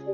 Hey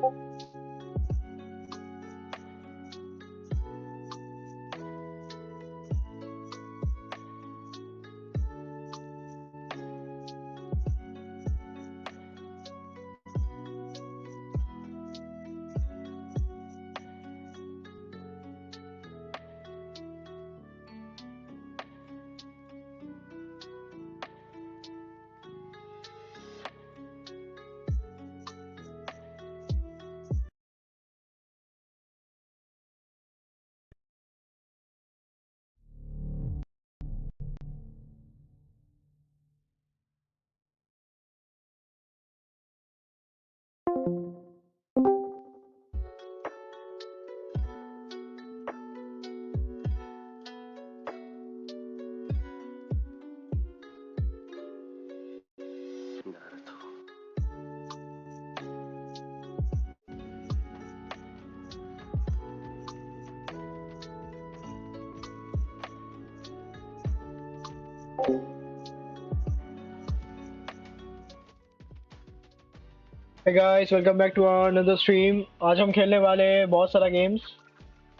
guys, welcome back to our another stream। आज हम खेलने वाले हैं बहुत सारा गेम्स,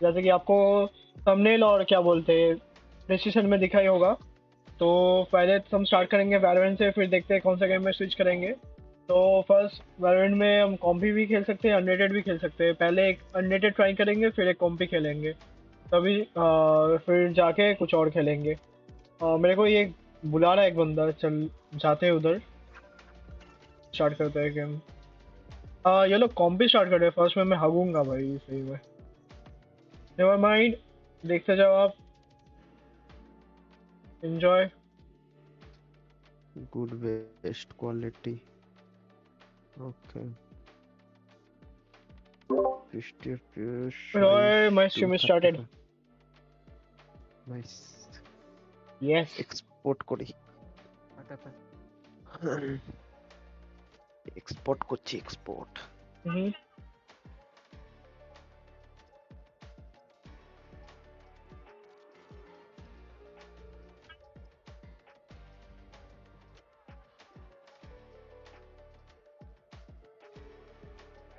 जैसे कि आपको थंबनेल और क्या बोलते हैं डिस्क्रिप्शन में दिखा ही होगा। तो पहले हम स्टार्ट करेंगे वैलोरेंट से, फिर देखते हैं कौन सा गेम में स्विच करेंगे। तो फर्स्ट वैलोरेंट में हम कॉम्पी भी खेल सकते हैं, अनरेटेड भी खेल सकते हैं। पहले एक अनरेटेड ट्राई करेंगे, फिर एक कॉम्पी खेलेंगे, तभी फिर जाके कुछ और खेलेंगे। मेरे को ये बुला रहा है एक बंदा, चल जाते हैं उधर, स्टार्ट करते हैं गेम। ये लोग कॉम्पी स्टार्ट कर रहे हैं। फर्स्ट में मैं हगूंगा भाई, सही में। नेवर माइंड, देखते जाओ आप, enjoy. Good best quality. Okay. 50 Roy, my stream started. Nice. Yes. Export করি। Export করছি export.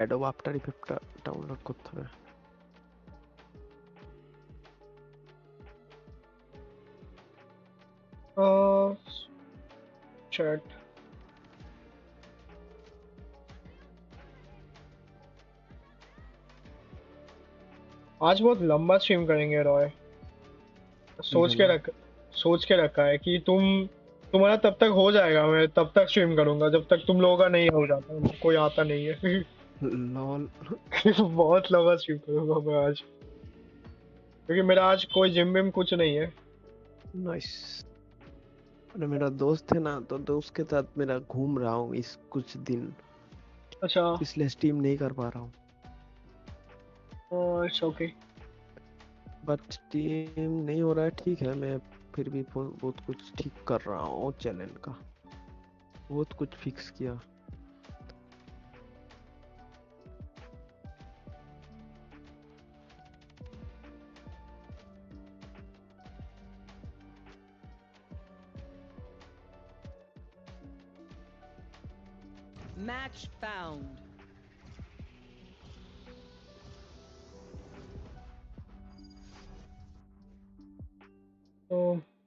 Adobe After Effects download করতে হবে। चैट। आज बहुत लंबा स्ट्रीम करेंगे रॉय। सोच के रखा है कि तुम्हारा तब तक हो जाएगा, मैं तब तक स्ट्रीम करूंगा जब तक तुम लोगों का नहीं हो जाता। कोई आता नहीं है। लॉल। बहुत लंबा स्ट्रीम करूंगा मैं आज, क्योंकि मेरा आज कोई जिम विम कुछ नहीं है। नाइस। अरे मेरा दोस्त है ना, तो दोस्त के साथ मेरा घूम रहा हूँ इस कुछ दिन, अच्छा। इसलिए स्ट्रीम नहीं कर पा रहा हूँ। It's okay. बट स्ट्रीम नहीं हो रहा है, ठीक है। मैं फिर भी बहुत कुछ ठीक कर रहा हूँ चैनल का, बहुत कुछ फिक्स किया। Match found. तो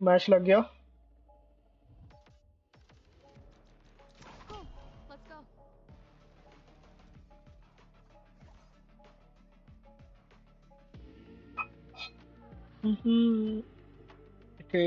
मैच लग गया। Cool. Let's go. Okay.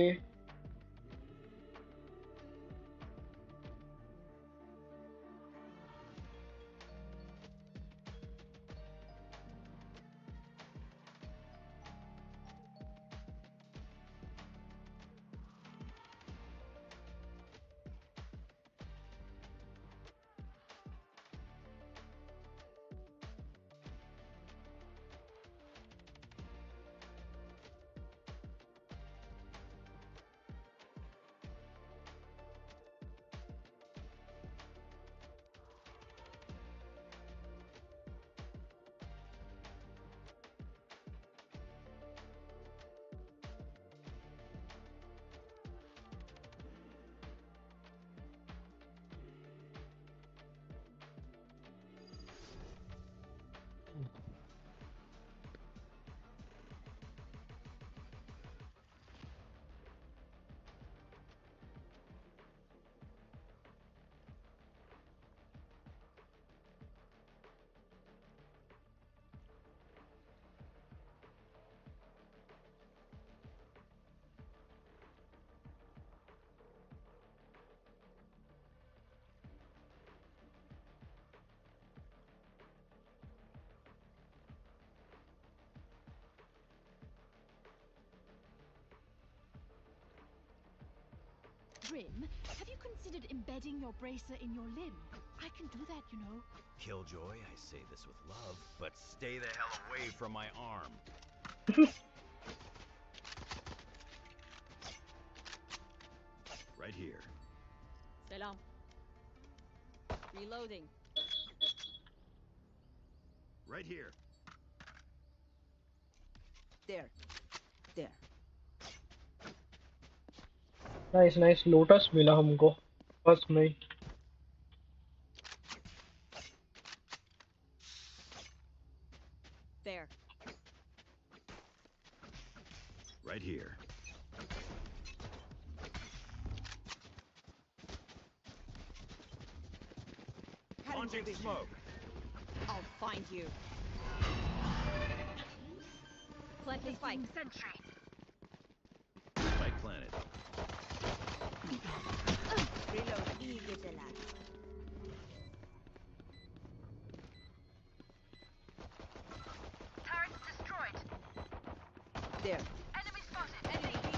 Grim, have you considered embedding your bracer in your limb? I can do that, you know. Killjoy, I say this with love, but stay the hell away from my arm. Right here. Selam. Reloading. Right here. There. There. Nice nice lotus मिला हमको बस में There. Right here. Launching smoke. I'll find you. Plant the spike. Sentry. Spike planted. Reload. İyi geceler. Turret destroyed. There. Enemy spotted. Enemy B.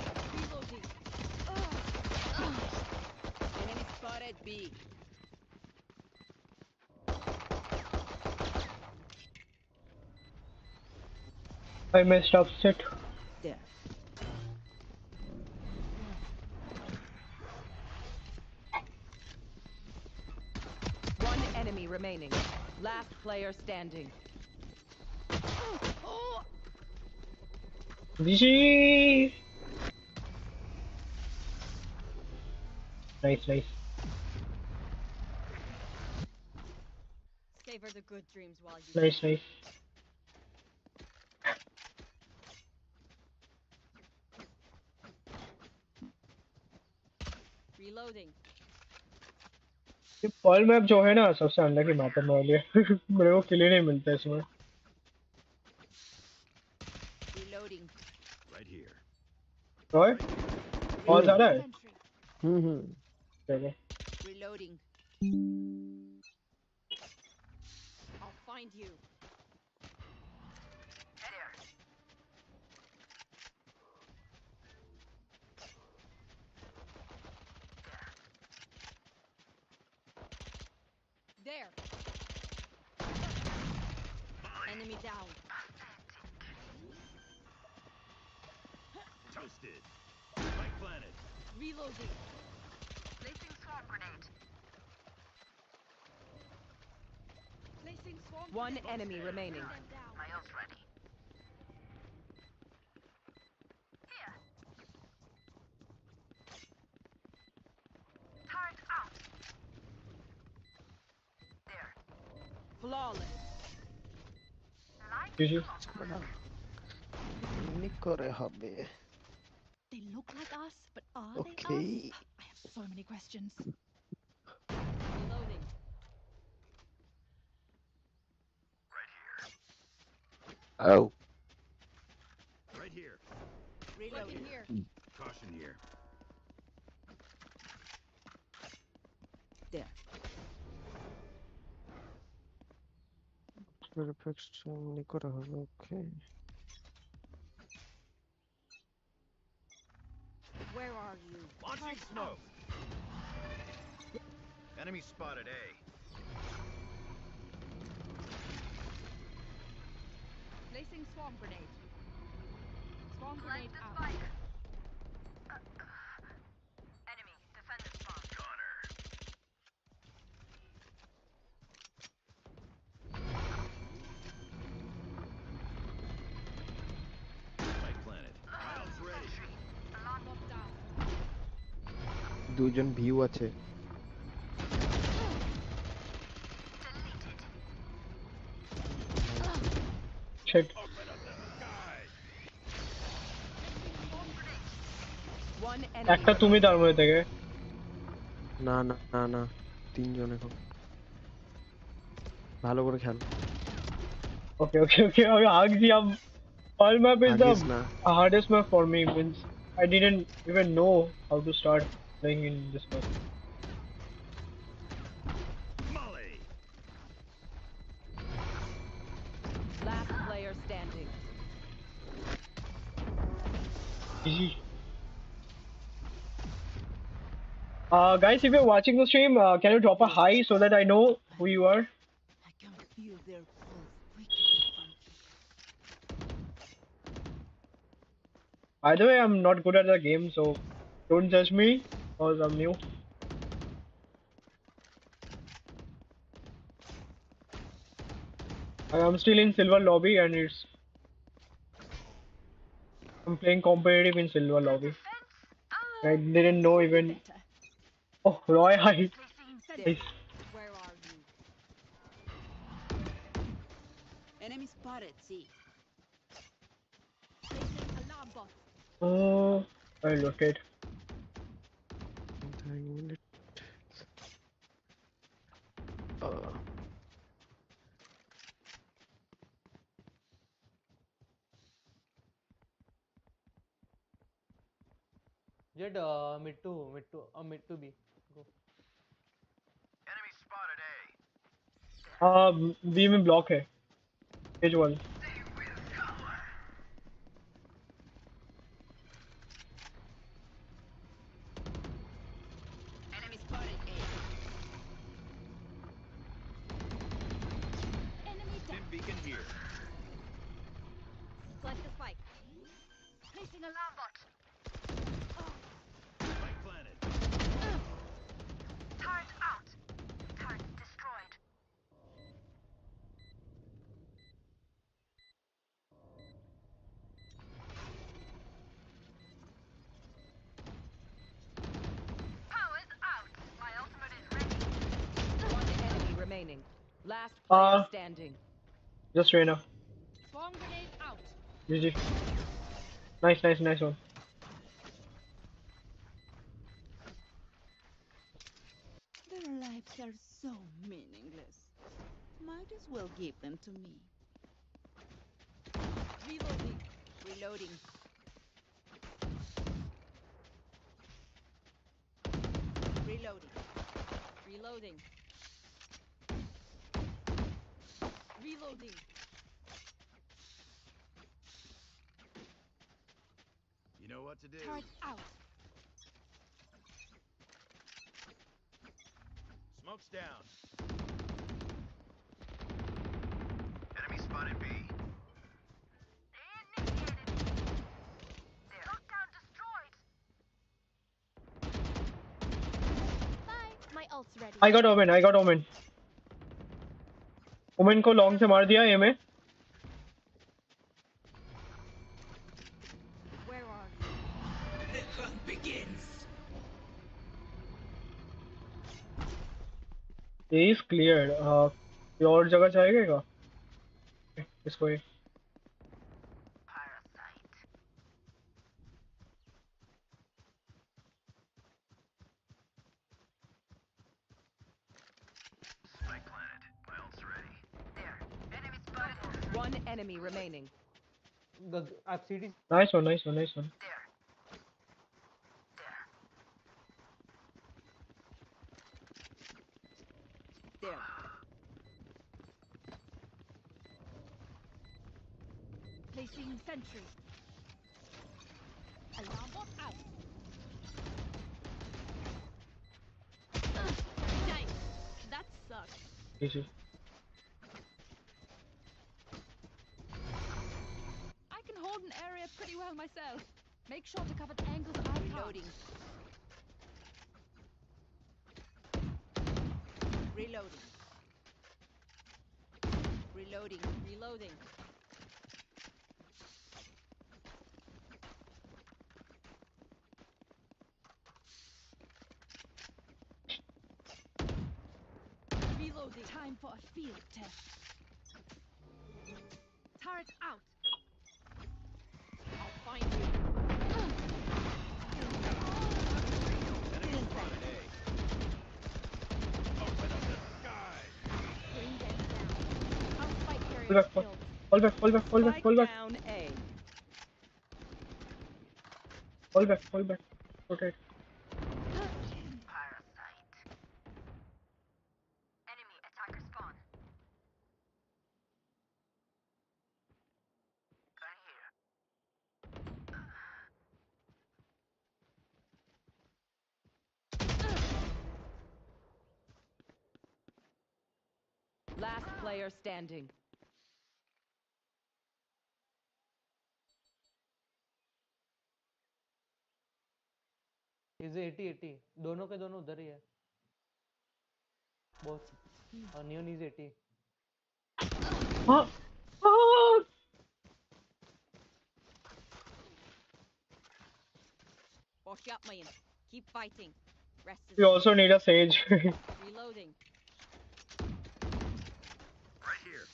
Reloading. Enemy spotted B. I messed up set There. One enemy remaining. Last player standing. GG nice nice Savor the good dreams while you nice can. nice Reloading. ये Perl map जो है ना सबसे अंदर की map है मेरे लिए मेरे को किल ही नहीं मिलता इसमें Reloading. Right here. और बहुत ज़्यादा है Sentry. चलो Reloading. I'll find you. There. Enemy down. Toasted. Spike planted. Reloading. Placing swarm grenade. Placing swarm. One enemy remaining. Them down. My ult ready. Here. Turret out. There. Flawless. Light GG নিকরে হবে They look like us, but are Okay. they us? I have so many questions. Reloading. Oh, Right here. Reloading here. Caution here. There. perfect নিকরে হবে ওকে Where are you? Launching Turret smoke. out. Enemy spotted A. Placing swarm grenade. Swarm Plant grenade the out. spike. Enemy defender spawn. Gunner. Spike planted. Miles ready. Alarm Locked down. দুজন view আছে deleted. Shit Open up the sky. One একটা enemy. তুমি তার মধ্যে থেকে না না না না তিনজন এখন ভালো করে খেল ओके ओके ओके अभी आग जी अब पर्ल मैप इज द आगे ना hardest map for me means I didn't even know how to start playing in this map Molly. Last player standing. GG Guys, if you're watching the stream, can you drop a hi so that I know who you are? I can feel their pulse quickly from By the way, I'm not good at the game, so don't judge me because I'm new. I'm still in silver lobby and I'm playing competitive in silver lobby. I didn't know even. better. Oh, Roy, hi. There. Nice. Where are you? Enemy spotted. See. Placing alarm bot. Oh, I'll rotate. Entanglement. Uh, Jet mid to B. Go. Enemy spotted A. B में block है. Page one. Enemy spotted A. Enemy down. Stim beacon here. Flash the spike. Placing alarm bot. Spike planted. Turret out. Turret destroyed. Powers out. My ultimate is ready. One enemy remaining. Last player Uh, standing. just Reina. Swarm grenade out. GG. Nice one. Their lives are so meaningless. Might as well give them to me. Reloading. Reloading. Reloading. Reloading. Reloading. You know what to do. Turret out. Smoke's down. Enemy spotted B. Initiated. There. Lockdown destroyed. Bye. My ult's ready. I got Omen. Omen को long से मार दिया A में. Where are you? A is cleared. ये और जगह जाएगा? इसको ये. Parasite. Spike planted. My ult's ready. There. Enemy spotted. One enemy remaining. The CD. Nice one. There. There. There. Placing sentry. Alarm bot out. Nice. That sucks. GG. I can hold an area pretty well myself. Make sure to cover the angles I can't. Reloading. Reloading. Reloading. Reloading. Reloading. Time for a field test. Turret out. I'll find you. Enemy spotted A. Open up the sky. Bring them down. Our spike carrier Pull back. is killed. Spike down A. Fall back. Rotate. Parasite. Enemy attacker spawn. Gun here. Last player standing. Is 80 दोनों के दोनों उधर ही है both और नियन is 80 हाँ हाँ। Wash up, man. Keep fighting. Rest is We also need a sage. reloading. Right here.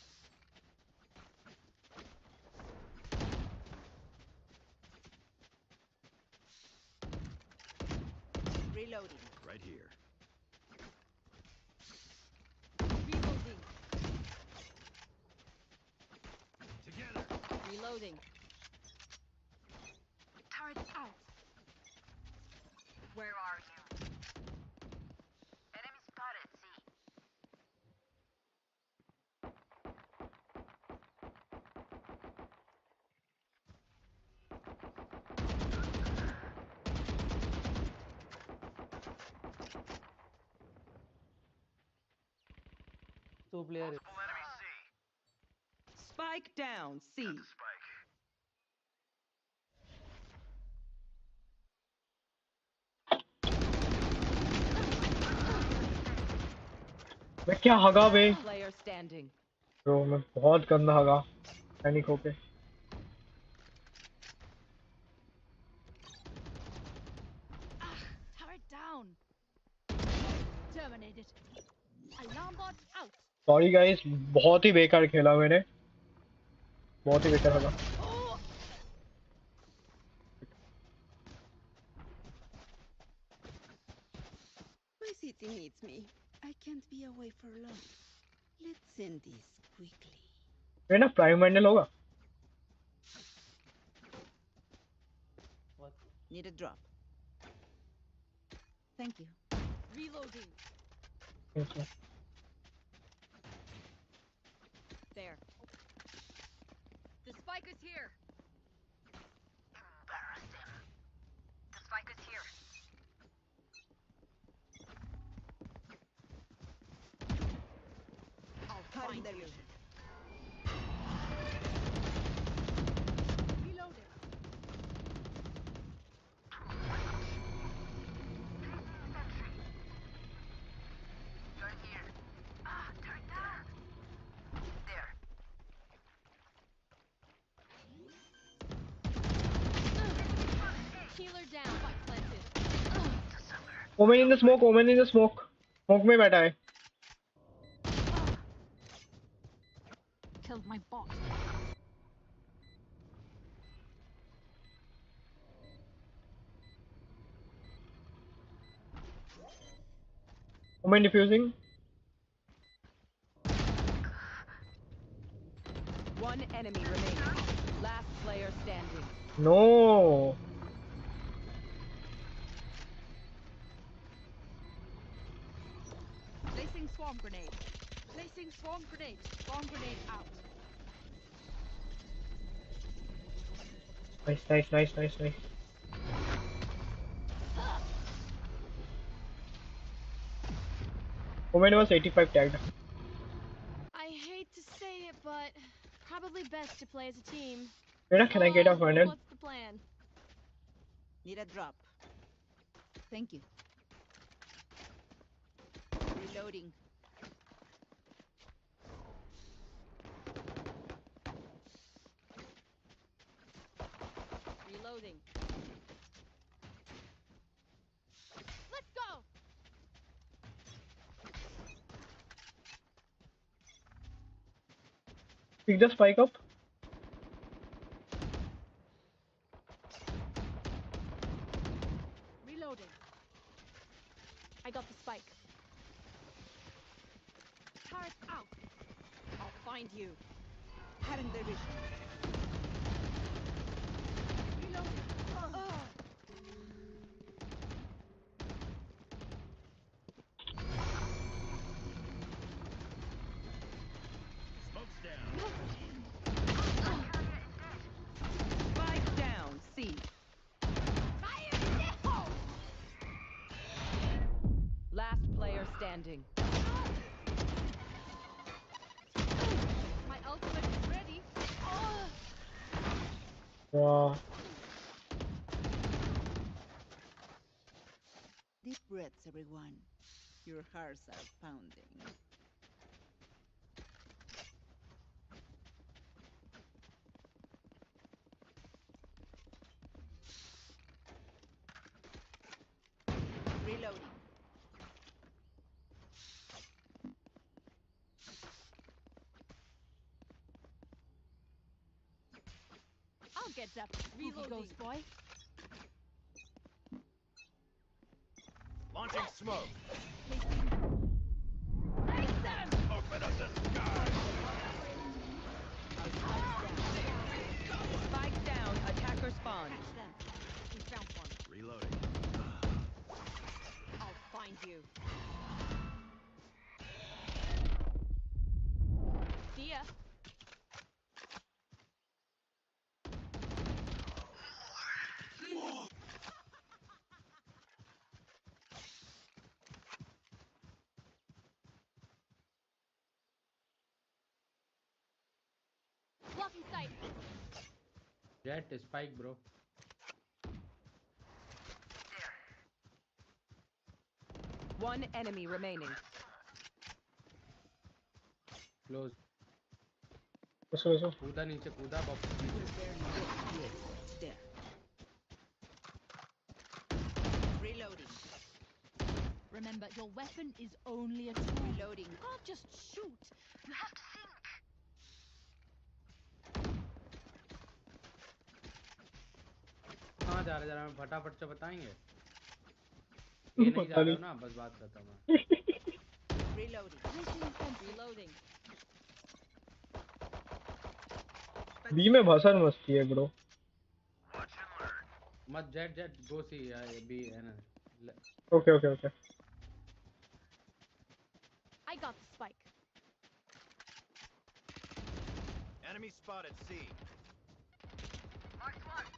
Reloading. Right here. Reloading. Together. Reloading. Turret out. Where are you? Enemy spotted. C. Two player Multiple enemy C. Spike down. C. Spike. मैं क्या हगा बे? Player standing. Bro मैं बहुत गंदा हगा panic होके। Turret down. Terminated. Alarm bot out. Sorry guys, बहुत ही बेकार खेला मैंने, बहुत ही बेकार हगा। My city needs me. I can't be away for long. Let's end this quickly. ये ना प्राइम वैंडल होगा। Need a drop. Thank you. Reloading. There. The spike is here. Embarrassing. The spike is here. I'll find you. Reloading. You're here. Ah, turn down. There. Healer down. Spike planted. Omen in the smoke, Omen in the smoke, smoke में बैठा है। Killed my bot. Omen defusing. One enemy remaining. Last player standing. No Placing swarm grenade. Placing swarm grenade. Swarm grenade out. Nice nice nice nice nice. Omen was 85 tagged. I hate to say it, but probably best to play as a team. Rena, can I get a So, funnel? what's the plan? Need a drop. Thank you. Reloading. Reloading. Let's go. Pick the spike up. Reloading. I got the spike. Turret out. I'll find you. Cutting their vision. Reloading. Smoke's down. Spike down. C. Fire in the hole. Last player standing. Yeah. Deep breaths, everyone. Your hearts are pounding. Reloading. I'll get that spooky ghost boy. Launching smoke. Open up the sky. Spike down. Attacker spawn. Catch them. We found one. Reloading. I'll find you. See ya. Blocking sight. Jet spike, bro. One enemy remaining. Close. So. कूदा नीचे कूदा box नीचे. There. Reloading. Remember, your weapon is only a tool. Reloading. You can't just shoot. You have to think. कहाँ जा रहा है फटाफट से बताएंगे. ये नहीं जा रहा हूँ ना बस बात खत्म है. Reloading. Reloading. बी में भसन मस्ती है ब्रो. मत जेट गो सी बी है ना. Okay. I got the spike. Enemy spotted C. Marked one.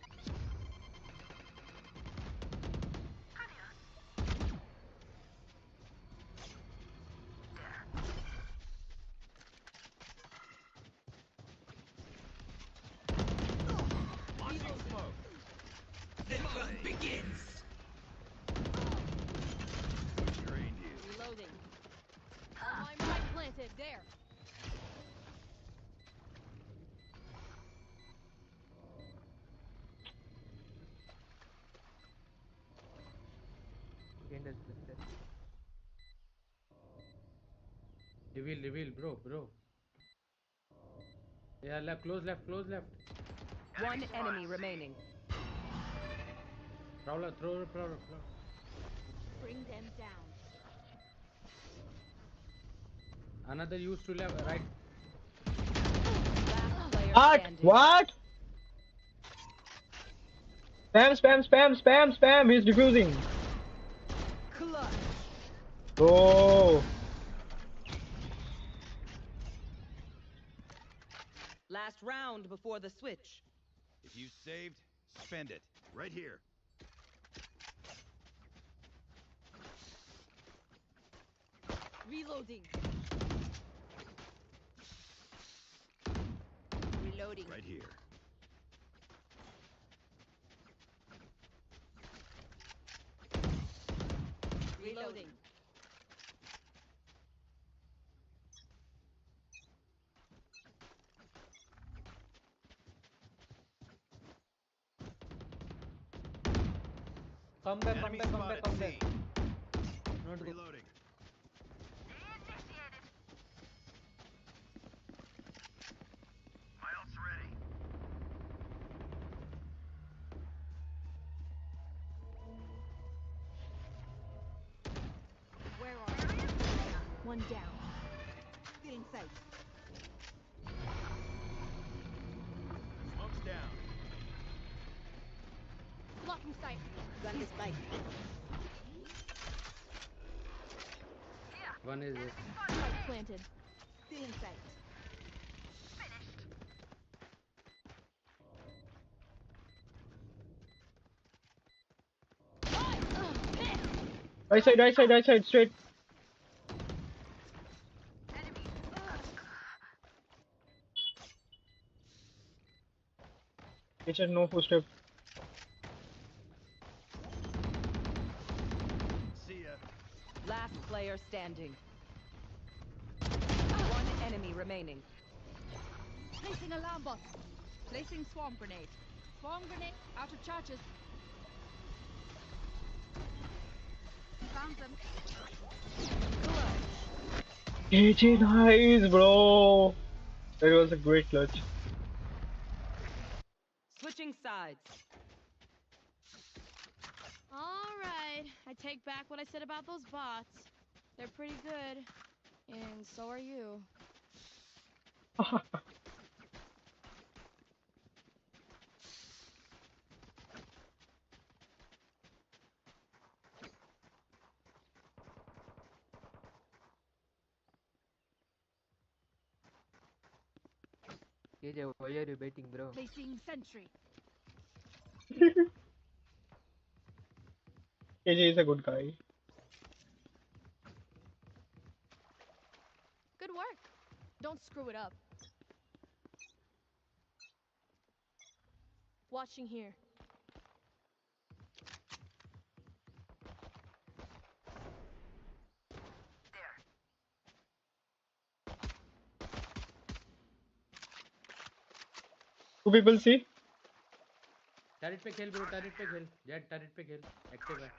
Launching smoke. Drained you. Reloading. All my might planted. There. Reveal, bro. Yeah, left, close left. One enemy remaining. Prowler, throw. Bring them down. Another used to left, right. Last player What? standing. What? Spam. He's defusing. Clutch. Oh. Last round before the switch. If you saved, spend it. Right here. Reloading. Reloading. Right here. Reloading. Come back. Enemy spotted C. Not good. Reloading. My ult's ready. Where are you? One down. Still in sight. Smoke's down. Blocking sight. Gun the spike. One is this. Spike planted. Still in sight. Right side, straight. Kitchen, no footstep. See ya. Last player standing. One enemy remaining. Placing alarm bot. Placing swarm grenade. Swarm grenade out of charges. Found them. KJ, nice, bro. That was a great clutch. Switching sides. All right, I take back what I said about those bots. They're pretty good, and so are you. KJ, why are you betting, bro? Placing sentry. KJ is a good guy. Good work. Don't screw it up. Watching here. There. Two people see. Tarot पे खेल bro, tarot पे खेल, jet tarot पे खेल, active है।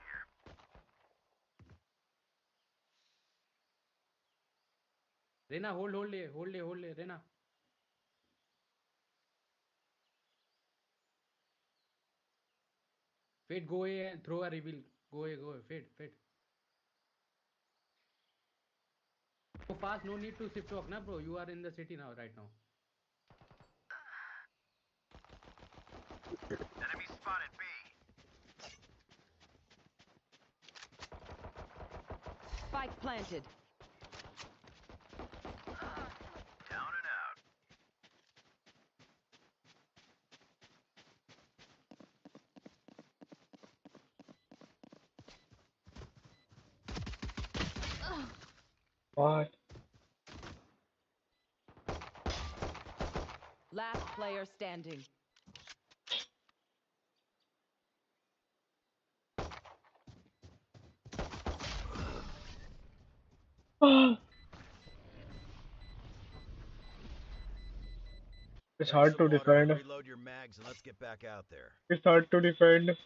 Raina hold ले Raina. Fade, go away and throw a reveal. Go away, fade. Go fast, no need to shift walk, na bro. You are in the city now, right now. Enemy spotted B. Spike planted. Down and out. What? Last player standing. It's Grab hard some to water, defend. reload your mags, and let's get back out there. It's hard to defend.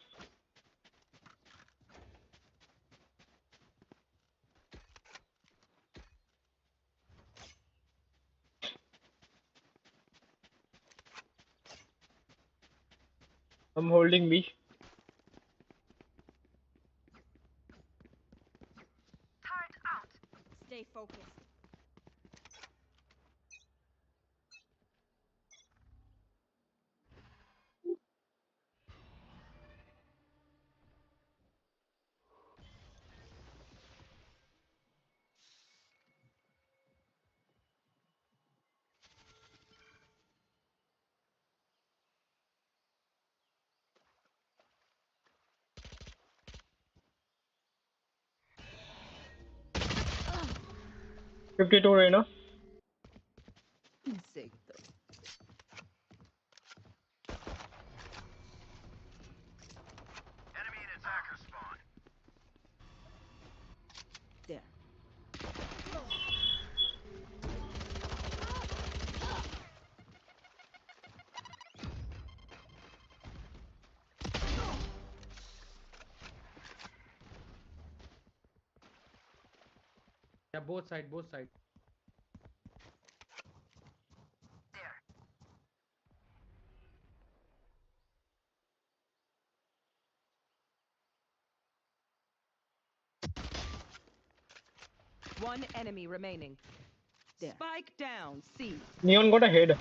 I'm holding B. Turret out. Stay focused. Ugh. 52 Reina. Insecto. Enemy and attacker spawn. There. Yeah, both side. There. One enemy remaining. There. Spike down. C. Neon got a head.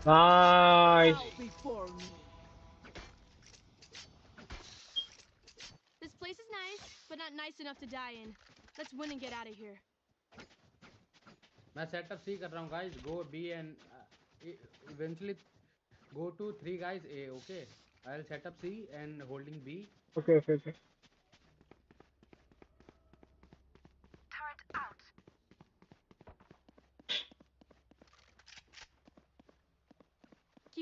Nice. Before me. This place is nice, but not nice enough to die in. Let's win and get out of here. मैं setup C कर रहा हूँ guys. Go B and eventually go to 3 guys A. Okay. I'll set up C and holding B. Okay. Turret out.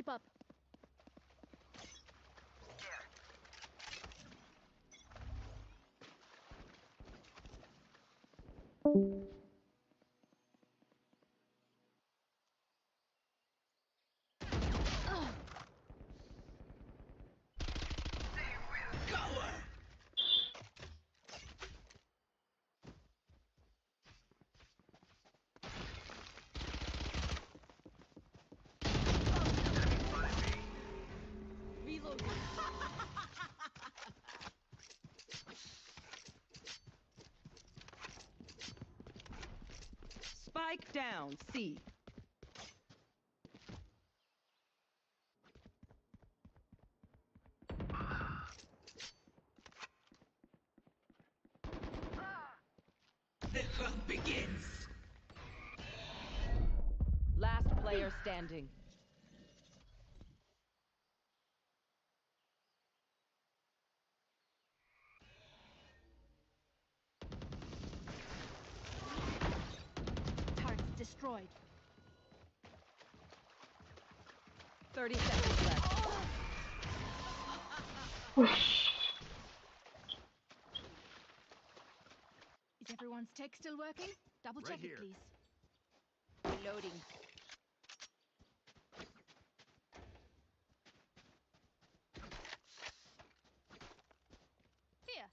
Keep up. Reloading. Spike down, C. The hunt begins. Last player standing. Targets destroyed. 30 seconds left. Is everyone's tech still working? Double Right check here. it, please. Reloading. Here.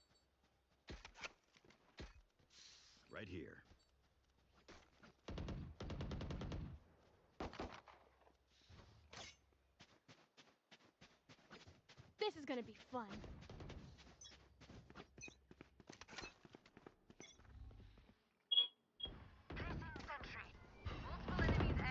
Right here. This is gonna be fun. Placing sentry. Multiple enemies A.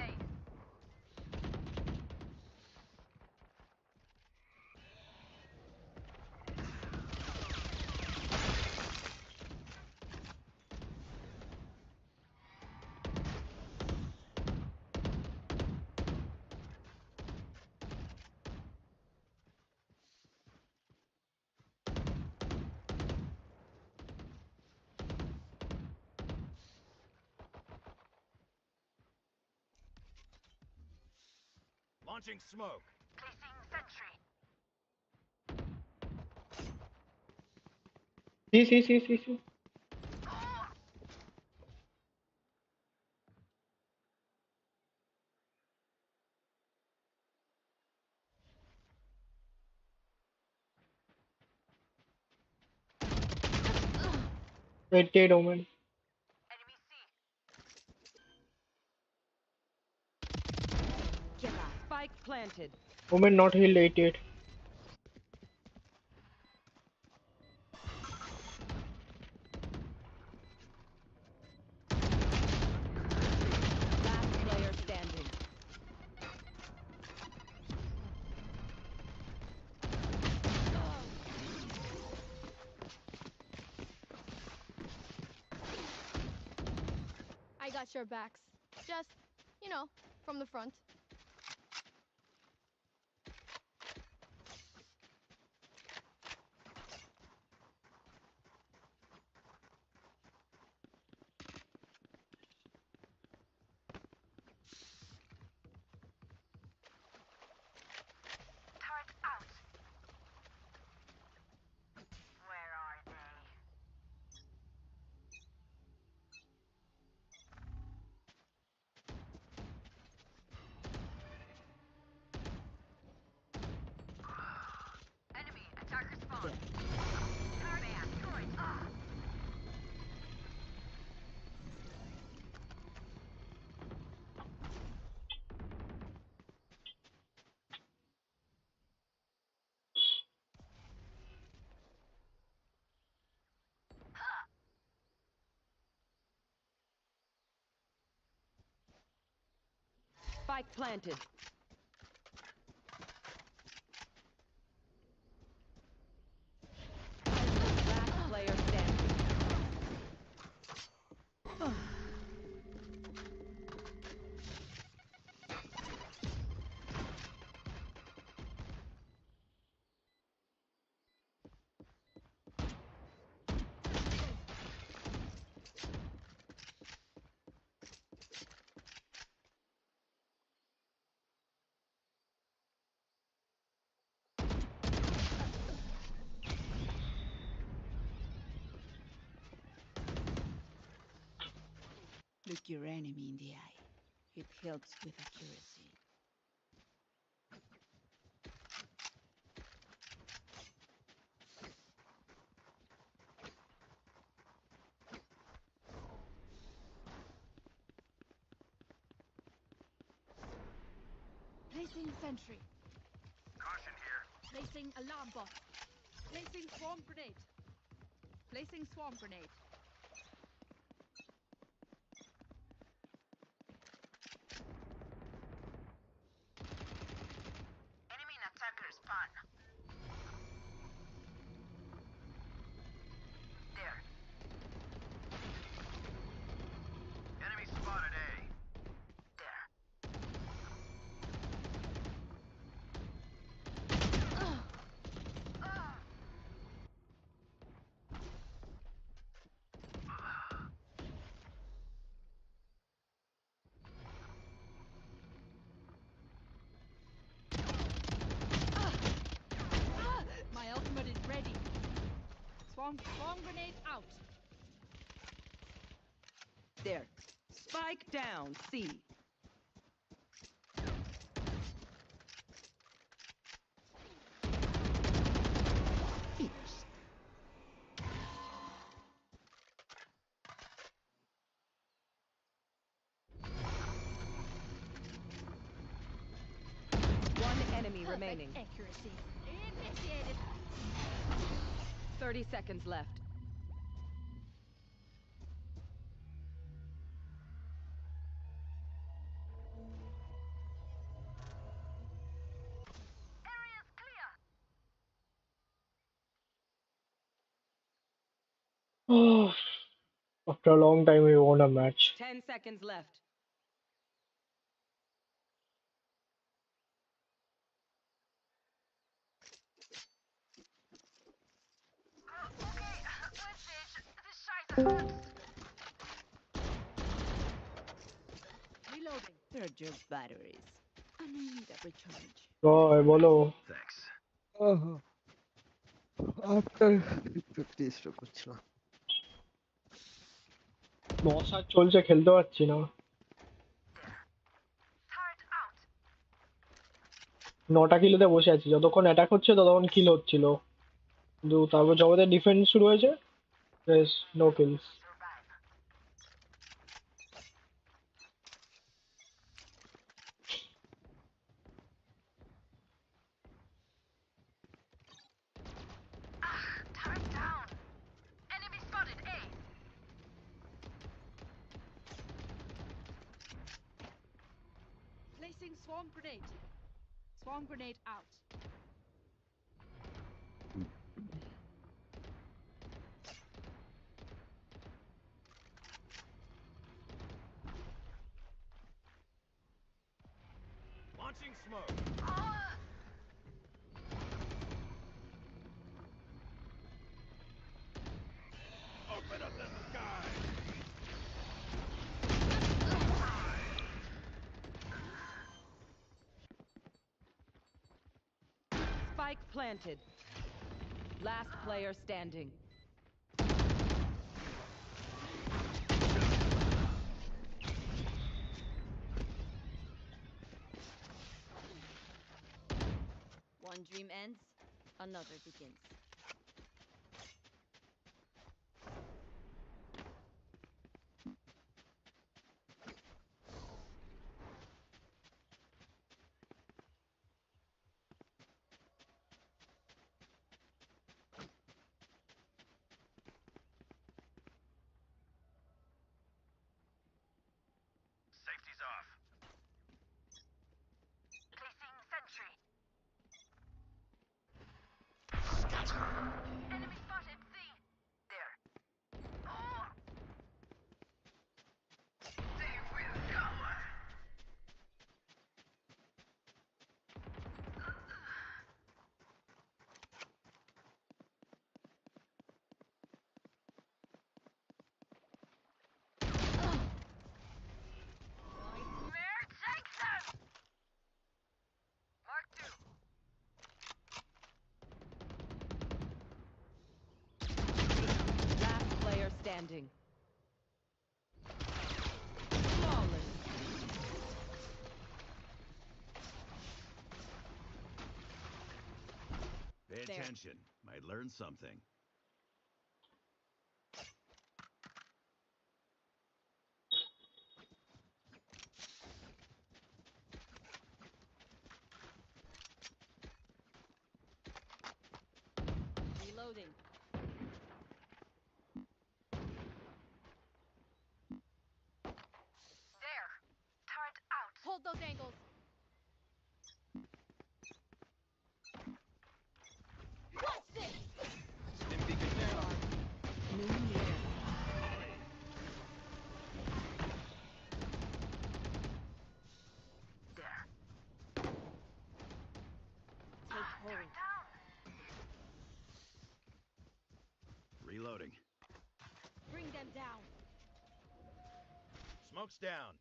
Launching smoke. Placing sentry. See. Wait, Omen. Enemy C. Spike planted. Omen not healed 88. Last player standing. I got your backs. Just, you know, from the front. Turret out. Where are they? Enemy attacker spawn. Turret destroyed. Spike planted. Last player standing. Look your enemy in the eye. It helps with accuracy. Placing sentry. Caution here. Placing alarm bot. Placing swarm grenade. Placing swarm grenade. Enemy attacker spawn. There. Enemy spotted A. There. My ultimate is ready. Swarm grenade out. There. Spike down. C. One enemy remaining. Accuracy. Initiated. 30 seconds left. Area's clear. After a long time, we won a match. 10 seconds left. Okay, let's see. This shite hurts. Reloading. Purge your batteries. And I need a recharge. बोलो. Thanks. After 50 টা করছিলাম। মশার চলছে, খেলতে পারছি না। Turret out. 9টা কিলোতে বসে আছি, যতক্ষণ অ্যাটাক হচ্ছে ততক্ষণ কিল হচ্ছিল, কিন্তু তারপর যখন ডিফেন্স শুরু হয়েছে, no kills. Survive. Turret down. Enemy spotted A. Placing swarm grenade. Swarm grenade out. Launching smoke. Open up the sky. Spike planted. Last player standing. One dream ends, another begins. Safety's off. Placing sentry. right there. attention. Might learn something. Reloading. There. Turret out. Hold those angles. Watch this. Stim beacon down. Take hold. Down. Reloading. Bring them down. Smoke's down.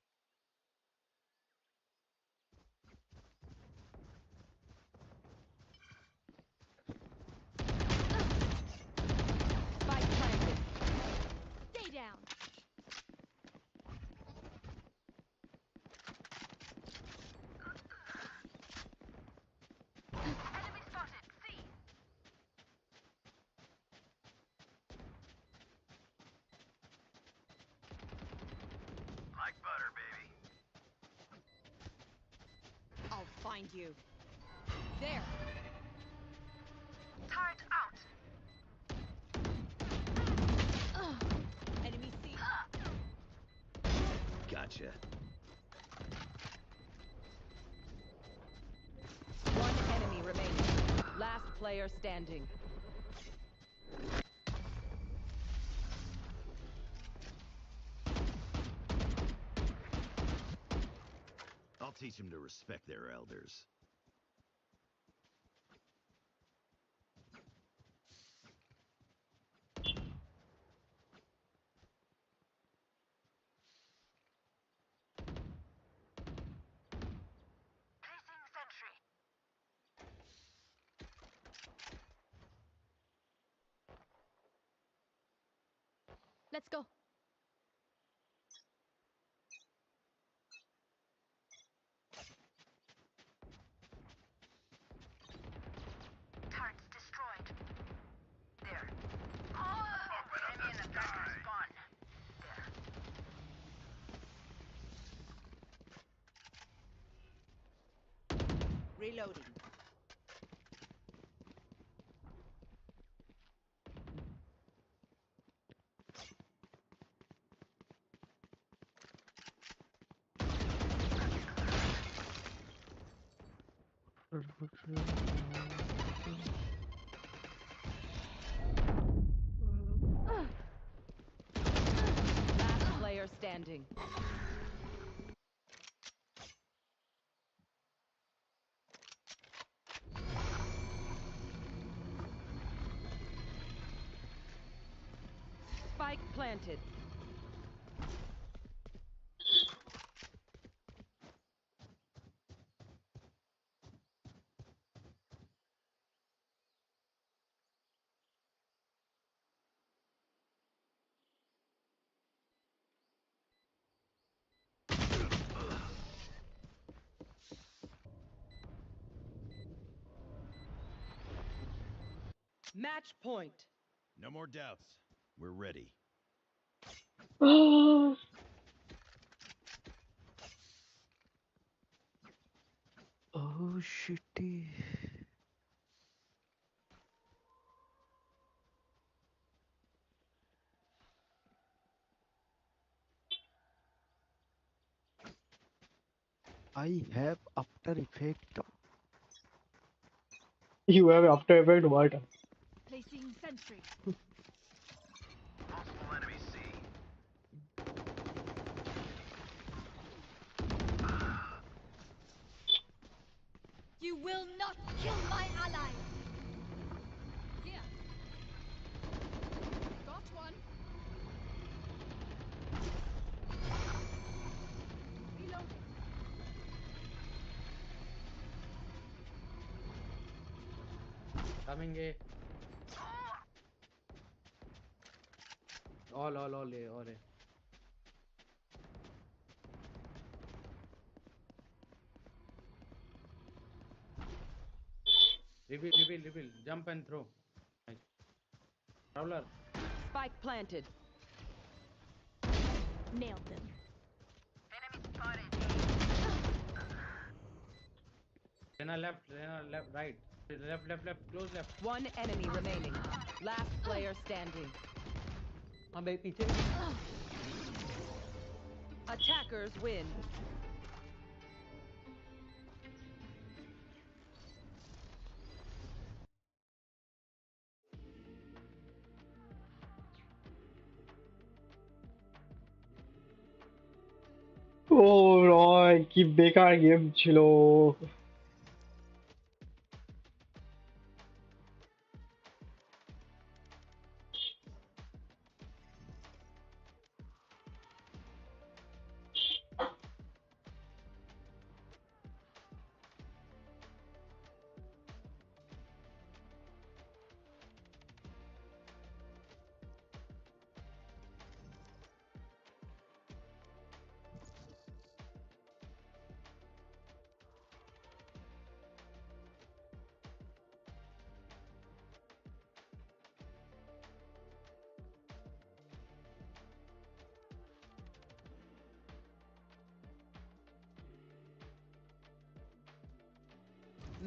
Spike planted. Stay down. Enemy spotted. C. Like butter, baby. I'll find you. There. Turret out. Enemy C. Gotcha. One enemy remaining. Last player standing. I'll teach them to respect their elders. Placing sentry. Let's go. Turrets destroyed. There. Enemy in the back spawn. There. Reloading. Last player standing. Spike planted. Match point. No more doubts. We're ready. Oh shitty. I have After Effect. You have After Effect what? Placing sentry. Multiple enemy C. You will not kill my ally. Here. Got one. Reloading. Coming A. All A, all A. Reveal. Jump and throw. Nice. Prowler. Spike planted. Nailed them. Enemy spotted. Rena left, right. Left. Close left. One enemy remaining. Last player standing. हाँ भाई पीछे Attackers win. ও রয় কি বেকার game ছিল।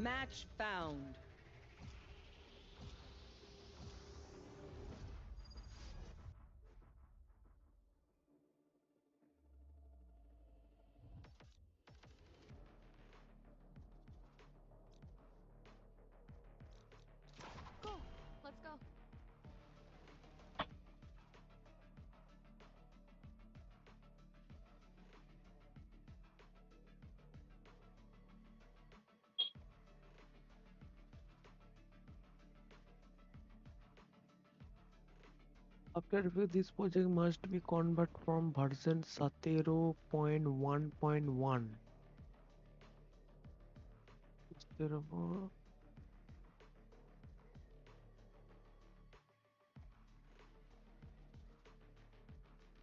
Match found. Go. Let's go. After review, this project must be converted from version 0.1.1.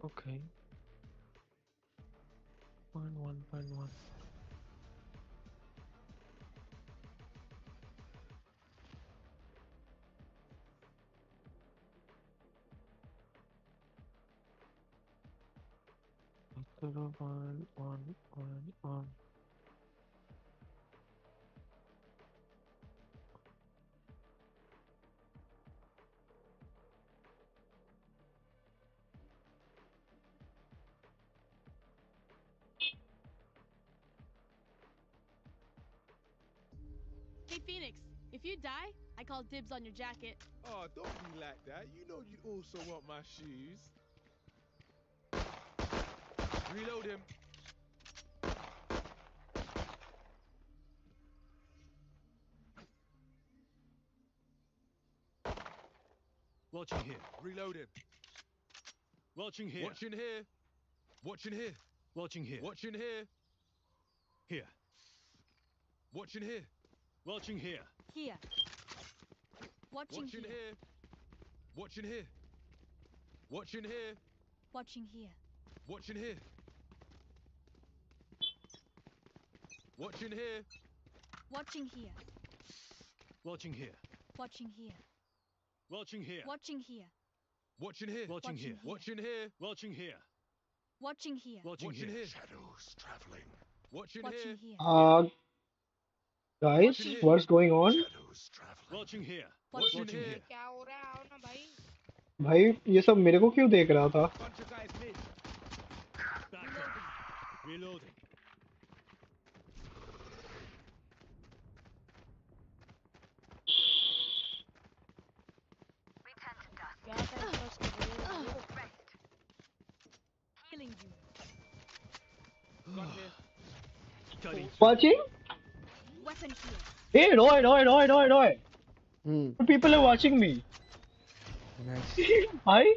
Okay. 1.1.1. One. Hey, Phoenix. If you die, I call dibs on your jacket. Oh, don't be like that. You know you also want my shoes. Reload him. Watching here. Reload him. Watching here. Watching here. Watching here. Watching here. Watching here. Here. Watching here. Watching here. Here. Watching Watching here. here. Watching here. Watching here. Watching here. Watching here. Watching here. Watching here. Watching here. Watching here. Watching here. Watching here. Watching here. Watching here. Watching here. Watching here. Watching here. Watching Watching here. here. Shadows traveling. Watching Watching here. here. Guys, Watching here. what's going on? Shadows traveling. Watching here. Watching Watching here. क्या हो रहा है आओ ना भाई भाई ये सब मेरे को क्यों देख रहा था? Bunch of guys mid. Back up. Reloading. Return to dust. क्या टाइम पास कर रहे हो Rest. Healing you. Gun here. Cutting. Watching? Weapon here. Hey, Roy. People are watching me. Nice. भाई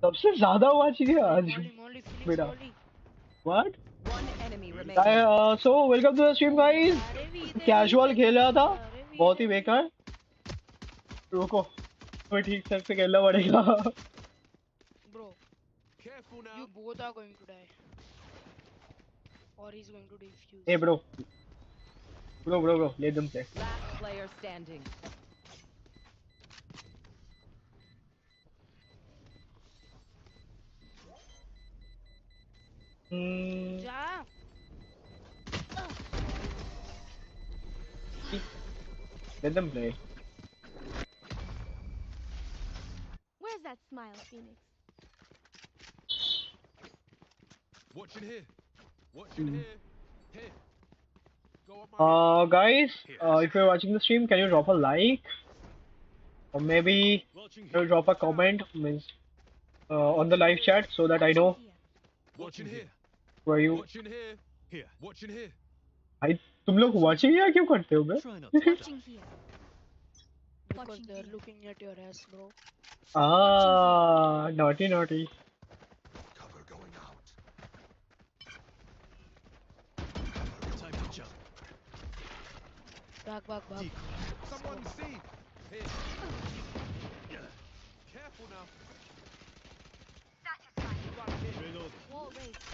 सबसे ज्यादा watching है आज Molly Phoenix बेटा। Molly One What? enemy remaining. So welcome to the stream guys. अरे भी इधर Casual खेल रहा था, अरे भी बहुत ही बेकार। रुको, तो ठीक से खेलना पड़ेगा। bro Careful now. you both are going to die or he's going to defuse Hey bro, Bro, let them play. Last player standing. जा Let them play. Where's that smile, Phoenix? Watching here. Watching here. Here. Go on my Guys, if you're watching the stream, can you drop a like or maybe drop a comment, means on the live chat so that I know Watching here. where you. Watching here. Here. Watching here. भाई तुम लोग watching या क्यों करते हो बे? Watching here. because they're looking at your ass, bro. Naughty. Cover going out. Time to jump. Back. Someone see. Here. Careful now. Reload. Wall raised.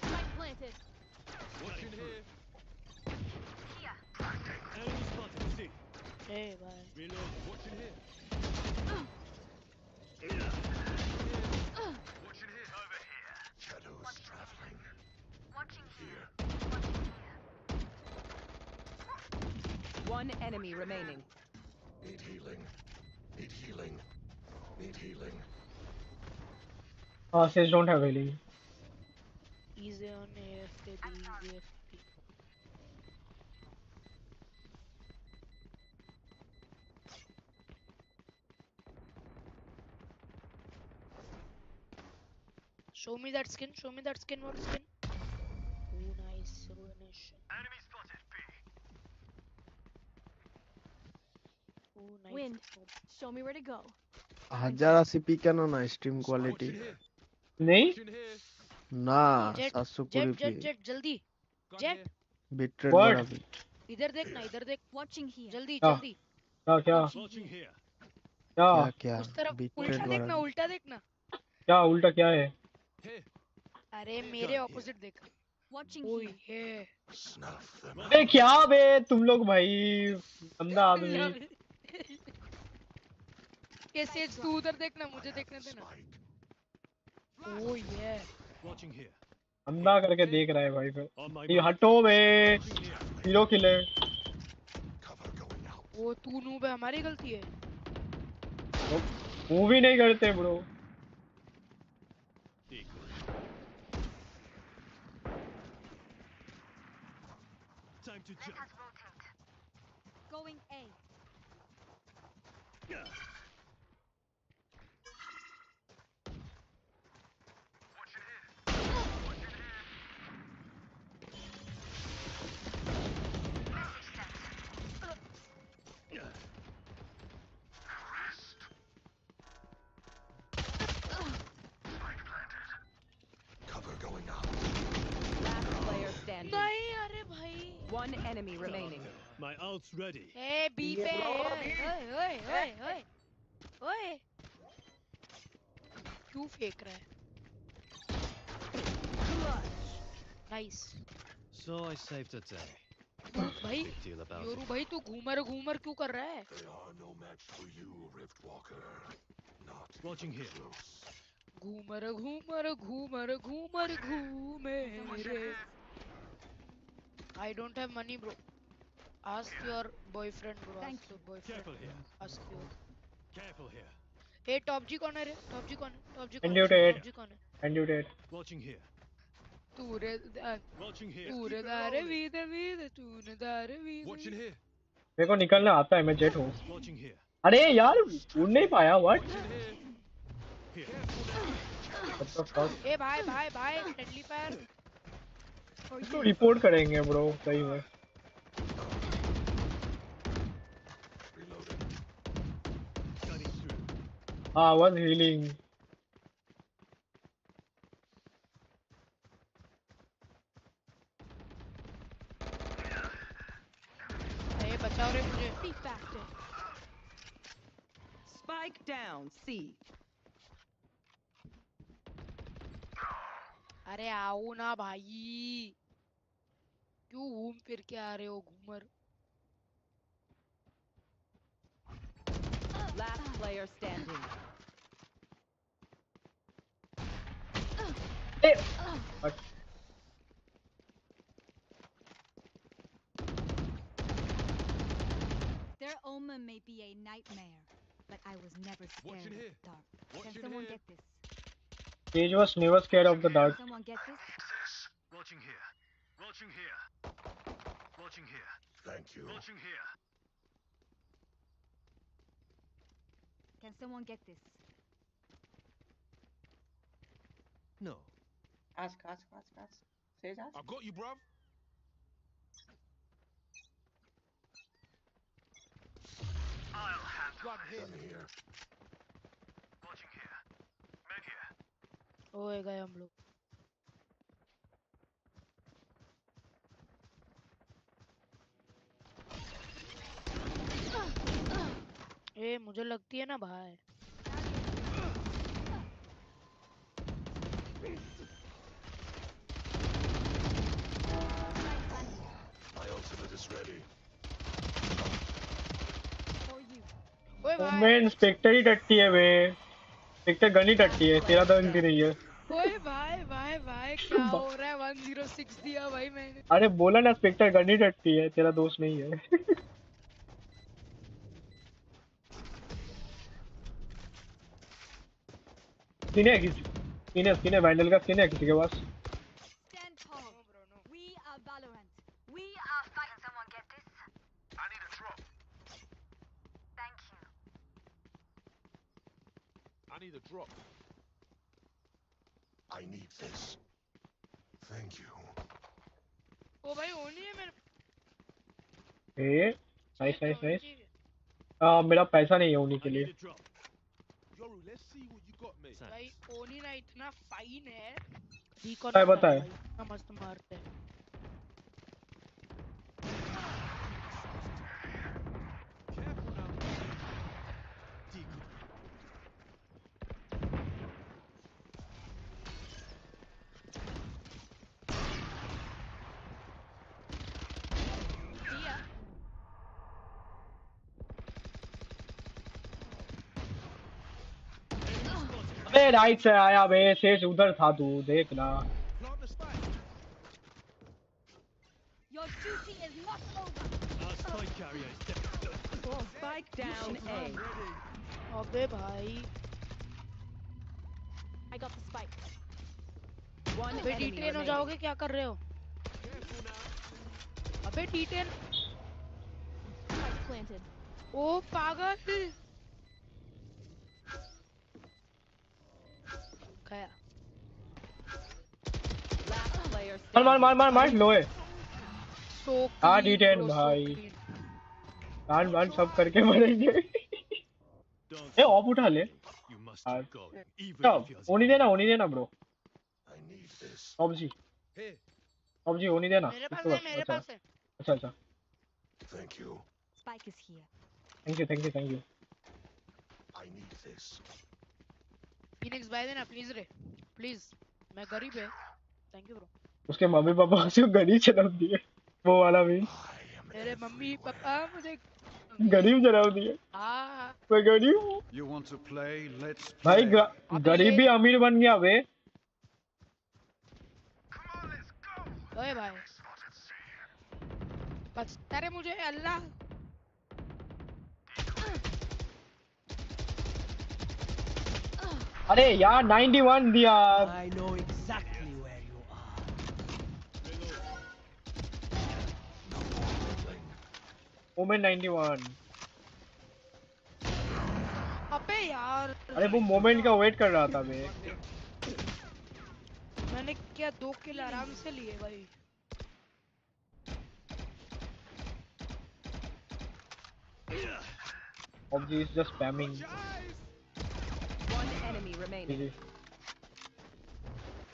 Spike planted. Watching here. Enemy spotted. See. Hey, bye. Reload. Watching here. Watching here. Over here. Shadows traveling. Watching Here. One enemy remaining. Need healing. Need healing. Need healing. Says don't have healing. Easy on AFK, AFK. Show me that skin. What skin? Oh, nice. Ruination. Enemy spotted. B. Oh, nice. Wind. Show me where to go. 1080p কেন না stream quality Watching here. नहीं Watching here. না Jet, 720p जल्दी. Gun Jet. here. Bitrate What? बढ़ाबी इधर देख. Watching here. जल्दी. क्या क्या Watching here. क्या क्या क्या उस तरफ बिटरेट उल्टा देखना. बढ़ाबी क्या उल्टा क्या है? Here. अरे मेरे ऑपोजिट देख. Watching ओए here. है. Snuff them बे क्या बे तुम लोग भाई गंदा आदमी. ये सेज तू उधर देखना, मुझे देखने देना. spike. ओह ये. Watching here. गंदा करके देख रहा है भाई फिर. On my ये mark. हटो बे. Watching here. हीरो किले. Cover going out. वो तू नूब है, हमारी गलती है. मूव ही नहीं करते bro. Time to jump. Going A. Cover going out. Last player standing. नहीं अरे भाई. One enemy remaining. My ult's ready. A B पे. ओए. क्यों फेंक रहा है? Nice. So I saved a day. भाई Big deal about your it. भाई तू घूमर क्यों कर रहा है? They are no match for you, Riftwalker. Not Watching even here. close. Ghoomar घूमे रे. I don't have money, bro. Ask your boyfriend, bro. Thank Ask your boyfriend. Careful here. Ask your. Careful here. ए top G कौन है रे? Top G कौन है? Unmuted. Top G कौन है? Unmuted. Watching here. तूरे Watching here. तूरे Keep it दारे rolling. वीदे तूने दारे Watching वीदे. here. मेरे को निकलना आता है मैं जेट हूँ. Watching here. अरे यार उड़ नहीं पाया. व्हाट? Watching here. Here. ए भाई फ्रेंडली फायर. इसको रिपोर्ट करेंगे ब्रो सही में. Reloading. Cutting through. was healing. ए बचाओ रे मुझे. Be faster. Spike down. C. अरे आओ ना भाई. क्यों घूम फिर के आ रहे हो Ghoomar? Last player standing. A, Their omen may be a nightmare, but I was never scared of the dark. Can someone get this? Sage was never scared of the dark. Someone get this? Watching here. Watching here. Watching here. Thank you. Watching here. Can someone get this? No. Ask. Sage, ask. I got you, bruv. I'll handle Grab him. here. Watching here. Med here. ओए गए हम लोग। ए मुझे लगती है ना भाई। My ultimate is ready. ओए भाई। ओमेन स्पेक्टर ही टट्टी है बे। स्पेक्टर गन ही टट्टी है, तेरा तो इनकी नहीं है। ओए भाई भाई भाई क्या हो रहा है? 106 दिया भाई मैंने। अरे बोला ना स्पेक्टर गन ही टट्टी है, तेरा दोस्त नहीं है। स्किन है किसी, स्किन है वैंडल का स्किन है किसी के पास? Stand tall. We are Valorant. We are fighting. Can someone get this? I need a drop. Thank you. I need a drop. I need this. Thank you. ओ भाई होनी है मेरे। A nice nice nice. मेरा पैसा नहीं है होने के लिए। Yoru, let's see what you got, mate. भाई ओनी ना इतना फाइन है। रिकॉन क्या बताए? इतना मस्त मारते हैं। Careful now. Decoy. दिया। अबे राइट से आया बे, शेष उधर था तू देखना। Plant the spike. Your duty is not over. Our spike carrier is dead. Spike down A. अबे भाई। I got the spike. One अबे enemy D10 हो remaining. जाओगे क्या कर रहे हो? Careful now. अबे D10। Spike planted. ओ पागल। गया। Last player मार मार मार मार मार लो है। So हाँ clean, D10 bro, so भाई। clean। कान सब करके मरेंगे। ए ऑफ उठा ले। You must keep going, even क्या if you're होनी देना bro. I need this. ऑब्जी Here. ऑब्जी होनी देना। मेरे पास तो है बस, मेरे अच्छा पास है। अच्छा अच्छा। Thank you. Spike is here. Thank you thank you thank you. I need this. Phoenix भाई देना प्लीज रे प्लीज। मैं गरीब है। Thank you bro. उसके मम्मी पापा उसको गरीब जन्म दिए, वो वाला भी। मेरे मम्मी पापा मुझे गरीब जन्म दिए। हाँ। मैं गरीब हूँ। You want to play? Let's भाई play. गरीब भी अमीर बन गया बे। ओए भाई बचता रे मुझे अल्लाह। अरे यार 91 दिया। I know exactly where you are. Omen 91। अबे यार। अरे वो मोमेंट का वेट कर रहा था बे। मैंने क्या 2 किल आराम से लिए भाई। ऑब्जी is just spamming. One enemy remaining.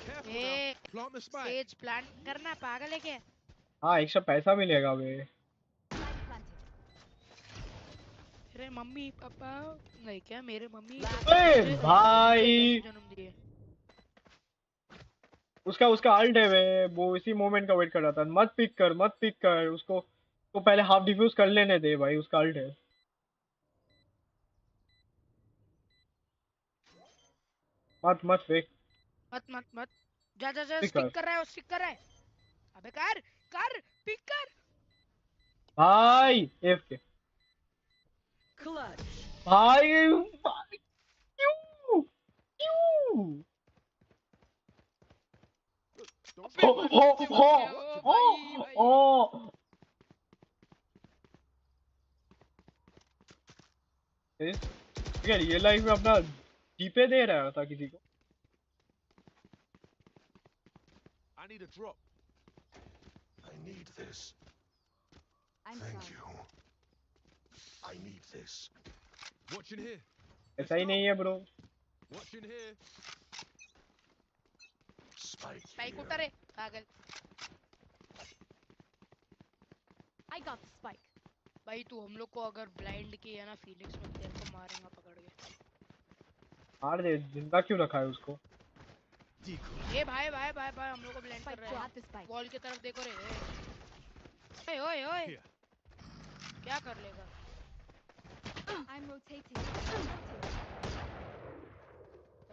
Careful ए now. Plant the spike. Sage plan करना पागल है क्या? हाँ एक्स्ट्रा पैसा मिलेगा बे। मेरे मम्मी पापा नहीं क्या मेरे मम्मी ए भाई जन्म दिए। उसका उसका अल्ट है वे, वो इसी मोमेंट का वेट कर रहा था। मत पिक कर उसको, तो पहले हाफ डिफ्यूज कर लेने दे भाई, उसका अल्ट है। मत मत फेक, मत मत मत। जा जा जा, पिक स्टिक कर कर रहा है, वो स्टिक कर रहा है। अबे कर कर, पिक कर। भाई। एफ के Clutch. भाई, भाई क्यों क्यों? अबे हो मस्त हो से हो बच गया वो भाई भाई। ओ ये रियल लाइफ में अपना जीपे दे रहा था किसी को। I need a drop. I need this. I'm Thank sorry. you. I need this. Watching here. ऐसा ही नहीं है bro. Watching here. Spike spike here. उतर है पागल। I got the spike. भाई तू हम लोग को अगर ब्लाइंड किया ना फीनिक्स में, तेरे को मारेंगे पकड़ के। मार दे, जिंदा क्यों रखा है उसको? ये भाई भाई भाई भाई हम लोग को ब्लाइंड कर रहा है। वॉल की तरफ देखो रे। ओए ओए ओए, क्या कर लेगा? I'm rotating.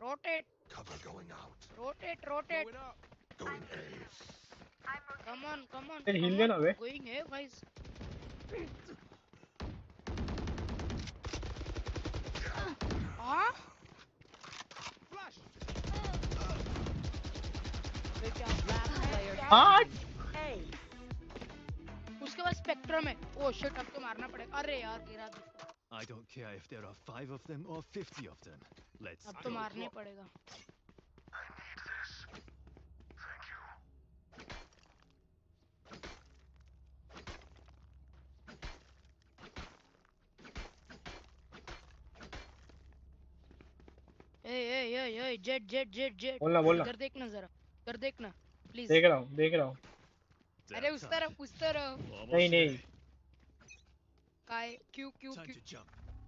Rotate Cover going out. Rotate rotate. Going A. Come on फिर हिल गया ना बे। गोइंग है गाइस। हां Flash. हाँ उसके बाद स्पेक्ट्रम है। ओ शिट, अब तो मारना पड़ेगा। अरे यार गिरा। I don't care if there are 5 of them or 50 of them. Let's अब तो मारना ही पड़ेगा। ए जेट बोलना बोलना। इधर देखना जरा, इधर देखना प्लीज। देख रहा हूँ। अरे उस तरफ। नहीं नहीं, काय क्यों।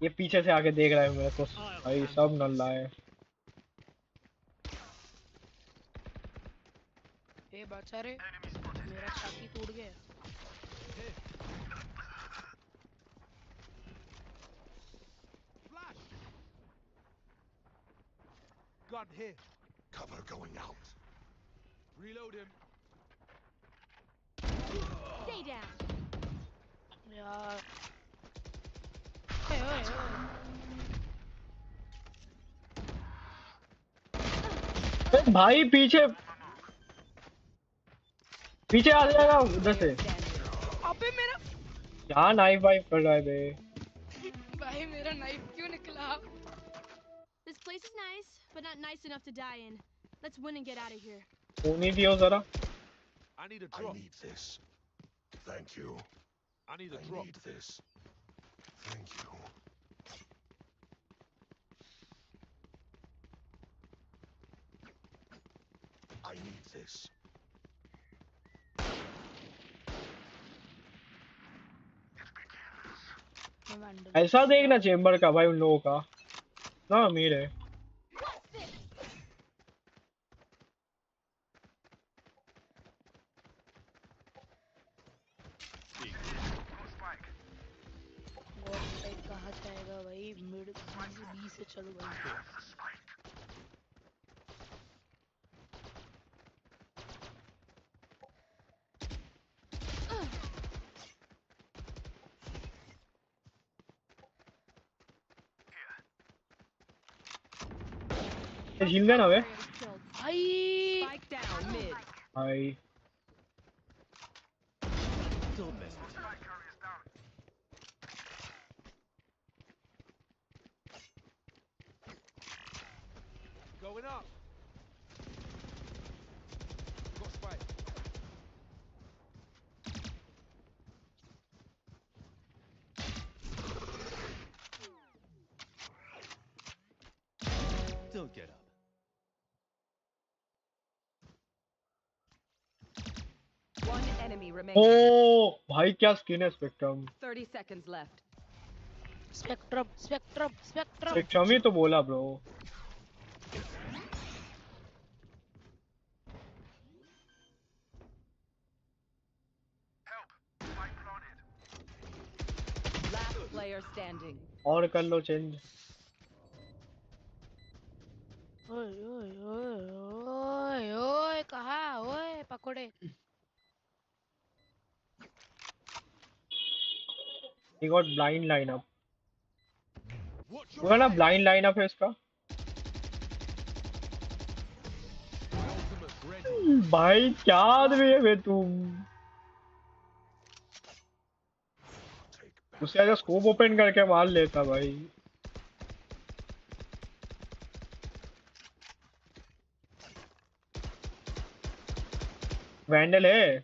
ये पीछे से आके देख रहा है मेरे को। भाई सब नल्ला है। ए बचा रे, मेरा छाती टूट गया। Flash. Gun here. Cover going out. Reload him. Stay down. यार ओए भाई पीछे आ जाएगा उधर से। अबे मेरा क्या नाइफ वाइफ कर रहा है बे? भाई मेरा नाइफ क्यों निकला? This place is nice, but not nice enough to die in. Let's win and get out of here. नहीं दियो जरा। I need a drop. I need this. Thank you. I need a drop. I need this. Thank you. I need this. ऐसा देखना chamber का भाई, उन लोगों का ना अमीर है। कहाँ जाएगा भाई? मिड बी से चलो भाई। हिल गया ना वे भाई। Spike down mid. भाई। Don't mess with me. Going up. Got spike. Don't get up. One enemy remaining. ओ भाई क्या स्किन है स्पेक्ट्रम। 30 seconds left. स्पेक्ट्रम ही तो बोला ब्रो। player standing. और कर लो चेंज। ओए ओए ओए ओए ओए कहाँ ओए पकोड़े। He got blind lineup। वो ना blind lineup है इसका। भाई क्या आदमी है बे तुम। उससे आगे स्कोप ओपन करके मार लेता भाई। वैंडल है।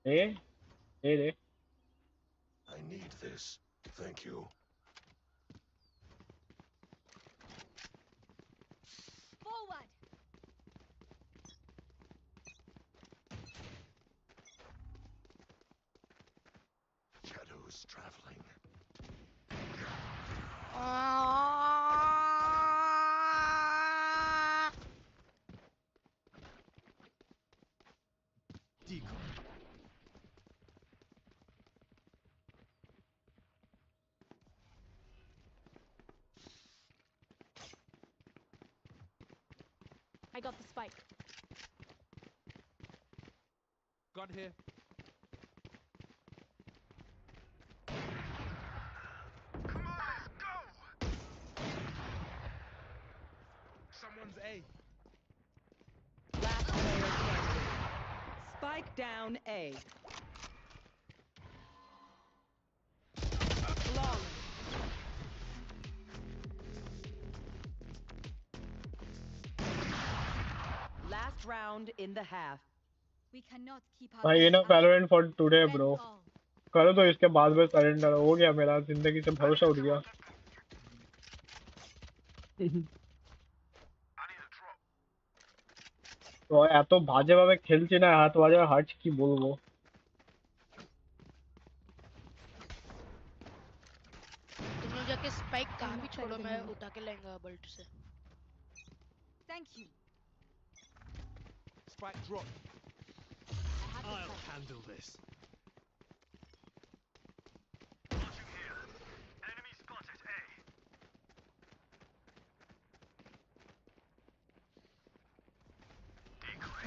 दे। I need this. Thank you. Forward. Shadows traveling. Decoy. I got the spike. Gun here. Come on, let's go. Someone's A. Last player standing. Spike down A. Long. Last round in the half. We cannot keep our भाई ये ना Valorant for today bro। करो तो इसके बाद में surrender हो गया मेरा जिंदगी से भरोसा उठ गया। তো এত বাজেভাবে খেলছি না হাত বাজে হার্ট কি বলবো। तुम लोग जाके स्पाइक कहाँ भी छोड़ो मैं उठा के लेंगा बल्ट से। Thank you. Spike drop. I'll handle this. Watching here. Enemy spotted A.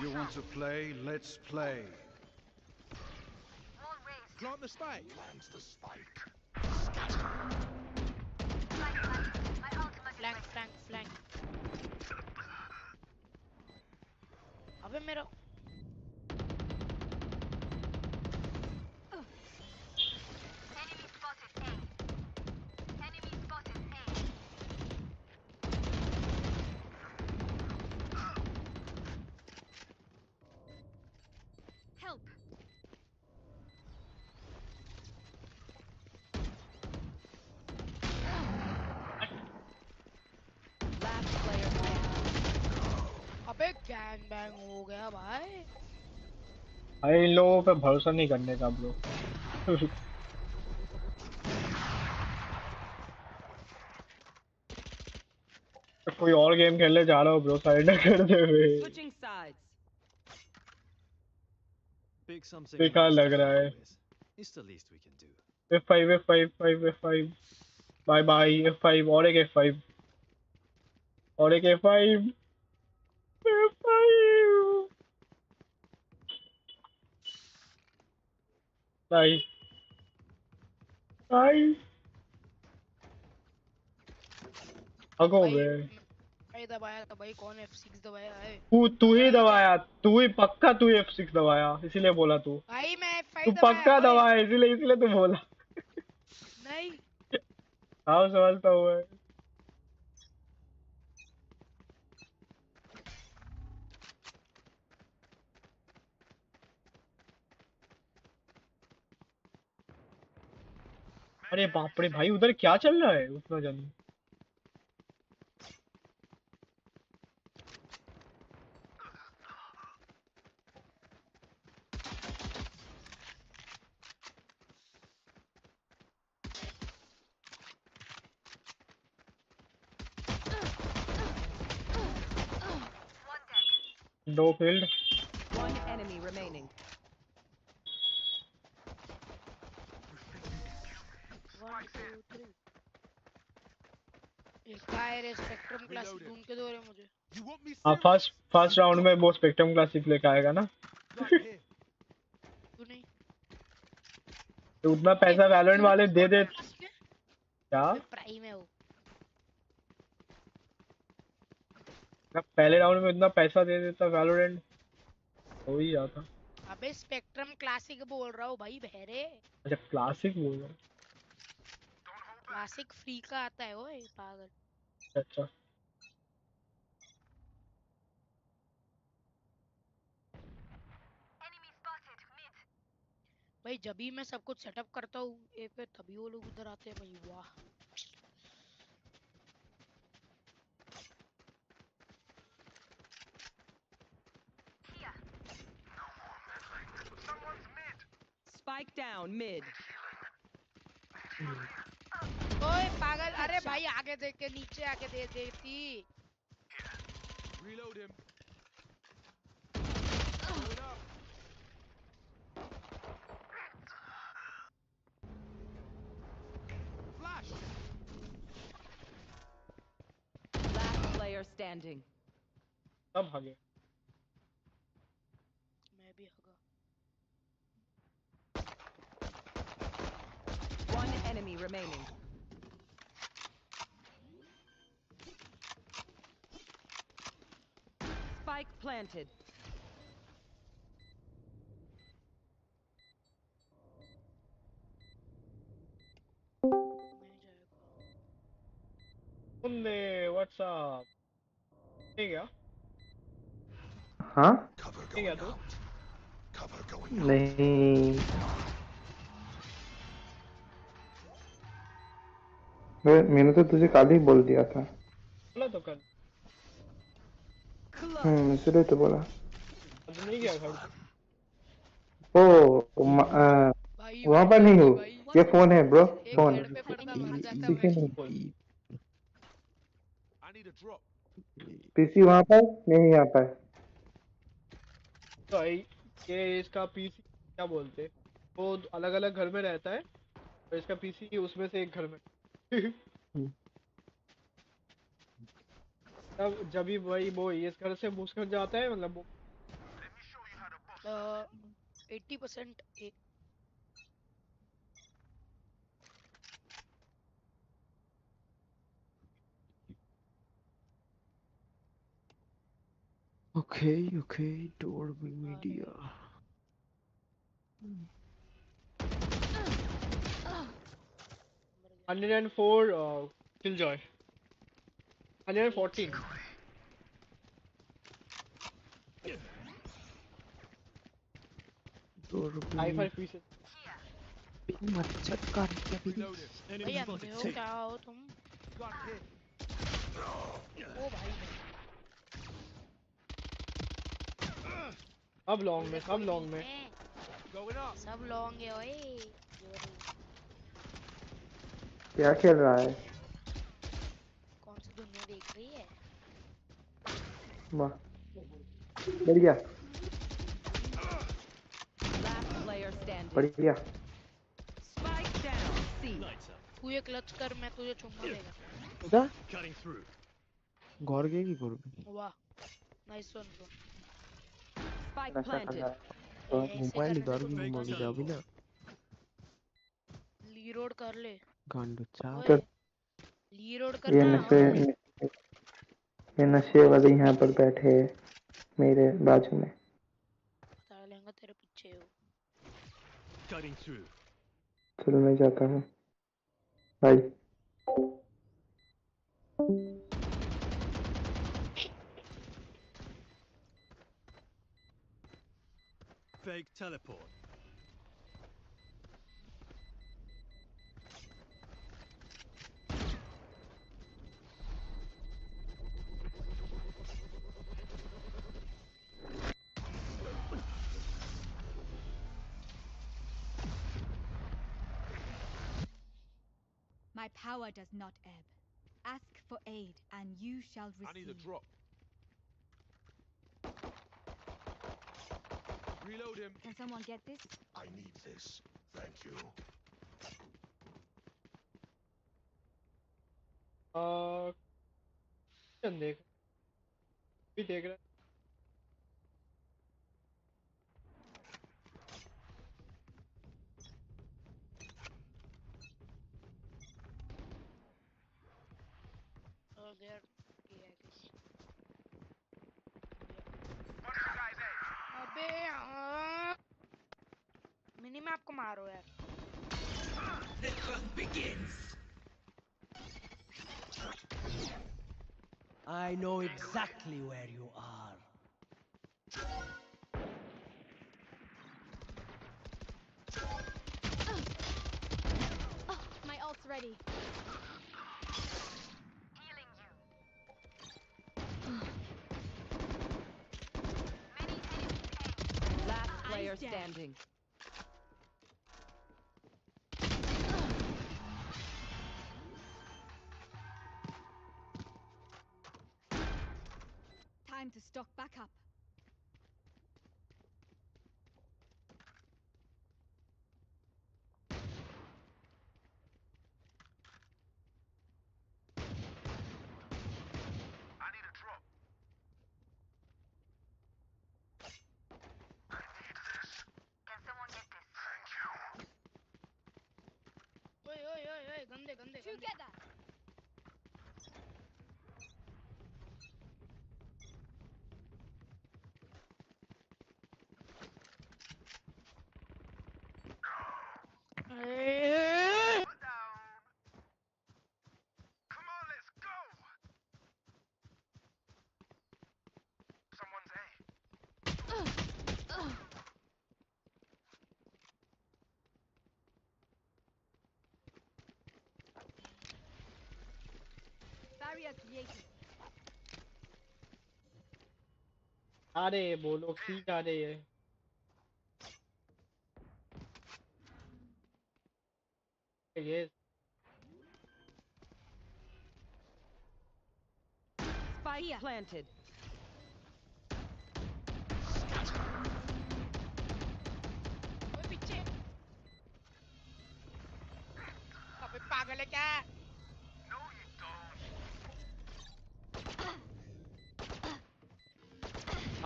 You want to play? Let's play. Plant the spike. Plant the spike. Flank flank flank. अबे मेरा Enemy spotted A. Enemy spotted A. Help. Last player standing. अबे gang bang हो गया भाई। भाई इन लोगों पे भरोसा नहीं करने का ब्रो। कोई और गेम खेलने जा रहा हो ब्रो सरेंडर कर दे बे। Switching sides. Pick something बेकार nice लग to रहा है। argue with. It's the least we can do. F5 F5 F5 bye bye F5 और एक F5 और एक F5 F5 नाइस नाइस अगो भाई बे। भाई दबाया था भाई कौन F6 दबाया है। तू ही दबाया तू ही पक्का तू F6 दबाया इसीलिए बोला तू। भाई मैं तू F5 दबाया पक्का ओए। दबाया इसीलिए तू बोला। नहीं हाँ समझता हूँ मैं। अरे बाप रे भाई उधर क्या चल रहा है उतना जल्दी। दो फील्ड। One enemy remaining. एक काय रे स्पेक्ट्रम क्लासिक ढूंढ के दो रे मुझे। हाँ फर्स्ट राउंड में वो स्पेक्ट्रम क्लासिक लेके आएगा ना। तू नहीं तो उतना पैसा वैलोरेंट वाले दे दे क्या? प्राइम है वो। पहले राउंड में इतना पैसा दे देता वैलोरेंट हो ही जाता। अबे स्पेक्ट्रम क्लासिक बोल रहा हूँ भाई बहरे। अच्छा क्लासिक बोल रहा हूँ। क्लासिक फ्री का आता है ओए पागल। अच्छा भाई जब भी मैं सब कुछ सेटअप करता हूँ ए पे तभी वो लोग उधर आते हैं भाई वाह। Spike down mid. ओए पागल अरे भाई आगे देख के नीचे आके दे देती। Reload him. Flash. Last player standing. सब भागे। मैं भी हगा। One enemy remaining. Spike planted. बंदे व्हाट्सअप ठीक है। हाँ ठीक है तू नहीं मैंने तो तुझे कल ही बोल दिया था। बोला तो कल। इसलिए तो बोला। आज नहीं गया घर। ओ भाई वहाँ पर भाई नहीं भाई हूँ। भाई ये फोन है ब्रो एक फोन हेड पे पड़ता मर जाता पीसी मैं। नहीं I need a drop. PC वहाँ पर नहीं यहाँ पर। तो ये इसका पीसी क्या बोलते वो अलग अलग घर में रहता है तो इसका पीसी उसमें से एक घर में। तब जब भी वही वो इस घर से उस घर जाता है मतलब वो 80% एक Okay, Dorby Media. 104 Killjoy 114 Dorby. pieces मच्छर काट दिया भी। भाई अंधे हो क्या हो तुम। ओ भाई सब लॉन्ग में सब लॉन्ग में सब लॉन्ग है ओए। क्या खेल रहा है? कौन सी दुनिया देख रही है? वाह बढ़िया Last player standing. बढ़िया। Spike down. C. तू ये क्लच कर मैं तुझे चुम्मा देगा। क्या? Cutting through. गौर के की गौर के? वाह नाइस वन ब्रो। Spike नशा कर planted. रहा है। मोबाइल इधर भी घुमा जा भी ना। लीरोड कर ले। गांडू चा। लीरोड ये करना ये नशे वाले यहाँ पर बैठे हैं मेरे बाजू में। पता लेंगे तेरे पीछे हो। Cutting through. चल मैं जाता हूँ bye. Fake teleport. My power does not ebb. Ask for aid, and you shall receive. I need a drop. Reload him. Can someone get this? I need this. Thank you. आ, देख भी देख रहा Oh, there. Yeah, I guess. अबे mini map को मारो यार. The hunt begins. I know exactly where you are. My ult's ready. Healing you. Last player standing. Time to stock back up. I need a drop. I need this. Can someone get this? Thank you. ओए ओए ओए ओए गंदे गंदे गंदे. Together. Down. Come on, let's go. Someone's A. Barrier created. अरे वो लोग सी जा रहे हैं. ये Spike planted. ओए पीछे. अबे पागल है क्या? No, you don't.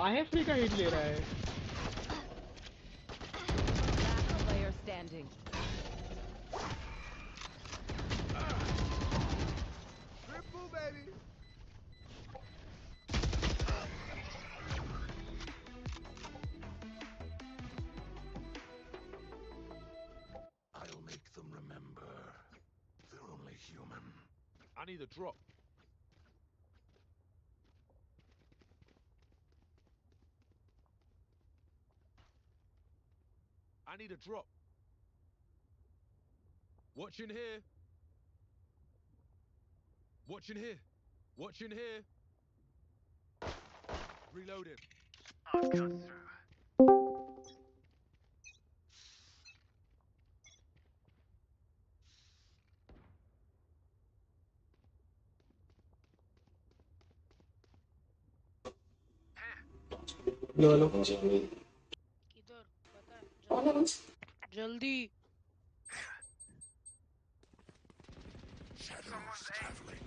आईएफपी का हिट ले रहा है. Last player standing. Triple, baby. I'll make them remember. They're only human. I need a drop. I need a drop. Watching here. Watching here. Watching here. Reloading. I've cut through. Hello किधर बता जल्दी जल्दी. Someone's traveling.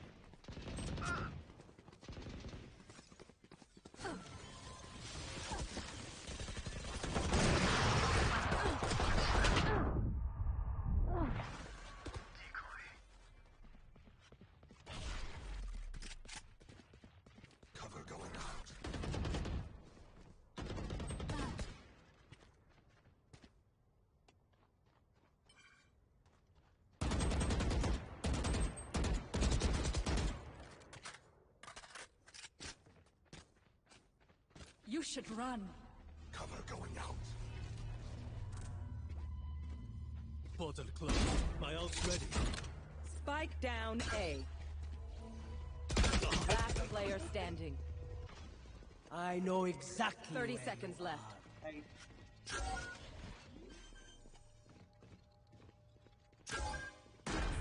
Cover going out. You should run. Cover going out. Portal closed. My ult's ready. Spike down A. Last player standing. I know exactly. 30 seconds left. Hey.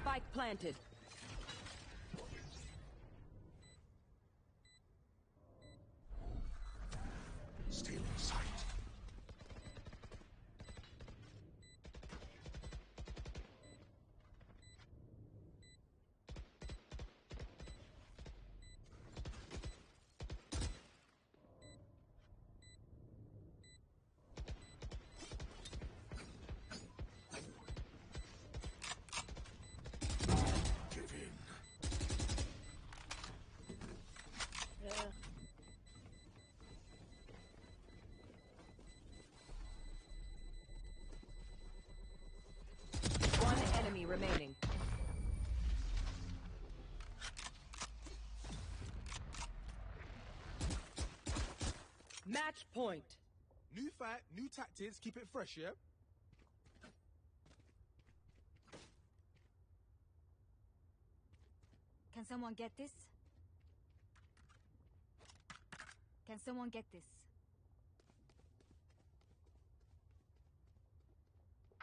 Spike planted. Still in sight. Match point. New fight, new tactics, keep it fresh, yeah? Can someone get this? Can someone get this?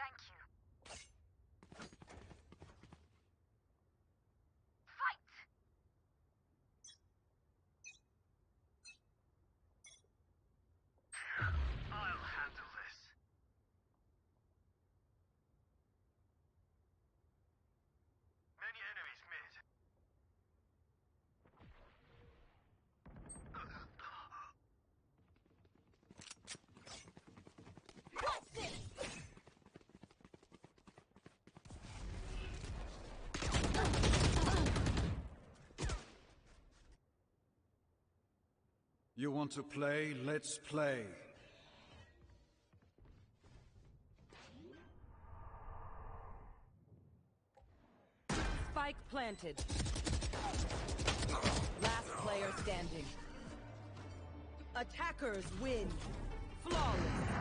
Thank you. Fight! I'll handle this. Many enemies mid. You want to play? Let's play. Spike planted. Last player standing. Attackers win. Flawless.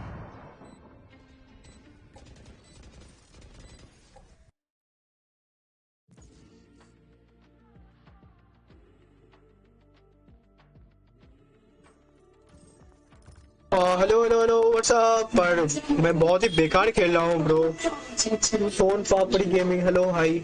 Hello hello hello what's up. पर मैं बहुत ही बेकार खेल रहा हूँ bro. फोन Papdi gaming, hello hi.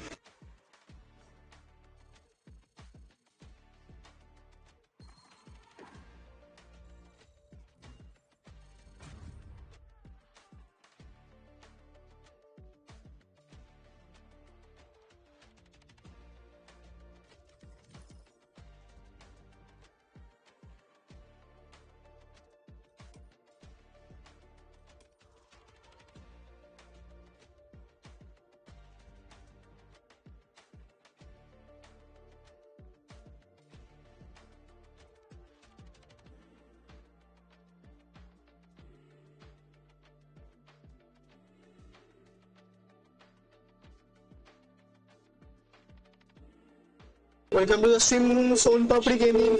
Welcome to the stream Son Papdi gaming.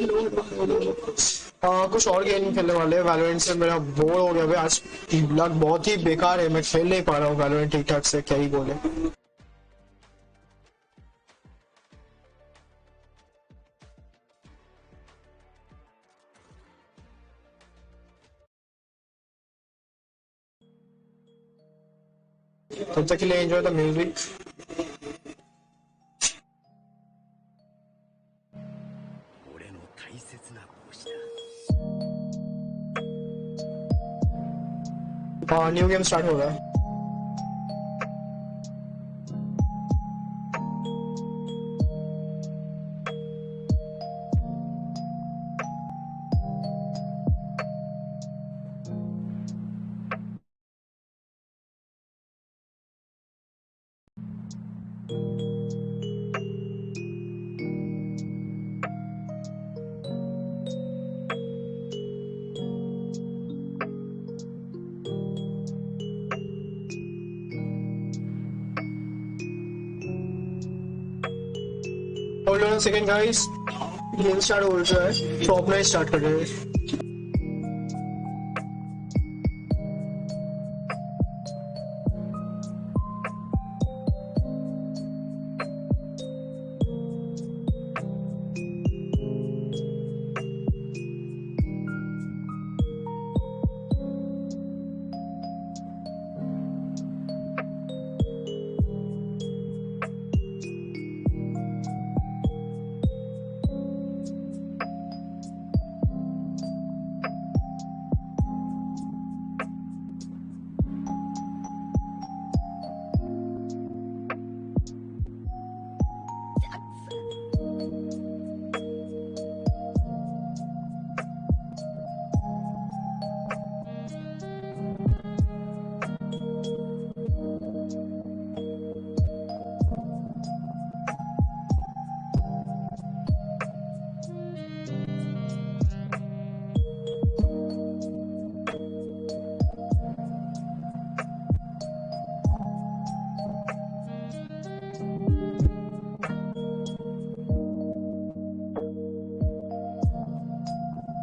कुछ और गेम खेलने वाले हैं। वैलोरेंट से मेरा बोर हो गया भाई, आज लग बहुत ही बेकार है, मैं खेल नहीं पा रहा हूँ वैलोरेंट ठीक ठाक से, क्या ही बोले। तब तक के लिए एंजॉय द म्यूजिक। हाँ न्यू गेम स्टार्ट हो रहा है। Hold on a second guys, game start हो रहा है। प्रॉपनाइट स्टार्ट कर रहे हैं।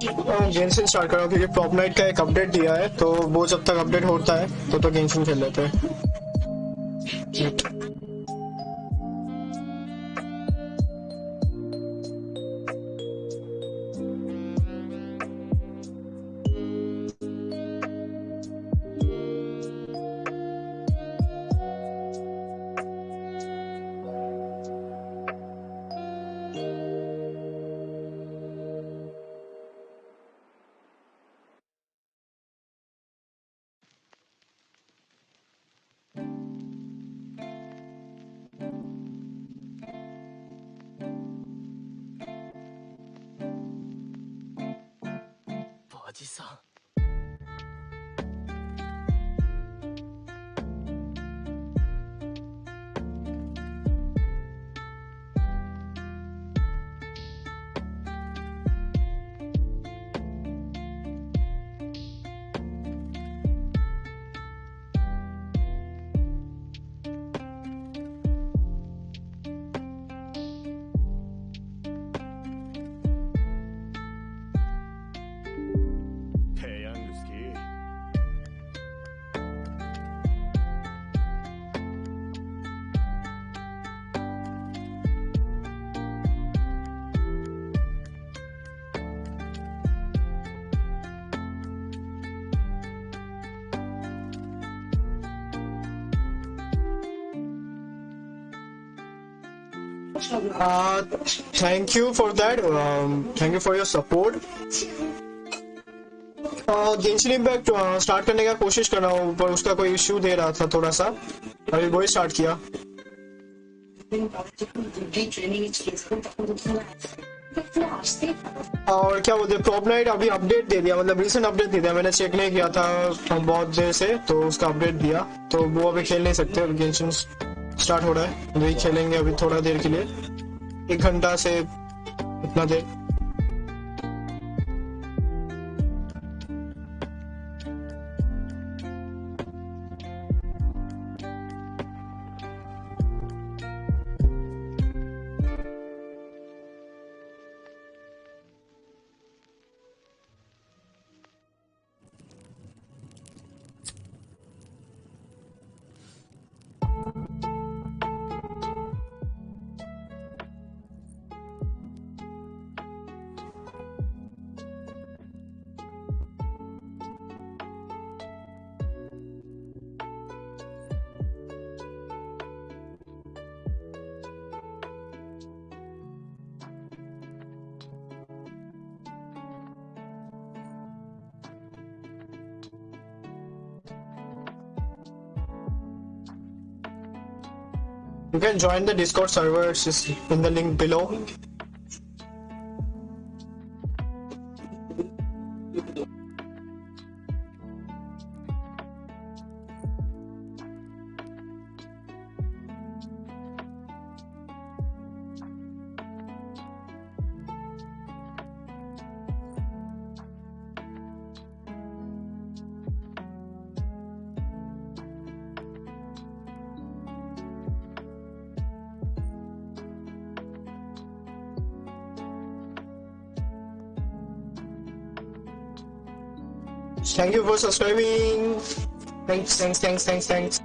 गेंशिन स्टार्ट कर रहा हूँ क्योंकि प्रॉपनाइट का एक अपडेट दिया है, तो वो जब तक अपडेट होता है तो गेंशिन खेल लेते हैं। Thank you for that. Thank you for your support. Genshin impact start करने का कोशिश कर रहा हूँ, पर उसका कोई इश्यू दे रहा था थोड़ा सा, अभी वही स्टार्ट किया। और क्या बोलते, प्रॉपनाइट अभी अपडेट दे दिया, मतलब रिसेंट अपडेट दे दिया, मैंने चेक नहीं किया था बहुत देर से, तो उसका अपडेट दिया, तो वो अभी खेल नहीं सकते। अभी गेंशिन स्टार्ट हो रहा है, वही खेलेंगे अभी थोड़ा देर के लिए, 1 घंटा से इतना देर। You can join the Discord server, it's just in the link below. Thank you for subscribing. Thanks.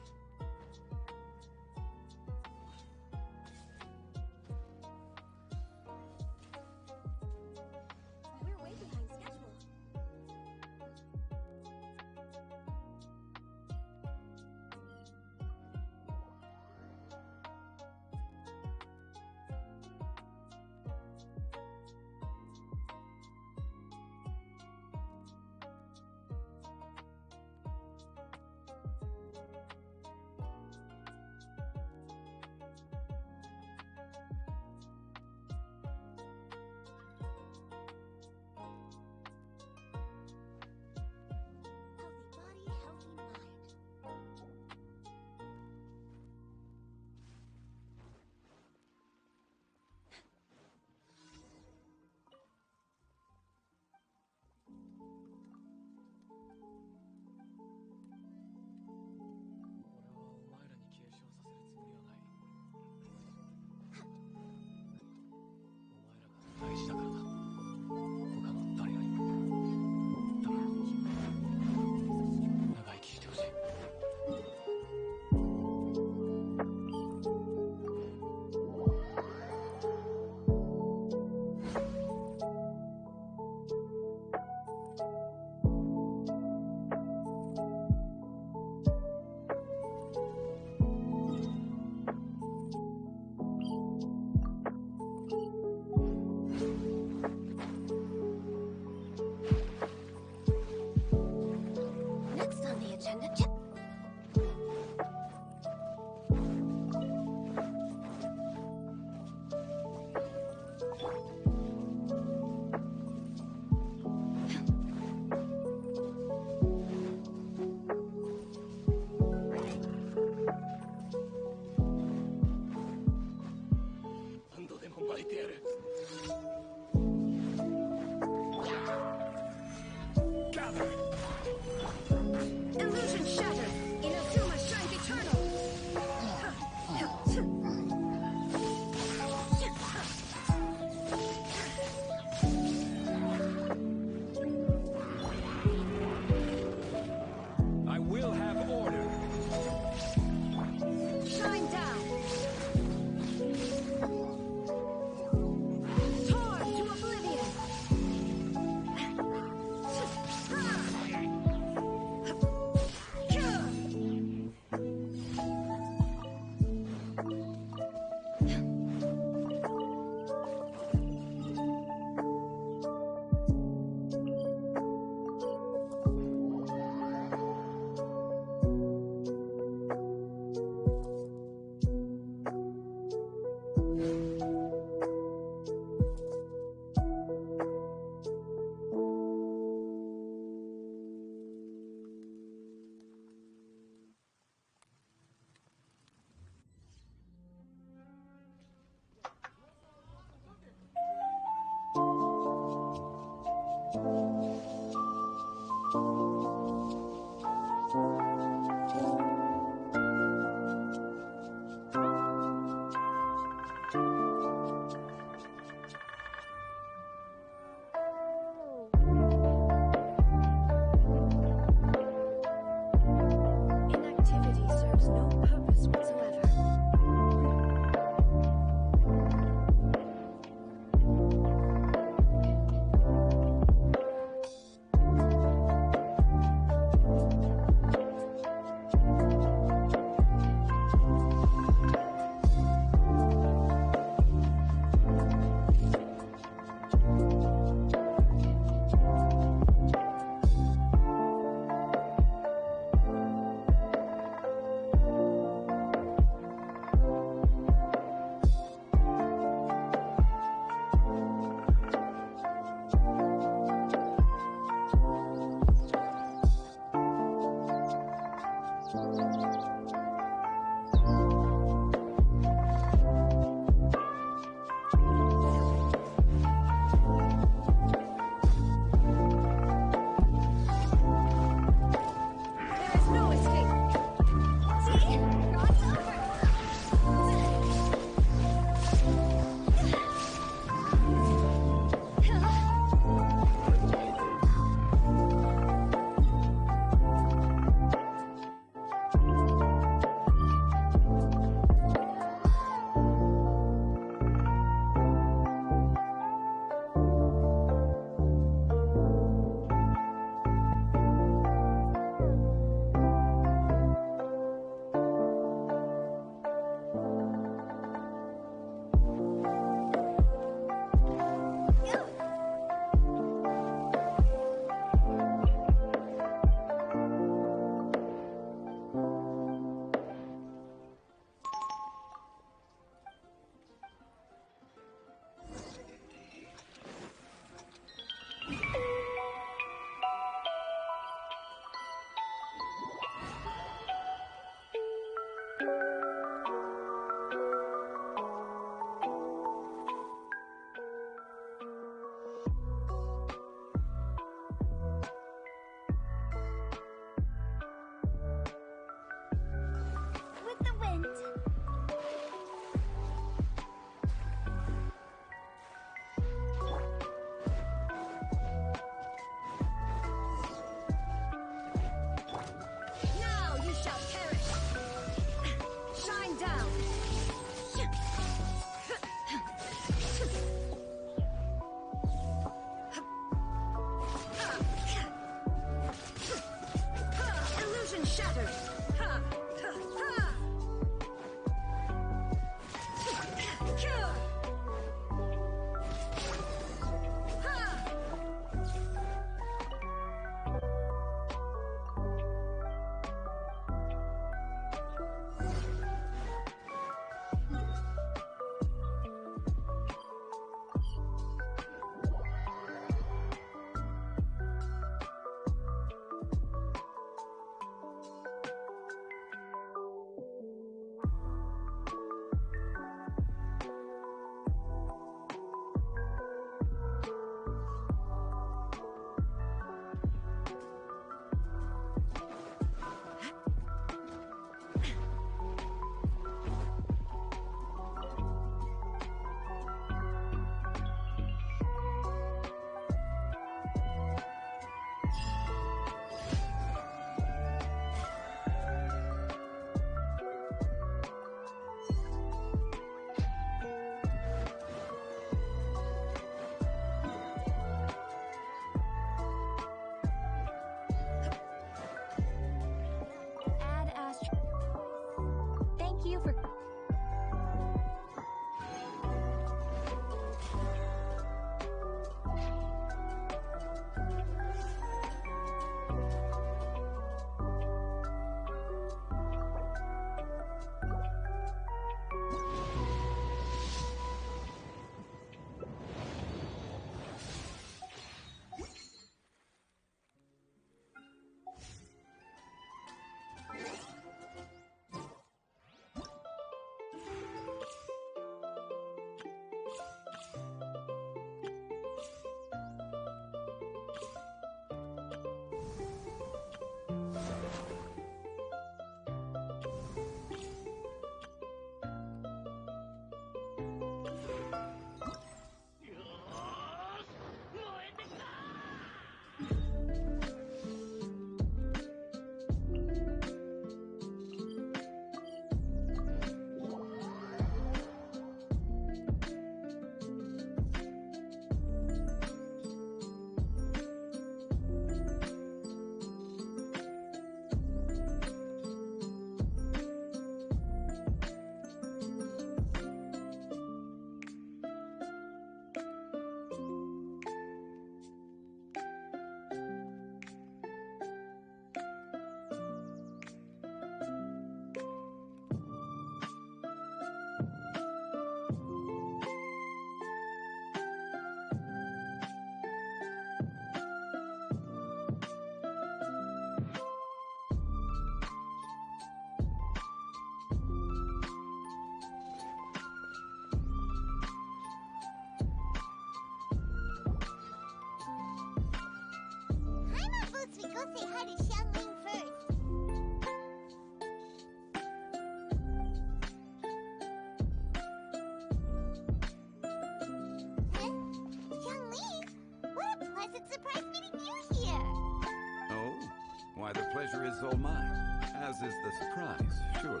pleasure is all mine, as is the surprise, surely.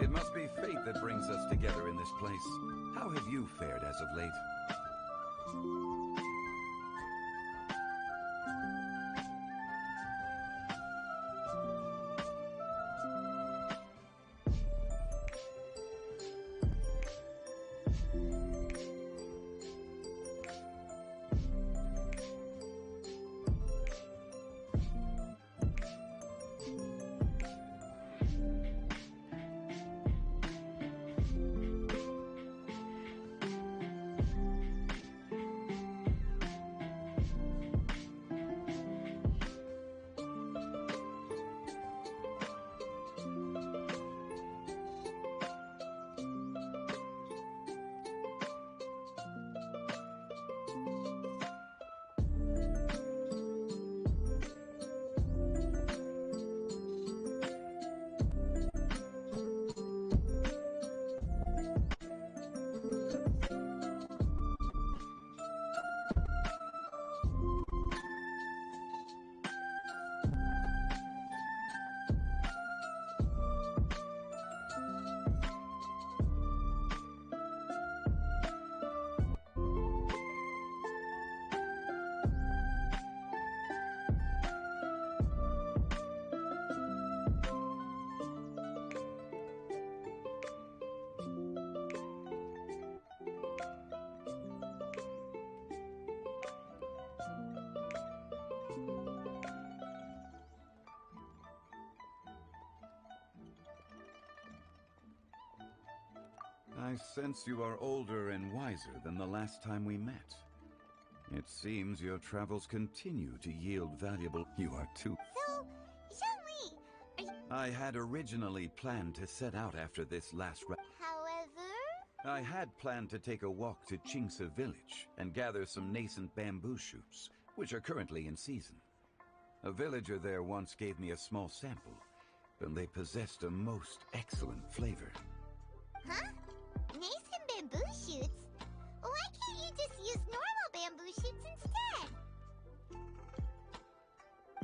It must be fate that brings us together in this place. How have you fared as of late? I sense you are older and wiser than the last time we met. It seems your travels continue to yield valuable... You are too... So, Zhongli, are you... I had originally planned to set out after this last... However... I had planned to take a walk to Qingce village and gather some nascent bamboo shoots, which are currently in season. A villager there once gave me a small sample, and they possessed a most excellent flavor. Huh? Nascent bamboo shoots? Why can't you just use normal bamboo shoots instead?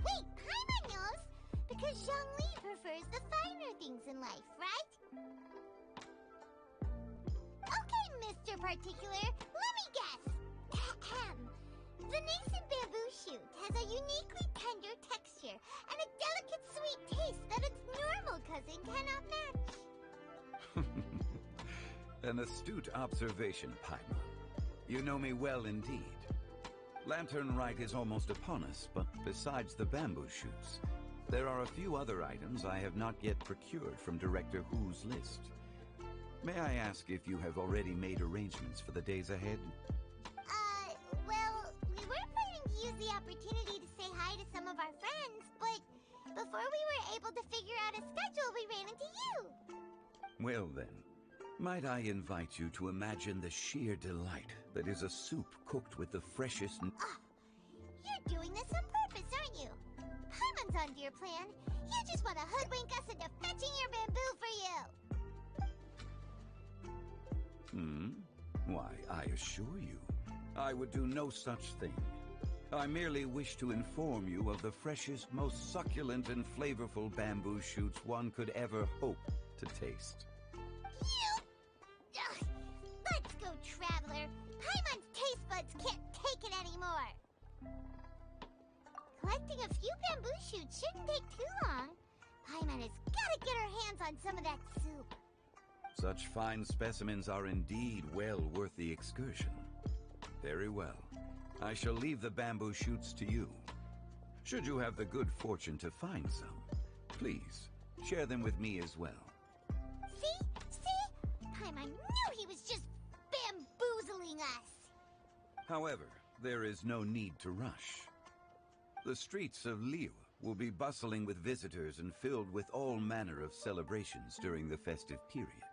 Wait, Paimon knows! Because Zhongli prefers the finer things in life, right? Okay, Mr. Particular, let me guess! Ahem. The nascent bamboo shoot has a uniquely tender texture and a delicate sweet taste that its normal cousin cannot match. An astute observation, Paimon. You know me well indeed. Lantern Rite is almost upon us, but besides the bamboo shoots, there are a few other items I have not yet procured from Director Hu's list. May I ask if you have already made arrangements for the days ahead? Well, we were planning to use the opportunity to say hi to some of our friends, but before we were able to figure out a schedule, we ran into you. Well then, might I invite you to imagine the sheer delight that is a soup cooked with the freshest... You're doing this on purpose, aren't you? Paimon's onto your plan. You just want to hoodwink us into fetching your bamboo for you. Why, I assure you, I would do no such thing. I merely wish to inform you of the freshest, most succulent and flavorful bamboo shoots one could ever hope to taste. Ugh. Let's go, Traveler. Paimon's taste buds can't take it anymore. Collecting a few bamboo shoots shouldn't take too long. Paimon has got to get her hands on some of that soup. Such fine specimens are indeed well worth the excursion. Very well. I shall leave the bamboo shoots to you. Should you have the good fortune to find some, please share them with me as well. See? Paimon knew he was just bamboozling us. However, there is no need to rush. The streets of Liyue will be bustling with visitors and filled with all manner of celebrations during the festive period.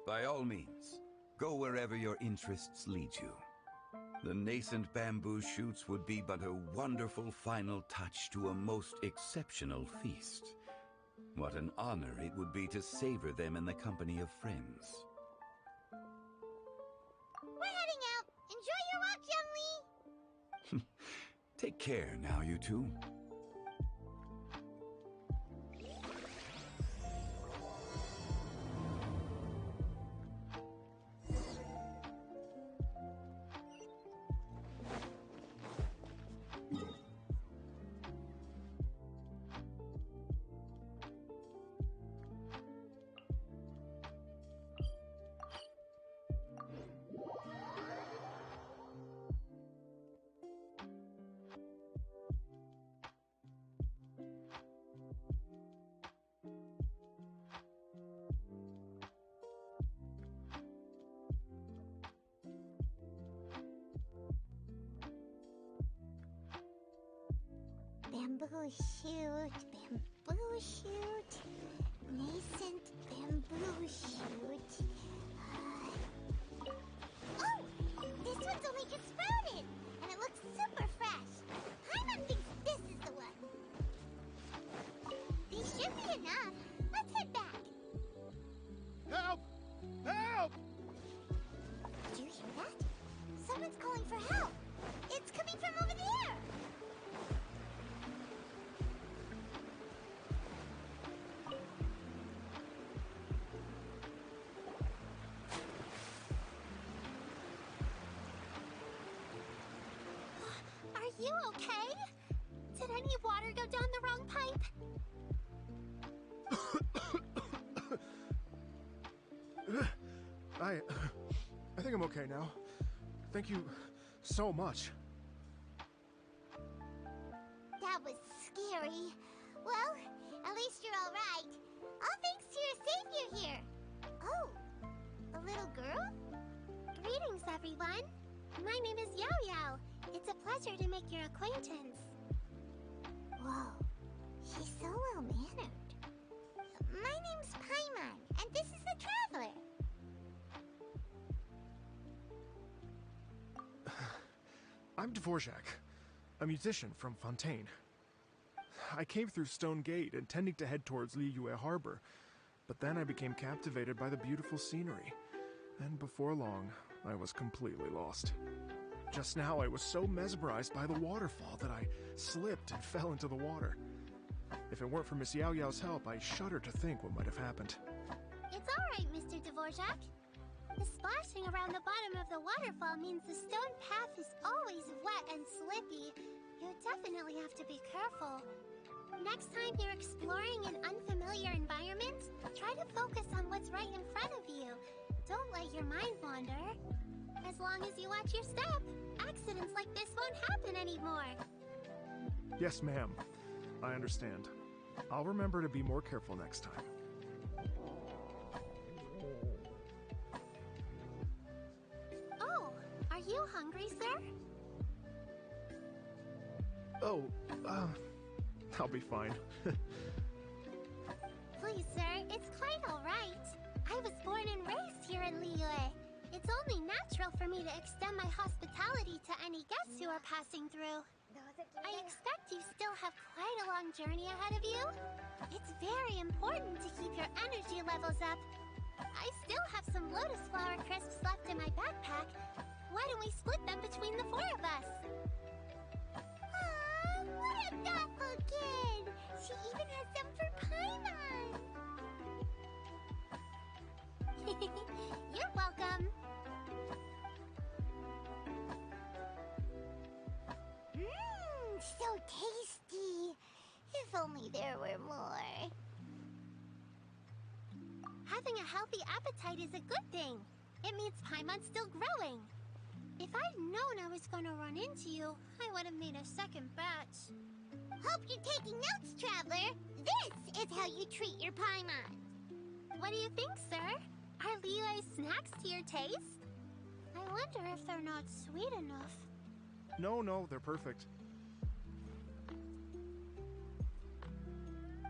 By all means, go wherever your interests lead you. The nascent bamboo shoots would be but a wonderful final touch to a most exceptional feast. What an honor it would be to savor them in the company of friends. We're heading out. Enjoy your walk, Young Lee. Take care now, you two. bamboo shoot, bamboo shoot, nascent bamboo shoot. Oh! This one's only just sprouted, and it looks super fresh. Paimon thinks this is the one. These should be enough. Let's head back. Help! Help! Do you hear that? Someone's calling for help. It's coming from over there. Are you okay? Did any water go down the wrong pipe? I think I'm okay now. Thank you so much. That was scary. Well, at least you're all right. All thanks to your savior here. Oh, a little girl? Greetings, everyone. My name is Yao Yao. It's a pleasure to make your acquaintance. Whoa, she's so well-mannered. My name's Paimon, and this is the Traveler. I'm Dvorak, a musician from Fontaine. I came through Stone Gate intending to head towards Liyue Harbor, but then I became captivated by the beautiful scenery, and before long, I was completely lost. Just now, I was so mesmerized by the waterfall that I slipped and fell into the water. If it weren't for Miss Yao Yao's help, I shudder to think what might have happened. It's all right, Mr. Dvorak. The splashing around the bottom of the waterfall means the stone path is always wet and slippy. You definitely have to be careful. Next time you're exploring an unfamiliar environment, try to focus on what's right in front of you. Don't let your mind wander. As long as you watch your step, accidents like this won't happen anymore. Yes, ma'am. I understand. I'll remember to be more careful next time. Oh, are you hungry, sir? Oh, I'll be fine. Please, sir, it's quite all right. I was born and raised here in Liyue. It's only natural for me to extend my hospitality to any guests who are passing through. I expect you still have quite a long journey ahead of you. It's very important to keep your energy levels up. I still have some lotus flower crisps left in my backpack. Why don't we split them between the four of us? Aw, what a thoughtful kid! She even has some for Paimon! You're welcome. Mmm, so tasty. If only there were more. Having a healthy appetite is a good thing. It means Paimon's still growing. If I'd known I was going to run into you, I would have made a second batch. Hope you're taking notes, Traveler. This is how you treat your Paimon. What do you think, sir? Are Liyue snacks to your taste? I wonder if they're not sweet enough. No, they're perfect.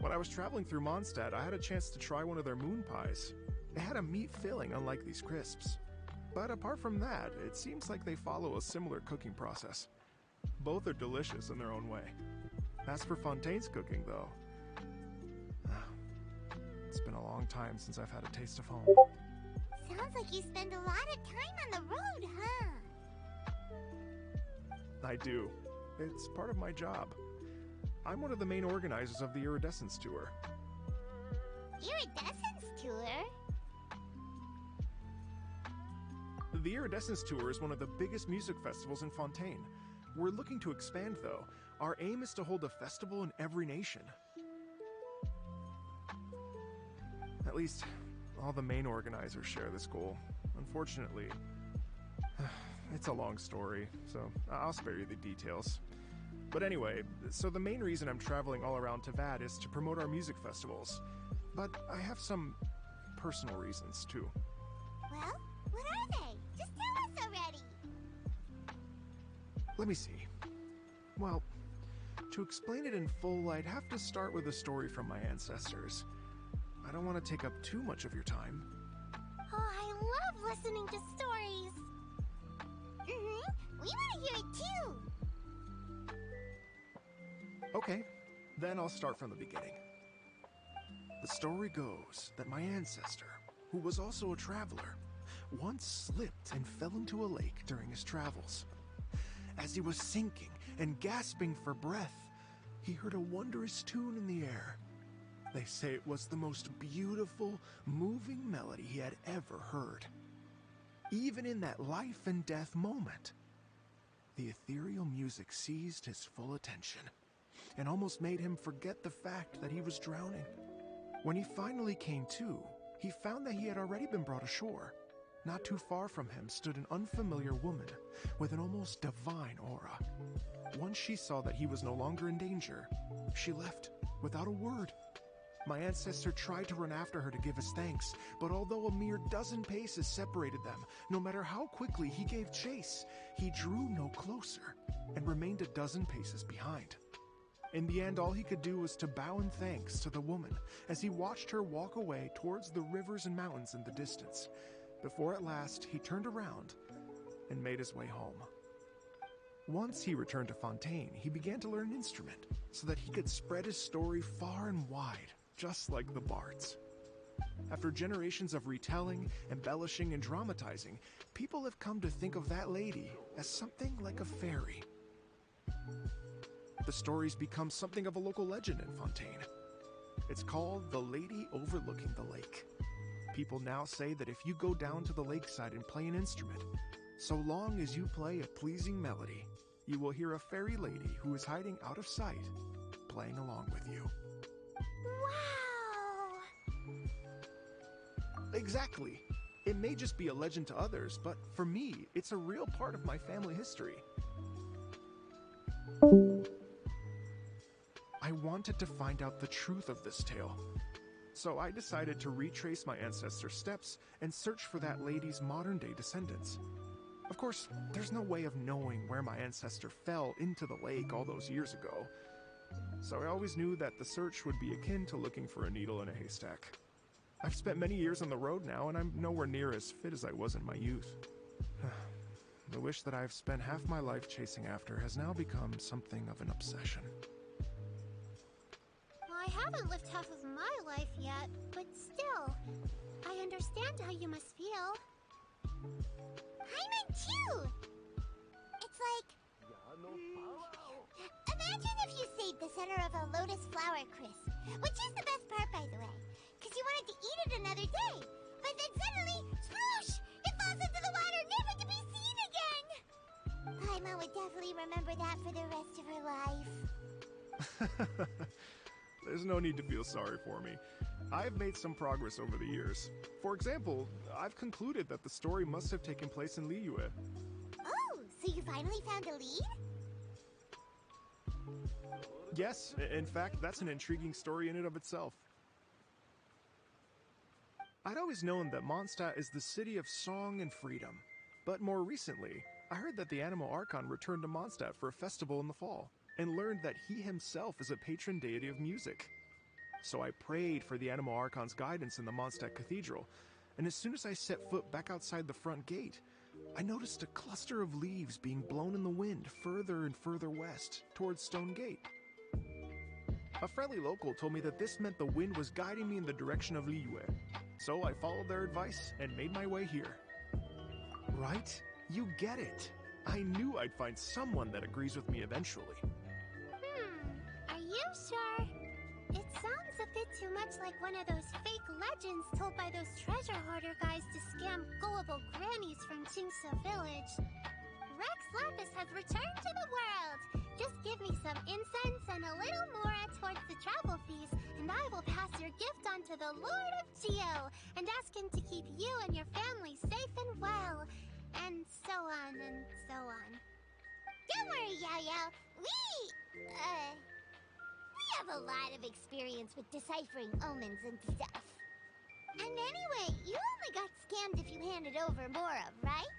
When I was traveling through Mondstadt, I had a chance to try one of their moon pies. It had a meat filling, unlike these crisps. But apart from that, it seems like they follow a similar cooking process. Both are delicious in their own way. As for Fontaine's cooking, though, it's been a long time since I've had a taste of home. Sounds like you spend a lot of time on the road, huh? I do. It's part of my job. I'm one of the main organizers of the Iridescence Tour. Iridescence Tour? The Iridescence Tour is one of the biggest music festivals in Fontaine. We're looking to expand, though. Our aim is to hold a festival in every nation. At least, all the main organizers share this goal. Unfortunately, it's a long story, so I'll spare you the details. But anyway, so the main reason I'm traveling all around Tavad is to promote our music festivals. But I have some personal reasons, too. Well, what are they? Just tell us already. Let me see. Well, To explain it in full, I'd have to start with a story from my ancestors. I don't want to take up too much of your time. Oh, I love listening to stories. We want to hear it too. Okay, then I'll start from the beginning. The story goes that my ancestor, who was also a traveler, once slipped and fell into a lake during his travels. As he was sinking and gasping for breath, he heard a wondrous tune in the air. They say it was the most beautiful, moving melody he had ever heard. Even in that life and death moment, the ethereal music seized his full attention and almost made him forget the fact that he was drowning. When he finally came to, he found that he had already been brought ashore. Not too far from him stood an unfamiliar woman with an almost divine aura. Once she saw that he was no longer in danger, she left without a word. My ancestor tried to run after her to give his thanks, but although a mere dozen paces separated them, no matter how quickly he gave chase, he drew no closer and remained a dozen paces behind. In the end, all he could do was to bow in thanks to the woman as he watched her walk away towards the rivers and mountains in the distance, before at last he turned around and made his way home. Once he returned to Fontaine, he began to learn an instrument so that he could spread his story far and wide, just like the bards. After generations of retelling, embellishing, and dramatizing, people have come to think of that lady as something like a fairy. The story's become something of a local legend in Fontaine. It's called The Lady Overlooking the Lake. People now say that if you go down to the lakeside and play an instrument, so long as you play a pleasing melody, you will hear a fairy lady who is hiding out of sight, playing along with you. Wow! Exactly. It may just be a legend to others, but for me, it's a real part of my family history. I wanted to find out the truth of this tale, so I decided to retrace my ancestors' steps and search for that lady's modern-day descendants. Of course, there's no way of knowing where my ancestor fell into the lake all those years ago, so I always knew that the search would be akin to looking for a needle in a haystack. I've spent many years on the road now, and I'm nowhere near as fit as I was in my youth. The wish that I've spent half my life chasing after has now become something of an obsession. I haven't lived half of my life yet, but still, I understand how you must feel. I meant too! It's like... Imagine if you saved the center of a lotus flower, Chris. Which is the best part, by the way. Because you wanted to eat it another day. But then suddenly, swoosh! It falls into the water, never to be seen again! Paimon would definitely remember that for the rest of her life. There's no need to feel sorry for me. I've made some progress over the years. For example, I've concluded that the story must have taken place in Liyue. Oh, so you finally found a lead? Yes, in fact, that's an intriguing story in and of itself. I'd always known that Mondstadt is the city of song and freedom, but more recently, I heard that the Animal Archon returned to Mondstadt for a festival in the fall, and learned that he himself is a patron deity of music. So I prayed for the Animal Archon's guidance in the Mondstadt Cathedral, and as soon as I set foot back outside the front gate, I noticed a cluster of leaves being blown in the wind further and further west, towards Stone Gate. A friendly local told me that this meant the wind was guiding me in the direction of Liyue, so I followed their advice and made my way here. Right? You get it. I knew I'd find someone that agrees with me eventually. Are you sure? It sounds a bit too much like one of those fake legends told by those treasure hoarder guys to scam gullible grannies from Jingsa Village. Rex Lapis has returned to the world! Just give me some incense and a little more towards the travel fees, and I will pass your gift on to the Lord of Geo, and ask him to keep you and your family safe and well. And so on and so on. Don't worry, Yao Yao. We have a lot of experience with deciphering omens and stuff. And anyway, you only got scammed if you handed over more of, right?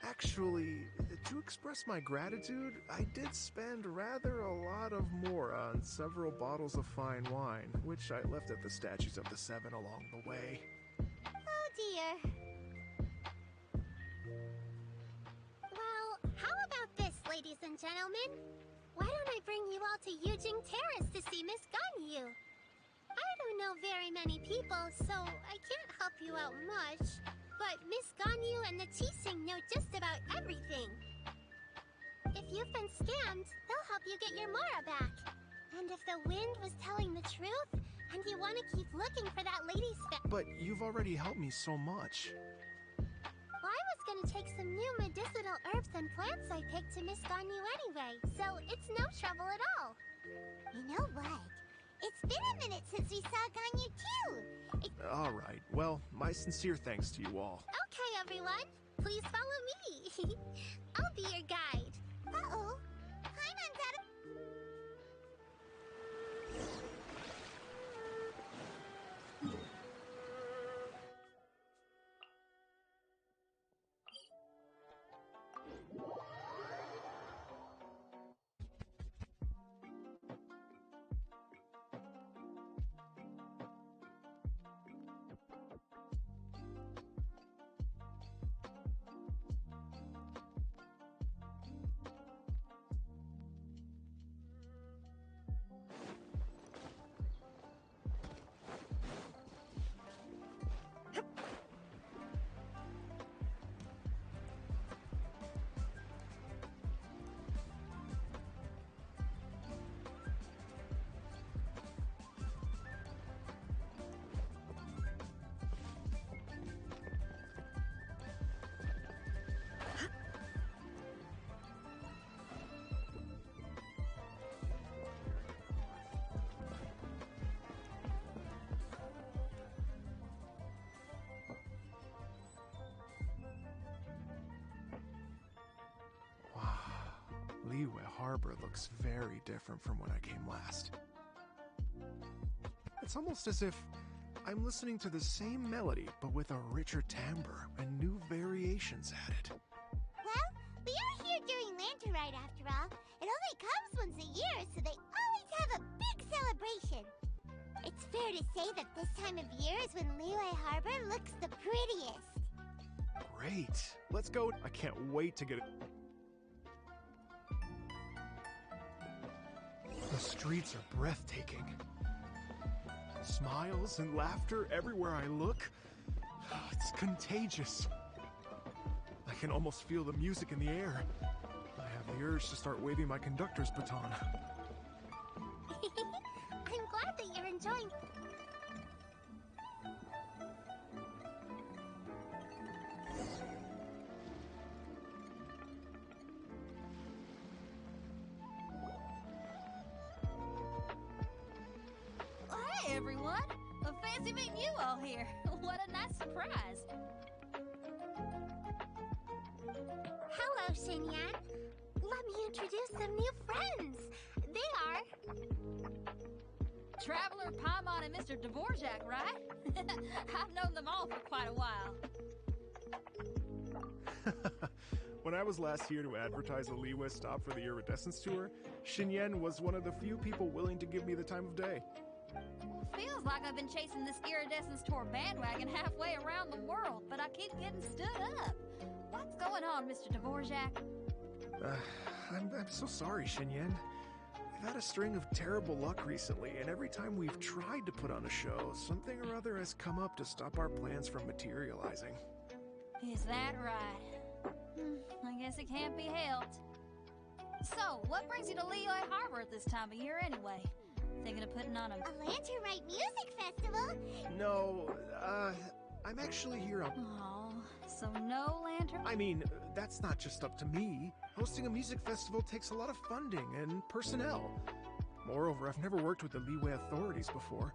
Actually, to express my gratitude, I did spend rather a lot of more on several bottles of fine wine, which I left at the statues of the Seven along the way. Oh dear. Well, how about this, ladies and gentlemen? Why don't I bring you all to Yujing Terrace to see Miss Ganyu? I don't know very many people, so I can't help you out much. But Miss Ganyu and the Qixing know just about everything. If you've been scammed, they'll help you get your Mora back. And if the wind was telling the truth, and you want to keep looking for that lady's... But you've already helped me so much. Well, I was gonna take some new medicinal herbs and plants I picked to Miss Ganyu anyway, so it's no trouble at all. You know what? It's been a minute since we saw Ganyu too. Alright, well, my sincere thanks to you all. Okay, everyone. Please follow me. I'll be your guide. Uh-oh. Hi, Mandata. Liyue Harbor looks very different from when I came last. It's almost as if I'm listening to the same melody, but with a richer timbre and new variations added. Well, we are here during Lantern Rite after all. It only comes once a year, so they always have a big celebration. It's fair to say that this time of year is when Liyue Harbor looks the prettiest. Great. Let's go. I can't wait to get it. The streets are breathtaking. Smiles and laughter everywhere I look. It's contagious. I can almost feel the music in the air. I have the urge to start waving my conductor's baton. I'm glad that you're enjoying... Hey everyone! Fancy meeting you all here. What a nice surprise. Hello, Xinyan. Let me introduce some new friends. They are... Traveler, Paimon, and Mr. Dvorak, right? I've known them all for quite a while. When I was last here to advertise a Liyue stop for the Iridescence tour, Xinyan was one of the few people willing to give me the time of day. Feels like I've been chasing this Iridescence tour bandwagon halfway around the world, but I keep getting stood up. What's going on, Mr. Dvorak? I'm so sorry, Xinyan. We've had a string of terrible luck recently, and every time we've tried to put on a show, something or other has come up to stop our plans from materializing. Is that right? I guess it can't be helped. So, what brings you to Liyue Harbor at this time of year anyway? Thinking of putting on a Lantern Rite Music Festival? No, I'm actually here on... Oh, so no lantern? I mean, that's not just up to me. Hosting a music festival takes a lot of funding and personnel. Moreover, I've never worked with the Liyue authorities before.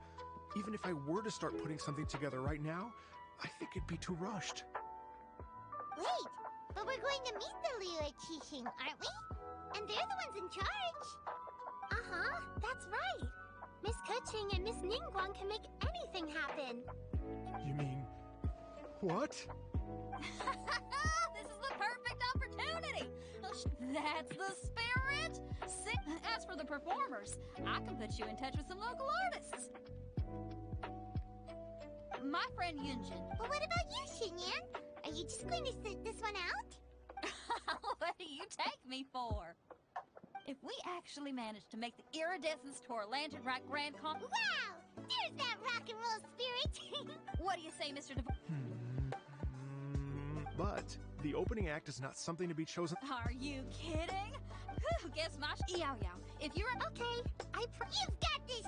Even if I were to start putting something together right now, I think it'd be too rushed. Wait, but we're going to meet the Liyue Qixing, aren't we? And they're the ones in charge. Uh-huh, that's right. Miss Keqing and Miss Ningguang can make anything happen. You mean... what? This is the perfect opportunity. That's the spirit. As for the performers, I can put you in touch with some local artists. My friend Yunjin. Well, what about you, Xinyan? Are you just going to sit this one out? What do you take me for? If we actually manage to make the Iridescence Tour Lantern Right Grand Con... Wow! There's that rock and roll spirit! What do you say, Mr. But the opening act is not something to be chosen. Are you kidding? Whew, guess my... Yao Yao, if you're... Okay, you've got this!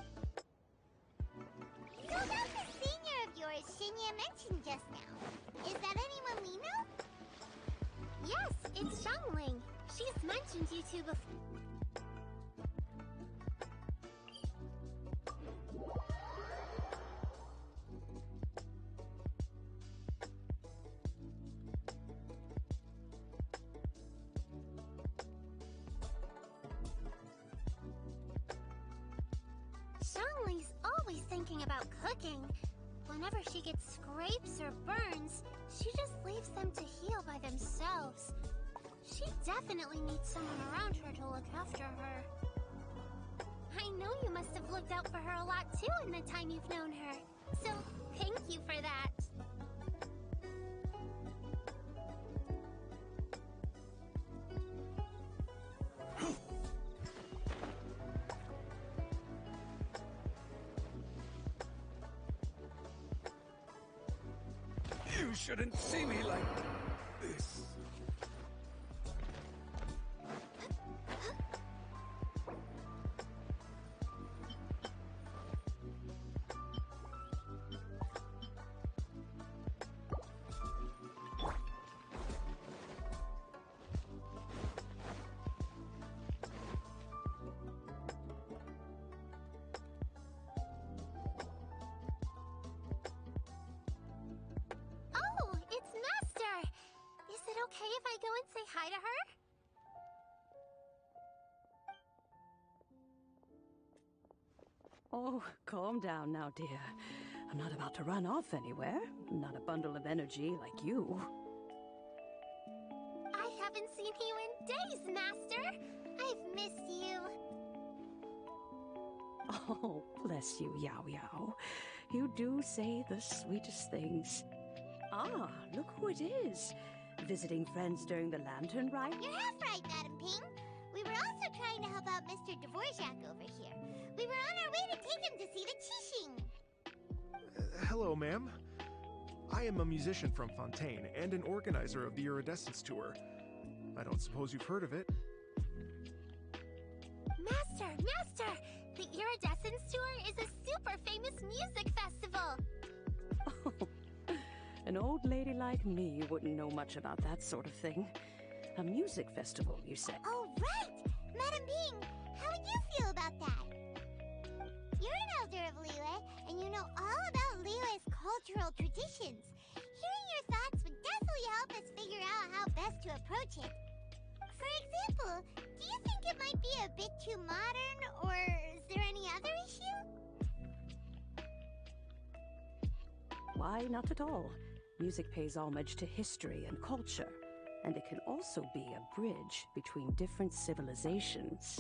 So that's the senior of yours Xinyan mentioned just now. Is that anyone we know? Yes, it's Xiangling. She's mentioned you two before. Xiangling's always thinking about cooking. Whenever she gets scrapes or burns, she just leaves them to heal by themselves. She definitely needs someone around her to look after her. I know you must have looked out for her a lot too in the time you've known her. So, thank you for that. You shouldn't see me like this. Oh, it's Master! Is it okay if I go and say hi to her? Oh, calm down now, dear. I'm not about to run off anywhere. I'm not a bundle of energy like you. I haven't seen you in days, Master! I've missed you. Oh, bless you, Yao Yao. You do say the sweetest things. Ah, look who it is. Visiting friends during the lantern ride? You're half right, Madam Ping. We were also trying to help out Mr. Dvorak over here. We were on our way to take him to see the Qixing. Hello, ma'am. I am a musician from Fontaine and an organizer of the Iridescence Tour. I don't suppose you've heard of it. Master! The Iridescence Tour is a super famous music festival! An old lady like me wouldn't know much about that sort of thing. A music festival, you say? Oh, right! Madam Ping, how would you feel about that? You're an elder of Liyue, and you know all about Liyue's cultural traditions. Hearing your thoughts would definitely help us figure out how best to approach it. For example, do you think it might be a bit too modern, or is there any other issue? Why, not at all. Music pays homage to history and culture, and it can also be a bridge between different civilizations.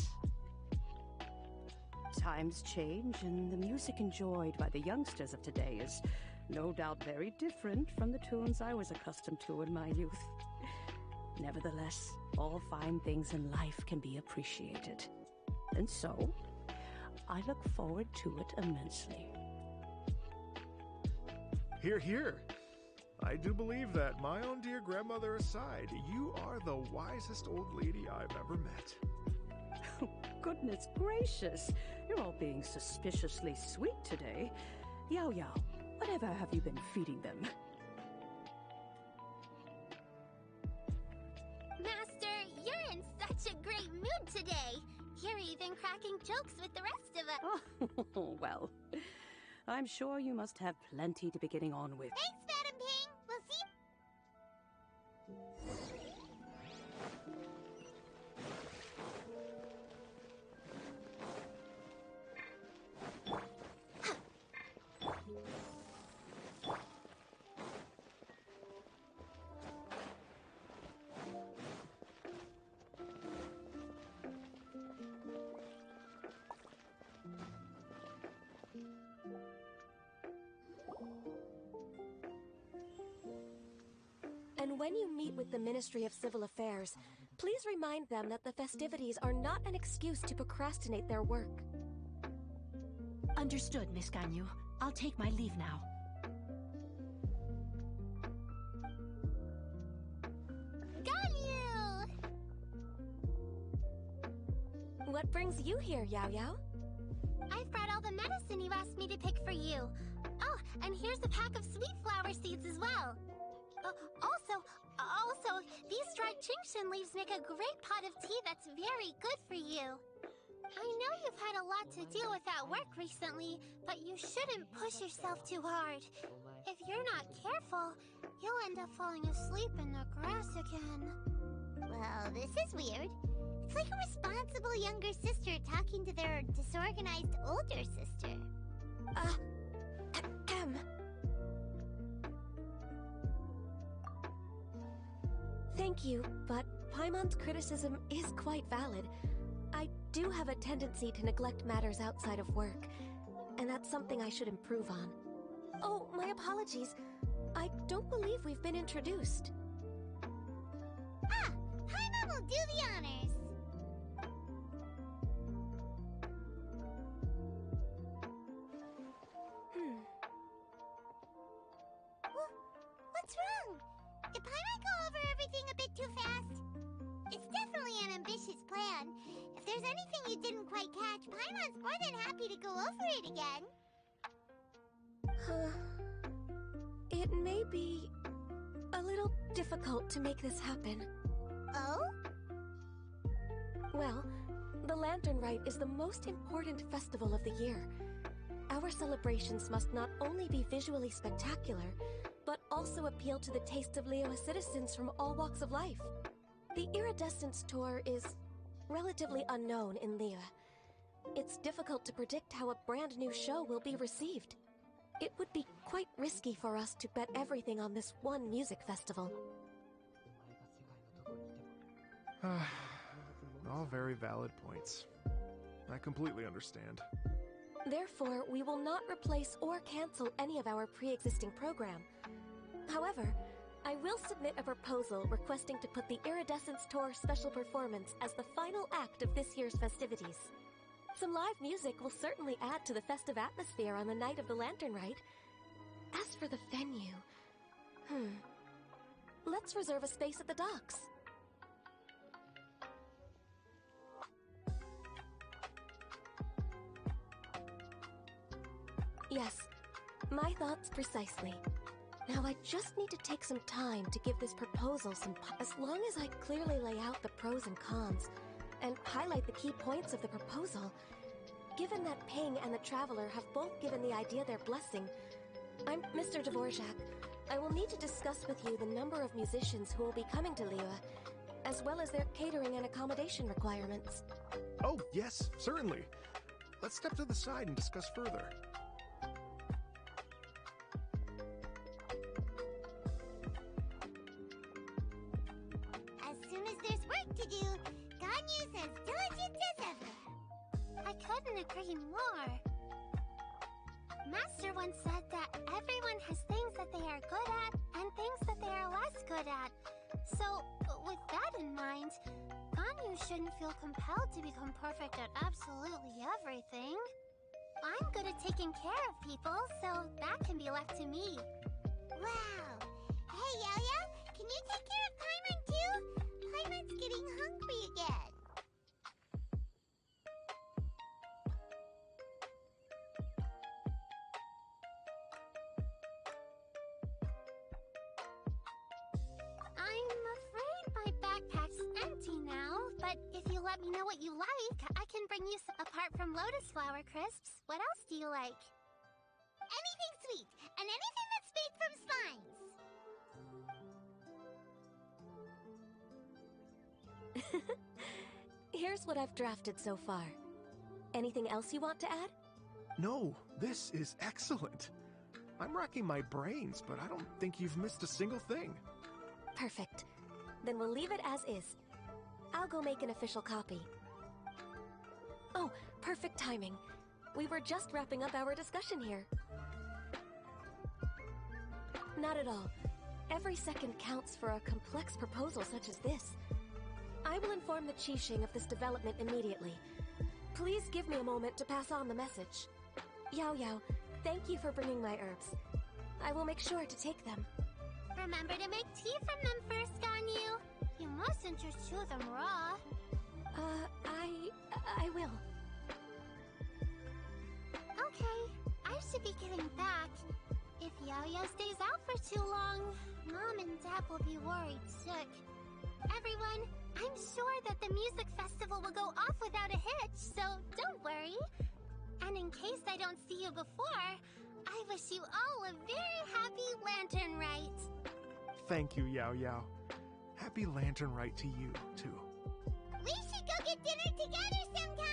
Times change, and the music enjoyed by the youngsters of today is no doubt very different from the tunes I was accustomed to in my youth. Nevertheless, all fine things in life can be appreciated. And so, I look forward to it immensely. Hear, hear. I do believe that, my own dear grandmother aside, you are the wisest old lady I've ever met. Goodness gracious! You're all being suspiciously sweet today. Yao Yao, whatever have you been feeding them? Master, you're in such a great mood today. You're even cracking jokes with the rest of us. Oh, well, I'm sure you must have plenty to be getting on with. Thanks, Madam Ping. We'll see. when you meet with the Ministry of Civil Affairs, please remind them that the festivities are not an excuse to procrastinate their work. Understood, Miss Ganyu. I'll take my leave now. Ganyu! What brings you here, Yao Yao? I've brought all the medicine you asked me to pick for you. Oh, and here's a pack of sweet flower seeds as well. Also, these dried Chingshin leaves make a great pot of tea that's very good for you. I know you've had a lot to deal with at work recently, but you shouldn't push yourself too hard. If you're not careful, you'll end up falling asleep in the grass again. Well, this is weird. It's like a responsible younger sister talking to their disorganized older sister. Thank you, but Paimon's criticism is quite valid. I do have a tendency to neglect matters outside of work, and that's something I should improve on. Oh, my apologies. I don't believe we've been introduced. Ah! Paimon will do the honors! What's wrong? Did Paimon go over everything a bit too fast? It's definitely an ambitious plan. If there's anything you didn't quite catch, Paimon's more than happy to go over it again. It may be a little difficult to make this happen. Oh? Well, the Lantern Rite is the most important festival of the year. Our celebrations must not only be visually spectacular, but also appeal to the tastes of Liyue citizens from all walks of life. The Iridescence Tour is relatively unknown in Liyue. It's difficult to predict how a brand new show will be received. It would be quite risky for us to bet everything on this one music festival. All very valid points. I completely understand. Therefore, we will not replace or cancel any of our pre-existing program. However, I will submit a proposal requesting to put the Iridescence Tour special performance as the final act of this year's festivities. Some live music will certainly add to the festive atmosphere on the night of the Lantern Rite. As for the venue... Let's reserve a space at the docks. Yes, my thoughts precisely. Now I just need to take some time to give this proposal some... As long as I clearly lay out the pros and cons, and highlight the key points of the proposal, given that Ping and the Traveler have both given the idea their blessing, I'm Mr. Dvorak. I will need to discuss with you the number of musicians who will be coming to Liyue, as well as their catering and accommodation requirements. Oh, yes, certainly. Let's step to the side and discuss further. As soon as there's work to do, Ganyu's as diligent as ever. I couldn't agree more. Master once said that everyone has things that they are good at and things that they are less good at. So, with that in mind, Ganyu shouldn't feel compelled to become perfect at absolutely everything. I'm good at taking care of people, so that can be left to me. Wow! Hey, Yo-Yo, can you take care of Paimon too? Paimon's getting hungry again. I'm afraid my backpack's empty now, but if you let me know what you like, I can bring you apart from Lotus Flower Crisps. What else do you like? Anything sweet, and anything that's made from spines. Here's what I've drafted so far. Anything else you want to add? No, this is excellent. I'm racking my brains, but I don't think you've missed a single thing. Perfect. Then we'll leave it as is. I'll go make an official copy. Oh, perfect timing. We were just wrapping up our discussion here. Not at all. Every second counts for a complex proposal such as this. I will inform the Qixing of this development immediately. Please give me a moment to pass on the message. Yao Yao, thank you for bringing my herbs. I will make sure to take them. Remember to make tea from them first, Ganyu. You mustn't just chew them raw. I will. Okay, I should be getting back. If Yao-Yao stays out for too long, Mom and Dad will be worried sick. Everyone, I'm sure that the music festival will go off without a hitch, so don't worry. And in case I don't see you before, I wish you all a very happy Lantern Rite. Thank you, Yao Yao. Happy Lantern Rite to you, too. We should go get dinner together sometime!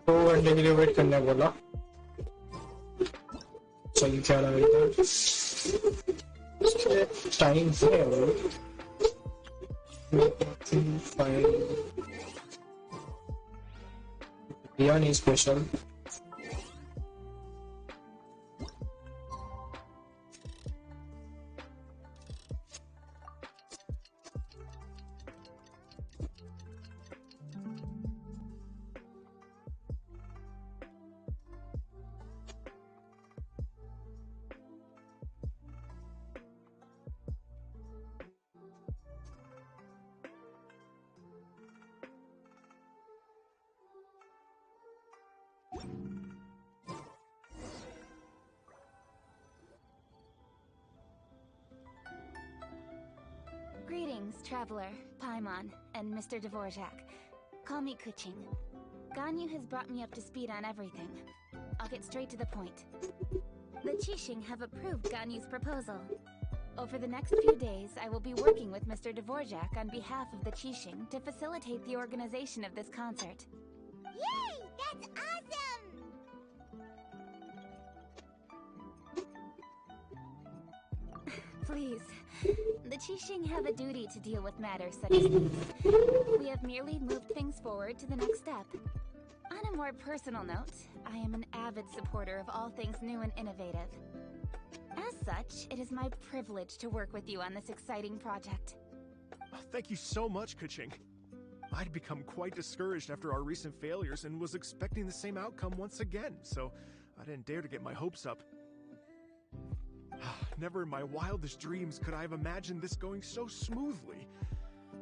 दो घंटे के लिए wait करने बोला चल क्या लगेगा time है वो biryani special Greetings, Traveler, Paimon, and Mr. Dvorak. Call me Kuching. Ganyu has brought me up to speed on everything. I'll get straight to the point. The Qixing have approved Ganyu's proposal. Over the next few days, I will be working with Mr. Dvorak on behalf of the Qixing to facilitate the organization of this concert. Yay! That's awesome! Please. The Qixing have a duty to deal with matters such as these. We have merely moved things forward to the next step. On a more personal note, I am an avid supporter of all things new and innovative. As such, it is my privilege to work with you on this exciting project. Thank you so much, Kuching. I'd become quite discouraged after our recent failures and was expecting the same outcome once again, so I didn't dare to get my hopes up. Never in my wildest dreams could I have imagined this going so smoothly.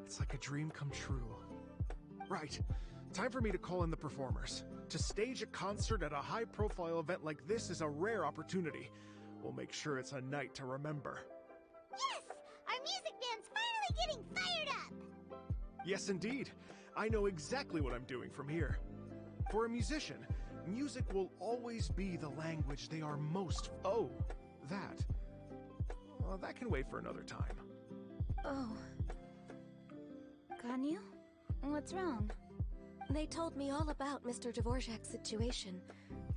It's like a dream come true. Right. Time for me to call in the performers. To stage a concert at a high-profile event like this is a rare opportunity. We'll make sure it's a night to remember. Yes! Our music band's finally getting fired up! Yes, indeed. I know exactly what I'm doing from here. For a musician, music will always be the language they are most... Oh, that. Well, that can wait for another time. Oh. Ganyu? What's wrong? They told me all about Mr. Dvorak's situation,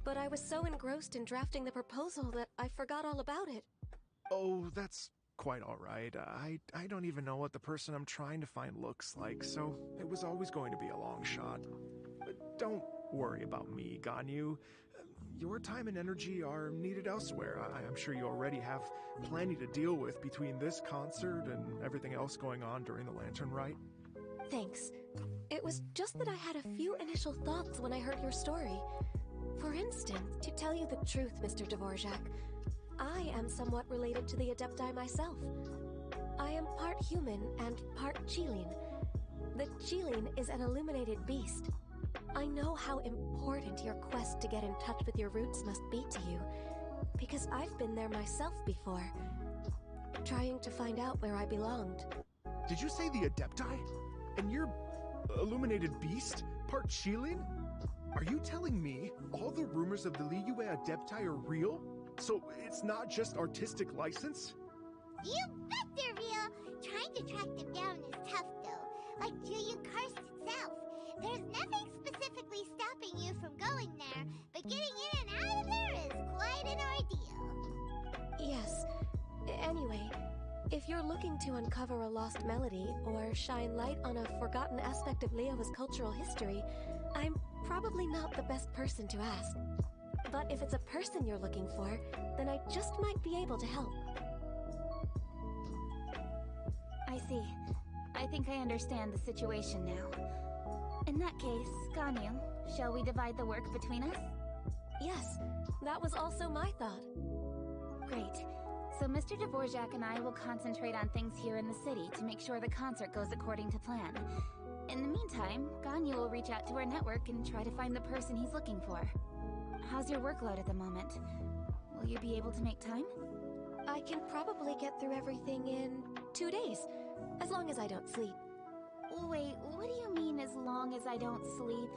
but I was so engrossed in drafting the proposal that I forgot all about it. Oh, that's quite all right. I don't even know what the person I'm trying to find looks like, so it was always going to be a long shot. But don't worry about me, Ganyu. Your time and energy are needed elsewhere. I'm sure you already have plenty to deal with between this concert and everything else going on during the Lantern Rite. Thanks. It was just that I had a few initial thoughts when I heard your story. For instance, to tell you the truth, Mr. Dvorak, I am somewhat related to the Adepti myself. I am part human and part Qilin. The Qilin is an illuminated beast. I know how important your quest to get in touch with your roots must be to you, because I've been there myself before, trying to find out where I belonged. Did you say the Adepti? And you're illuminated beast? Part Qilin? Are you telling me all the rumors of the Liyue Adepti are real? So it's not just artistic license? You bet they're real! Trying to track them down is tough, though. like Julian Karst itself. There's nothing specifically stopping you from going there, but getting in and out of there is quite an ordeal. Yes. Anyway, if you're looking to uncover a lost melody or shine light on a forgotten aspect of Liyue's cultural history, I'm probably not the best person to ask. But if it's a person you're looking for, then I just might be able to help. I see. I think I understand the situation now. In that case, Ganyu, shall we divide the work between us? Yes, that was also my thought. Great. So Mr. Dvorak and I will concentrate on things here in the city to make sure the concert goes according to plan. In the meantime, Ganyu will reach out to our network and try to find the person he's looking for. How's your workload at the moment? Will you be able to make time? I can probably get through everything in 2 days, as long as I don't sleep. Wait, what do you mean as long as I don't sleep?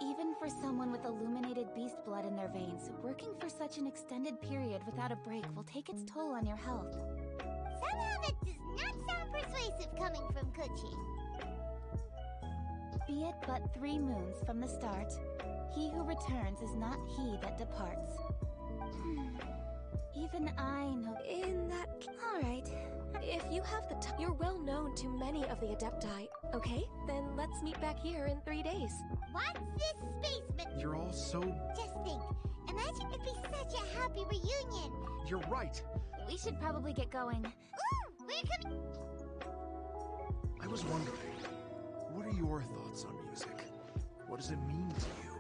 Even for someone with illuminated beast blood in their veins, working for such an extended period without a break will take its toll on your health. Somehow that does not sound persuasive coming from Kuching. Be it but 3 moons from the start, he who returns is not he that departs. Even I know. In that... Alright. If you have the time, you're well known to many of the Adepti, okay? Then let's meet back here in 3 days. What's this space? You're all so... Just think. Imagine it'd be such a happy reunion. You're right. We should probably get going. Ooh, we're coming... I was wondering, what are your thoughts on music? What does it mean to you?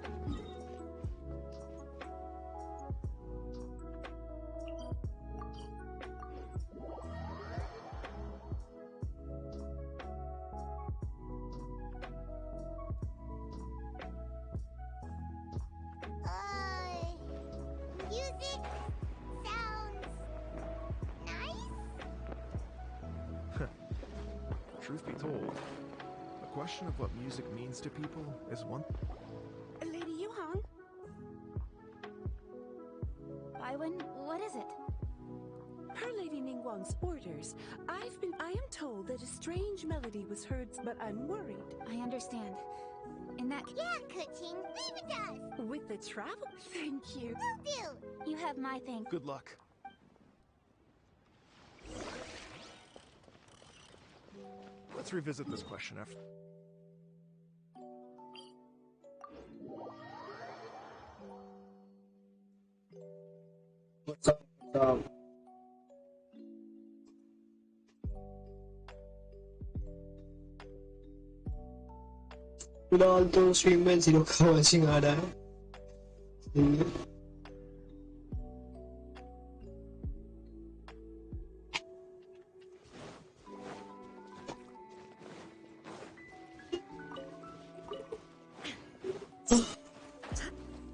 Music sounds nice? Truth be told, the question of what music means to people is one... Lady Yuhang? Baiwen, what is it? Per Lady Ningguang's orders, I am told that a strange melody was heard, but I'm worried. I understand. In that... Yeah, Kuching, leave it to us! With the travel? Thank you. Will do! You have my thanks. Good luck. Let's revisit this question after... What's up? फिलहाल तो stream में 0 का watching आ रहा है।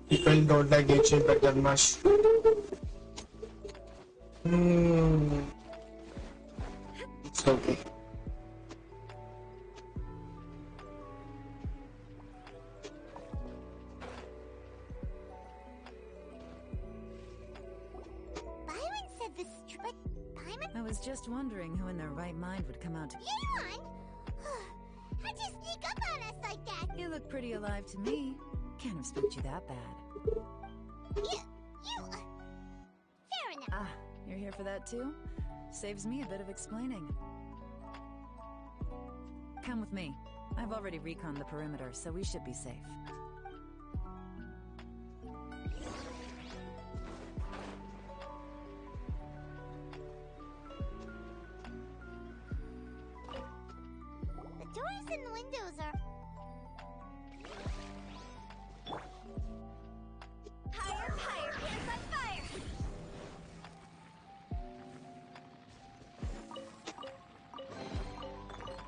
People don't like Genshin but that much. It's okay. I was just wondering who in their right mind would come out to... Yuan! How'd you sneak up on us like that? You look pretty alive to me. Can't have spooked you that bad. Fair enough. Ah, you're here for that too? Saves me a bit of explaining. Come with me. I've already reconned the perimeter, so we should be safe. And the windows are... Higher, higher, hands on fire!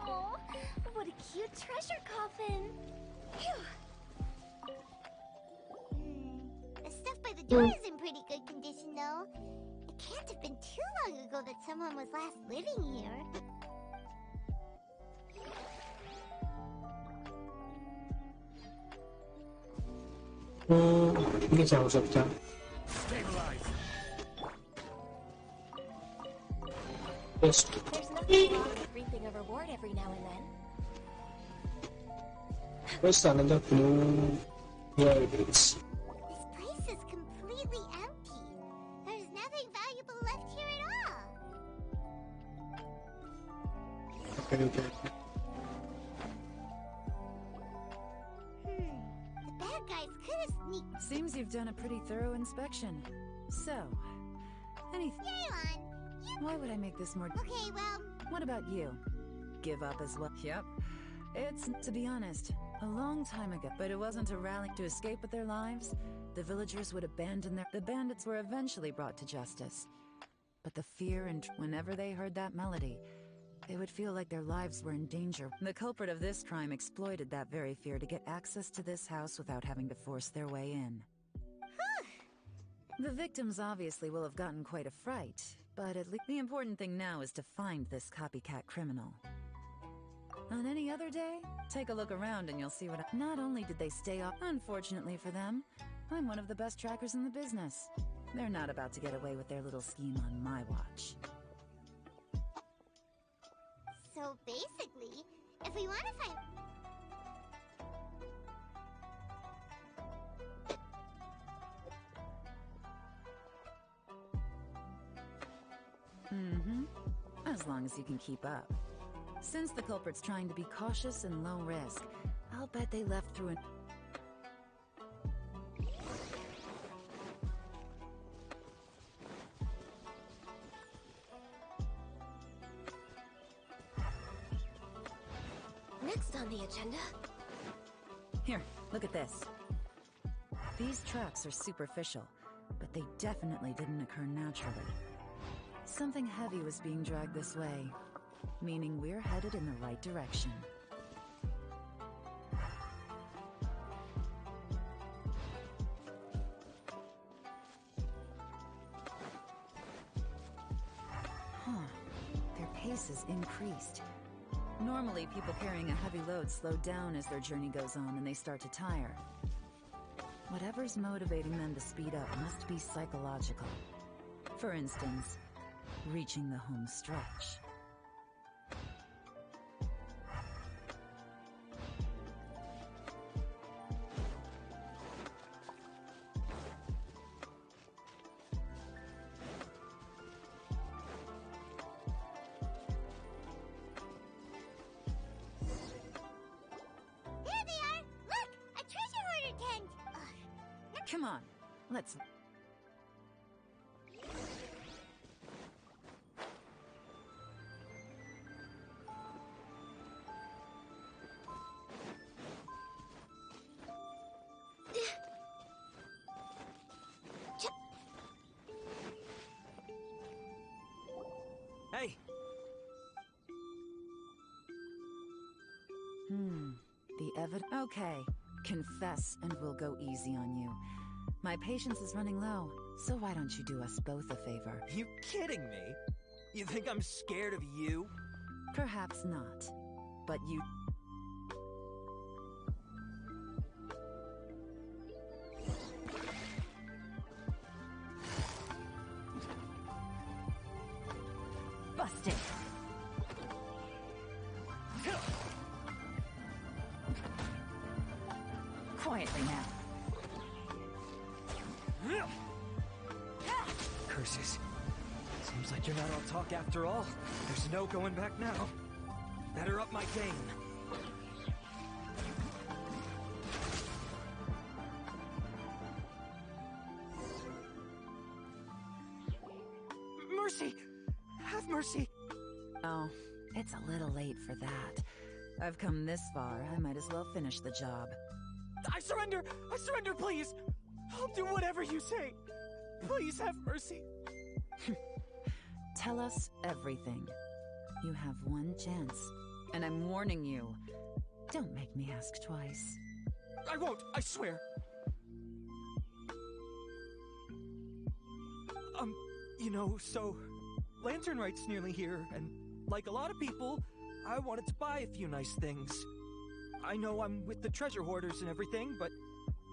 Oh, what a cute treasure coffin! Phew. The stuff by the door is in pretty good condition, though. It can't have been too long ago that someone was last living here. ये क्या हो सकता है? There's nothing wrong with reaping a reward every now and then. First another clue. Here it is. This place is completely empty. There's nothing valuable left here at all. Okay, okay. The bad guys could have sneaked. Seems you've done a pretty thorough inspection. So, Yaylon, why would I make this more... Okay, well... What about you? Give up as well? Yep. It's, to be honest, a long time ago. But it wasn't a rally to escape with their lives. The villagers would abandon their... The bandits were eventually brought to justice. But the fear and whenever they heard that melody, they would feel like their lives were in danger. The culprit of this crime exploited that very fear to get access to this house without having to force their way in. The victims obviously will have gotten quite a fright, but at least the important thing now is to find this copycat criminal. On any other day, take a look around and you'll see what... Not only did they stay off, unfortunately for them, I'm one of the best trackers in the business. They're not about to get away with their little scheme on my watch. So basically, if we want to find... As long as you can keep up. Since the culprit's trying to be cautious and low risk, I'll bet they left through an... Next on the agenda... Here, look at this. These traps are superficial, but they definitely didn't occur naturally. Something heavy was being dragged this way, meaning we're headed in the right direction. Their pace is increased. Normally, people carrying a heavy load slow down as their journey goes on and they start to tire. Whatever's motivating them to speed up must be psychological. For instance, reaching the home stretch. There they are! Look! A treasure hoarder tent! Come on, let's... Hey! The evidence... Okay, confess and we'll go easy on you. My patience is running low, so why don't you do us both a favor? You kidding me? You think I'm scared of you? Perhaps not, but you... Busted! Quietly now. Curses. Seems like you're not all talk after all. There's no going back now. Better up my game. Mercy! Have mercy! Oh, it's a little late for that. I've come this far, I might as well finish the job. I surrender! I surrender, please! I'll do whatever you say! Please have mercy! Tell us everything. You have one chance, and I'm warning you. Don't make me ask twice. I won't, I swear! You know, so... Lantern Right's nearly here, and like a lot of people, I wanted to buy a few nice things. I know I'm with the treasure hoarders and everything, but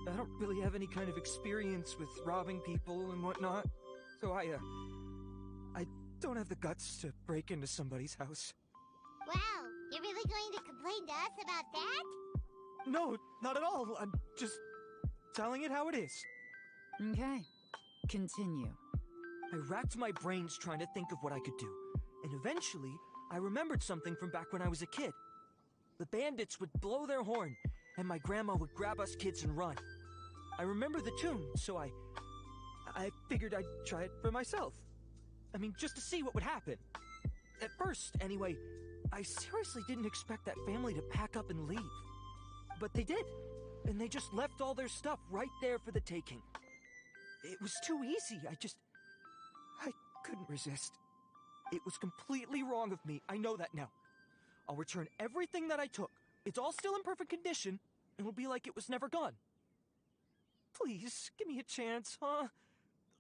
I don't really have any kind of experience with robbing people and whatnot. So I don't have the guts to break into somebody's house. Wow, you're really going to complain to us about that? No, not at all. I'm just telling it how it is. Okay, continue. I racked my brains trying to think of what I could do, and eventually, I remembered something from back when I was a kid. The bandits would blow their horn, and my grandma would grab us kids and run. I remember the tune, so I figured I'd try it for myself. I mean, just to see what would happen. At first, anyway, I seriously didn't expect that family to pack up and leave. But they did, and they just left all their stuff right there for the taking. It was too easy, I couldn't resist. It was completely wrong of me, I know that now. I'll return everything that I took. It's all still in perfect condition, and it'll be like it was never gone. Please, give me a chance, huh?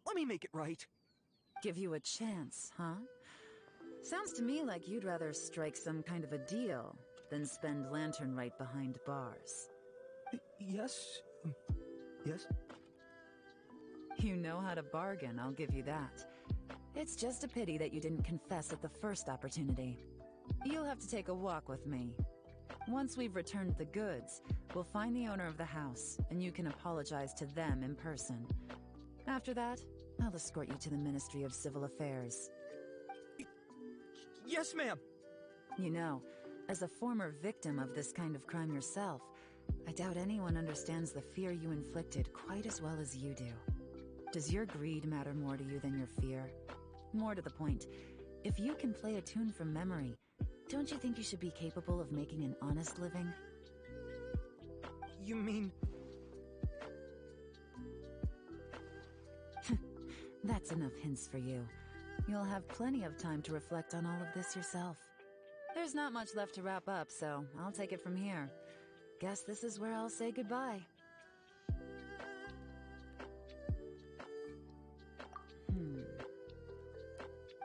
Let me make it right. Give you a chance, huh? Sounds to me like you'd rather strike some kind of a deal than spend lantern right behind bars. Yes? Yes? You know how to bargain, I'll give you that. It's just a pity that you didn't confess at the first opportunity. You'll have to take a walk with me. Once we've returned the goods, we'll find the owner of the house, and you can apologize to them in person. After that, I'll escort you to the Ministry of Civil Affairs. Yes, ma'am! You know, as a former victim of this kind of crime yourself, I doubt anyone understands the fear you inflicted quite as well as you do. Does your greed matter more to you than your fear? More to the point, if you can play a tune from memory, don't you think you should be capable of making an honest living? You mean... That's enough hints for you. You'll have plenty of time to reflect on all of this yourself. There's not much left to wrap up, so I'll take it from here. Guess this is where I'll say goodbye.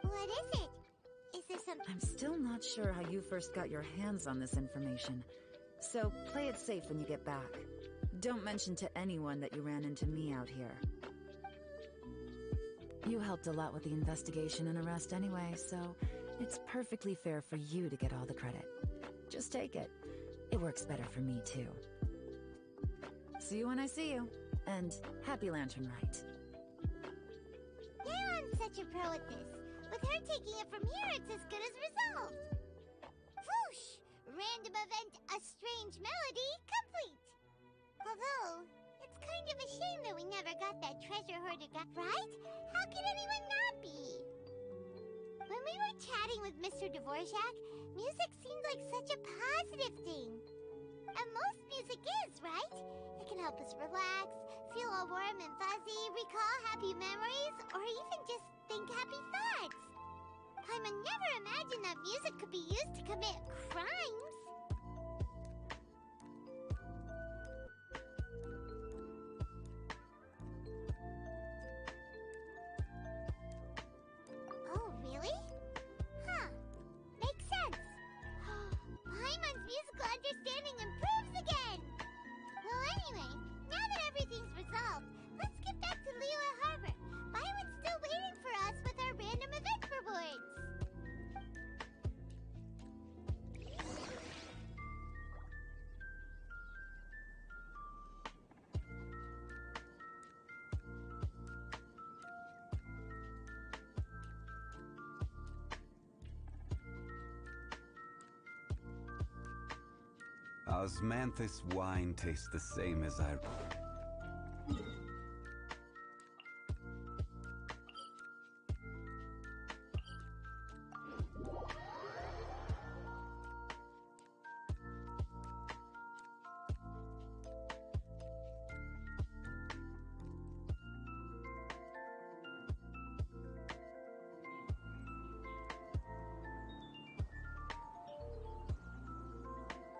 What is it? Is there some... I'm still not sure how you first got your hands on this information, so play it safe when you get back. Don't mention to anyone that you ran into me out here. You helped a lot with the investigation and arrest anyway, so it's perfectly fair for you to get all the credit. Just take it. It works better for me, too. See you when I see you, and happy Lantern Rite. Now I'm such a pro at this. With her taking it from here, it's as good as resolved. Whoosh! Random event, a strange melody, complete. Although, it's kind of a shame that we never got that treasure hoarder right? How could anyone not be? When we were chatting with Mr. Dvorak, music seemed like such a positive thing. And most music is, right? It can help us relax, feel all warm and fuzzy, recall happy memories, or even just think happy thoughts. Paimon never imagined that music could be used to commit crimes. Oh, really? Huh. Makes sense. Paimon's musical understanding improves again! Well, anyway, now that everything's resolved, let's get back to Liyue Harbor. Paimon's still waiting for us with our random event rewards. Osmanthus wine tastes the same as I...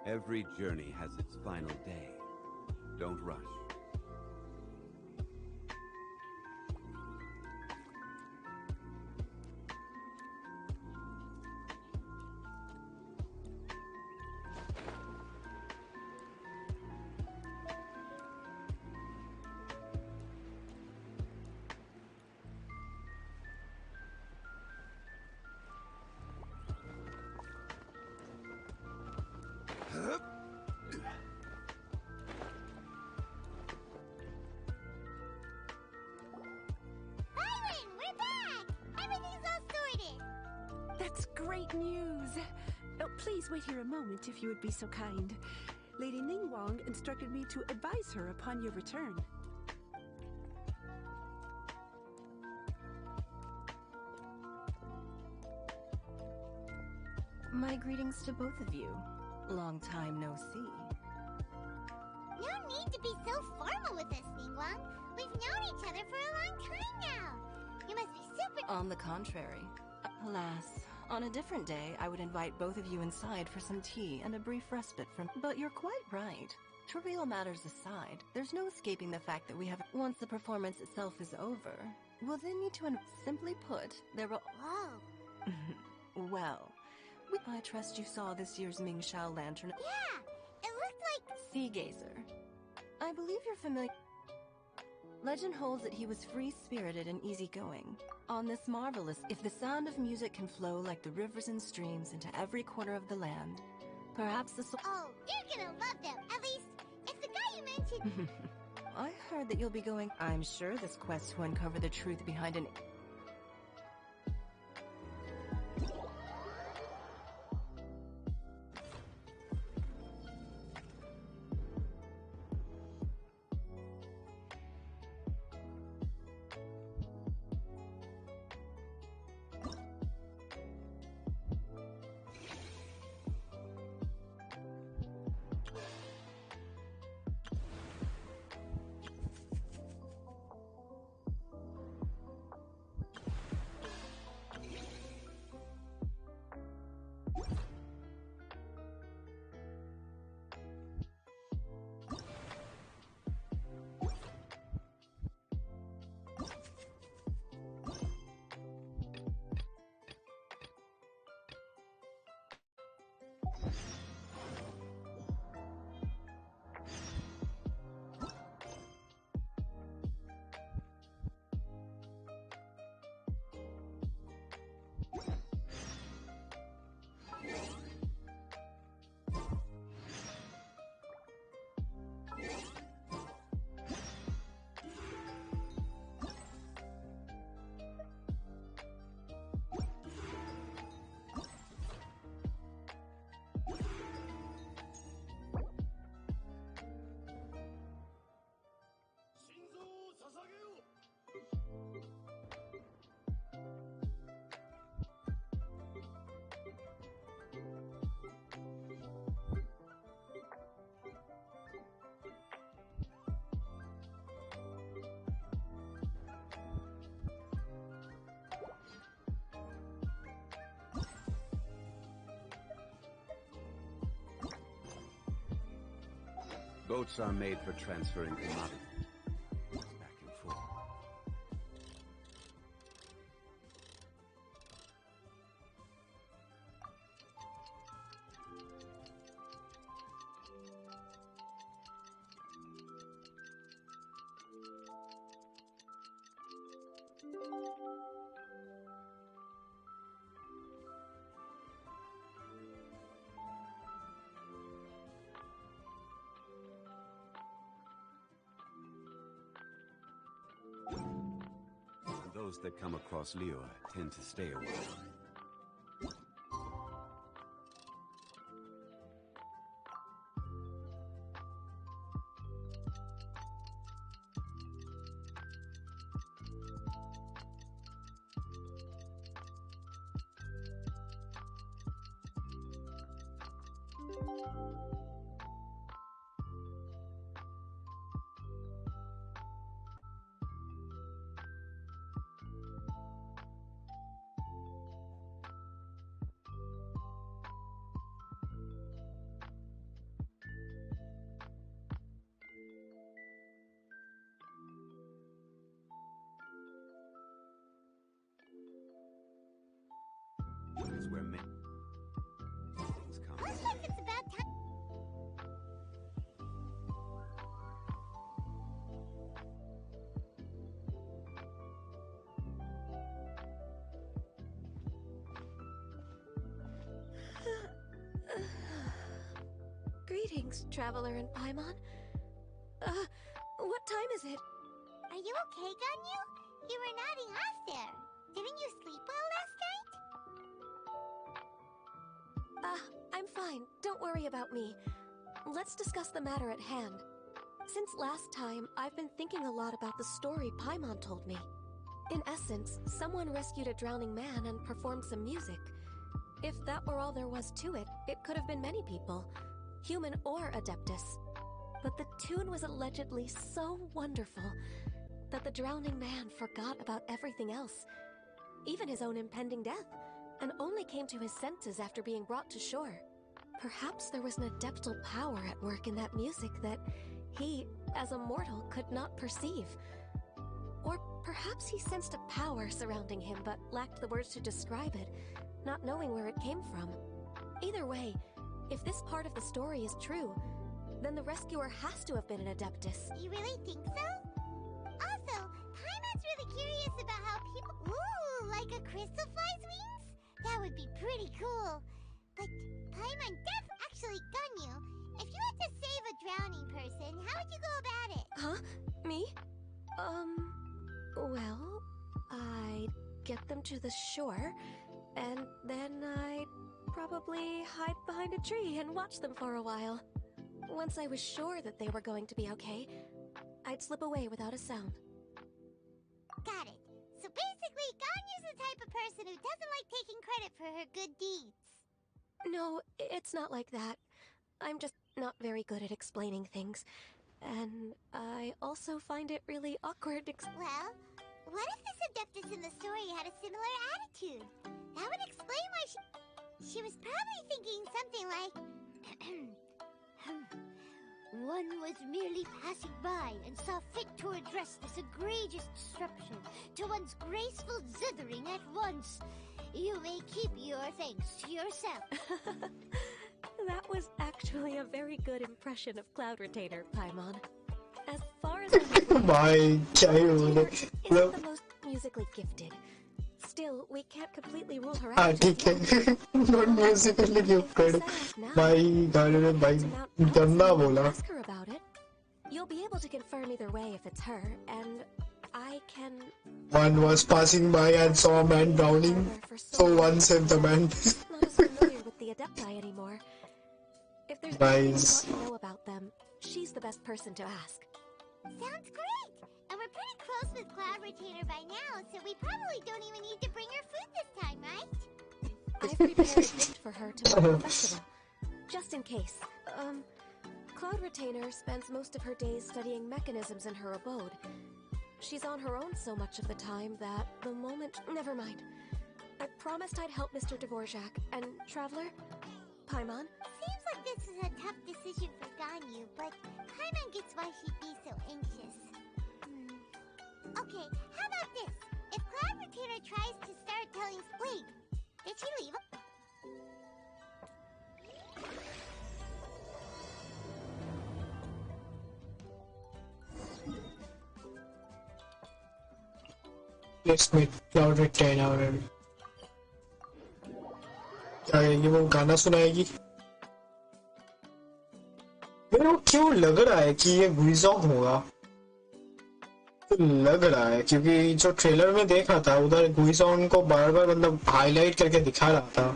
Every journey has its final day. Don't rush. news. Oh, please wait here a moment if you would be so kind. Lady Ningguang instructed me to advise her upon your return. My greetings to both of you. Long time no see. No need to be so formal with us, Ningguang. We've known each other for a long time now. You must be super... On the contrary. Alas, on a different day, I would invite both of you inside for some tea and a brief respite from... But you're quite right. Trivial matters aside, there's no escaping the fact that we have... Once the performance itself is over, we'll then need to... Simply put, there will... Whoa. Well, I trust you saw this year's Mingxiao lantern... Yeah, it looked like... Sea Gazer. I believe you're familiar... Legend holds that he was free-spirited and easygoing. On this marvelous... If the sound of music can flow like the rivers and streams into every corner of the land, perhaps the... Oh, you're gonna love them. At least, it's the guy you mentioned. I heard that you'll be going... I'm sure this quest to uncover the truth behind an... Boats are made for transferring commodities back and forth. Those that come across Liyue tend to stay a while. Is where many things come. Looks like it's about time. Greetings, traveler in Paimon. What time is it? Are you okay, Ganyu? You were nodding off there. Didn't you sleep well last night? I'm fine. Don't worry about me. Let's discuss the matter at hand. Since last time, I've been thinking a lot about the story Paimon told me. In essence, someone rescued a drowning man and performed some music. If that were all there was to it, it could have been many people, human or Adeptus. But the tune was allegedly so wonderful that the drowning man forgot about everything else, even his own impending death, and only came to his senses after being brought to shore. Perhaps there was an adeptal power at work in that music that he, as a mortal, could not perceive. Or perhaps he sensed a power surrounding him but lacked the words to describe it, not knowing where it came from. Either way, if this part of the story is true, then the rescuer has to have been an Adeptus. You really think so? Also, Paimon's really curious about how people... Ooh, like a crystal fly's wings? That would be pretty cool. But Paimon actually, Ganyu, if you had to save a drowning person, how would you go about it? Huh? Me? Well, I'd get them to the shore, and then I'd probably hide behind a tree and watch them for a while. Once I was sure that they were going to be okay, I'd slip away without a sound. Got it. So basically, Ganyu's the type of person who doesn't like taking credit for her good deeds. No, it's not like that. I'm just not very good at explaining things. And I also find it really awkward Well, what if this Adeptus in the story had a similar attitude? That would explain why she was probably thinking something like... One was merely passing by and saw fit to address this egregious disruption to one's graceful zithering at once. You may keep your thanks to yourself. That was actually a very good impression of Cloud Retainer, Paimon. As far as I'm Bye. Retainer isn't the most musically gifted. Still, we can't completely rule her out. ठीक है. Not musically gifted. Bye. गाने भाई गंदा बोला. Ask her about it. You'll be able to confirm either way if it's her, and I can... One was passing by and saw a man drowning, so one saved the man. Not as familiar with the Adepti anymore. If there's anything you want to know about them, she's the best person to ask. Sounds great! And we're pretty close with Cloud Retainer by now, so we probably don't even need to bring her food this time, right? I've prepared a gift for her to mark the festival. Just in case. Cloud Retainer spends most of her days studying mechanisms in her abode. She's on her own so much of the time that the moment... Never mind. I promised I'd help Mr. Dvorak, and Traveler, Paimon. Seems like this is a tough decision for Ganyu, but Paimon gets why she'd be so anxious. Okay, how about this? If Cloud Retainer tries to start telling... Wait, did she leave? Let's meet Cloud Retainer. क्या ये वो गाना सुनाएगी? मेरे को क्यों लग रहा है कि ये गुइज़ोंग होगा? तो लग रहा है क्योंकि जो ट्रेलर में देख रहा था उधर गुइज़ोंग को बार-बार मतलब हाईलाइट करके दिखा रहा था.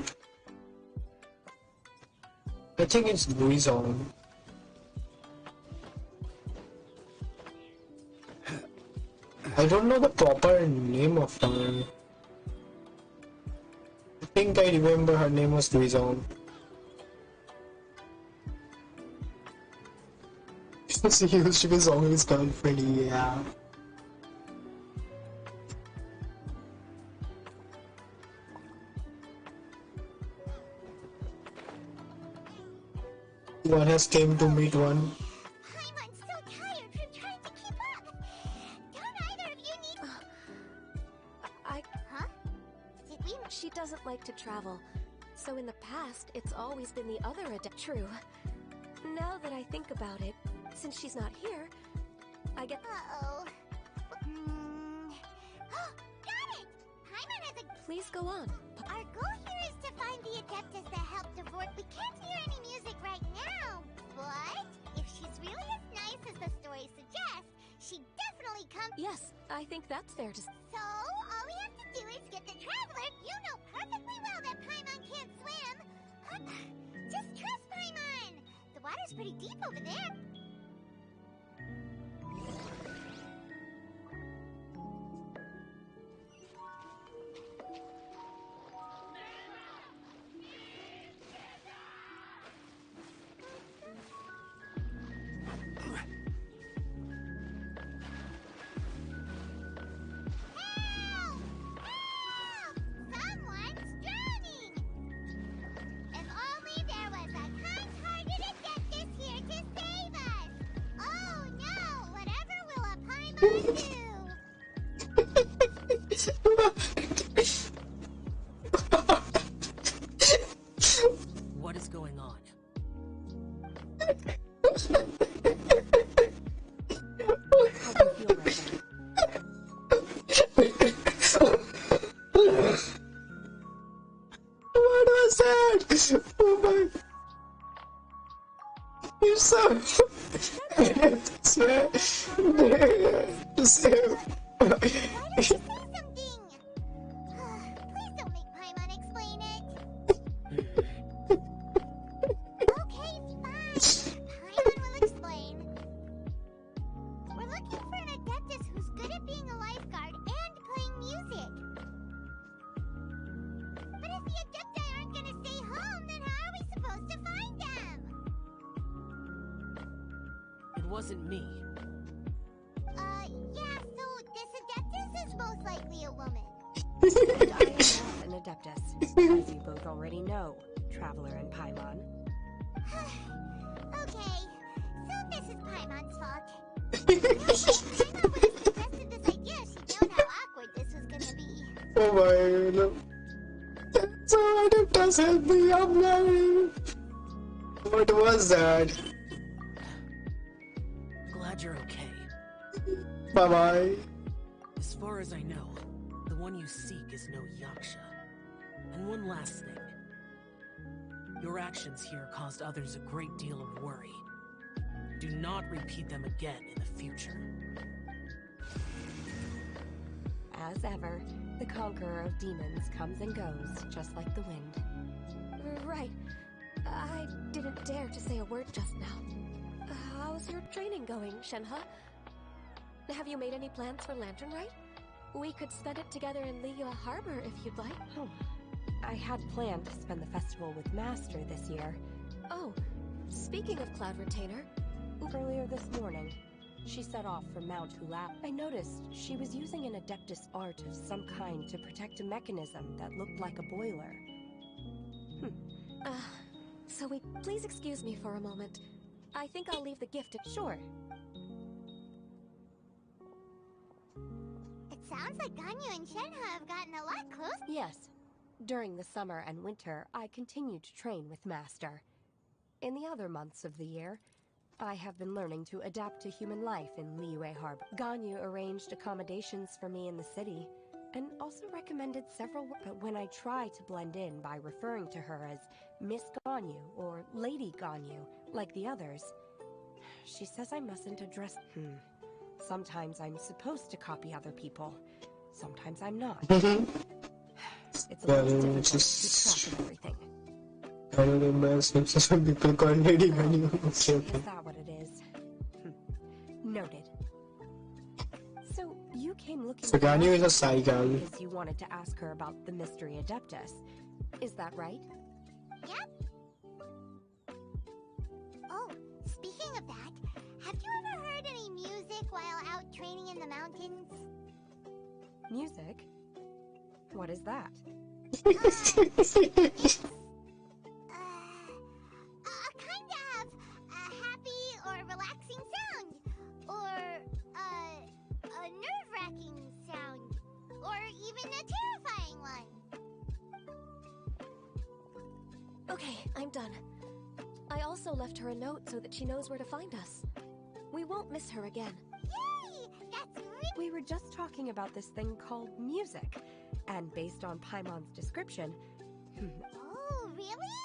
I think it's गुइज़ोंग. I don't know the proper name of her. I think I remember her name was Guizong. She used to be Zong's girlfriend, yeah. One has came to meet one. Paimon's so tired from trying to keep up. Don't either of you need... Huh? Did we... She doesn't like to travel, so in the past, it's always been the other adept. True. Now that I think about it, since she's not here, I get... Uh-oh. Got it! Paimon has a... Please go on. Our goal here is to find the Adeptus that helped Dvorak. We can't hear any music right now, but if she's really as nice as the story suggests, she definitely comes... Yes, I think that's fair to... So, all we have to do is get the Traveler. You know perfectly well that Paimon can't swim. Just water's pretty deep over there. What is going on? How do you feel right now? What was that? Oh my! You're so. It wasn't me. Yeah, so this Adeptus is most likely a woman. And I am not an Adeptus, as you both already know, Traveler and Paimon. Okay, so this is Paimon's fault. Paimon would have suggested this idea if she'd known how awkward this was gonna be. Oh my god. So Adeptus help me, I'm lying. What was that? Glad you're okay. Bye bye. As far as I know, the one you seek is no Yaksha. And one last thing. Your actions here caused others a great deal of worry. Do not repeat them again in the future. As ever, the conqueror of demons comes and goes, just like the wind. Right. I didn't dare to say a word just now. How's your training going, Shenhe? Have you made any plans for Lantern Rite? We could spend it together in Liyue Harbor if you'd like. I had planned to spend the festival with Master this year. Oh, speaking of Cloud Retainer, earlier this morning, she set off for Mount Hulap. I noticed she was using an Adeptus art of some kind to protect a mechanism that looked like a boiler. Zoe, please excuse me for a moment. I think I'll leave the gift at... Sure. It sounds like Ganyu and Shenhe have gotten a lot closer. Yes. During the summer and winter, I continue to train with Master. In the other months of the year, I have been learning to adapt to human life in Liyue Harbor. Ganyu arranged accommodations for me in the city, and also recommended several... But when I try to blend in by referring to her as Miss Ganyu or Lady Ganyu, like the others, she says I mustn't address... Sometimes I'm supposed to copy other people. Sometimes I'm not. It's a little difficult to keep track of everything. I don't remember some people call Lady Ganyu. Is that what it is? Noted. So, you came looking So Ganyu is a Sai girl. because you wanted to ask her about the Mystery Adeptus. Is that right? Yep. Oh, speaking of that, have you ever heard any music while out training in the mountains? Music? What is that? It's a kind of a happy or relaxing sound, or a nerve-wracking sound, or even a terrifying one. Okay, I'm done. I also left her a note so that she knows where to find us. We won't miss her again. Yay! That's really... We were just talking about this thing called music, and based on Paimon's description... Oh, really?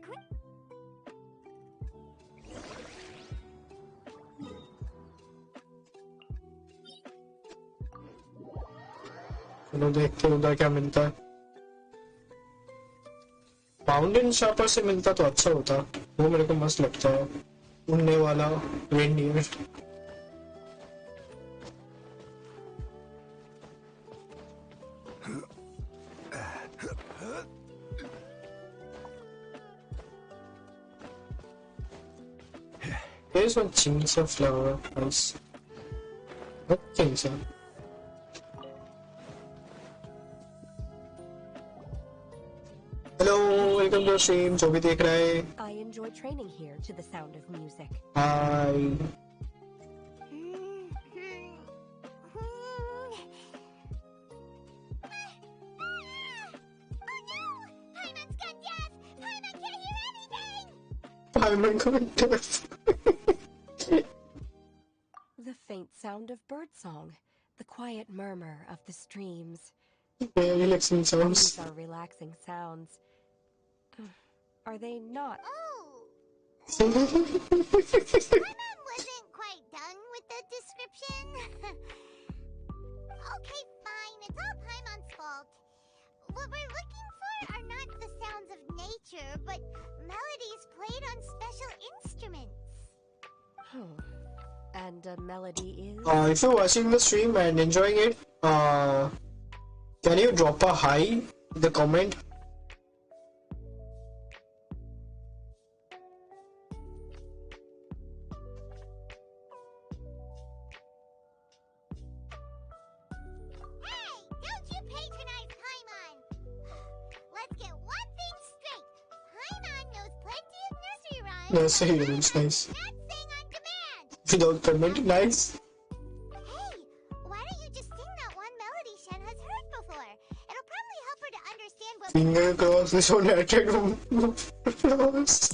Great. चलो देखते हैं उधर क्या मिलता है। Fountain shopper से मिलता तो अच्छा होता, वो मेरे को मस्त लगता है। उड़ने वाला reindeer. There's one chance of flower ice. I think so. Hello, welcome to the stream. जो भी देख रहा है. I enjoy training here to the sound of music. Hi. Paimon got deaf. The faint sound of birdsong, the quiet murmur of the streams. Very relaxing sounds. These are relaxing sounds. Are they not? My mom wasn't quite done with the description. Okay, fine. It's all Paimon's fault. What we're looking for are not the sounds of nature, but melodies played on special instruments. And a melody is? If you're watching the stream and enjoying it, can you drop a hi in the comment? Don't you patronize Paimon! Let's get one thing straight. Paimon knows plenty of nursery rhymes. Nursery rhymes, nice. Without comment, nice. Hey, why don't you just sing that one melody Shen has heard before? It'll probably help her to understand what. Finger crossed, this one attracted flowers.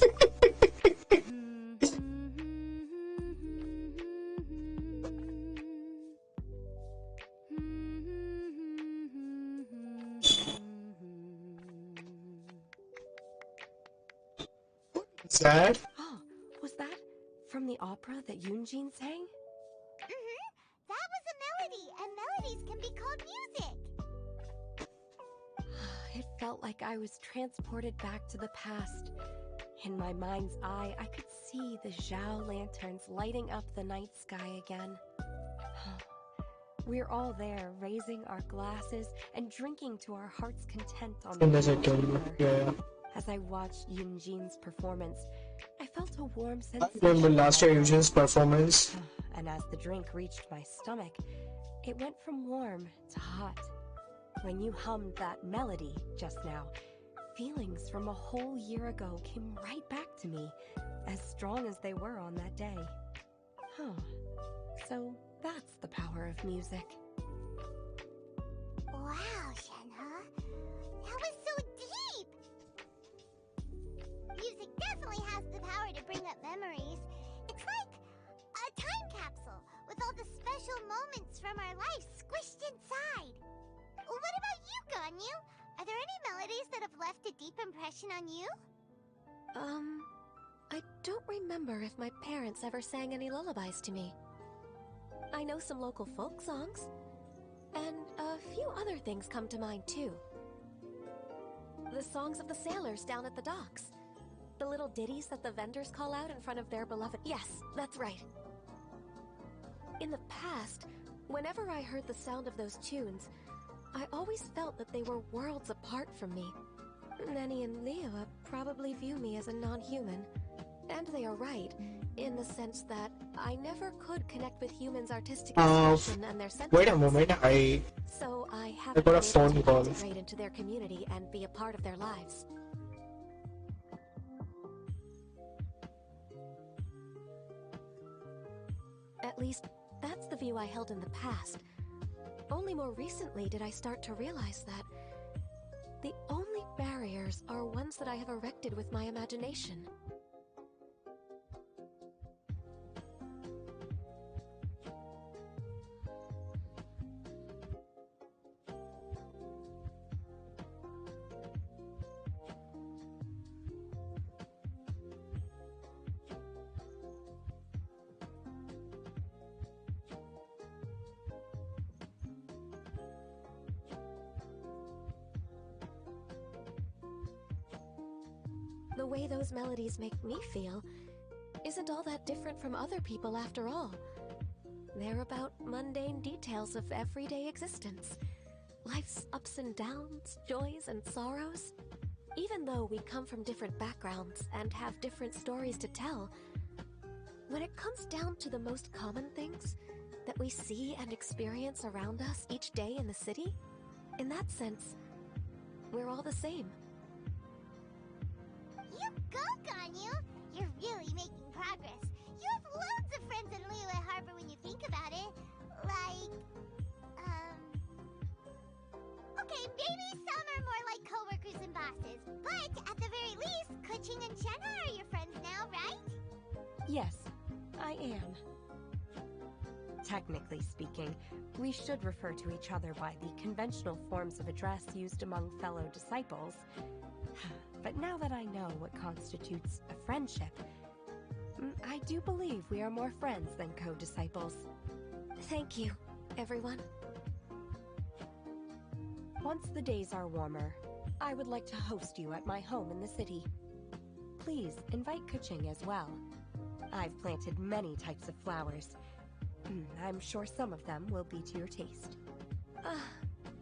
What's that? Oh, was that from the opera that Yoonjin sang? That was a melody, and melodies can be called music. It felt like I was transported back to the past. In my mind's eye, I could see the Zhao lanterns lighting up the night sky again. We're all there, raising our glasses and drinking to our heart's content on the river. Yeah. As I watched Yoonjin's performance, I felt a warm sensation. I remember last year Yoonjin's performance. And as the drink reached my stomach, it went from warm to hot. When you hummed that melody just now, feelings from a whole year ago came right back to me, as strong as they were on that day. So that's the power of music. Wow, Shenhe. That was so deep! Music definitely has the power to bring up memories. It's like a time capsule with all the special moments from our lives squished inside. What about you, Ganyu? Are there any melodies that have left a deep impression on you? I don't remember if my parents ever sang any lullabies to me. I know some local folk songs, and a few other things come to mind too. The songs of the sailors down at the docks. The little ditties that the vendors call out in front of their beloved... Yes, that's right. In the past, whenever I heard the sound of those tunes, I always felt that they were worlds apart from me. Nenny and Liyue probably view me as a non-human. And they are right, in the sense that I never could connect with humans' artistic expression and their sentiments. Wait a moment, So I haven't got a been phone able to call. integrate into their community and be a part of their lives. At least, that's the view I held in the past. Only more recently did I start to realize that the only barriers are ones that I have erected with my imagination. The way those melodies make me feel isn't all that different from other people after all. They're about mundane details of everyday existence. Life's ups and downs, joys and sorrows. Even though we come from different backgrounds and have different stories to tell, when it comes down to the most common things that we see and experience around us each day in the city, in that sense, we're all the same. You go, Ganyu! You're really making progress. You have loads of friends in Liyue Harbor when you think about it. Like, okay, maybe some are more like coworkers and bosses, but at the very least, Kuching and Shenna are your friends now, right? Yes, I am. Technically speaking, we should refer to each other by the conventional forms of address used among fellow disciples. But now that I know what constitutes a friendship, I do believe we are more friends than co-disciples. Thank you, everyone. Once the days are warmer, I would like to host you at my home in the city. Please invite Kuching as well. I've planted many types of flowers. I'm sure some of them will be to your taste.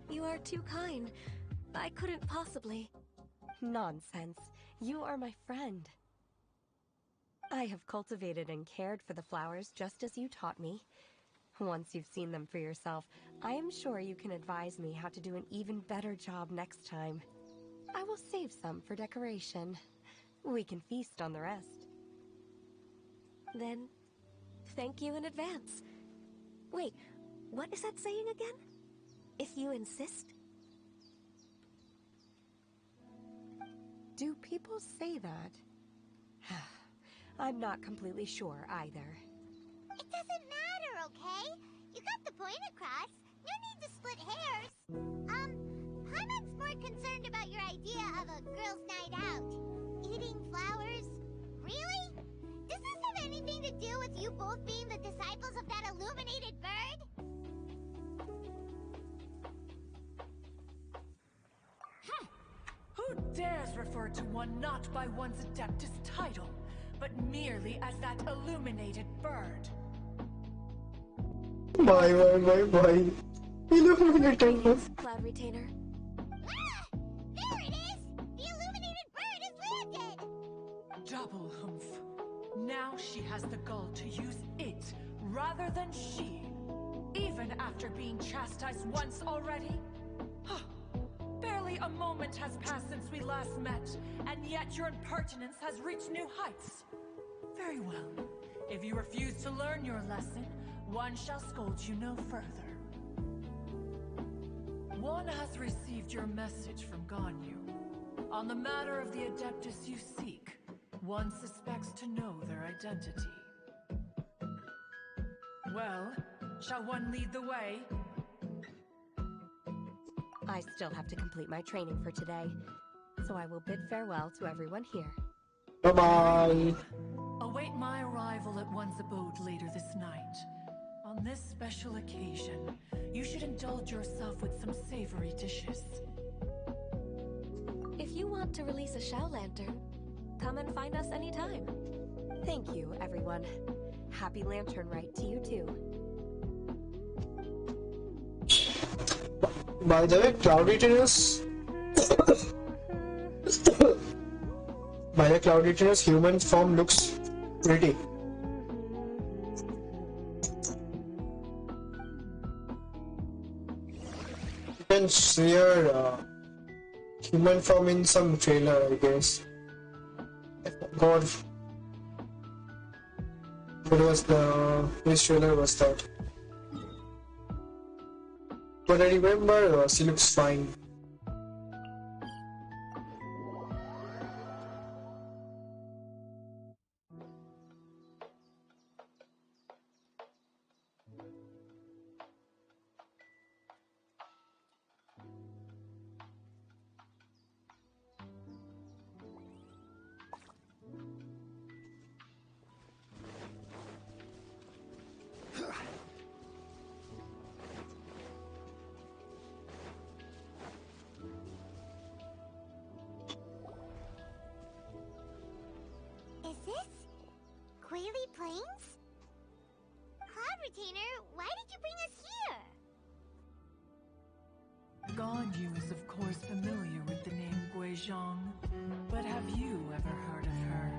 You are too kind. I couldn't possibly. Nonsense. You are my friend. I have cultivated and cared for the flowers just as you taught me. Once you've seen them for yourself, I am sure you can advise me how to do an even better job next time. I will save some for decoration. We can feast on the rest. Then, thank you in advance. Wait, what is that saying again? If you insist? Do people say that? I'm not completely sure either. It doesn't matter, okay? You got the point across. No need to split hairs. Paimon's more concerned about your idea of a girls' night out. Eating flowers? Really? Does this have anything to do with you both being the disciples of that illuminated bird? Who dares refer to one not by one's Adeptus title, but merely as that illuminated bird? Bye. Illuminated. Cloud Retainer. There it is! The illuminated bird has landed! Double humph. Now she has the gall to use it rather than she, even after being chastised once already. Barely a moment has passed since we last met, and yet your impertinence has reached new heights. Very well. If you refuse to learn your lesson, one shall scold you no further. One has received your message from Ganyu. On the matter of the Adeptus you seek, one suspects to know their identity. Well, shall one lead the way? I still have to complete my training for today, so I will bid farewell to everyone here. Bye-bye. Await my arrival at one's abode later this night. On this special occasion, you should indulge yourself with some savory dishes. If you want to release a Shao Lantern, come and find us anytime. Thank you, everyone. Happy Lantern Rite to you too. By the way, Cloud Retainers. By the Cloud Retainers, human form looks pretty. You can see her human form in some trailer, I guess. I forgot what was which trailer was that? But I remember she looks fine. Quaily Plains? Cloud Retainer, why did you bring us here? Ganyu is of course familiar with the name Guizhong, but have you ever heard of her?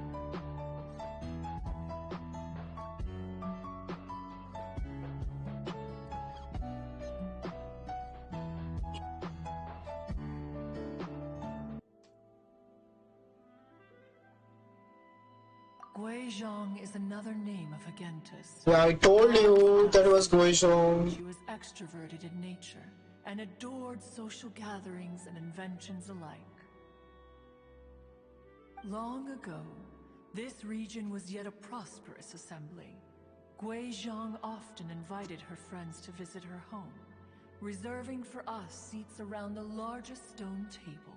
Guizhong is another name of Agentis. Yeah, I told you that was Guizhong. She was extroverted in nature and adored social gatherings and inventions alike. Long ago, this region was yet a prosperous assembly. Guizhong often invited her friends to visit her home, reserving for us seats around the largest stone table.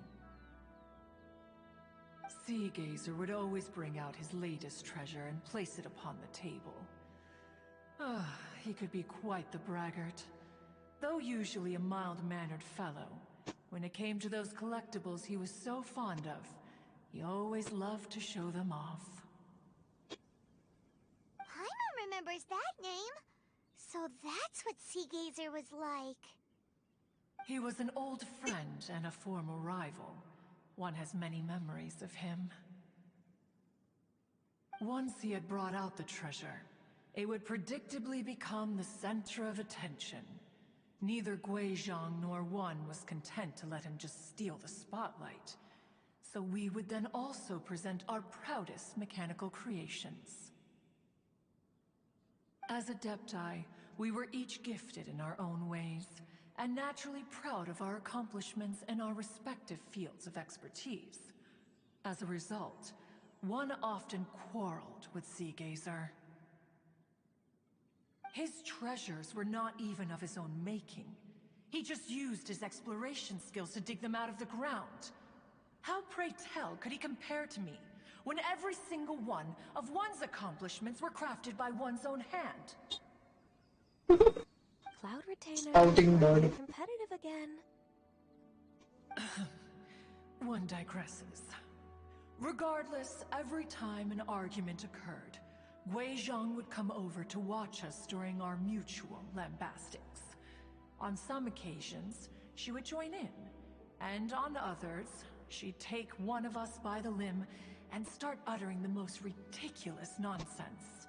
Sea Gazer would always bring out his latest treasure and place it upon the table. He could be quite the braggart. Though usually a mild-mannered fellow, when it came to those collectibles he was so fond of, he always loved to show them off. Paimon remembers that name. So that's what Sea Gazer was like. He was an old friend and a former rival. One has many memories of him. Once he had brought out the treasure, it would predictably become the center of attention. Neither Guizhong nor One was content to let him just steal the spotlight. So we would then also present our proudest mechanical creations. As Adepti, we were each gifted in our own ways, and naturally proud of our accomplishments in our respective fields of expertise. As a result, One often quarreled with Sea Gazer. His treasures were not even of his own making. He just used his exploration skills to dig them out of the ground. How, pray tell, could he compare to me, when every single one of One's accomplishments were crafted by one's own hand? Cloud Retainer, Outing bird. competitive again. One digresses. Regardless, every time an argument occurred, Guizhong would come over to watch us during our mutual lambastics. On some occasions, she would join in, and on others, she'd take one of us by the limb and start uttering the most ridiculous nonsense.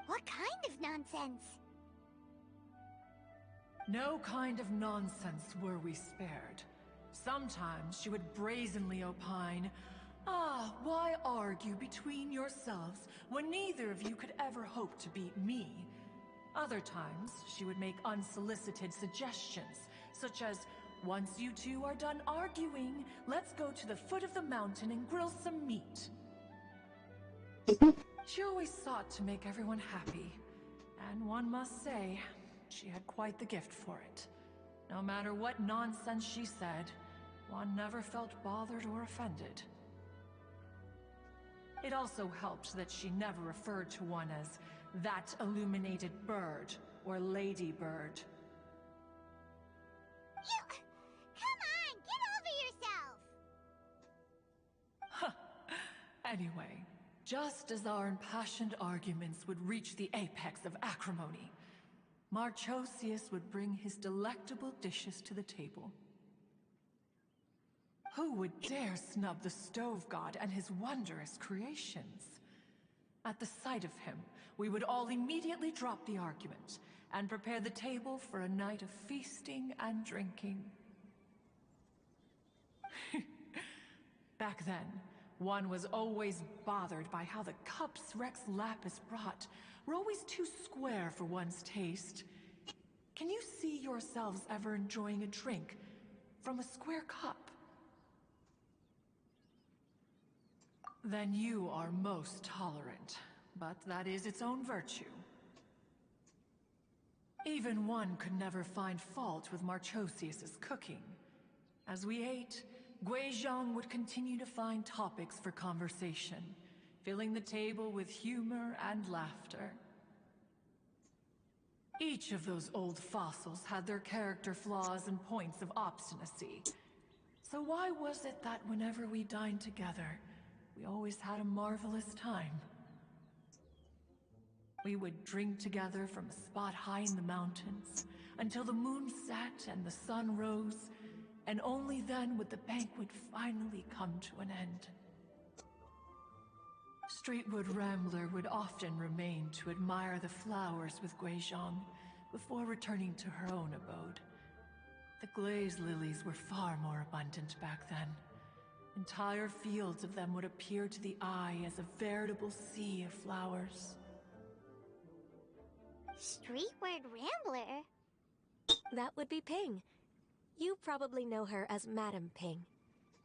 What kind of nonsense? No kind of nonsense were we spared. Sometimes she would brazenly opine, why argue between yourselves when neither of you could ever hope to beat me? Other times, she would make unsolicited suggestions, such as, once you two are done arguing, let's go to the foot of the mountain and grill some meat. She always sought to make everyone happy, and one must say, she had quite the gift for it. No matter what nonsense she said, One never felt bothered or offended. It also helped that she never referred to One as that illuminated bird or ladybird. Come on, get over yourself! Anyway, just as our impassioned arguments would reach the apex of acrimony, Marchosius would bring his delectable dishes to the table. Who would dare snub the stove god and his wondrous creations? At the sight of him, we would all immediately drop the argument and prepare the table for a night of feasting and drinking. Back then, One was always bothered by how the cups Rex Lapis brought were always too square for One's taste. Can you see yourselves ever enjoying a drink from a square cup? Then you are most tolerant, but that is its own virtue. Even One could never find fault with Marchosius's cooking. As we ate, Guizhong would continue to find topics for conversation, filling the table with humor and laughter. Each of those old fossils had their character flaws and points of obstinacy. So why was it that whenever we dined together, we always had a marvelous time. We would drink together from a spot high in the mountains until the moon set and the sun rose, and only then would the banquet finally come to an end. Streetwood Rambler would often remain to admire the flowers with Guizhong before returning to her own abode. The glaze lilies were far more abundant back then. Entire fields of them would appear to the eye as a veritable sea of flowers. Streetward Rambler? That would be Ping. You probably know her as Madam Ping.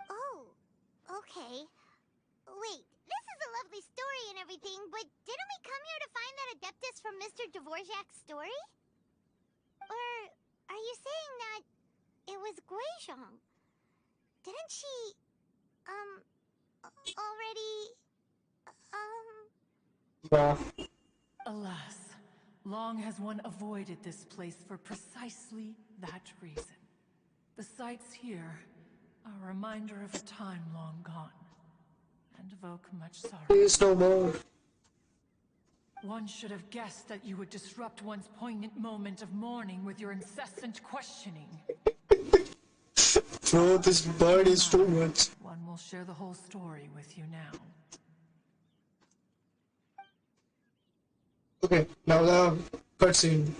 Oh, okay. Wait, this is a lovely story and everything, but didn't we come here to find that Adeptus from Mr. Dvorak's story? Or are you saying that it was Guizhong? Didn't she, already, Yeah. Alas, long has one avoided this place for precisely that reason. The sights here are a reminder of a time long gone, and evoke much sorrow. Please no more. One should have guessed that you would disrupt one's poignant moment of mourning with your incessant questioning. Bro, this bird is too much. One will share the whole story with you now. Okay, now the cutscene.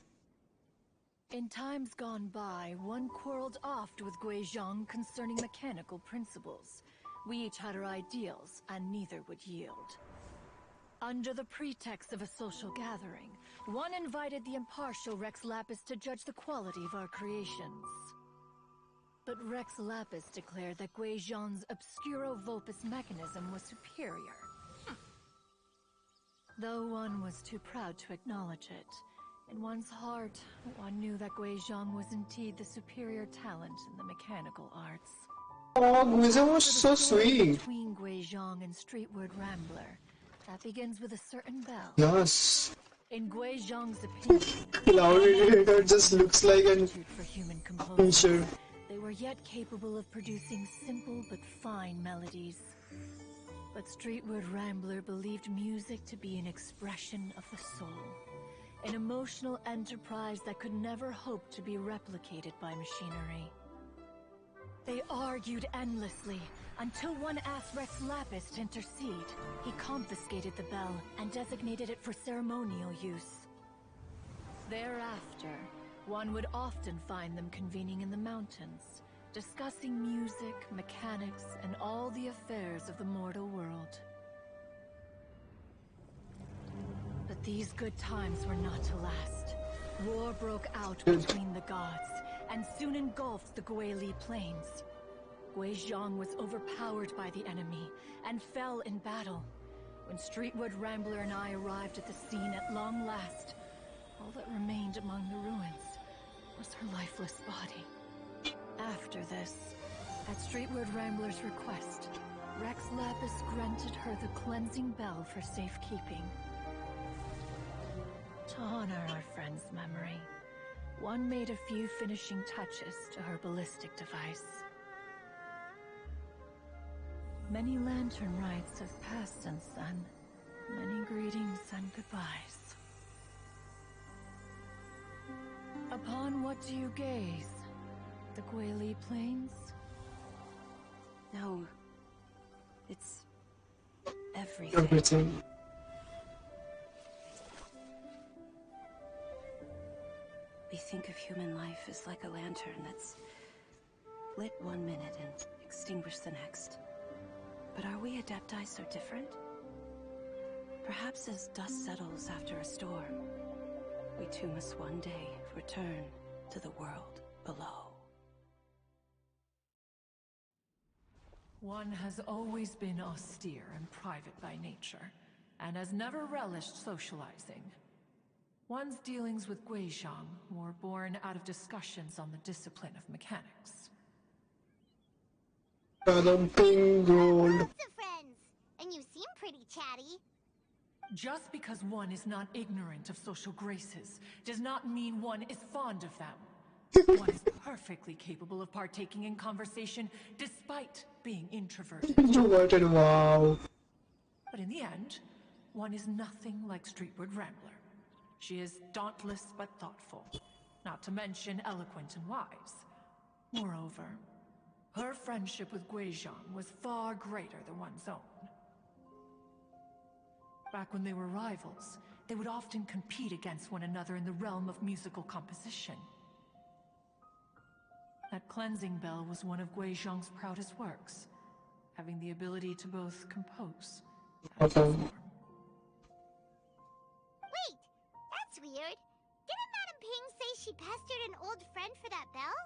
In times gone by, one quarreled oft with Guizhong concerning mechanical principles. We each had our ideals, and neither would yield. Under the pretext of a social gathering, one invited the impartial Rex Lapis to judge the quality of our creations. But Rex Lapis declared that Guizhong's Obscuro Vulpus mechanism was superior. Though one was too proud to acknowledge it, in one's heart, one knew that Guizhong was indeed the superior talent in the mechanical arts. Oh, Guizhong was so sweet. Between Guizhong and Streetward Rambler, that begins with a certain bell. Yes. In Guizhong's opinion, Cloud just looks like an for human composers. feature. They were yet capable of producing simple but fine melodies. But Streetward Rambler believed music to be an expression of the soul, an emotional enterprise that could never hope to be replicated by machinery. They argued endlessly, until one asked Rex Lapis to intercede. He confiscated the bell and designated it for ceremonial use. Thereafter, one would often find them convening in the mountains, discussing music, mechanics, and all the affairs of the mortal world. But these good times were not to last. War broke out between the gods, and soon engulfed the Guili Plains. Guizhong was overpowered by the enemy, and fell in battle. When Streetwood Rambler and I arrived at the scene at long last, all that remained among the ruins was her lifeless body. After this, at Streetwood Rambler's request, Rex Lapis granted her the cleansing bell for safekeeping. To honor our friend's memory, one made a few finishing touches to her ballistic device. Many lantern rites have passed since then. Many greetings and goodbyes. Upon what do you gaze? The Guili Plains? No. It's everything. Everything. We think of human life as like a lantern that's lit one minute and extinguished the next. But are we Adepti so different? Perhaps as dust settles after a storm, we too must one day return to the world below. One has always been austere and private by nature, and has never relished socializing. One's dealings with Guizhong were born out of discussions on the discipline of mechanics. Ping gold. Lots of friends, and you seem pretty chatty. Just because one is not ignorant of social graces does not mean one is fond of them. One is perfectly capable of partaking in conversation despite being introverted. What a wow. the end, one is nothing like Streetward Rambler. She is dauntless but thoughtful, not to mention eloquent and wise. Moreover, her friendship with Guizhong was far greater than one's own. Back when they were rivals, they would often compete against one another in the realm of musical composition. That cleansing bell was one of Guizhong's proudest works, having the ability to both compose and perform. Wait, that's weird. Didn't Madame Ping say she pestered an old friend for that bell?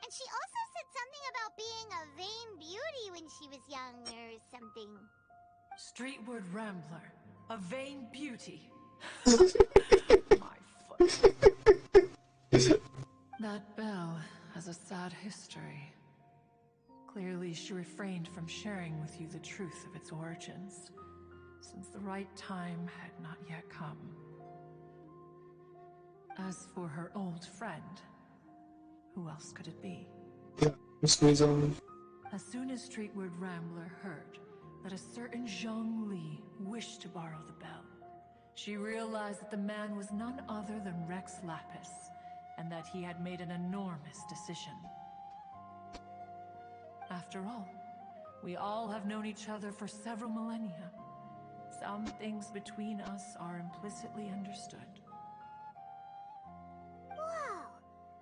And she also said something about being a vain beauty when she was young or something. Streetward Rambler, a vain beauty. My foot. That bell has a sad history. Clearly, she refrained from sharing with you the truth of its origins, since the right time had not yet come. As for her old friend, who else could it be? Miss Guizhong. As soon as Streetward Rambler heard that a certain Zhang Li wished to borrow the bell, she realized that the man was none other than Rex Lapis, and that he had made an enormous decision. After all, we all have known each other for several millennia. Some things between us are implicitly understood. Whoa!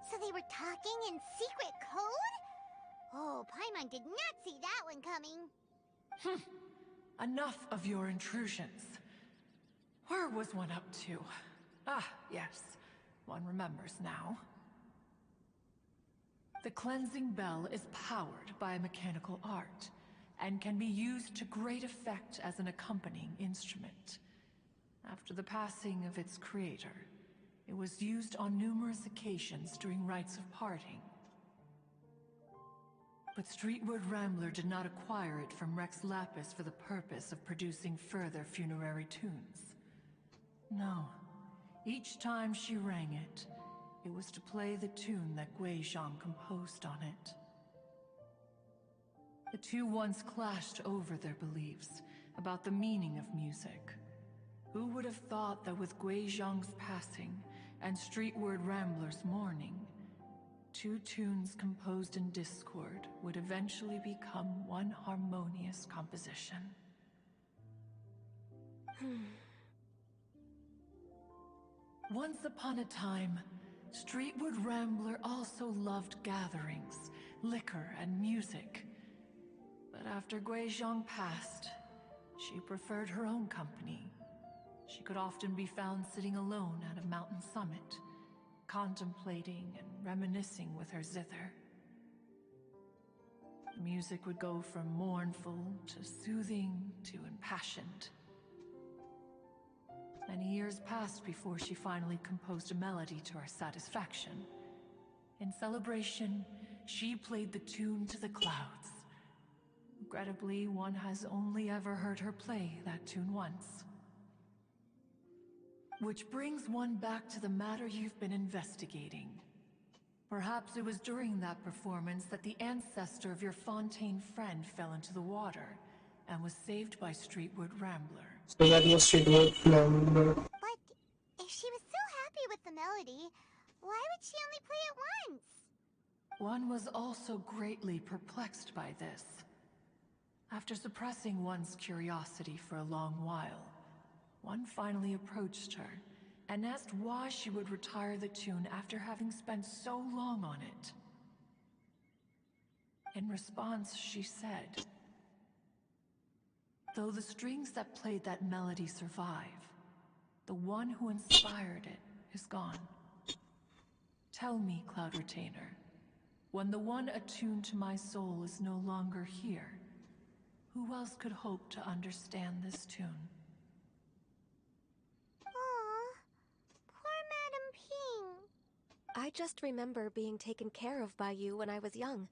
So they were talking in secret code? Oh, Paimon did not see that one coming. Enough of your intrusions. Where was one up to? Ah, yes. One remembers now. The cleansing bell is powered by a mechanical art, and can be used to great effect as an accompanying instrument. After the passing of its creator, it was used on numerous occasions during rites of parting. But Streetward Rambler did not acquire it from Rex Lapis for the purpose of producing further funerary tunes. No. Each time she rang it, it was to play the tune that Guizhong composed on it. The two once clashed over their beliefs about the meaning of music. Who would have thought that with Guizhong's passing and Streetward Rambler's mourning, two tunes composed in discord would eventually become one harmonious composition? Once upon a time, Streetward Rambler also loved gatherings, liquor, and music. But after Guizhong passed, she preferred her own company. She could often be found sitting alone at a mountain summit, contemplating and reminiscing with her zither. The music would go from mournful to soothing to impassioned. Many years passed before she finally composed a melody to her satisfaction. In celebration, she played the tune to the clouds. Regrettably, one has only ever heard her play that tune once. Which brings one back to the matter you've been investigating. Perhaps it was during that performance that the ancestor of your Fontaine friend fell into the water and was saved by Streetward Rambler. So that was Streetward Rambler. But if she was so happy with the melody, why would she only play it once? One was also greatly perplexed by this. After suppressing one's curiosity for a long while, one finally approached her and asked why she would retire the tune after having spent so long on it. In response, she said, "Though the strings that played that melody survive, the one who inspired it is gone. Tell me, Cloud Retainer, when the one attuned to my soul is no longer here, who else could hope to understand this tune?" Aw, poor Madame Ping. I just remember being taken care of by you when I was young.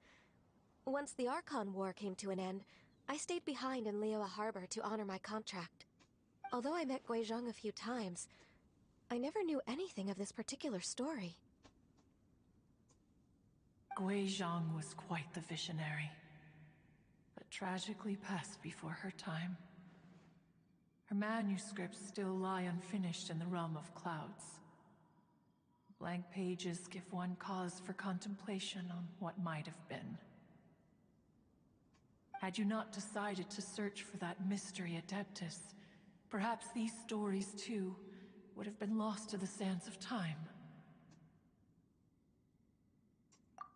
Once the Archon War came to an end, I stayed behind in Liyue Harbor to honor my contract. Although I met Guizhong a few times, I never knew anything of this particular story. Guizhong was quite the visionary. But but tragically passed before her time. Her manuscripts still lie unfinished in the realm of clouds. Blank pages give one cause for contemplation on what might have been. Had you not decided to search for that mystery Adeptus, perhaps these stories, too, would have been lost to the sands of time.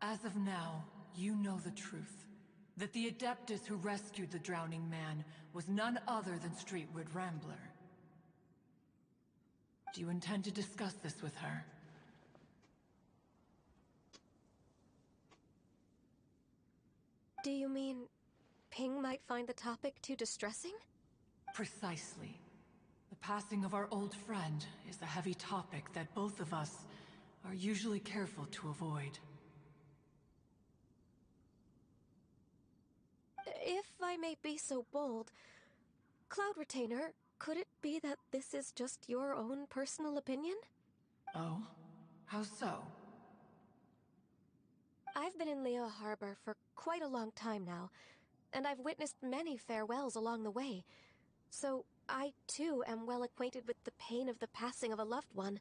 As of now, you know the truth. That the Adeptus who rescued the drowning man was none other than Streetwood Rambler. Do you intend to discuss this with her? Do you mean Ping might find the topic too distressing? Precisely. The passing of our old friend is a heavy topic that both of us are usually careful to avoid. If I may be so bold, Cloud Retainer, could it be that this is just your own personal opinion? Oh? How so? I've been in Leo Harbor for quite a long time now, and I've witnessed many farewells along the way, so I too am well acquainted with the pain of the passing of a loved one.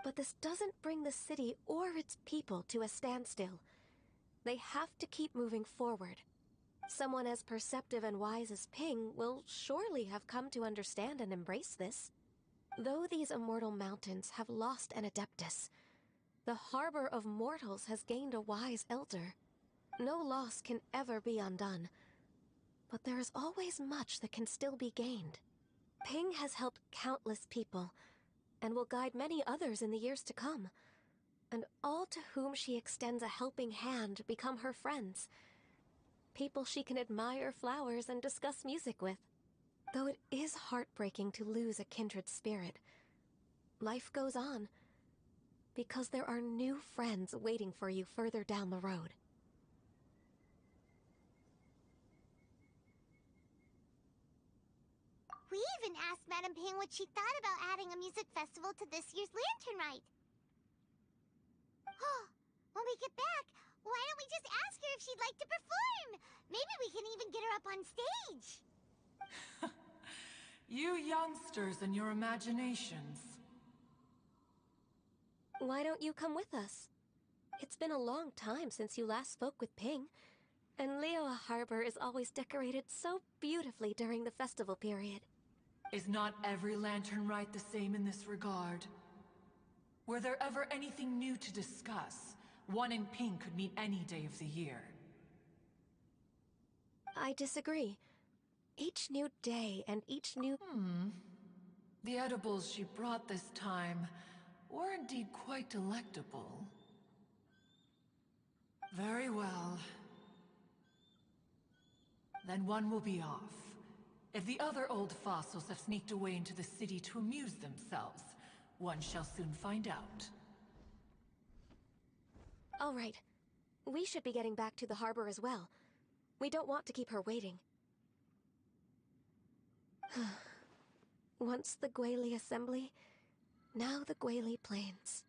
But this doesn't bring the city or its people to a standstill. They have to keep moving forward. Someone as perceptive and wise as Ping will surely have come to understand and embrace this. Though these immortal mountains have lost an Adeptus, the harbor of mortals has gained a wise elder. No loss can ever be undone, but there is always much that can still be gained. Ping has helped countless people, and will guide many others in the years to come. And all to whom she extends a helping hand become her friends. People she can admire flowers and discuss music with. Though it is heartbreaking to lose a kindred spirit, life goes on, because there are new friends waiting for you further down the road. We even asked Madame Ping what she thought about adding a music festival to this year's Lantern Rite. When we get back, why don't we just ask her if she'd like to perform? Maybe we can even get her up on stage. You youngsters and your imaginations. Why don't you come with us? It's been a long time since you last spoke with Ping, and Leo Harbor is always decorated so beautifully during the festival period. Is not every Lantern Rite the same in this regard? Were there ever anything new to discuss? One in Ping could meet any day of the year. I disagree. Each new day and each new... The edibles she brought this time were indeed quite delectable. Very well. Then one will be off. If the other old fossils have sneaked away into the city to amuse themselves, one shall soon find out. All right. We should be getting back to the harbor as well. We don't want to keep her waiting. Once the Guili Assembly, now the Guili Plains.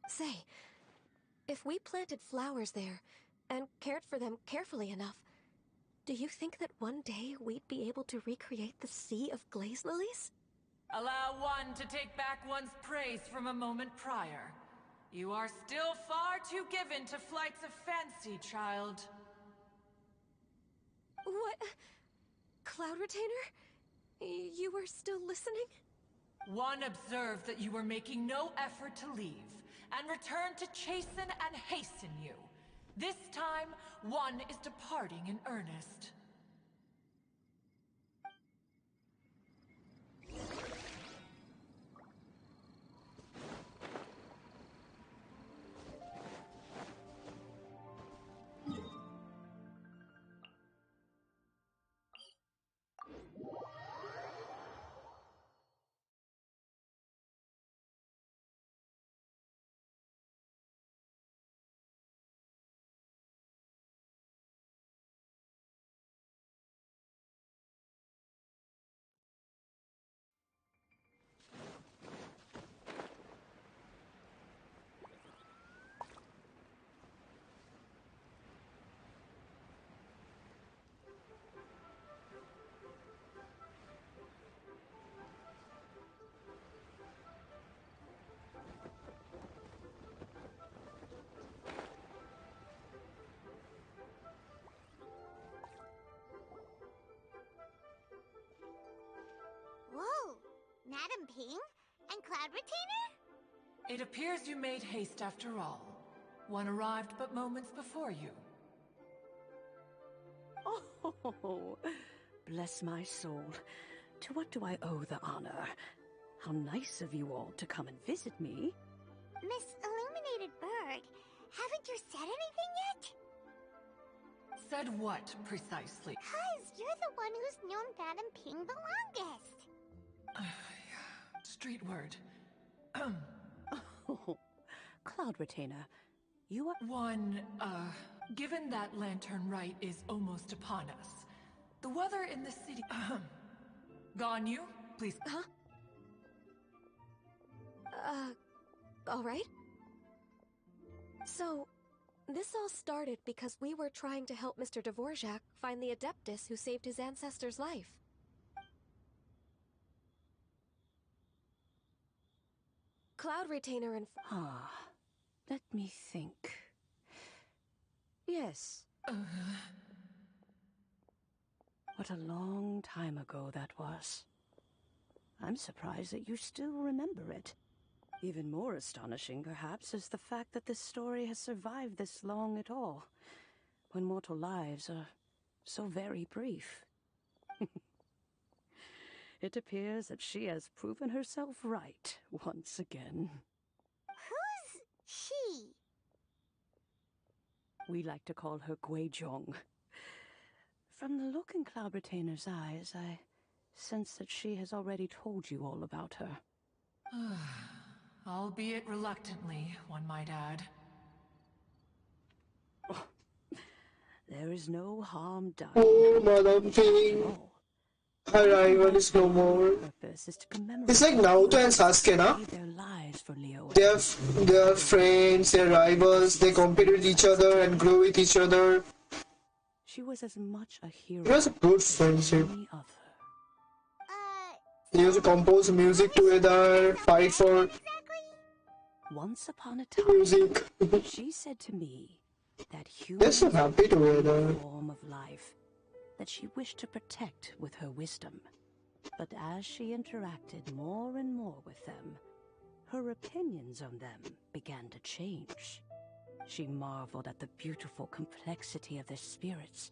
Say, if we planted flowers there, and cared for them carefully enough, do you think that one day we'd be able to recreate the Sea of Glaze Lilies? Allow one to take back one's praise from a moment prior. You are still far too given to flights of fancy, child. What? Cloud Retainer? You were still listening? One observed that you were making no effort to leave, and returned to chasten and hasten you. This time, one is departing in earnest. Madam Ping and Cloud Retainer? It appears you made haste after all. One arrived but moments before you. Oh, bless my soul. To what do I owe the honor? How nice of you all to come and visit me. Miss Illuminated Bird, haven't you said anything yet? Said what, precisely? 'Cause you're the one who's known Madam Ping the longest. Street word. Oh, Cloud Retainer, you are... Given that Lantern Rite is almost upon us, the weather in the city... Ganyu, please... Huh? Alright. So, this all started because we were trying to help Mr. Dvorak find the Adeptus who saved his ancestor's life. Cloud Retainer and... let me think. Yes. What a long time ago that was. I'm surprised that you still remember it. Even more astonishing, perhaps, is the fact that this story has survived this long at all, when mortal lives are so very brief. It appears that she has proven herself right once again. Who's she? We like to call her Guizhong. From the look in Cloud Retainer's eyes, I sense that she has already told you all about her. Albeit reluctantly, one might add. Oh, there is no harm done. Oh, Madam Ping. Her rival is no more. It's like Naruto and Sasuke, na? They are friends, they're rivals, they compete with each other and grow with each other. She was as much a hero. It was a good friendship. They used to compose music together, fight for Once upon a time, music. She said to me that They're so humans happy were together. a form of life that she wished to protect with her wisdom. But as she interacted more and more with them, her opinions on them began to change. She marveled at the beautiful complexity of their spirits,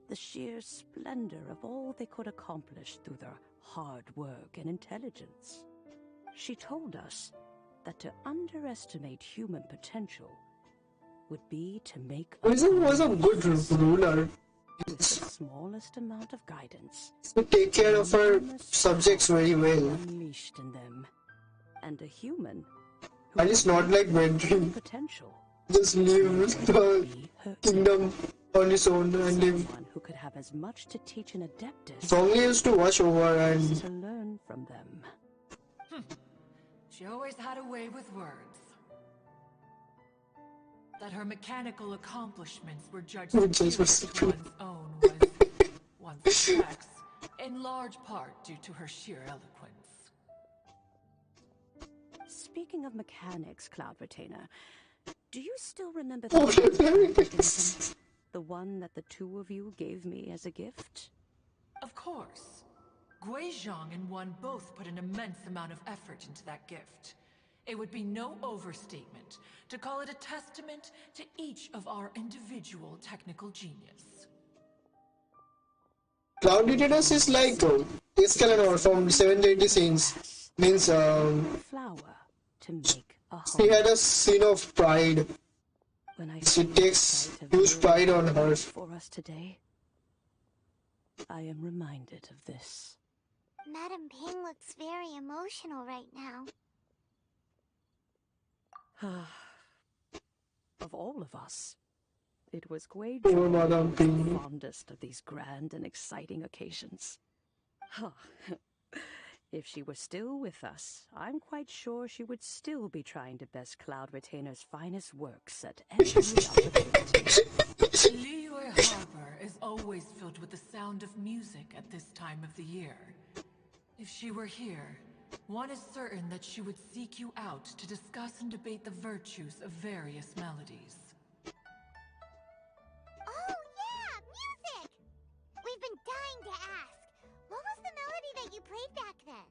the sheer splendor of all they could accomplish through their hard work and intelligence. She told us that to underestimate human potential would be to make Wizard was a good ruler. with the smallest amount of guidance. To take care of her subjects very well. Unleashed in them, and a human And it's not like Ventry. potential Just leave the kingdom on his own and live. who could have as much to teach an adeptus Strongly used to watch over and to learn from them. She always had a way with words. That her mechanical accomplishments were judged superior to one's own was one's sex, in large part due to her sheer eloquence. Speaking of mechanics, Cloud Retainer, do you still remember Oh, the one that the two of you gave me as a gift? Of course. Guizhong and one both put an immense amount of effort into that gift. It would be no overstatement to call it a testament to each of our individual technical genius. Cloud Dictators is like Escalanor from 780 scenes. Means Flower to make a she had a scene of pride. When I She takes huge pride on her. for us today, I am reminded of this. Madam Ping looks very emotional right now. Of all of us, it was Poor Guizhong Madame who was Ping. the fondest of these grand and exciting occasions. If she were still with us, I'm quite sure she would still be trying to best Cloud Retainer's finest works at every opportunity. Liyue Harbor is always filled with the sound of music at this time of the year. If she were here, one is certain that she would seek you out to discuss and debate the virtues of various melodies. Oh yeah, music! We've been dying to ask. What was the melody that you played back then?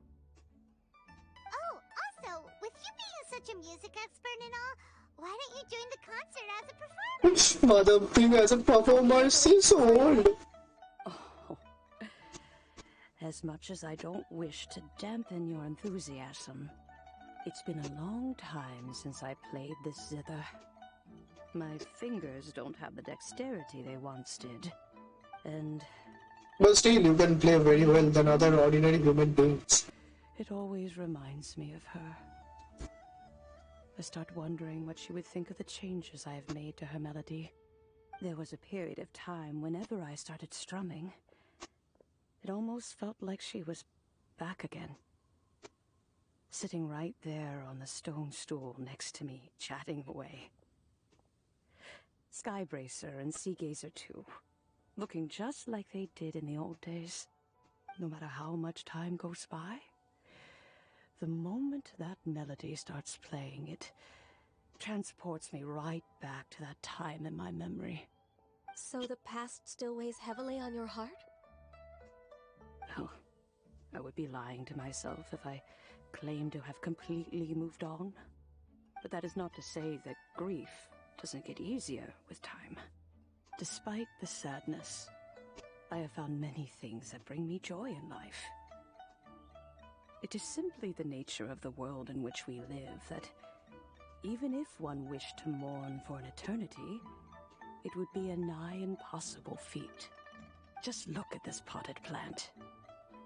music expert and all, why don't you join the concert as a performer? Mother being as a performer, she's so old. Oh. As much as I don't wish to dampen your enthusiasm, it's been a long time since I played this zither. My fingers don't have the dexterity they once did, and... But still, you can play very well than other ordinary human beings. It always reminds me of her. I start wondering what she would think of the changes I have made to her melody. There was a period of time whenever I started strumming, it almost felt like she was back again. Sitting right there on the stone stool next to me, chatting away. Skybracer and Seagazer too, looking just like they did in the old days. No matter how much time goes by, the moment that melody starts playing, it transports me right back to that time in my memory. So the past still weighs heavily on your heart? Oh, I would be lying to myself if I claimed to have completely moved on. But that is not to say that grief doesn't get easier with time. Despite the sadness, I have found many things that bring me joy in life. It is simply the nature of the world in which we live that, even if one wished to mourn for an eternity, it would be a nigh impossible feat. Just look at this potted plant.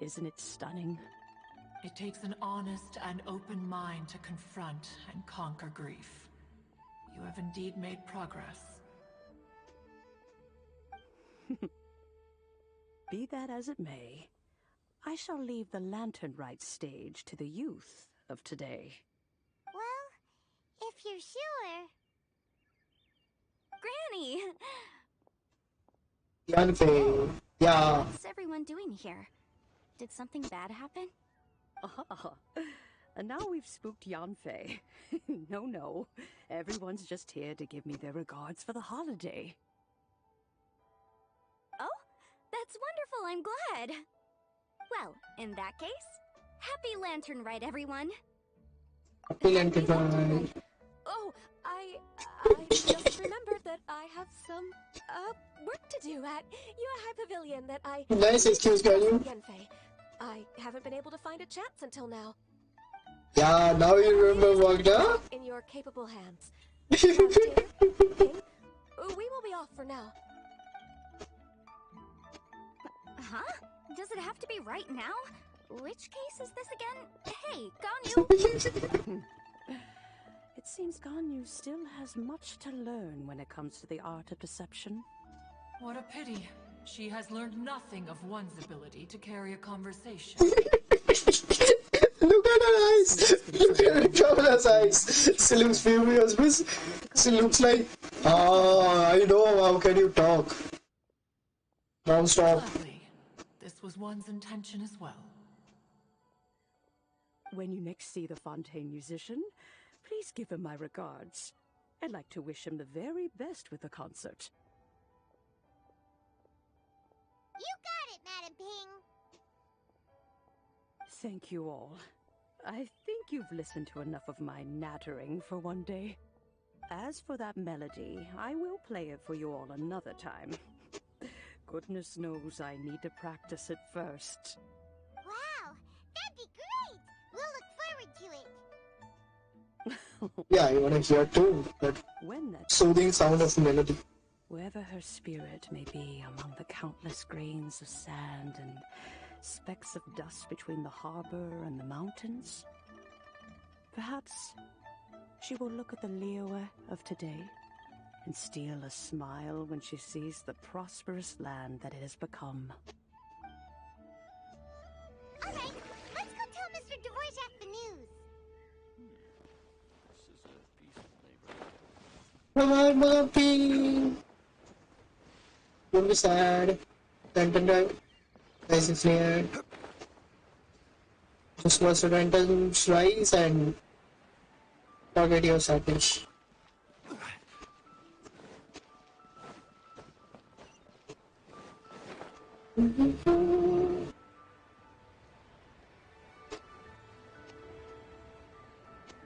Isn't it stunning? It takes an honest and open mind to confront and conquer grief. You have indeed made progress. Be that as it may, I shall leave the lantern rite stage to the youth of today. Well, if you're sure. Granny! Yanfei, yeah. What's everyone doing here? Did something bad happen? Ah, and now we've spooked Yanfei. No, everyone's just here to give me their regards for the holiday. Oh, that's wonderful, I'm glad. Well, in that case, happy Lantern Rite, everyone. Happy Lantern Rite. Oh, I just remembered that I have some work to do at High Pavilion that I... Nice excuse, girl. Yanfei. I haven't been able to find a chance until now. Yeah, now you remember Wagda? In your capable hands. King, we will be off for now. Huh? Does it have to be right now? Which case is this again? Hey, Ganyu! It seems Ganyu still has much to learn when it comes to the art of deception. What a pity. She has learned nothing of one's ability to carry a conversation. Look at her eyes! Look at Kamala's eyes! She looks furious, miss. She looks like, I know, how can you talk? Non-stop. Lovely. This was one's intention as well. When you next see the Fontaine musician, please give him my regards. I'd like to wish him the very best with the concert. You got it, Madam Ping. Thank you all. I think you've listened to enough of my nattering for one day. As for that melody, I will play it for you all another time. Goodness knows I need to practice it first. Wow, that'd be great! We'll look forward to it. Yeah, you wanna hear too, that soothing sound of melody. Wherever her spirit may be among the countless grains of sand and specks of dust between the harbor and the mountains, perhaps she will look at the Liyue of today and steal a smile when she sees the prosperous land that it has become. Alright, let's go tell Mr. Dvorak the news. This is a peaceful neighborhood. Come on, Muppy! Don't be sad. Lantern Drive. Nice and clear. Just watch the lanterns rise and forget your sadness.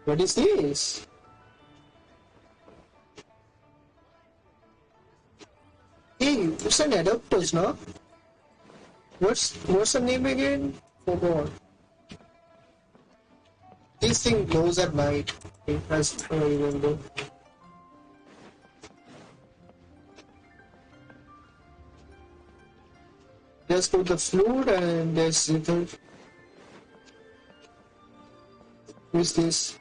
What is this? It's an adapters, no? What's the name again? Forgot. This thing glows at night. As I remember. Just put the flute and there's little. Who's this?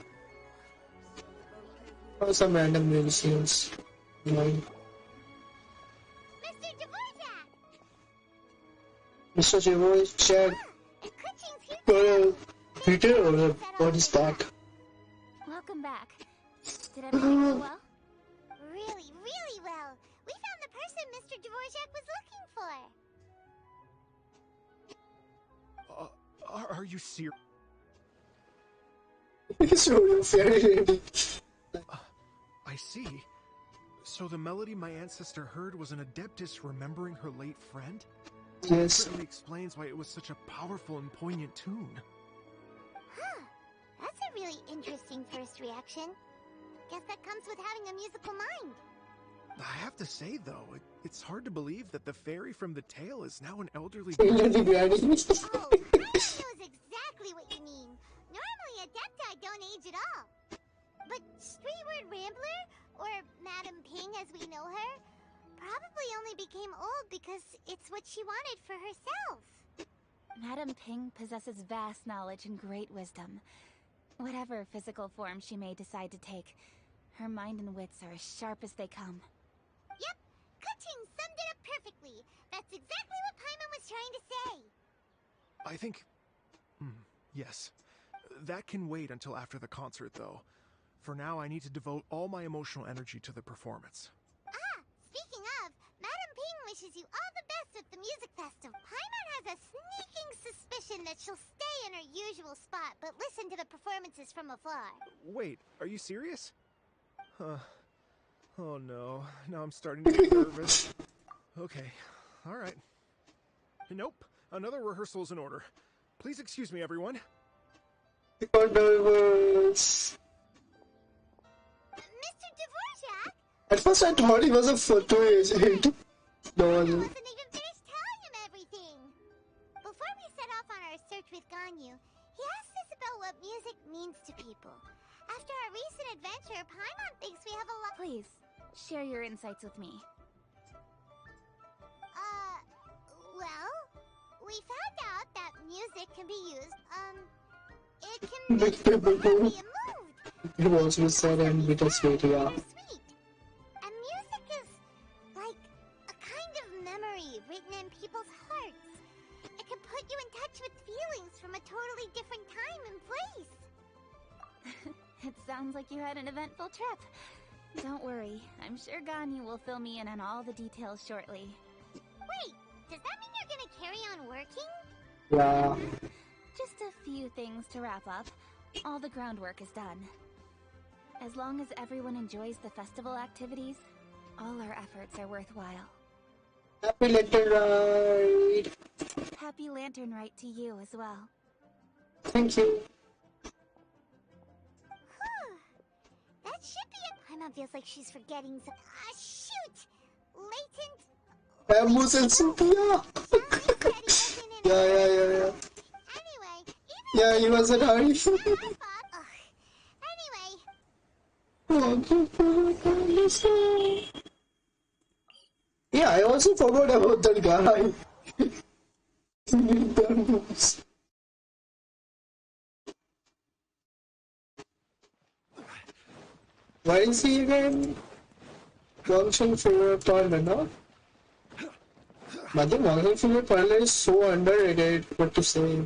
Oh, some random musicians. Mine. Mr. Dvorak, Peter, or what is that? Welcome back. Did everything go well? Really, really well. We found the person Mr. Dvorak was looking for. Are you serious? I see. So the melody my ancestor heard was an adeptus remembering her late friend? Yes. Certainly explains why it was such a powerful and poignant tune. Huh. That's a really interesting first reaction. Guess that comes with having a musical mind. I have to say, though, it's hard to believe that the fairy from the tale is now an elderly Oh, Paimon knows exactly what you mean. Normally, Adepti don't age at all. But Streetward Rambler, or Madam Ping as we know her, probably only became old because it's what she wanted for herself. Madam Ping possesses vast knowledge and great wisdom. Whatever physical form she may decide to take, her mind and wits are as sharp as they come. Yep, Kuching summed it up perfectly. That's exactly what Paimon was trying to say. I think... yes. That can wait until after the concert, though. For now, I need to devote all my emotional energy to the performance. Speaking of, Madam Ping wishes you all the best at the music festival. Paimon has a sneaking suspicion that she'll stay in her usual spot, but listen to the performances from afar. Wait, are you serious? Huh. Oh no, now I'm starting to get nervous. Okay, alright. Nope, another rehearsal's in order. Please excuse me, everyone. I got nervous. Mr. Dvorak? At first I thought he was a photo agent. No. I wasn't even finished telling him everything. Before we set off on our search with Ganyu, he asked us about what music means to people. After our recent adventure, Paimon thinks we have a lot. Please, share your insights with me. Well, we found out that music can be used, it can make people happy and moved. It was with sad and bittersweet, yeah. And music is like a kind of memory written in people's hearts. It can put you in touch with feelings from a totally different time and place. It sounds like you had an eventful trip. Don't worry, I'm sure Ganyu will fill me in on all the details shortly. Wait, does that mean you're gonna carry on working? Yeah. Just a few things to wrap up. All the groundwork is done. As long as everyone enjoys the festival activities, all our efforts are worthwhile. Happy Lantern Ride! Happy Lantern Rite to you as well. Thank you. That should be it. Paimon feels like she's forgetting some. Shoot! Latent. Bamboos and Sophia! Yeah. Anyway, yeah, he was in a hurry. Yeah, I also forgot about that guy. Why is he again? Genshin favorite partner, no? I think Genshin favorite partner is so underrated, what to say.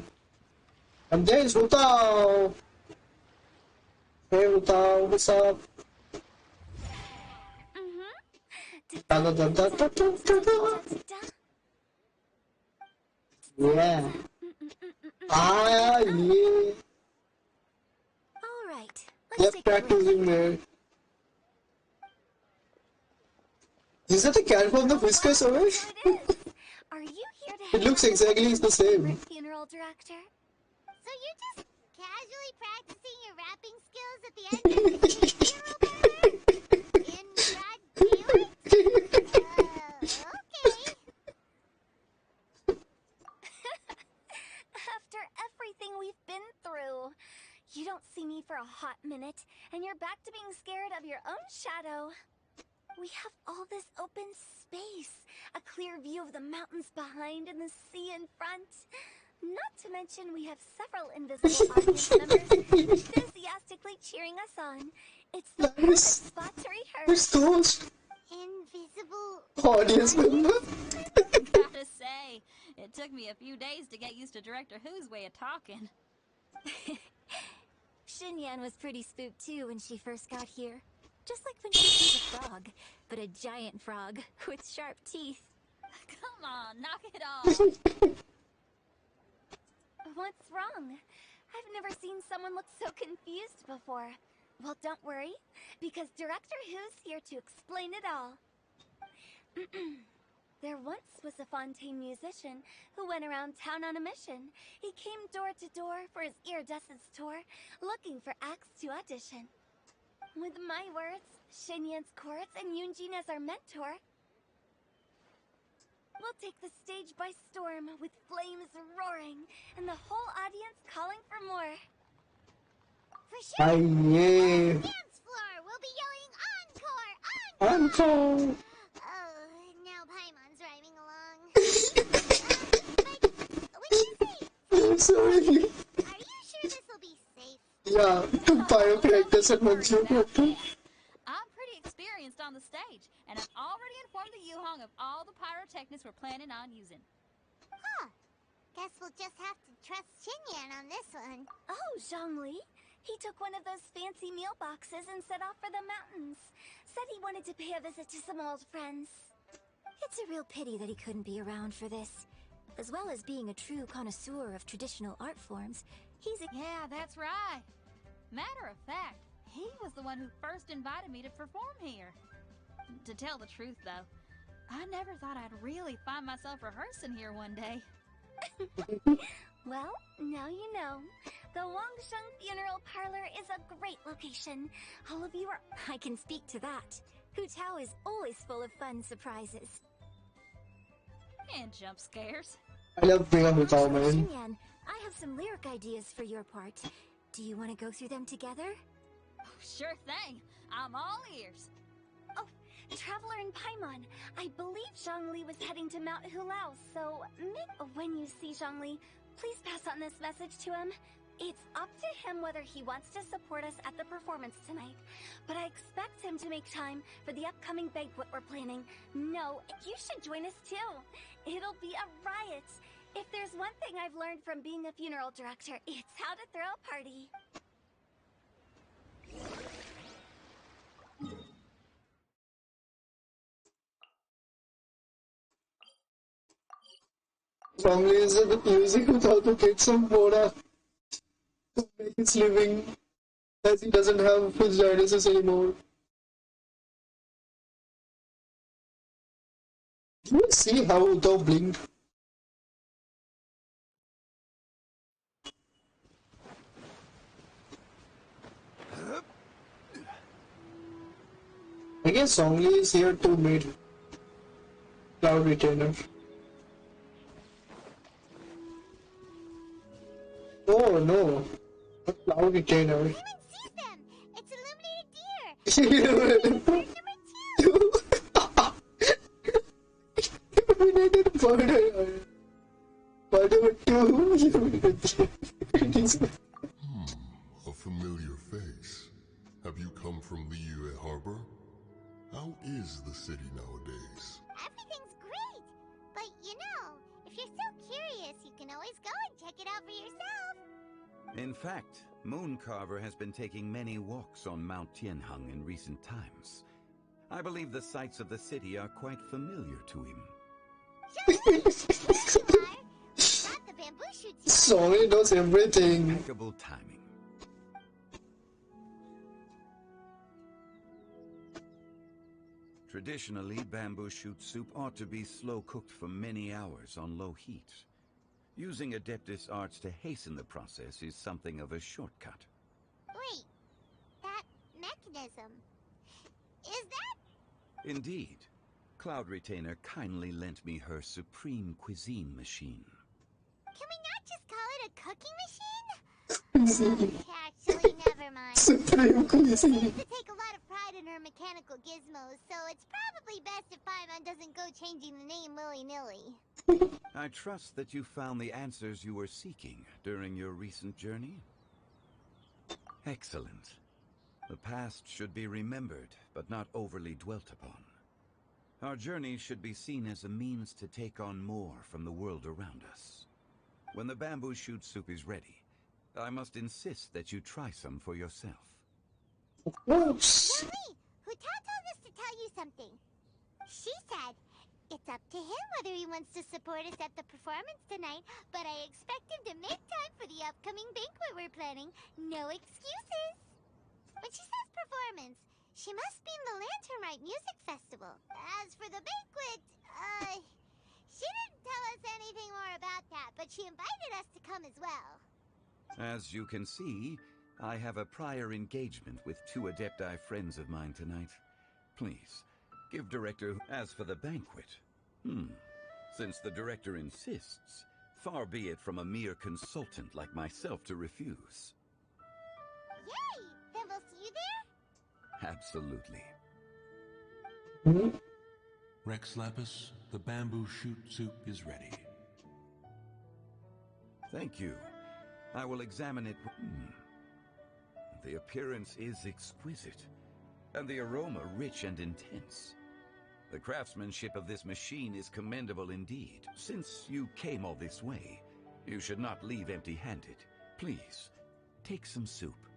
And there's Utao! Hey Utao, what's up? Yeah. Ah, yeah. Alright, Yep, practicing there. Is that a cat from the Whiskers away? Are you here to It looks exactly the same. funeral director? So you're just casually practicing your rapping skills at the end of the funeral parlor? In broad daylight? Okay. for a hot minute, and you're back to being scared of your own shadow. We have all this open space, a clear view of the mountains behind and the sea in front. Not to mention we have several invisible audience members enthusiastically cheering us on. It's the perfect spot to rehearse. Those Invisible audience member. Gotta say, it took me a few days to get used to Director Who's way of talking. Xinyan was pretty spooked too when she first got here. Just like when she was a frog, but a giant frog with sharp teeth. Come on, knock it off. What's wrong? I've never seen someone look so confused before. Well, don't worry, because Director Who's here to explain it all. There once was a Fontaine musician who went around town on a mission. He came door to door for his iridescence tour, looking for acts to audition. With my words, Xinyan's chords, and Yunjin as our mentor, we'll take the stage by storm with flames roaring and the whole audience calling for more. For sure. Aye. Dance floor. We'll be yelling encore, Encore. Oh, now Paimon's rhyming along. But when you say, I'm sorry. are you sure this will be safe? Yeah, to pyroclastus and Manchu. I'm pretty experienced on the stage, and I've already informed the Yuhong of all the pyrotechnics we're planning on using. Huh. Guess we'll just have to trust Xinyan on this one. Oh, Zhongli. He took one of those fancy meal boxes and set off for the mountains. Said he wanted to pay a visit to some old friends. It's a real pity that he couldn't be around for this. As well as being a true connoisseur of traditional art forms, he's a... Yeah, that's right. Matter of fact, he was the one who first invited me to perform here. To tell the truth, though, I never thought I'd really find myself rehearsing here one day. Well, now you know. The Wangsheng Funeral Parlor is a great location. All of you are... I can speak to that. Hu Tao is always full of fun surprises. And jump scares. I love being on the top, man. Xinyan, I have some lyric ideas for your part. Do you want to go through them together? Oh, sure thing. I'm all ears. Oh, Traveler and Paimon, I believe Zhongli was heading to Mount Hulao, so when you see Zhongli, please pass on this message to him. It's up to him whether he wants to support us at the performance tonight, but I expect him to make time for the upcoming banquet we're planning. No, you should join us too. It'll be a riot. If there's one thing I've learned from being a funeral director, it's how to throw a party. Family is the music without to get some water to make his living, as he doesn't have his dialysis anymore. Do you see how Udo blinked? I guess Songli is here to meet Cloud Retainer. Oh no, a Cloud Retainer. Paimon sees them! It's illuminated deer! Illuminated bird. Bird number 2. A familiar face. Have you come from Liyue Harbor? How is the city nowadays? Everything's great! But you know, if you're so curious, you can always go and check it out for yourself. In fact, Mooncarver has been taking many walks on Mount Tianheng in recent times. I believe the sights of the city are quite familiar to him. Sorry, knows everything. Impeccable timing. Traditionally, bamboo shoot soup ought to be slow cooked for many hours on low heat. Using Adeptus arts to hasten the process is something of a shortcut. Wait, that mechanism, is that? Indeed. Cloud Retainer kindly lent me her supreme cuisine machine. Can we not just call it a cooking machine? Actually, never her mind. Supreme She seems to take a lot of pride in her mechanical gizmos, so it's probably best if Paimon doesn't go changing the name willy-nilly. I trust that you found the answers you were seeking during your recent journey. Excellent. The past should be remembered, but not overly dwelt upon. Our journey should be seen as a means to take on more from the world around us. When the bamboo shoot soup is ready, I must insist that you try some for yourself. Oops. Yummy! Huta told us to tell you something. She said, it's up to him whether he wants to support us at the performance tonight, but I expect him to make time for the upcoming banquet we're planning. No excuses! When she says performance, she must mean the Lanternlight Music Festival. As for the banquet, she didn't tell us anything more about that, but she invited us to come as well. As you can see, I have a prior engagement with 2 Adepti friends of mine tonight. Please, give Director... As for the banquet, since the Director insists, far be it from a mere consultant like myself to refuse. Yay! Then we'll see you there? Absolutely. Rex Lapis, the bamboo shoot soup is ready. Thank you. I will examine it. The appearance is exquisite, and the aroma rich and intense. The craftsmanship of this machine is commendable indeed. Since you came all this way, you should not leave empty-handed. Please, take some soup.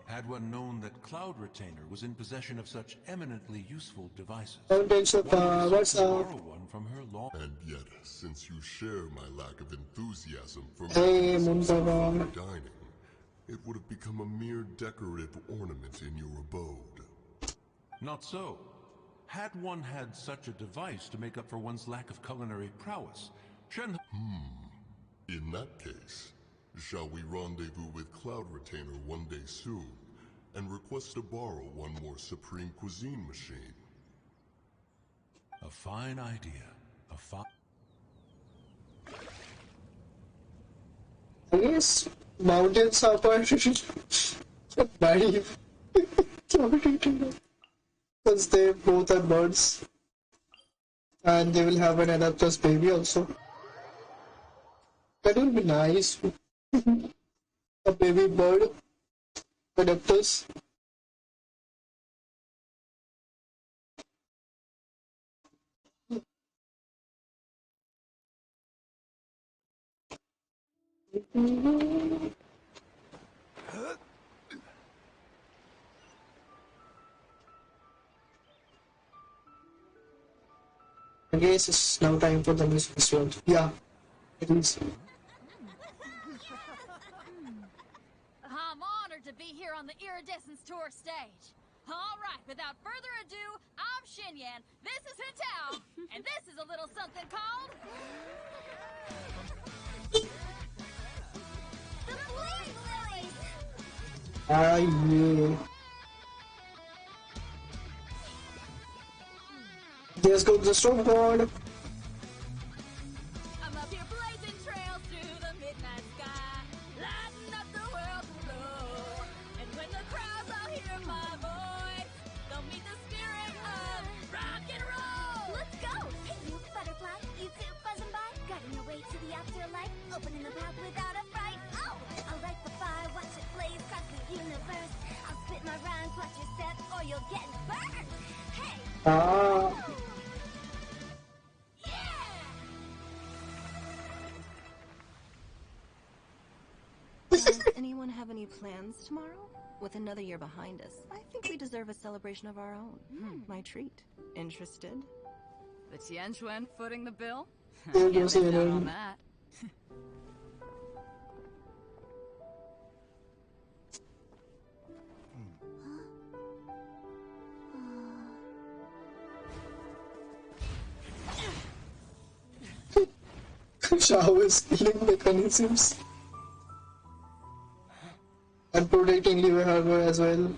Had one known that Cloud Retainer was in possession of such eminently useful devices, What's up? borrow one from her long... And yet, since you share my lack of enthusiasm for Hey, dining, it would have become a mere decorative ornament in your abode. Not so. Had one had such a device to make up for one's lack of culinary prowess, Shen... In that case, shall we rendezvous with Cloud Retainer one day soon, and request to borrow one more Supreme Cuisine machine? A fine idea. I guess mountains are naive. Because they both are birds. And they will have an Adaptus baby also. That will be nice. A baby bird. Adaptus. I guess it's now time for the music festival. Yeah, it is. I'm honored to be here on the Iridescence Tour stage. All right, without further ado, I'm Xinyan, this is Hintao, and this is a little something called... The Flame Lilies! Yeah. Let's go to the stormboard. I'm up here blazing trails through the midnight sky, lighting up the world below. And when the crowds all hear my voice, they'll meet the spirit of rock and roll. Let's go! Hey, you butterfly, you too buzzing by, guiding the way to the afterlife, opening the path without a fright. Oh, I'll light the fire, watch it blaze across the universe. I'll spit my rhymes, watch your step, or you'll get burned. Hey! Does anyone have any plans tomorrow? With another year behind us, I think we deserve a celebration of our own. My treat. Interested? The Tianquan footing the bill? Yeah, Can't miss out on that. Showers, healing mechanisms. And protecting Liu Harbor as well.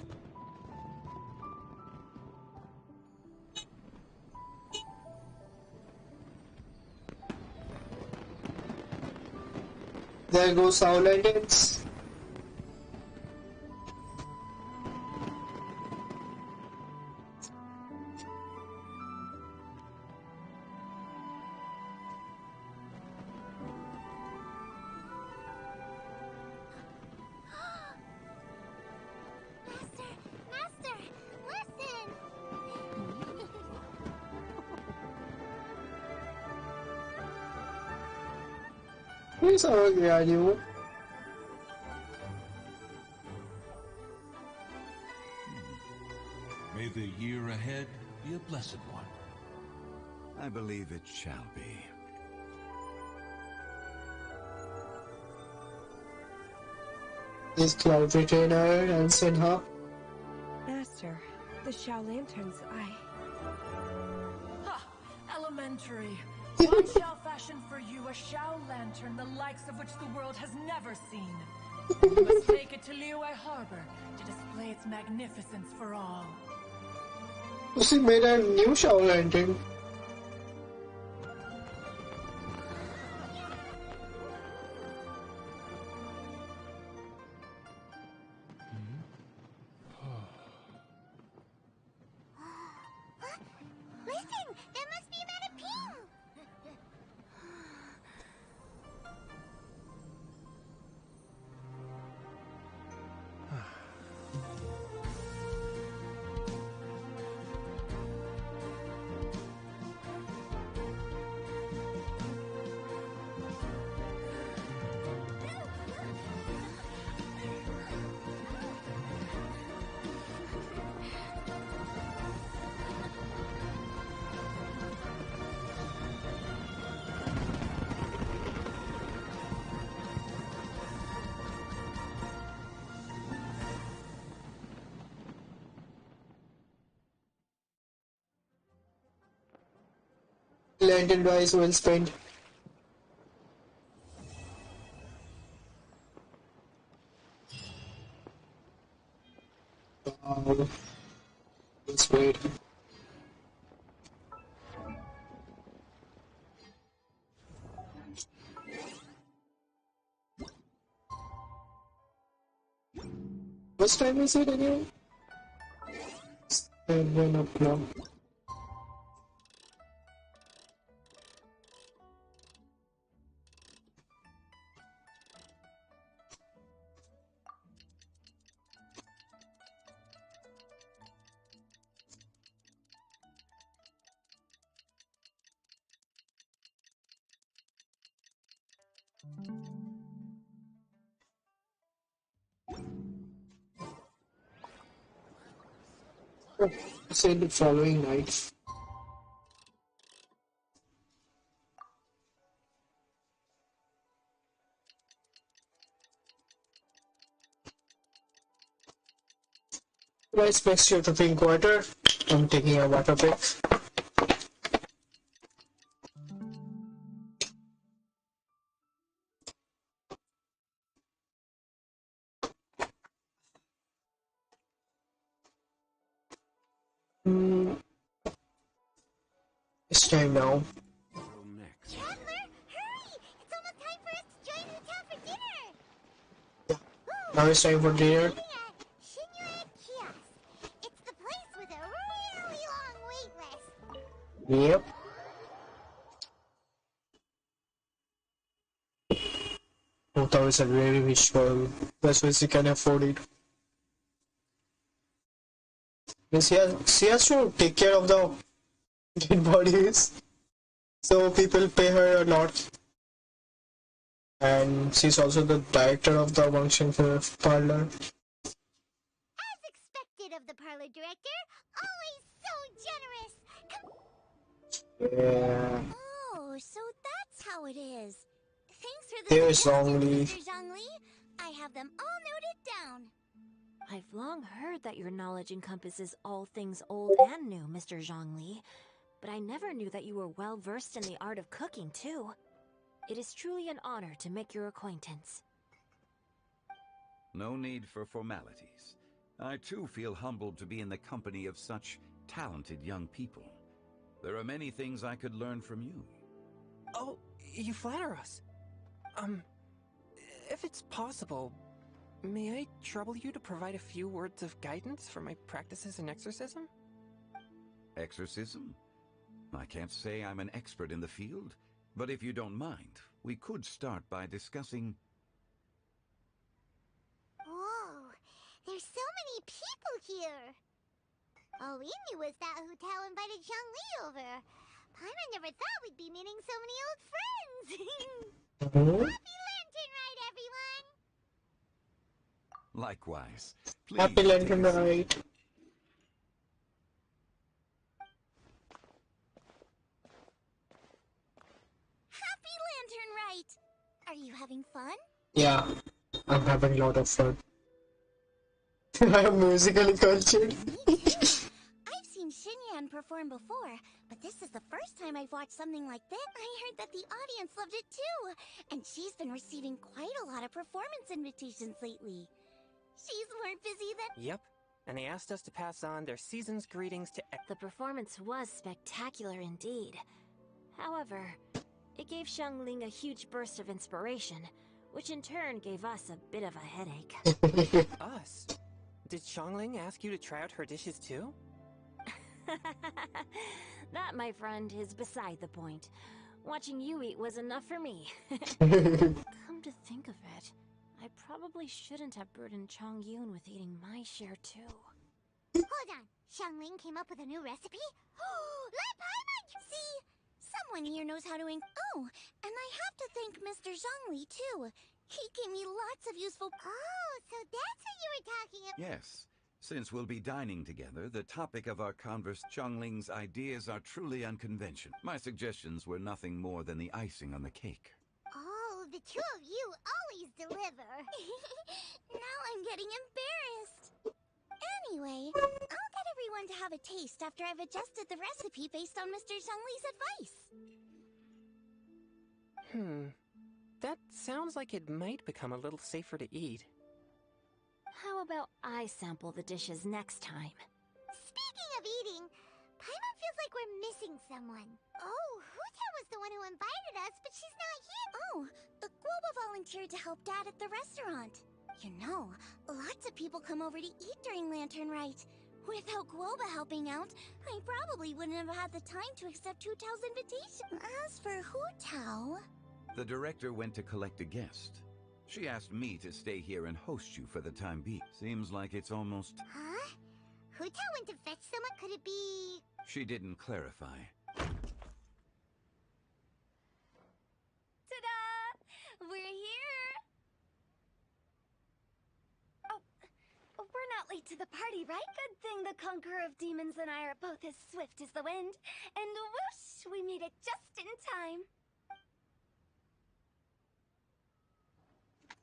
There goes our lanterns. Master, listen! Here's our graduate. May the year ahead be a blessed one. I believe it shall be. This Cloud Retainer and Sinha. Master, the Shao Lanterns, Ha! Elementary. I shall fashion for you a Shao Lantern the likes of which the world has never seen. You must take it to Liyue Harbor to display its magnificence for all. She made a new Shao Lantern. Listen! That must be Manapim! Lantern wise well spent. Let's wait. What time is it again? 7 o'clock. Say the following night. Rice mixture to drink water. I'm taking a water break. It's time now. Chandler, hurry! It's almost time for us to join the town for dinner! Now it's time for dinner. Shinra Kiosk. It's the place with a really long wait list. Yep. Ota is a very rich girl. That's why she can afford it. Means she has to take care of the dead bodies. So people pay her a lot. And she's also the director of the function for parlor. As expected of the parlor director, always so generous. Yeah. Oh, so that's how it is. Thanks for the There's suggestions, only. Mr. Zhongli. I have them all noted down. I've long heard that your knowledge encompasses all things old and new, Mr. Zhongli, but I never knew that you were well versed in the art of cooking, too. It is truly an honor to make your acquaintance. No need for formalities. I too feel humbled to be in the company of such talented young people. There are many things I could learn from you. Oh, you flatter us. If it's possible, may I trouble you to provide a few words of guidance for my practices in exorcism? Exorcism? I can't say I'm an expert in the field, but if you don't mind, we could start by discussing... Whoa, there's so many people here. All we knew was that Hu Tao invited Zhongli over. Paimon never thought we'd be meeting so many old friends. Happy Lantern Rite, everyone! Likewise. Happy Lantern Rite. Happy Lantern Rite! Are you having fun? Yeah, I'm having a lot of fun. I am musically cultured. I've seen Xinyan perform before, but this is the first time I've watched something like this. I heard that the audience loved it too, and she's been receiving quite a lot of performance invitations lately. She's more busy than... Yep, and they asked us to pass on their season's greetings to... The performance was spectacular indeed. However, it gave Xiangling a huge burst of inspiration, which in turn gave us a bit of a headache. Us? Did Xiangling ask you to try out her dishes too? That, my friend, is beside the point. Watching you eat was enough for me. Come to think of it, I probably shouldn't have burdened Chongyun with eating my share too. Hold on, Xiangling came up with a new recipe? Let Paimon... See, someone here knows how to Oh, and I have to thank Mr. Zhongli too. He gave me lots of useful... Oh, so that's what you were talking about. Yes. Since we'll be dining together, the topic of our Chongling's ideas are truly unconventional. My suggestions were nothing more than the icing on the cake. Oh, the two of you always deliver. Now I'm getting embarrassed. Anyway, I'll get everyone to have a taste after I've adjusted the recipe based on Mr. Zhongli's advice. That sounds like it might become a little safer to eat. How about I sample the dishes next time? Speaking of eating, Paimon feels like we're missing someone. Oh, Huta was the one who invited us, but she's not here. Oh, Guoba volunteered to help Dad at the restaurant. You know, lots of people come over to eat during Lantern Rite. Without Guoba helping out, I probably wouldn't have had the time to accept Hu Tao's invitation. As for Hu Tao... The director went to collect a guest. She asked me to stay here and host you for the time being. Seems like it's almost... Huh? Hu Tao went to fetch someone? Could it be... She didn't clarify. Ta-da! We're here! Oh, we're not late to the party, right? Good thing the Conqueror of Demons and I are both as swift as the wind. And whoosh, we made it just in time.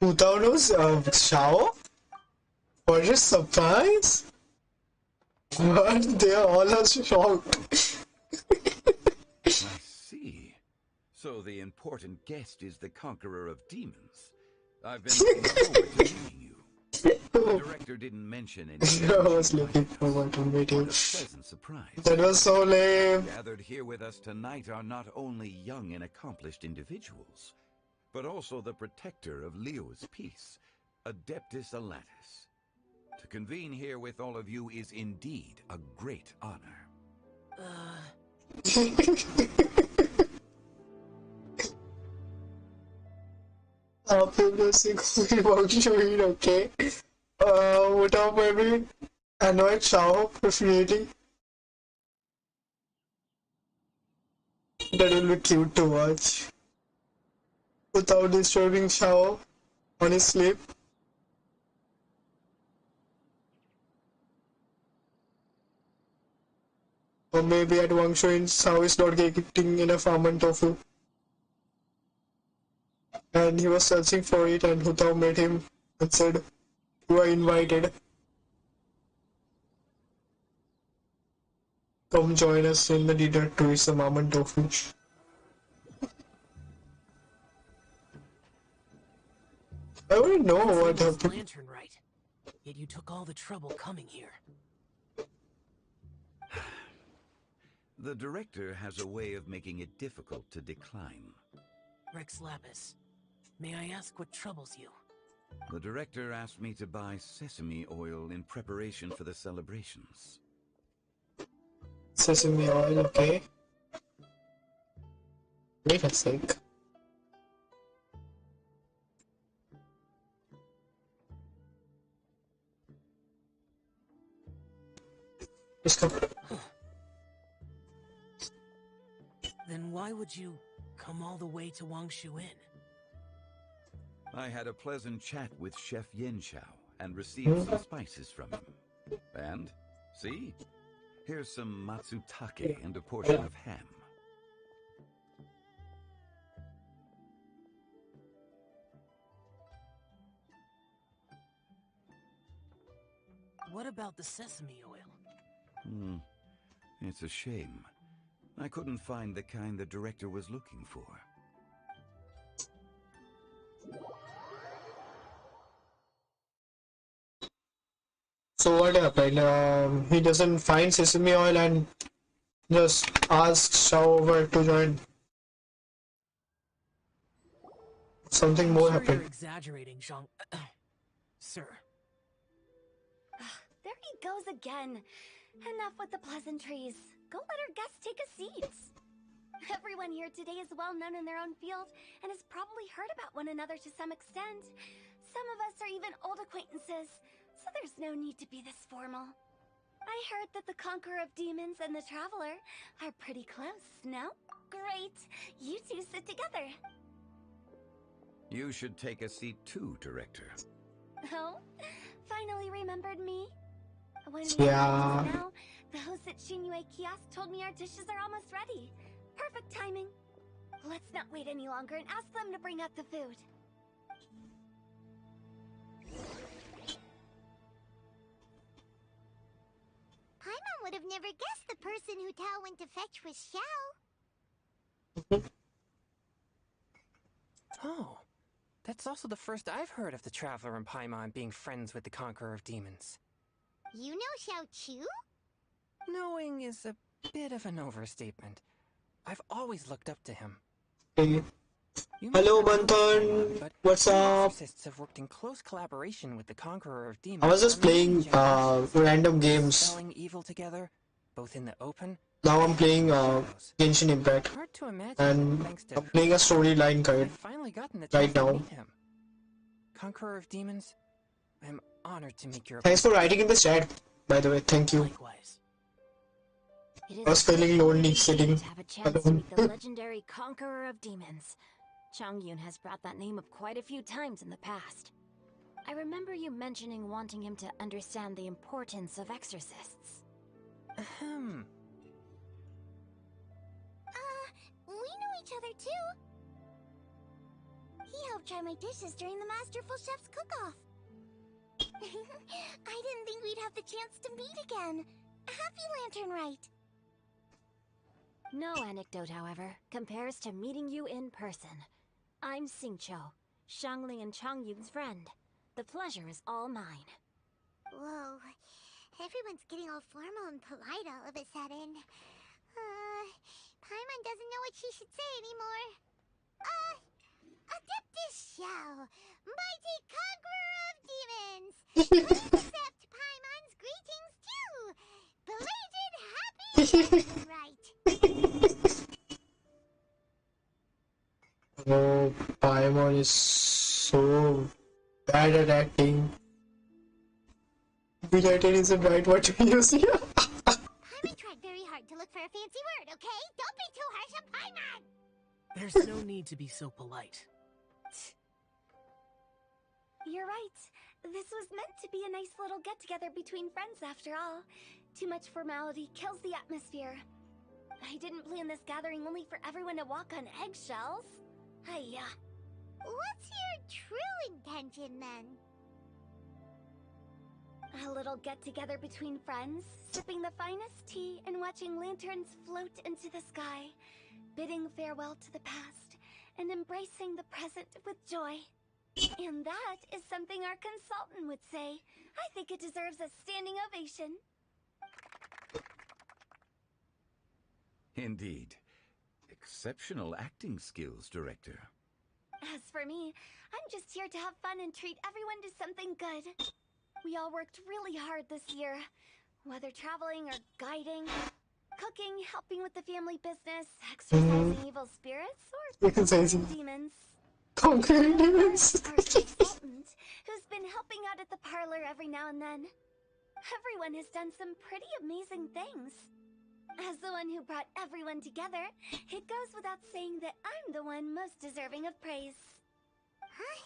Hu Tao knows Shao? For a surprise? What? They are all are shocked. I see. So the important guest is the Conqueror of Demons. I've been looking forward to meeting you. The director didn't mention anything. I was looking forward to meeting him. Pleasant surprise. That was so lame. Gathered here with us tonight are not only young and accomplished individuals, but also the protector of Liyue's peace, Adeptus Alatus. To convene here with all of you is indeed a great honor. आप लोग से कोई function ही रखे. What up, maybe annoyed Shao frustrating. That will be cute to watch. Without disturbing Shao on his sleep. Or maybe at Wang Shuin, Shao is not getting enough almond tofu. And he was searching for it, and Hu Tao met him and said, "You are invited. Come join us in the dinner to eat some almond tofu." I want to know what happened. Lantern Rite. Yet you took all the trouble coming here. The director has a way of making it difficult to decline. Rex Lapis, may I ask what troubles you? The director asked me to buy sesame oil in preparation for the celebrations. Sesame oil, okay. Wait a sec. Then why would you come all the way to Wangshu Inn? I had a pleasant chat with Chef Yenchao and received some spices from him. And, see? Here's some matsutake and a portion of ham. What about the sesame oil? It's a shame. I couldn't find the kind the director was looking for. So what happened? He doesn't find sesame oil and just asks Shao over to join. Something more happened. You're exaggerating, Zhang. Sir. There he goes again. Enough with the pleasantries. Go let our guests take a seat. Everyone here today is well known in their own field and has probably heard about one another to some extent. Some of us are even old acquaintances, so there's no need to be this formal. I heard that the Conqueror of Demons and the Traveler are pretty close, no? Great! You two sit together. You should take a seat too, Director. Oh? Finally remembered me? When we Yeah. arrived just now, the host at Xinyue Kiosk told me our dishes are almost ready. Perfect timing. Let's not wait any longer and ask them to bring out the food. Paimon would have never guessed the person who Tao went to fetch was Xiao. Oh, that's also the first I've heard of the Traveler and Paimon being friends with the Conqueror of Demons. You know Xiao Chu? Knowing is a bit of an overstatement. I've always looked up to him. Hey. Hello, Bantan. What's up? Exorcists have worked in close collaboration with the Conqueror of Demons. I was just playing random games. Spelling evil together, both in the open. Now I'm playing Genshin Impact, Hard to imagine, and thanks to I'm playing a storyline guide I've finally gotten the right chance to now. meet him. Conqueror of Demons, I'm honored to make your Thanks for writing in the chat, by the way. Thank you. I was feeling lonely sitting To have a chance to alone. meet the legendary Conqueror of Demons. Changyun has brought that name up quite a few times in the past. I remember you mentioning wanting him to understand the importance of exorcists. Ahem. We know each other too. He helped try my dishes during the Masterful Chef's cook-off. I didn't think we'd have the chance to meet again. Happy Lantern Rite. No anecdote, however, compares to meeting you in person. I'm Xingqiu, Shangli and Changyun's friend. The pleasure is all mine. Whoa. Everyone's getting all formal and polite all of a sudden. Paimon doesn't know what she should say anymore. Adeptus Xiao, mighty conqueror of demons. Please accept Paimon's greetings too. Belated happy Lantern Rite. Oh, Paimon is so bad at acting. Belated isn't right what to use here. Paimon tried very hard to look for a fancy word, okay? Don't be too harsh on Paimon! There's no need to be so polite. You're right. This was meant to be a nice little get-together between friends after all. Too much formality kills the atmosphere. I didn't plan this gathering only for everyone to walk on eggshells. Hiya. What's your true intention then? A little get-together between friends, sipping the finest tea and watching lanterns float into the sky, bidding farewell to the past, and embracing the present with joy. And that is something our consultant would say. I think it deserves a standing ovation. Indeed. Exceptional acting skills, Director. As for me, I'm just here to have fun and treat everyone to something good. We all worked really hard this year. Whether traveling or guiding, cooking, helping with the family business, exercising evil spirits, or conquering demons. Conquering demons. Our consultant, who's been helping out at the parlor every now and then. Everyone has done some pretty amazing things. As the one who brought everyone together, it goes without saying that I'm the one most deserving of praise. Huh?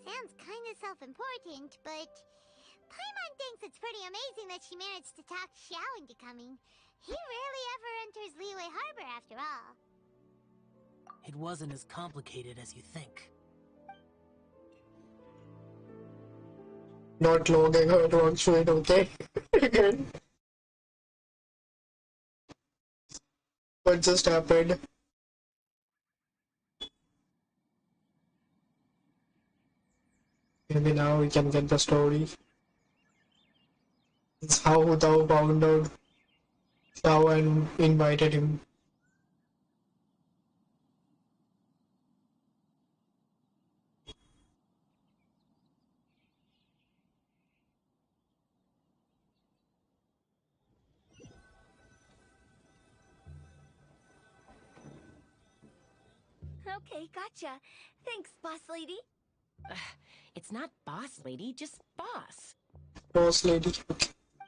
Sounds kind of self-important, but Paimon thinks it's pretty amazing that she managed to talk Xiao into coming. He rarely ever enters Liyue Harbor after all. It wasn't as complicated as you think. Not logging her wrong shit, okay? What just happened? Maybe now we can get the story. It's how Hutao found out Xiao and invited him. Okay, gotcha. Thanks, boss lady. It's not boss lady, just boss. Boss lady.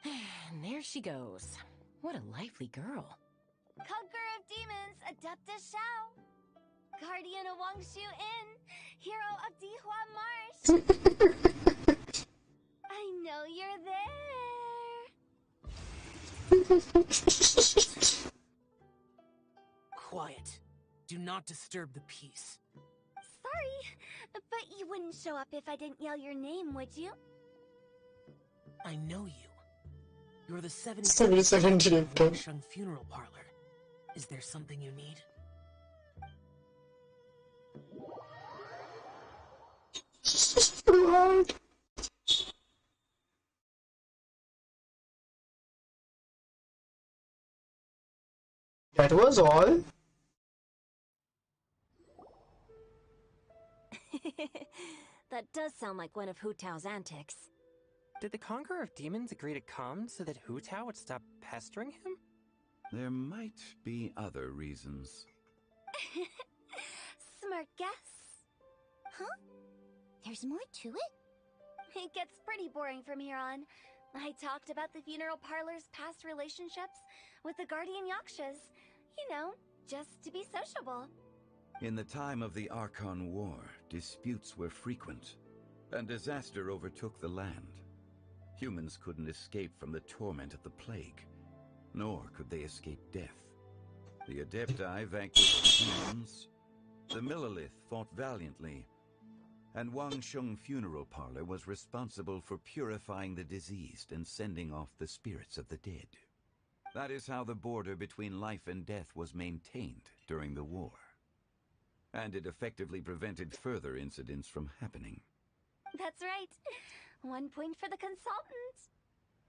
And there she goes. What a lively girl. Conqueror of demons, Adeptus Xiao. Guardian of Wangshu Inn. Hero of Dihua Marsh. I know you're there. Quiet. Do not disturb the peace. Sorry, but you wouldn't show up if I didn't yell your name, would you? I know you. You're the 77 director. Shung Funeral Parlor. Is there something you need? What? That was all? That does sound like one of Hu Tao's antics. Did the Conqueror of Demons agree to come so that Hu Tao would stop pestering him? There might be other reasons. Smart guess. Huh? There's more to it? It gets pretty boring from here on. I talked about the funeral parlor's past relationships with the Guardian Yakshas. You know, just to be sociable. In the time of the Archon War, disputes were frequent, and disaster overtook the land. Humans couldn't escape from the torment of the plague, nor could they escape death. The Adepti vanquished the demons, the Millelith fought valiantly, and Wangsheng Funeral Parlor was responsible for purifying the diseased and sending off the spirits of the dead. That is how the border between life and death was maintained during the war. And it effectively prevented further incidents from happening. That's right. 1 point for the consultant.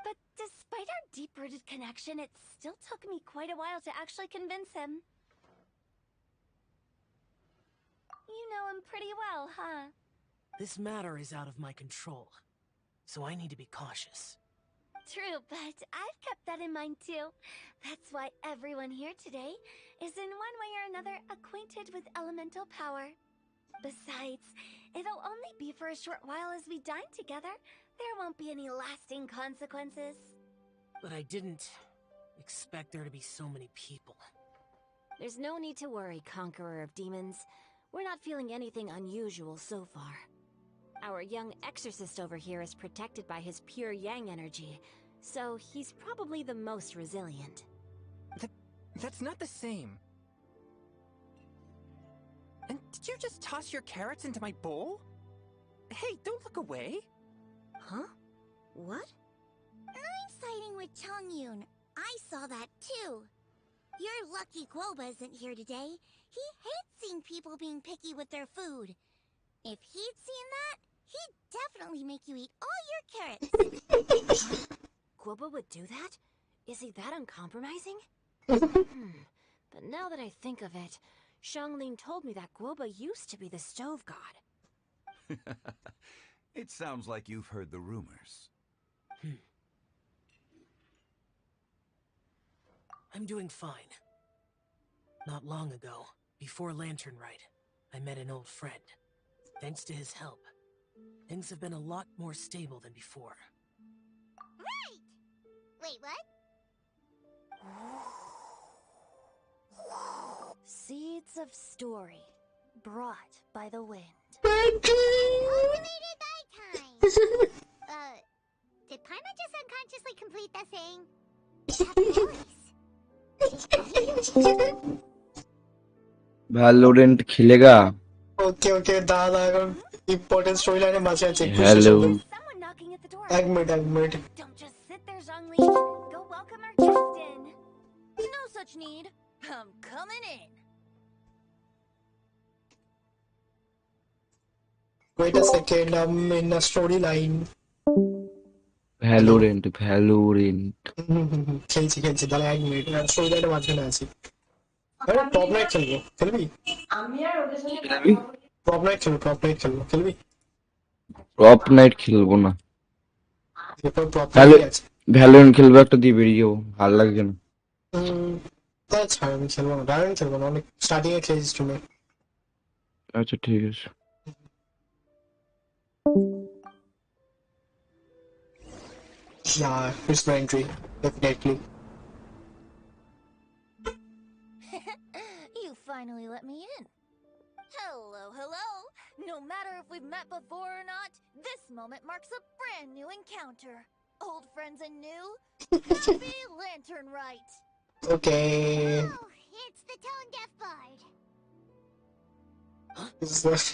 But despite our deep-rooted connection, it still took me quite a while to actually convince him. You know him pretty well, huh? This matter is out of my control, so I need to be cautious. True, but I've kept that in mind too. That's why everyone here today is in one way or another acquainted with elemental power. Besides, it'll only be for a short while as we dine together. There won't be any lasting consequences. But I didn't expect there to be so many people. There's no need to worry, Conqueror of Demons. We're not feeling anything unusual so far. Our young exorcist over here is protected by his pure yang energy, so he's probably the most resilient. That's not the same. And did you just toss your carrots into my bowl? Hey, don't look away. Huh? What? I'm siding with Chongyun. I saw that too. You're lucky Guoba isn't here today. He hates seeing people being picky with their food. If he'd seen that, he'd definitely make you eat all your carrots. Guoba would do that? Is he that uncompromising? But now that I think of it, Xiangling told me that Guoba used to be the stove god. It sounds like you've heard the rumors. I'm doing fine. Not long ago, before Lantern Rite, I met an old friend. Thanks to his help, things have been a lot more stable than before. Right! Wait, what? Seeds of story, brought by the wind. Ultimated by time! Did Paima just unconsciously complete that saying? Valorant खेलेगा? Okay, दादा अगर important storyline है माचे check push Hello. Someone knocking at the door. एक minute. Don't just sit there, Zhongli. Go welcome our guest in. No such need. I'm coming in. Wait a second, I'm in a storyline. Valorant. খেলছি তাহলে এক minute storyline মাঝখানে আছি আরে Propnight খেলবি খেলবি? Propnight খেলবো খেলবি Propnight খেলবো না। এরপর Propnight আছে Valorant খেলবো একটা দিয়ে বেরিয়ে যাবো, ভালো লাগছে না। তাই ছাড় আমি খেলবো না Valorant খেলবো না অনেক স্টার্টিং এ খেলেছিস তুমি আচ্ছা ঠিক আছে। Yeah, it's my entry, definitely. You finally let me in. Hello. No matter if we've met before or not, this moment marks a brand new encounter. Old friends and new. Happy Lantern Rite. Okay. Oh, it's the tone deaf bard. Is that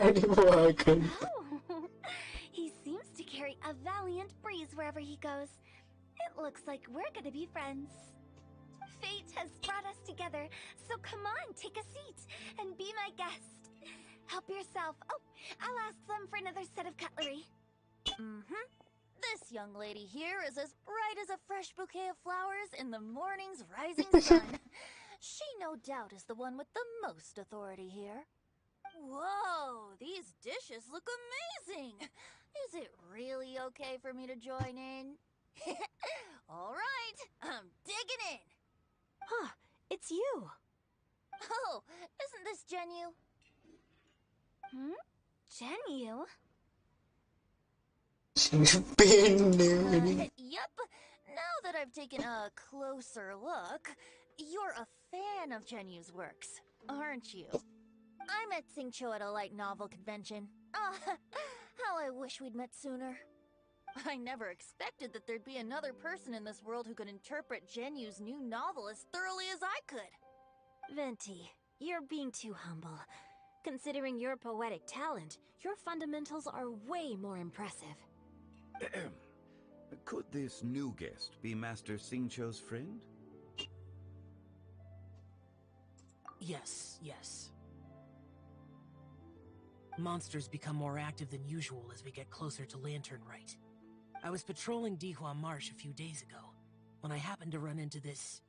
any working? Oh, he seems to carry a valiant breeze wherever he goes. It looks like we're gonna be friends. Fate has brought us together, so come on, take a seat and be my guest. Help yourself. Oh, I'll ask them for another set of cutlery. This young lady here is as bright as a fresh bouquet of flowers in the morning's rising sun. She no doubt is the one with the most authority here. Whoa, these dishes look amazing! Is it really okay for me to join in? All right, I'm digging in. Huh, it's you. Oh, isn't this Genyu? Genyu? Yep. Now that I've taken a closer look, you're a fan of Genyu's works, aren't you? I met Xingqiu at a light novel convention. How I wish we'd met sooner. I never expected that there'd be another person in this world who could interpret Genyu's new novel as thoroughly as I could. Venti, you're being too humble. Considering your poetic talent, your fundamentals are way more impressive. Could this new guest be Master Xingqiu's friend? Yes. Monsters become more active than usual as we get closer to Lantern Rite. I was patrolling Dihua Marsh a few days ago, when I happened to run into this...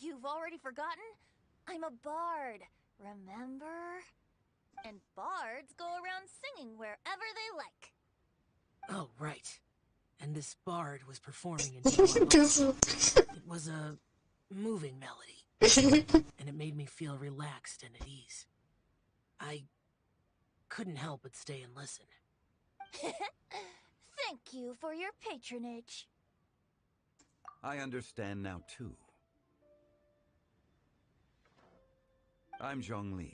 You've already forgotten? I'm a bard, remember? And bards go around singing wherever they like. Oh, right. And this bard was performing in Dihua Marsh. It was a moving melody, and it made me feel relaxed and at ease. I couldn't help but stay and listen. Thank you for your patronage. I understand now, too. I'm Zhongli,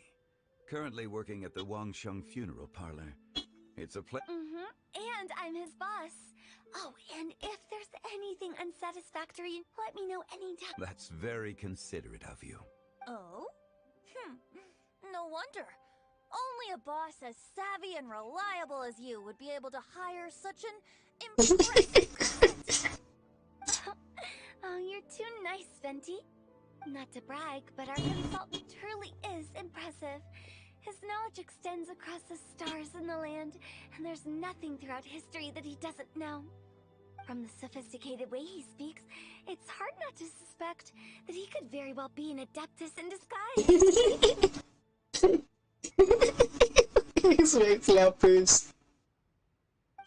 currently working at the Wangsheng Funeral Parlor. It's a And I'm his boss. Oh, and if there's anything unsatisfactory, let me know anytime. That's very considerate of you. Oh? No wonder. Only a boss as savvy and reliable as you would be able to hire such an impressive consultant. Oh, you're too nice, Venti. Not to brag, but our consultant truly is impressive. His knowledge extends across the stars and the land, and there's nothing throughout history that he doesn't know. From the sophisticated way he speaks, it's hard not to suspect that he could very well be an adeptus in disguise. He's very flappers.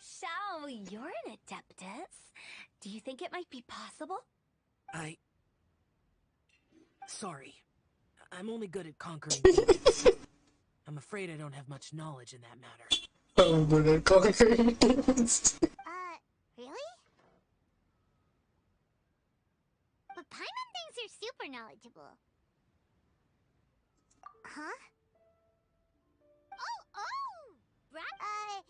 So, you're an adeptus? Do you think it might be possible? Sorry. I'm only good at conquering demons. I'm afraid I don't have much knowledge in that matter. I'm good at conquering demons. Really? But Paimon thinks you're super knowledgeable. Huh? Oh! Right?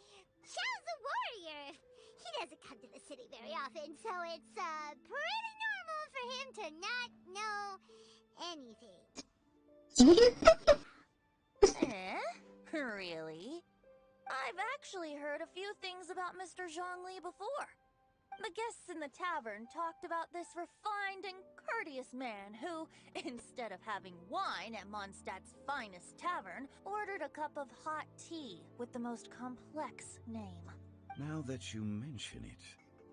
Xiao's a warrior. He doesn't come to the city very often, so it's, pretty normal for him to not know anything. Really? I've actually heard a few things about Mr. Zhongli before. The guests in the tavern talked about this refined and courteous man who, instead of having wine at Mondstadt's finest tavern, ordered a cup of hot tea with the most complex name. Now that you mention it,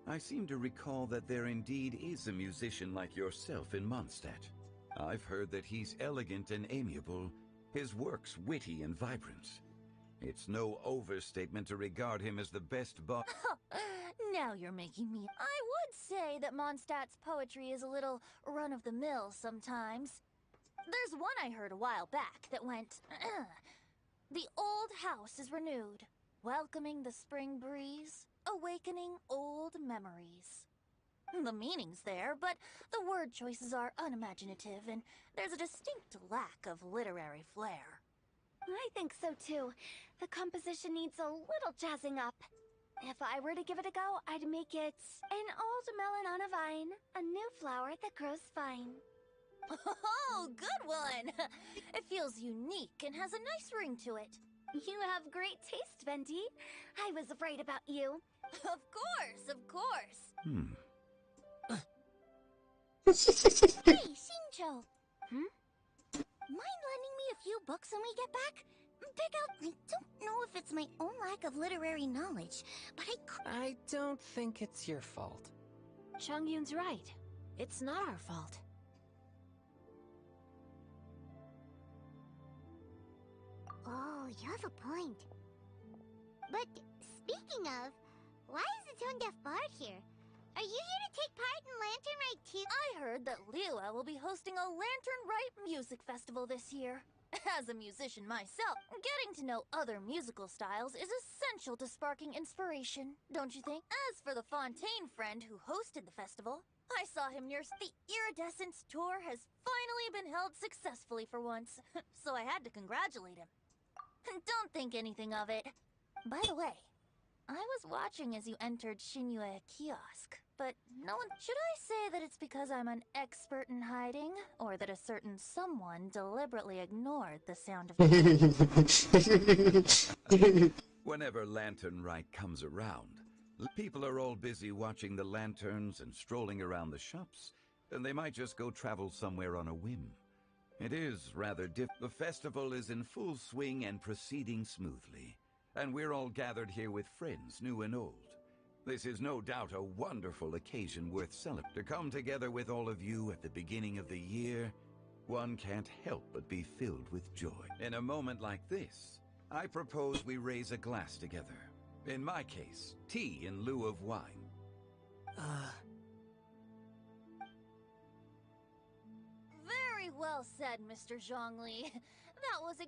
I seem to recall that there indeed is a musician like yourself in Mondstadt. I've heard that he's elegant and amiable, his works witty and vibrant. It's no overstatement to regard him as the best Now you're making me... I would say that Mondstadt's poetry is a little run-of-the-mill sometimes. There's one I heard a while back that went... The old house is renewed, welcoming the spring breeze, awakening old memories. The meaning's there, but the word choices are unimaginative, and there's a distinct lack of literary flair. I think so too. The composition needs a little jazzing up. If I were to give it a go, I'd make it an old melon on a vine, a new flower that grows fine. Oh, good one! It feels unique and has a nice ring to it. You have great taste, Venti. I was afraid about you. Of course. Hey, Shincho! Mind lending me a few books when we get back? I don't know if it's my own lack of literary knowledge, but I don't think it's your fault. Chongyun's right. It's not our fault. Oh, you have a point. But speaking of, why is the Tone Deaf Bard here? Are you here to take part in Lantern Rite too? I heard that Liyue will be hosting a Lantern Rite music festival this year. As a musician myself, getting to know other musical styles is essential to sparking inspiration, don't you think? As for the Fontaine friend who hosted the festival, I saw him near the Iridescence tour has finally been held successfully for once, so I had to congratulate him. Don't think anything of it. By the way, I was watching as you entered Shinyue kiosk, but no one... Should I say that it's because I'm an expert in hiding, or that a certain someone deliberately ignored the sound of... Whenever Lantern Rite comes around, people are all busy watching the lanterns and strolling around the shops, and they might just go travel somewhere on a whim. It is rather The festival is in full swing and proceeding smoothly, and we're all gathered here with friends, new and old. This is no doubt a wonderful occasion worth celebrating. To come together with all of you at the beginning of the year, one can't help but be filled with joy. In a moment like this, I propose we raise a glass together. In my case, tea in lieu of wine. Very well said, Mr. Zhongli. That was a...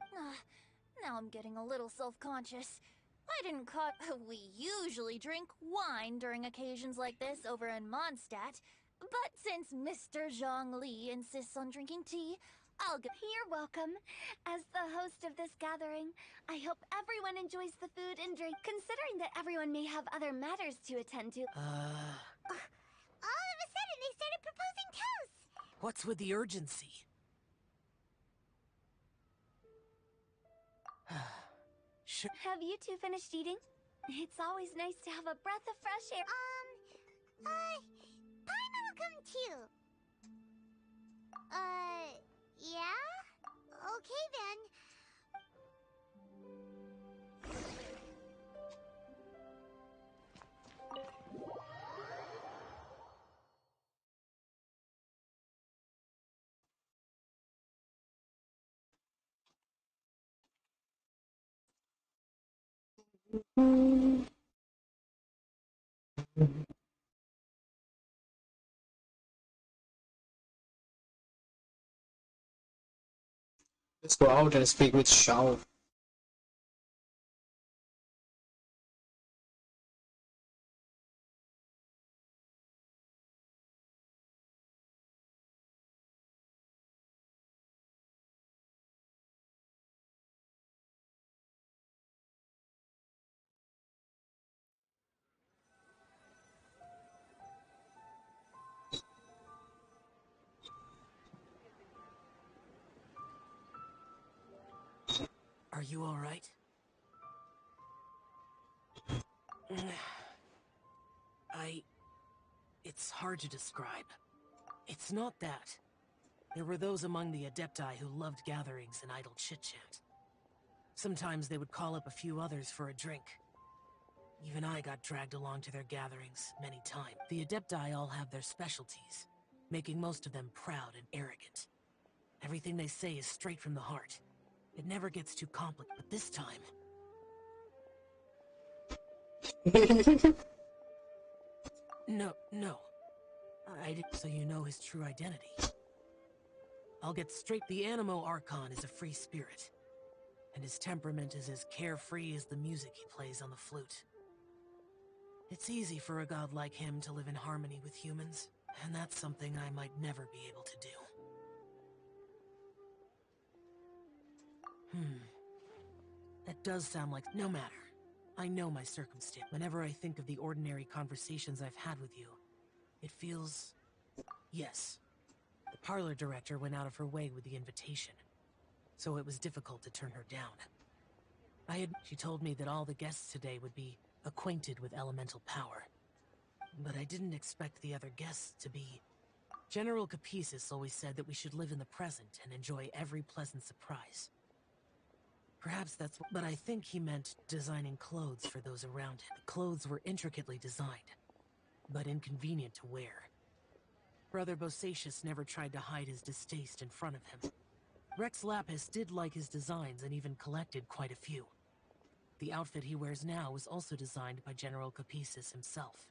now I'm getting a little self-conscious. I didn't caught... We usually drink wine during occasions like this over in Mondstadt. But since Mr. Zhongli insists on drinking tea, I'll get... You're welcome. As the host of this gathering, I hope everyone enjoys the food and drink, considering that everyone may have other matters to attend to. All of a sudden, they started proposing toasts! What's with the urgency? Have you two finished eating? It's always nice to have a breath of fresh air. Paimon will come too. Yeah? Okay then. Let's go out and speak with Shao. Are you all right? It's hard to describe. It's not that. There were those among the Adepti who loved gatherings and idle chit-chat. Sometimes they would call up a few others for a drink. Even I got dragged along to their gatherings many times. The Adepti all have their specialties, making most of them proud and arrogant. Everything they say is straight from the heart. It never gets too complicated, but this time... No. I didn't, so you know his true identity. I'll get straight. The Animo Archon is a free spirit, and his temperament is as carefree as the music he plays on the flute. It's easy for a god like him to live in harmony with humans, and that's something I might never be able to do. That does sound like... No matter. I know my circumstance. Whenever I think of the ordinary conversations I've had with you, it feels... Yes. The parlor director went out of her way with the invitation, so it was difficult to turn her down. She told me that all the guests today would be acquainted with elemental power, but I didn't expect the other guests to be... General Capisis always said that we should live in the present and enjoy every pleasant surprise. Perhaps that's what... But I think he meant designing clothes for those around him. The clothes were intricately designed, but inconvenient to wear. Brother Bosacius never tried to hide his distaste in front of him. Rex Lapis did like his designs and even collected quite a few. The outfit he wears now was also designed by General Capisis himself.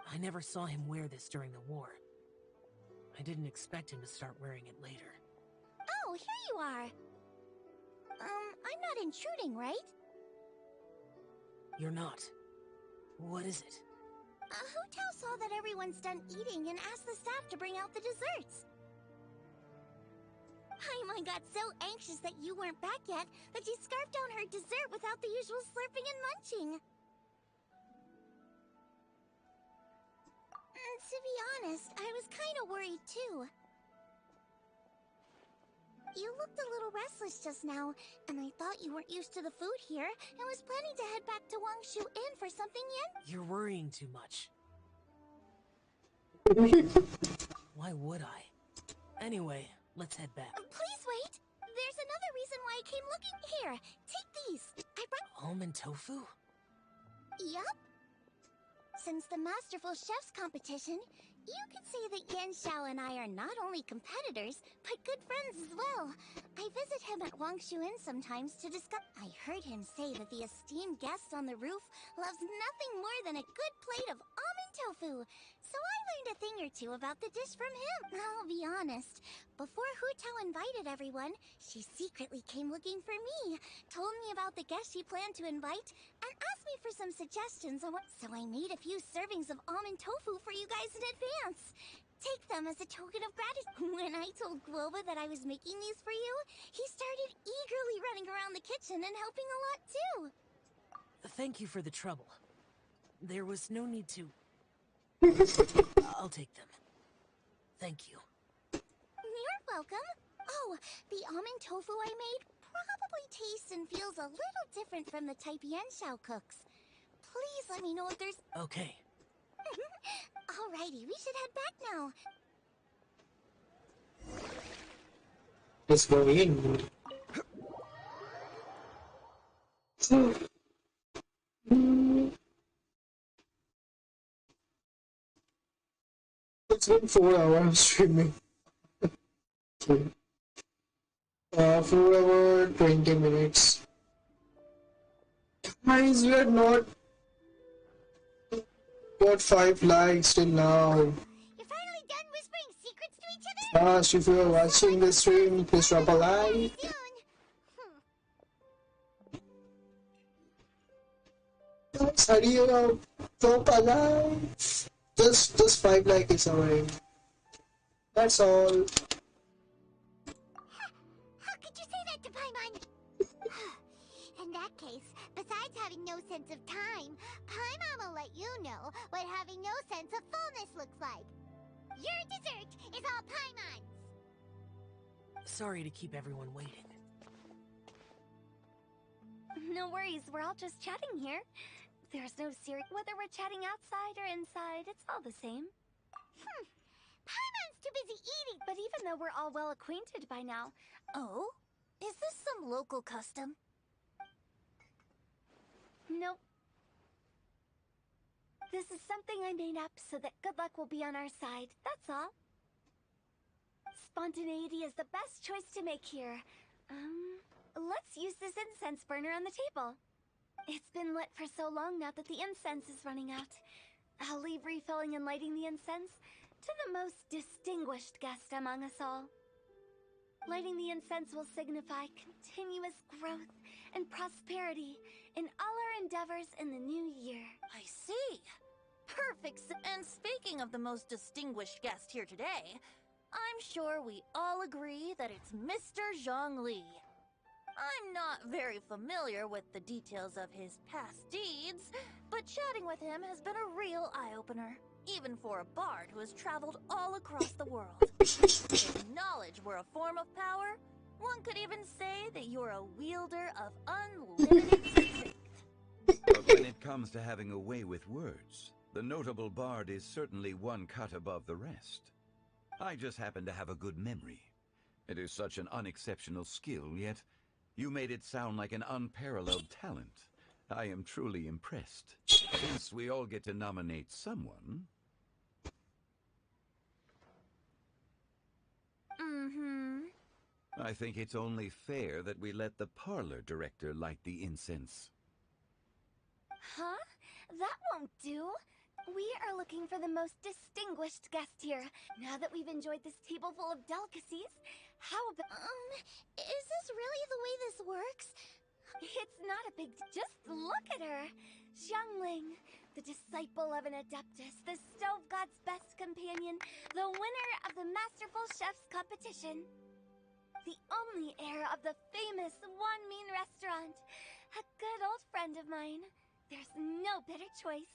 I never saw him wear this during the war. I didn't expect him to start wearing it later. Oh, here you are. I'm not intruding, right? You're not. What is it? Hu Tao saw that everyone's done eating and asked the staff to bring out the desserts. Paimon got so anxious that you weren't back yet that she scarfed down her dessert without the usual slurping and munching. To be honest, I was kind of worried too. You looked a little restless just now, and I thought you weren't used to the food here and was planning to head back to Wangshu Inn for something yen. You're worrying too much. Why would I? Anyway, let's head back. Please wait! There's another reason why I came looking. Here, take these. I brought... Almond tofu? Yup. Since the Masterful Chef's competition, you could say that Yan Xiao and I are not only competitors, but good friends as well. I visit him at Wangshu Inn sometimes to discuss... I heard him say that the esteemed guest on the roof loves nothing more than a good plate of almond tofu. So I learned a thing or two about the dish from him. I'll be honest. Before Hu Tao invited everyone, she secretly came looking for me, told me about the guests she planned to invite, and asked me for some suggestions on what... So I made a few servings of almond tofu for you guys in advance. Take them as a token of gratitude. When I told Globa that I was making these for you, he started eagerly running around the kitchen and helping a lot too. Thank you for the trouble. There was no need to... I'll take them. Thank you. You're welcome. Oh, the almond tofu I made probably tastes and feels a little different from the type Yan Xiao cooks. Please let me know if there's... Okay. Alrighty, we should head back now. Let's go in. It's been 4 hours streaming. Okay. 4 hours 20 minutes. Guys, we are not got 5 likes till now. You're finally done whispering secrets to each other? If you are watching the stream, please drop a like. Guys, hurry up, drop a like. Just 5 likes is alright. That's all. How could you say that to Paimon? In that case, besides having no sense of time, Paimon will let you know what having no sense of fullness looks like. Your dessert is all Paimon's. Sorry to keep everyone waiting. No worries, we're all just chatting here. There's no serious. Whether we're chatting outside or inside, it's all the same. Paimon's too busy eating. But even though we're all well acquainted by now... Oh? Is this some local custom? Nope. This is something I made up so that good luck will be on our side, that's all. Spontaneity is the best choice to make here. Let's use this incense burner on the table. It's been lit for so long now that the incense is running out. I'll leave refilling and lighting the incense to the most distinguished guest among us all. Lighting the incense will signify continuous growth and prosperity in all our endeavors in the new year. I see. Perfect. And speaking of the most distinguished guest here today, I'm sure we all agree that it's Mr. Zhongli. I'm not very familiar with the details of his past deeds, but chatting with him has been a real eye-opener, even for a bard who has traveled all across the world. If knowledge were a form of power, one could even say that you're a wielder of unlimited strength. But when it comes to having a way with words, the notable bard is certainly one cut above the rest. I just happen to have a good memory. It is such an unexceptional skill, yet you made it sound like an unparalleled talent. I am truly impressed. Since we all get to nominate someone... I think it's only fair that we let the parlor director light the incense. Huh? That won't do. We are looking for the most distinguished guest here. Now that we've enjoyed this table full of delicacies, how about... Is this really the way this works? It's not a big... Just look at her! Xiangling, the disciple of an adeptus, the stove god's best companion, the winner of the Masterful Chef's competition. The only heir of the famous One Mean restaurant. A good old friend of mine. There's no better choice.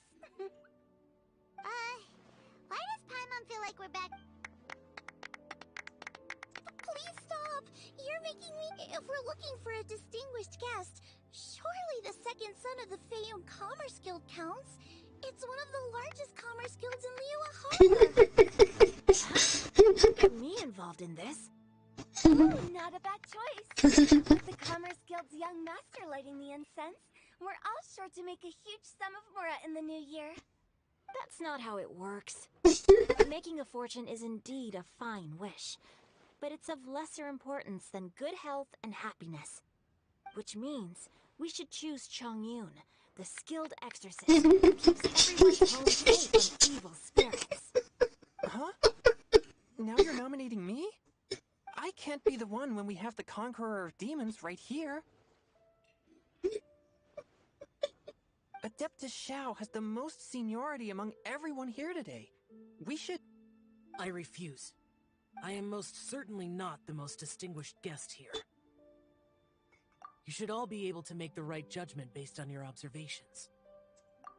Why does Paimon feel like we're back? Please stop! You're making me... If we're looking for a distinguished guest, surely the second son of the Feiyun Commerce Guild counts. It's one of the largest commerce guilds in Liyue Harbor. Get me involved in this. Not a bad choice. With the Commerce Guild's young master lighting the incense, we're all sure to make a huge sum of mora in the new year. That's not how it works. Making a fortune is indeed a fine wish, but it's of lesser importance than good health and happiness. Which means we should choose Chongyun, the skilled exorcist who keeps everyone's home safe from evil spirits. Huh? Now you're nominating me? I can't be the one when we have the Conqueror of Demons right here. Adeptus Xiao has the most seniority among everyone here today. We should... I refuse. I am most certainly not the most distinguished guest here. You should all be able to make the right judgment based on your observations.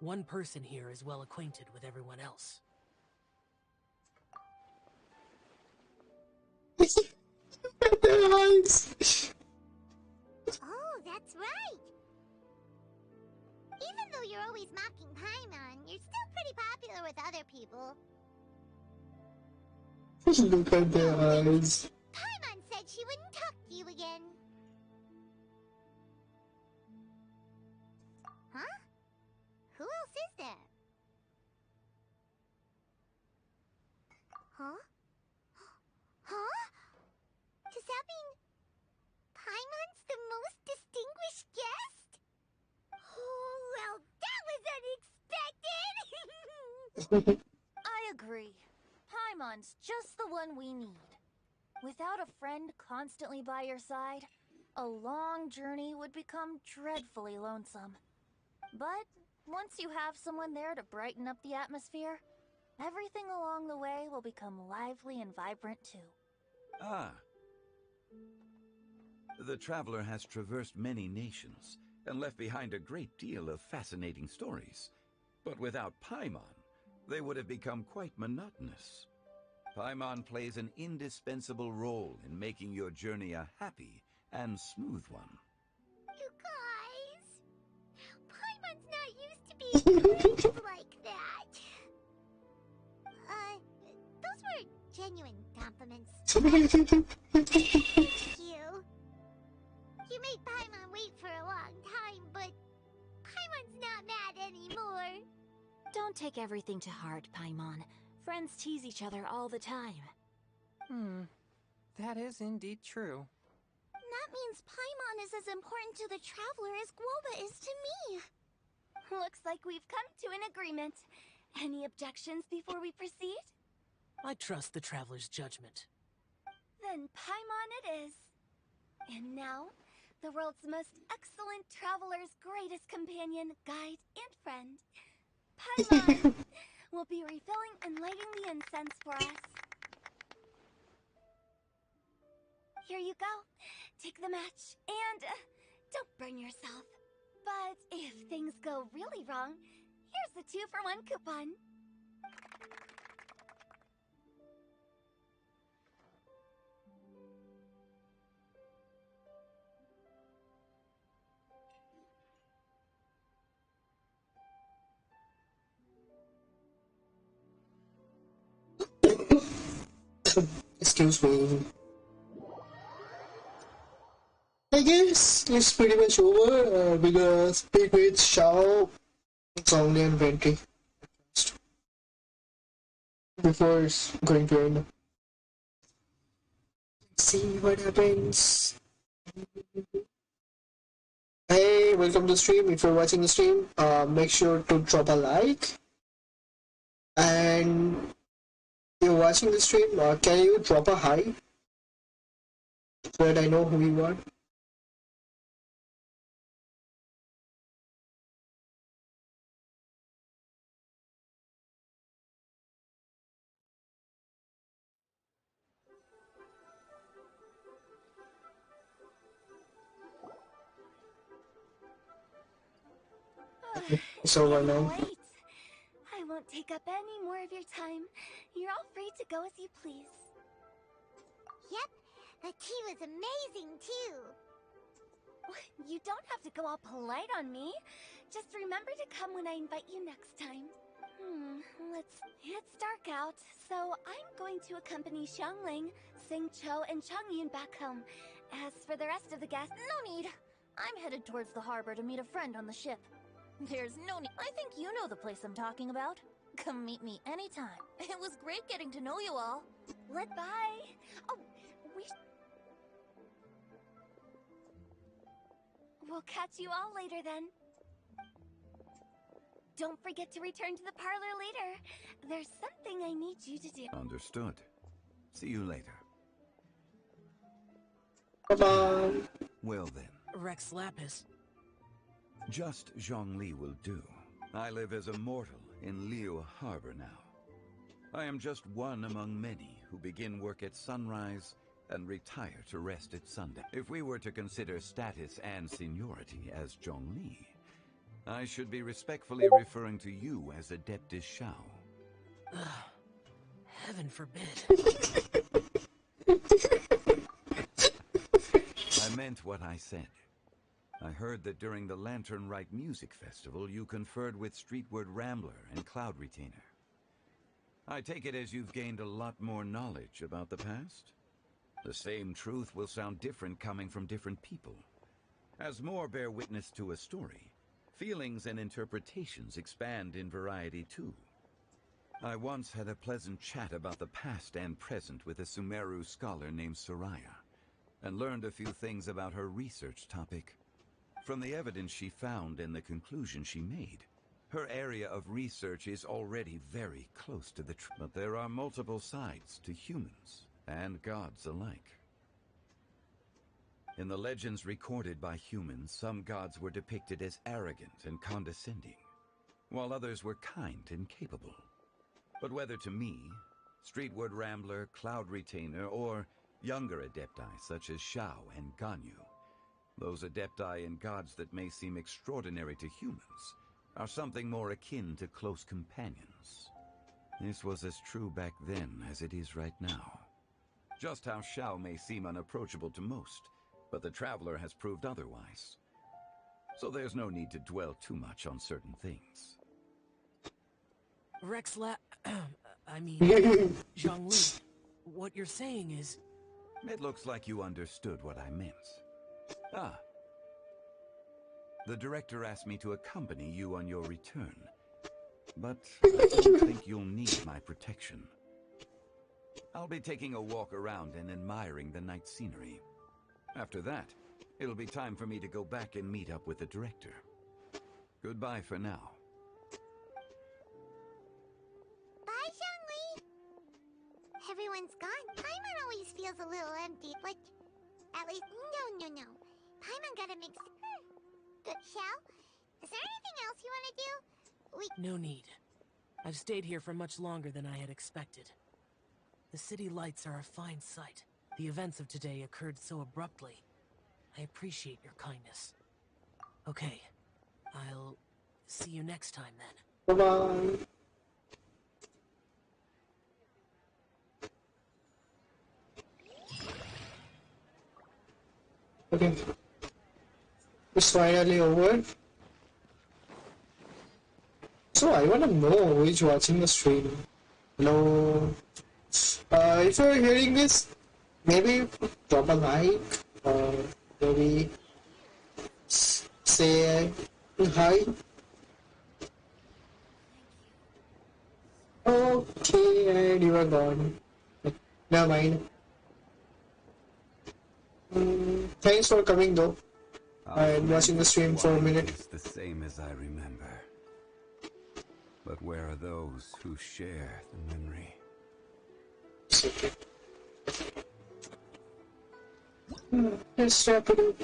One person here is well acquainted with everyone else. Oh, that's right! Even though you're always mocking Paimon, you're still pretty popular with other people. Look at their eyes. Paimon said she wouldn't I agree. Paimon's just the one we need. Without a friend constantly by your side, a long journey would become dreadfully lonesome. But once you have someone there to brighten up the atmosphere, everything along the way will become lively and vibrant too. Ah. The traveler has traversed many nations and left behind a great deal of fascinating stories. But without Paimon, they would have become quite monotonous. Paimon plays an indispensable role in making your journey a happy and smooth one. You guys, Paimon's not used to being praised like that. Those were genuine compliments. Thank you. You made Paimon wait for a long time, but Paimon's not mad anymore. Don't take everything to heart, Paimon. Friends tease each other all the time. That is indeed true. That means Paimon is as important to the traveler as Guoba is to me. Looks like we've come to an agreement. Any objections before we proceed? I trust the traveler's judgment. Then Paimon it is. And now, the world's most excellent traveler's greatest companion, guide, and friend, Paimon will be refilling and lighting the incense for us. Here you go. Take the match, and don't burn yourself. But if things go really wrong, here's the 2-for-1 coupon. Excuse me. I guess it's pretty much over. We're gonna speak with Xiao, Zhongli, and Venti before it's going to end. See what happens. Hey, welcome to the stream. If you're watching the stream, make sure to drop a like. And if you're watching the stream, can you drop a hi so that I know who you are? It's over now. Wait. I won't take up any more of your time. You're all free to go as you please. Yep, the tea was amazing too. You don't have to go all polite on me. Just remember to come when I invite you next time. It's dark out, so I'm going to accompany Xiangling, Xingqiu, and Changyun back home. As for the rest of the guests, No need. I'm headed towards the harbor to meet a friend on the ship. There's no need. I think you know the place I'm talking about. Come meet me anytime. It was great getting to know you all. Bye. Oh, we'll catch you all later then. Don't forget to return to the parlor later. There's something I need you to do. Understood. See you later. Bye-bye. Well then. Rex Lapis. Just Zhongli will do. I live as a mortal in Liu Harbor now. I am just one among many who begin work at sunrise and retire to rest at sundown. If we were to consider status and seniority as Zhongli, I should be respectfully referring to you as Adeptus Xiao. Heaven forbid. I meant what I said. I heard that during the Lantern Rite Music Festival, you conferred with Streetward Rambler and Cloud Retainer. I take it as you've gained a lot more knowledge about the past? The same truth will sound different coming from different people. As more bear witness to a story, feelings and interpretations expand in variety too. I once had a pleasant chat about the past and present with a Sumeru scholar named Soraya, and learned a few things about her research topic. From the evidence she found and the conclusion she made, Her area of research is already very close to the truth. But there are multiple sides to humans and gods alike. In the legends recorded by humans, some gods were depicted as arrogant and condescending, while others were kind and capable. But whether to me, Streetward Rambler, Cloud Retainer, or younger adepti such as Shao and Ganyu, those adepti and gods that may seem extraordinary to humans are something more akin to close companions. This was as true back then as it is right now. Just how Shao may seem unapproachable to most, but the Traveler has proved otherwise. So there's no need to dwell too much on certain things. Zhongli, what you're saying is... It looks like you understood what I meant. Ah. The director asked me to accompany you on your return, but I don't think you'll need my protection. I'll be taking a walk around and admiring the night scenery. After that, it'll be time for me to go back and meet up with the director. Goodbye for now. Bye, Zhongli. Everyone's gone. Paimon always feels a little empty, like... At least, no. Paimon got a mix... Good, Shao? Is there anything else you want to do? No need. I've stayed here for much longer than I had expected. The city lights are a fine sight. The events of today occurred so abruptly. I appreciate your kindness. Okay, I'll see you next time then. Bye-bye. Okay. It's finally over. So I wanna know who is watching the stream. Hello. If you're hearing this, maybe drop a like or maybe say hi. Okay, and you are gone. Never mind. Thanks for coming though. I'm watching the stream for a minute. It's the same as I remember. But where are those who share the memory? Let's wrap it up.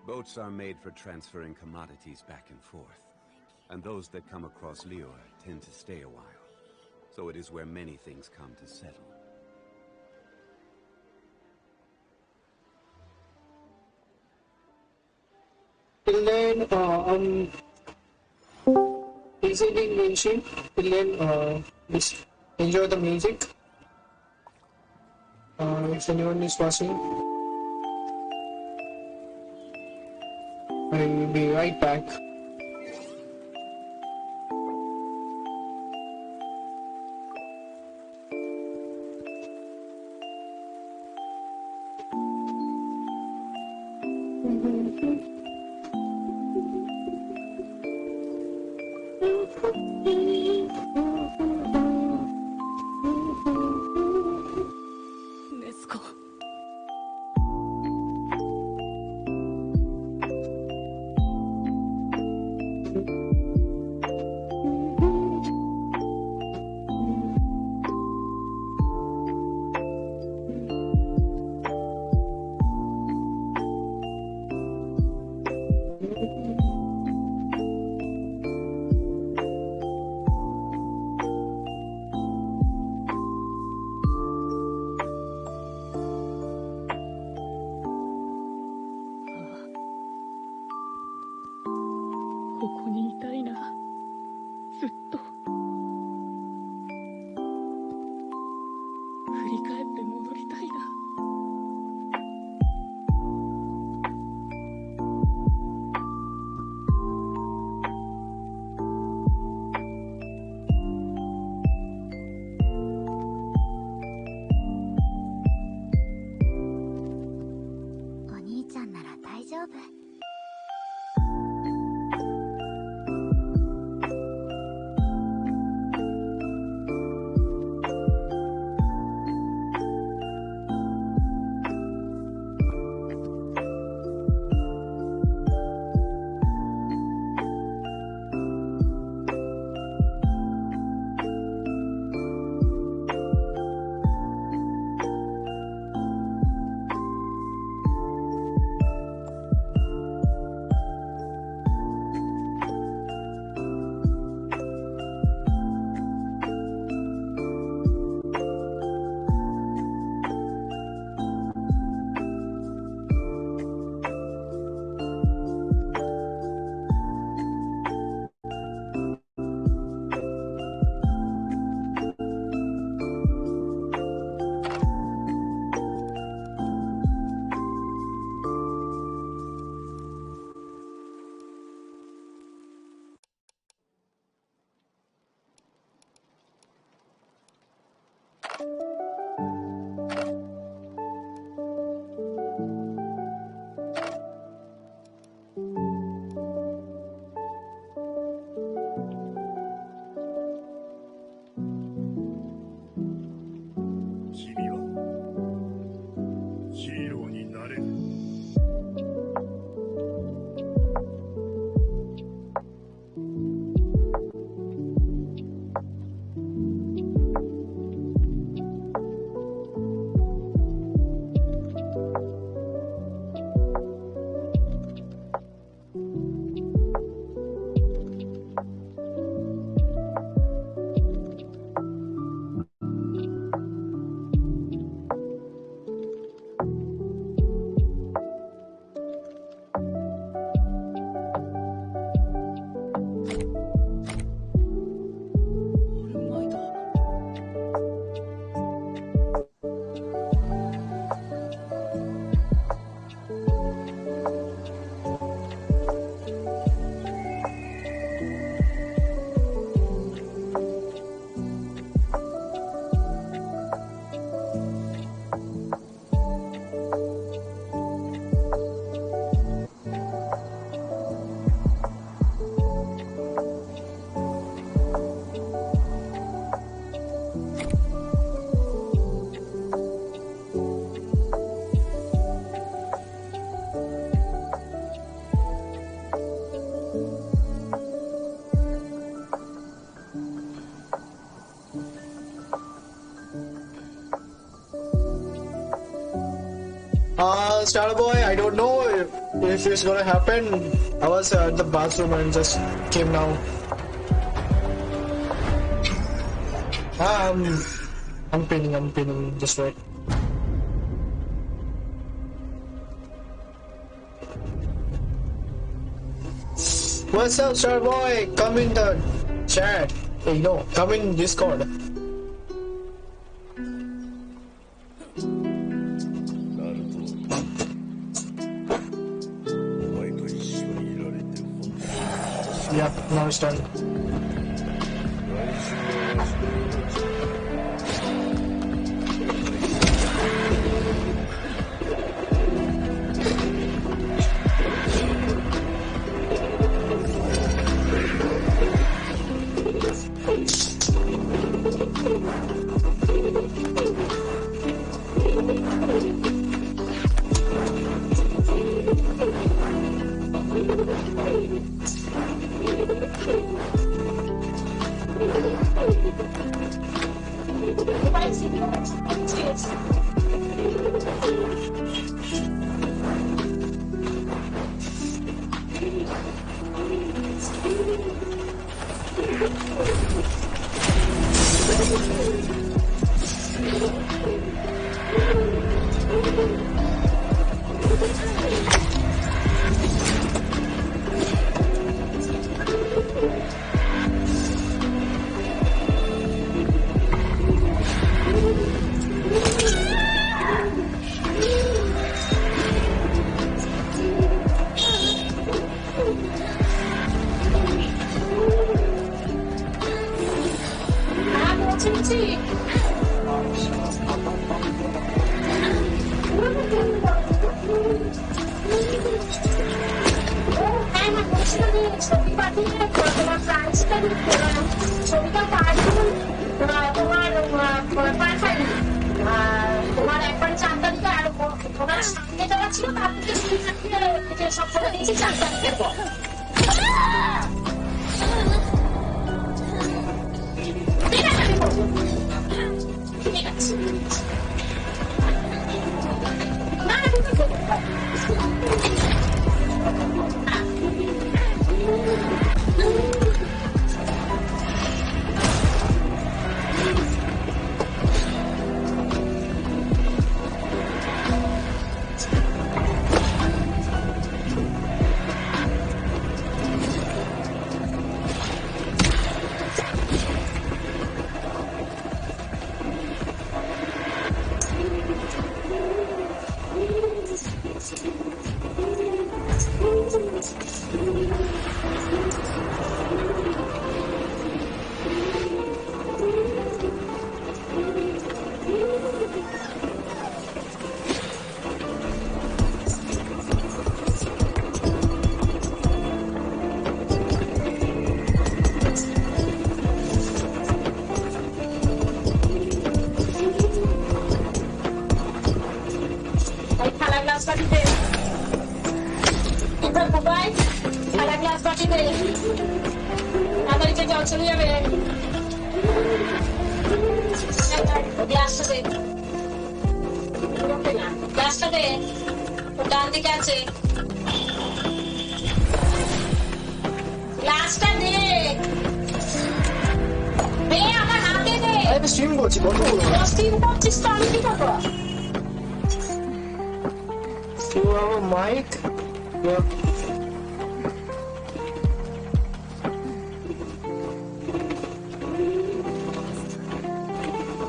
Boats are made for transferring commodities back and forth. And those that come across Liyue tend to stay a while. So it is where many things come to settle. Till then, visiting Genshin. Till then, just enjoy the music. If anyone is watching, I will be right back. Nezuko. Starboy, I don't know if it's gonna happen. I was at the bathroom and just came now. I'm pinning, just wait. What's up, Starboy? Come in the chat. Hey, no, come in Discord. Yep, now it's done.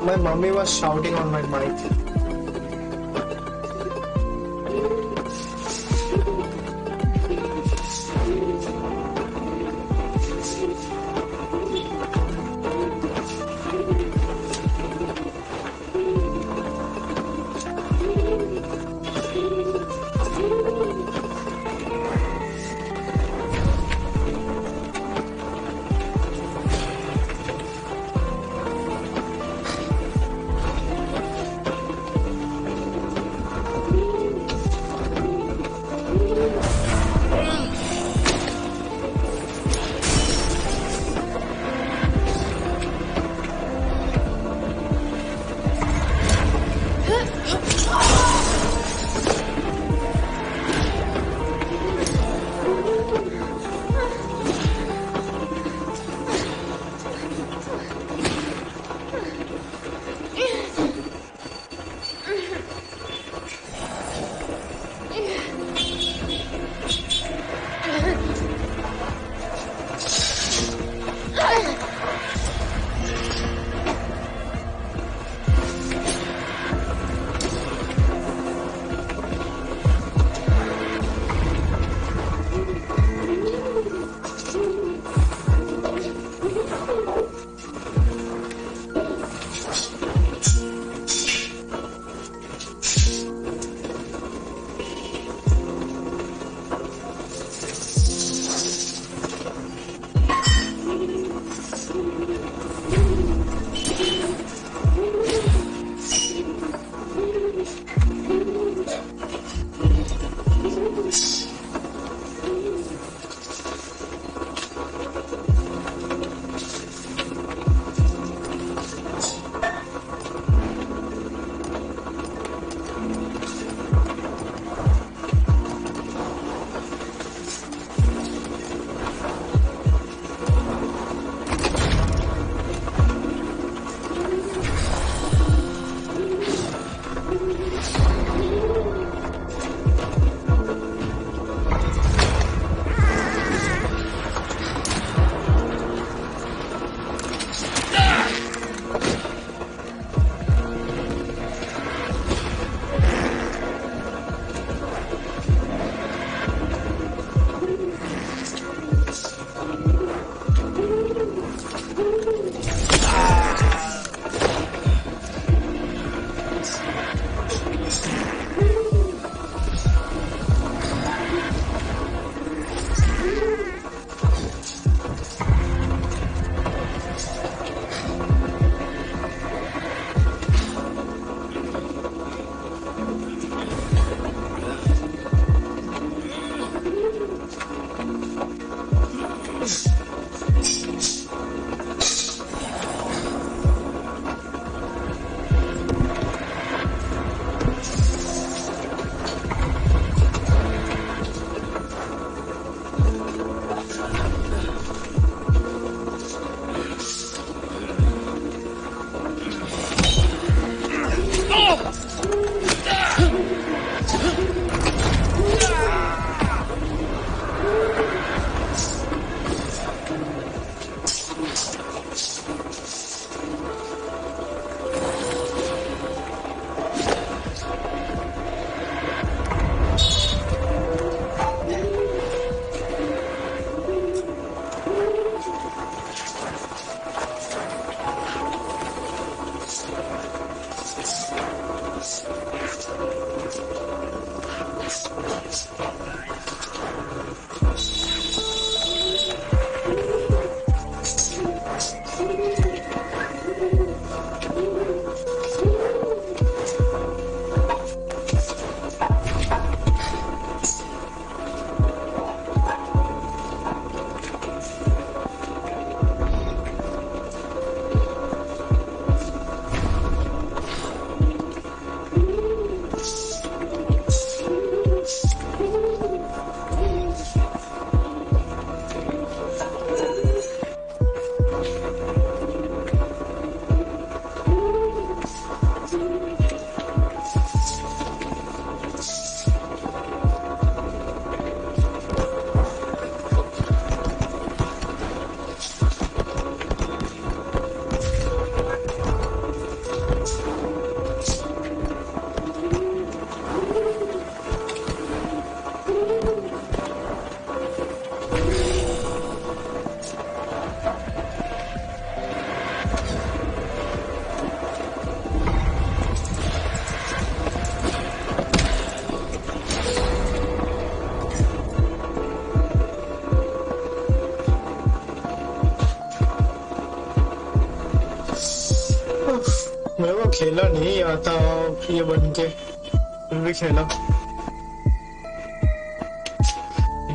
My mommy was shouting on my mic. मेरे को खेला नहीं आता ये बन के फिर भी खेला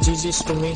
जी टू मी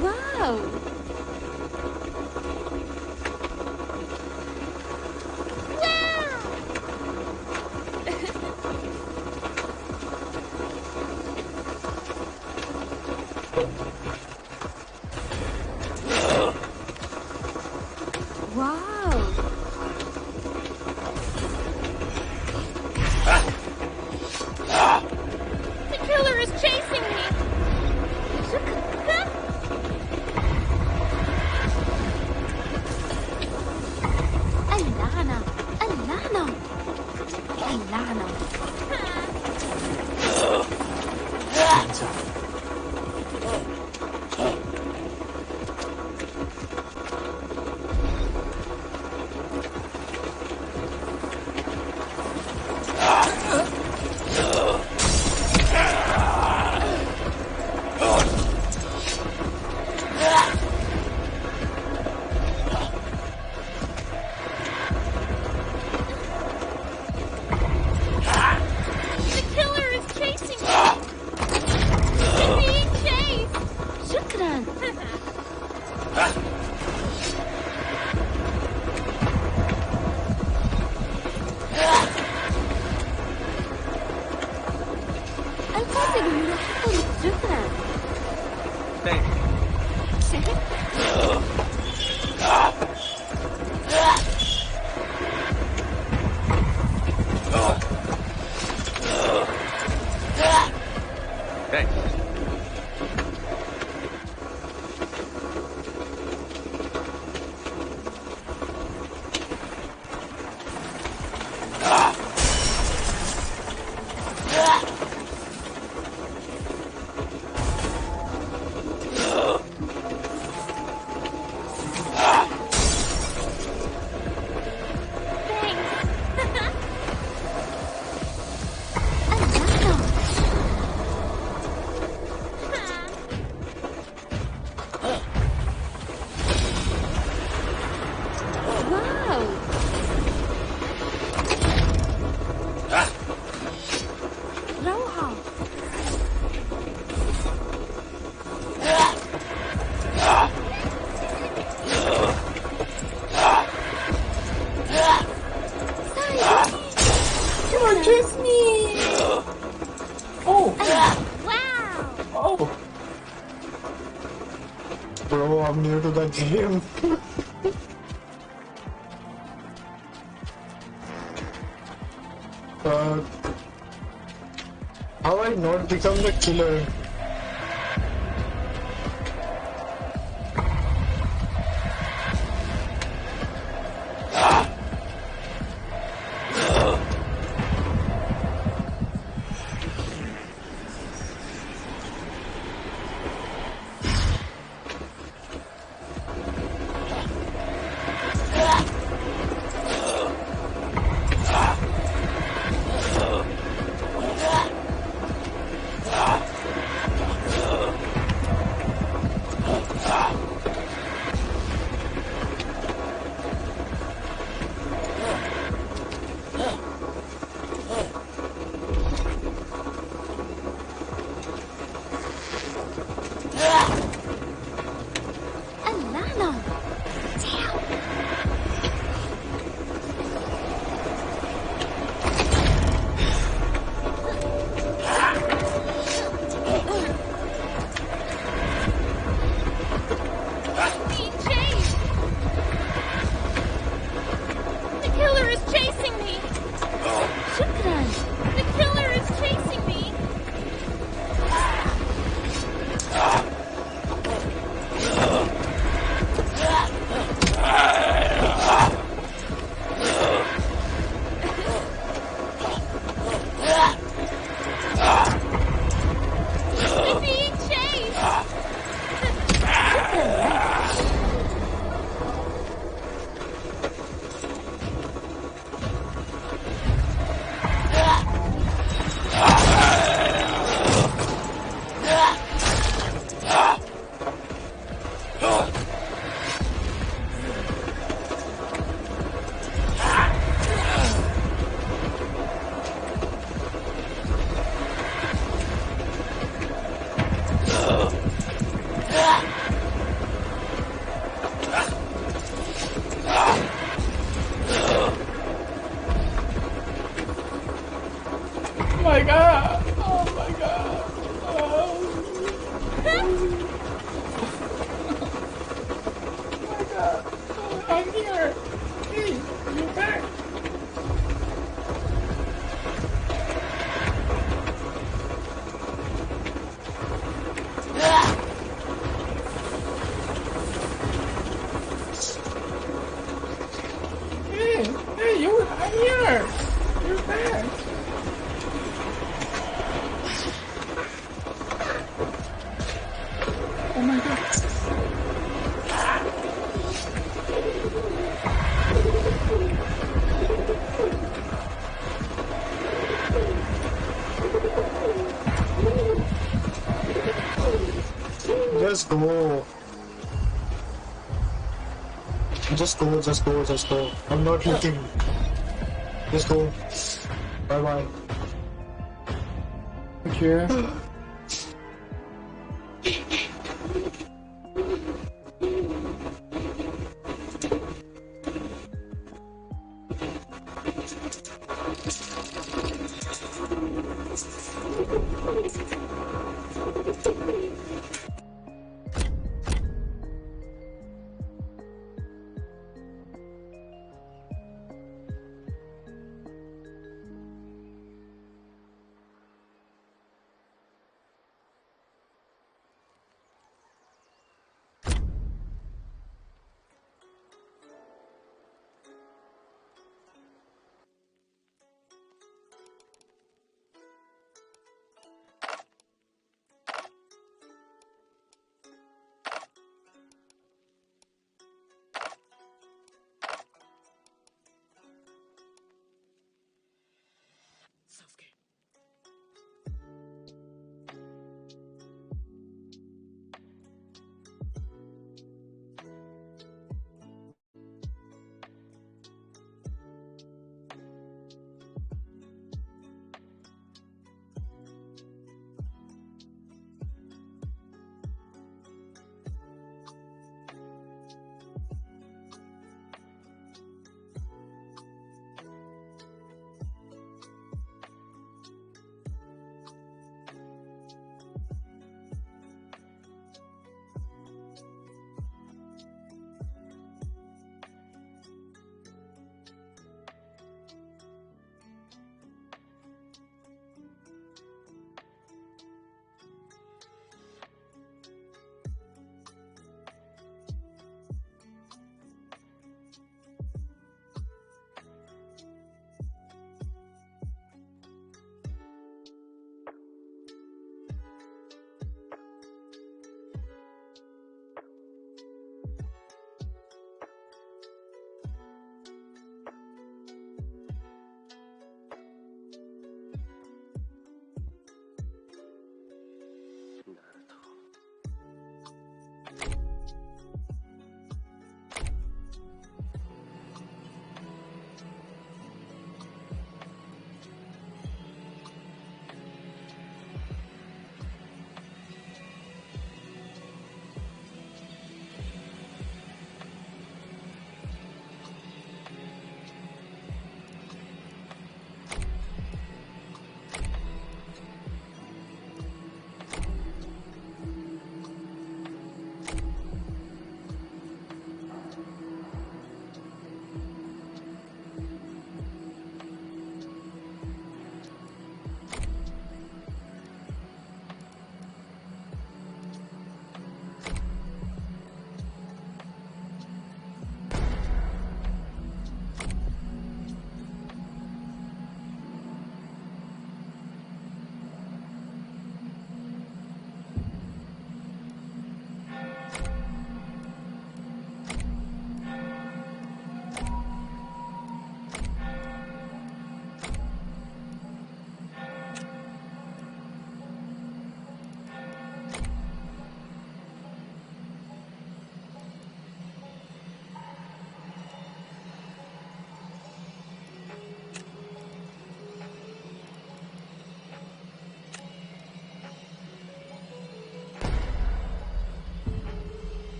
Wow! Wow! The killer is chasing me! اللعنة اللعنة اللعنة The killer is chasing me! I'm being chased! شكرا القاتل يلاحقني شكرا واو روعة Come on, kiss me! Oh! Wow! Oh! Bro, I'm new to the game. How I not become the killer? اللعنة Being chased! The killer is chasing me! شكرا The killer is chasing me! I'm being chased! Just go. Just go, just go, just go. I'm not looking. Just go. Bye bye. Thank you.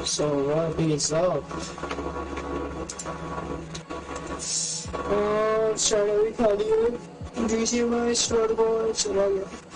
So what is up? Shadow भी खा लिए DC में store को चला गया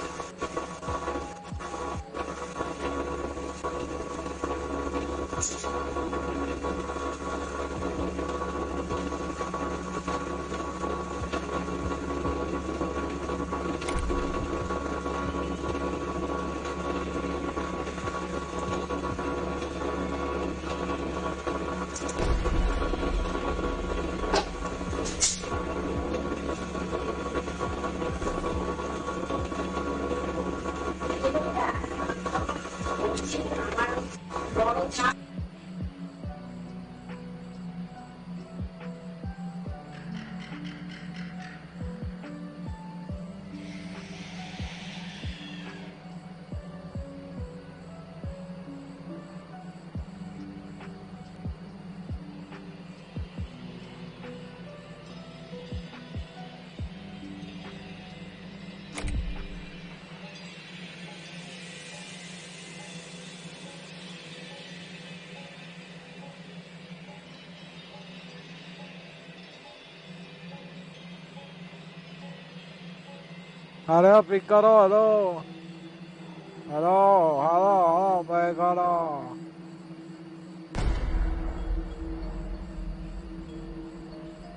अरे pick करो। Hello hello hello भाई करो।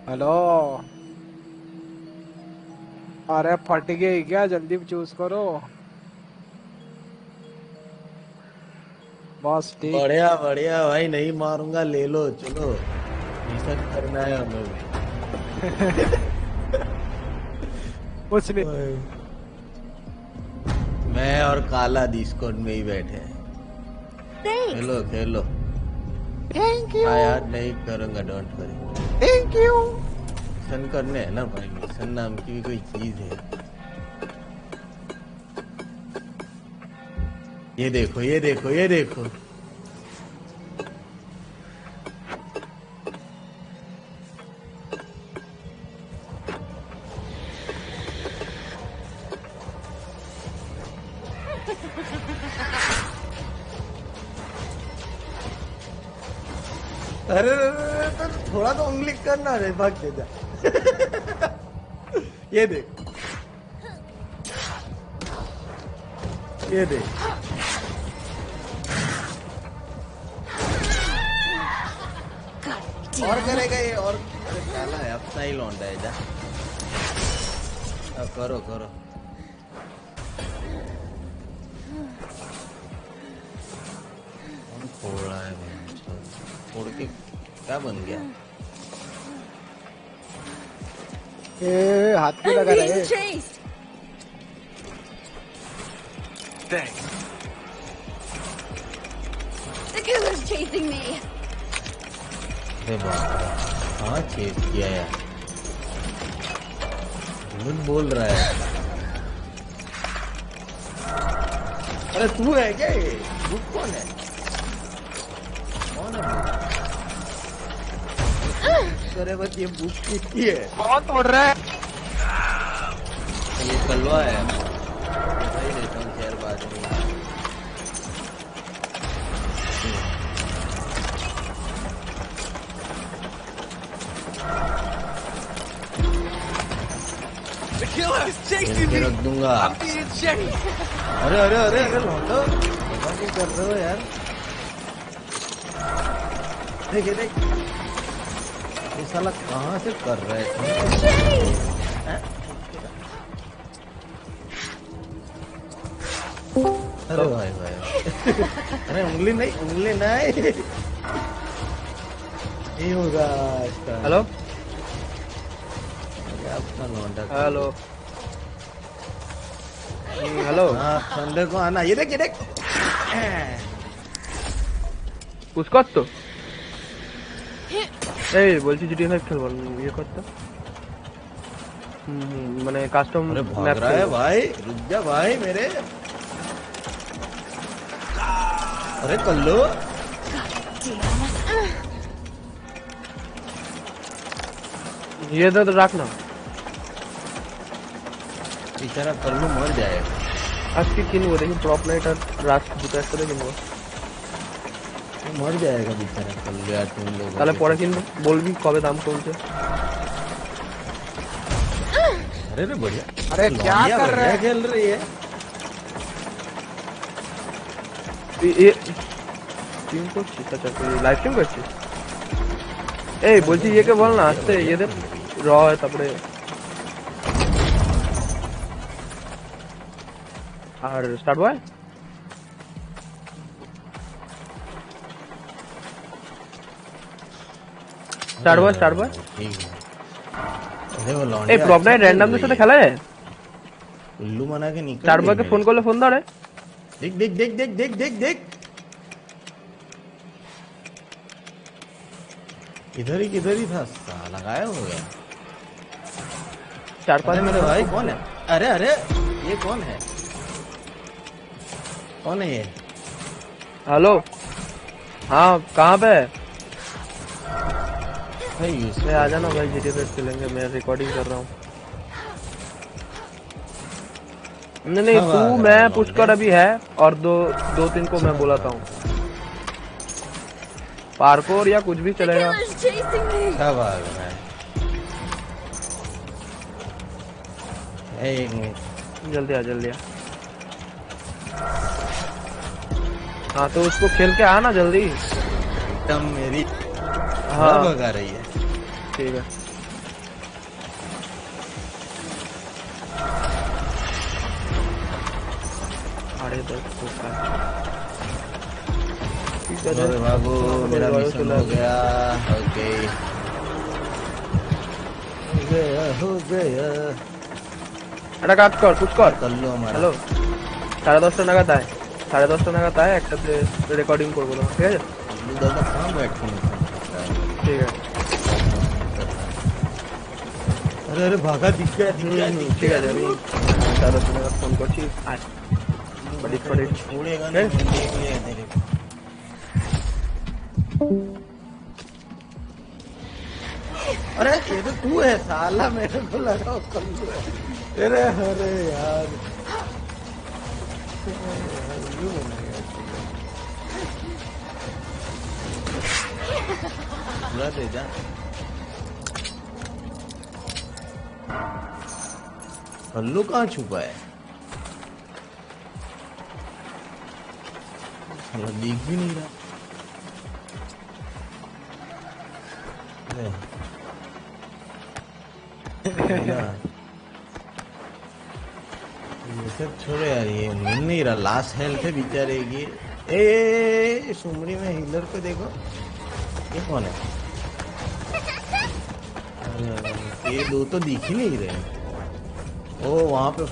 हेलो अरे फट गई क्या? जल्दी चूज करो। बस ठीक। बढ़िया बढ़िया भाई, नहीं मारूंगा, ले लो चलो, मिशन करना है हमें भी। कुछ नहीं। मैं और काला डिस्कॉर्ड में ही बैठे हैं। खेलो खेलो। Thank you. हाँ यार, नहीं करूंगा, don't worry. Thank you. Mission करने है ना भाई, मिशन नाम की भी कोई चीज है। ये देखो ये देखो ये देखो। अरे तो थोड़ा तो उंगली करना रे, भाग के जा। ये देख ये देख। और करेगा ये, और काला है अपना ही लौंडा है। जा अब करो करो। फोड़ रहा है, फोड़ के क्या बन गया? ए हाथ पे लगा रहे। Thanks. The killer's chasing me. अरे बाप रे, हाँ चेस किया यार, झूठ बोल रहा है। अरे तू है क्या? ये बुक कौन है? कौन है बुक? अरे बस ये बुक किसकी है? कौन तोड़ रहा है? ये कलवा है। सही देता हूँ शेर बात नहीं। The killer is chasing me. रख दूंगा। I'm being chased. अरे अरे अरे अरे लौंडो, क्या कर रहे हो यार? देख देख, ये साला कहाँ से कर रहा है? अरे भाई भाई। अरे उंगली नहीं, उंगली नहीं। ये होगा इसका। हेलो अपना लौंडा। Hello hello. हाँ संडे को आना। ये देख ये देख। उसको तो এই বলছি জিটিএ 5 খেলবো ये করতে। মানে কাস্টম मैप रहा है भाई, रुक जा भाई मेरे। अरे कल्लू ये तो रखना। बेचारा कल्लू मर जाएगा। আজকে কিনবো দেখি প্রপনাইট আর রাস্ট দুটো একসাথে কিনবো। मर जाएगा बेचारा कल्लू यार तुम लोग। তাহলে পরে কিনবো, বলবি কবে দাম কমছে। अरे रे बढ़िया। अरे क्या कर रहा है? खेल रही है ये টিম করছিস? আচ্ছা তুই লাইভ স্ট্রিম করছিস? এই বলছি ইয়েকে বল না আসতে, এদের র হয় তারপরে। আর স্টার্ট বয় স্টার্ট বয় স্টার্ট বয়। এই প্রপনাইট র‍্যান্ডমদের সাথে খেলা যায়? उल्लू मना के निकल। स्टार्ट बय के फोन করলে ফোন ধরে। देख देख देख देख देख देख देख, इधर ही था साला, गायब हो गया। 4-5 मेरे भाई कौन है? अरे अरे ये कौन है? कौन है ये? हेलो हाँ कहाँ पे? भाई मैं आ जाना भाई, जीटीए पे खेलेंगे, मैं रिकॉर्डिंग कर रहा हूँ। नहीं तू मैं पुष्कर अभी है और दो तीन को मैं बुलाता हूँ। पार्कोर या कुछ भी चलेगा। क्या बात है? जल्दी आ हाँ तो उसको खेल के आना जल्दी। एकदम मेरी हाँ भगा रही है। ठीक है। अरे अरे बाबू मेरा मिशन हो गया। ओके हो गया। একটা কাজ কর कुछ कर लो हमारा। হ্যালো 10:30 নাগাদ আয় 10:30 নাগাদ আয় একসাথে রেকর্ডিং করবো তোমার ঠিক আছে। दादा कहाँ बैठे हैं? ठीक है। अरे अरे भागा दिख गया ठीक है আমি 10:30 নাগাদ ফোন করছি আয় छोड़ेगा नहीं देख लिया तेरे को। अरे ये तो तू है साला मेरे को लगा कल्लू है। अरे अरे यार पूरा दे जा। कल्लू कहाँ छुपा है? दिख भी नहीं रहा। ये सब छोड़ो यार, ये मिल नहीं रहा। लास्ट हेल्थ है बेचारे की। ए सुमरी में हीलर को देखो, ये कौन है? ये दो तो दिख ही नहीं रहे। ओ वहां पे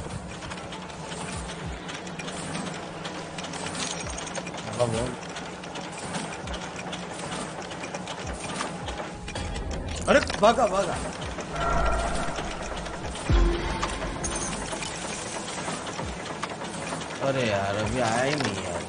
अरे भागा भागा। अरे यार अभी आया ही नहीं यार।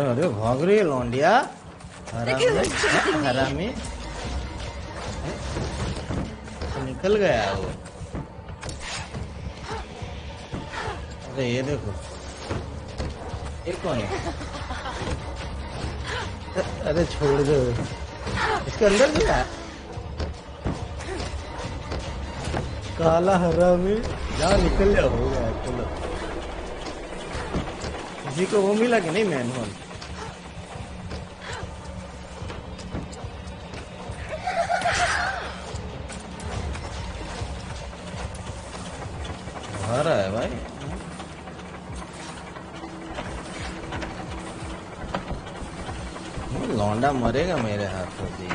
अरे भाग रही है लौंडिया। हरामी निकल गया वो। अरे ये देखो, ये कौन है? अरे छोड़ दो इसके अंदर गया। काला हरामी जहाँ निकल जा हो गया। चलो किसी को वो मिला कि नहीं मैनुअल? आ रहा है भाई। लौंडा मरेगा मेरे हाथों से।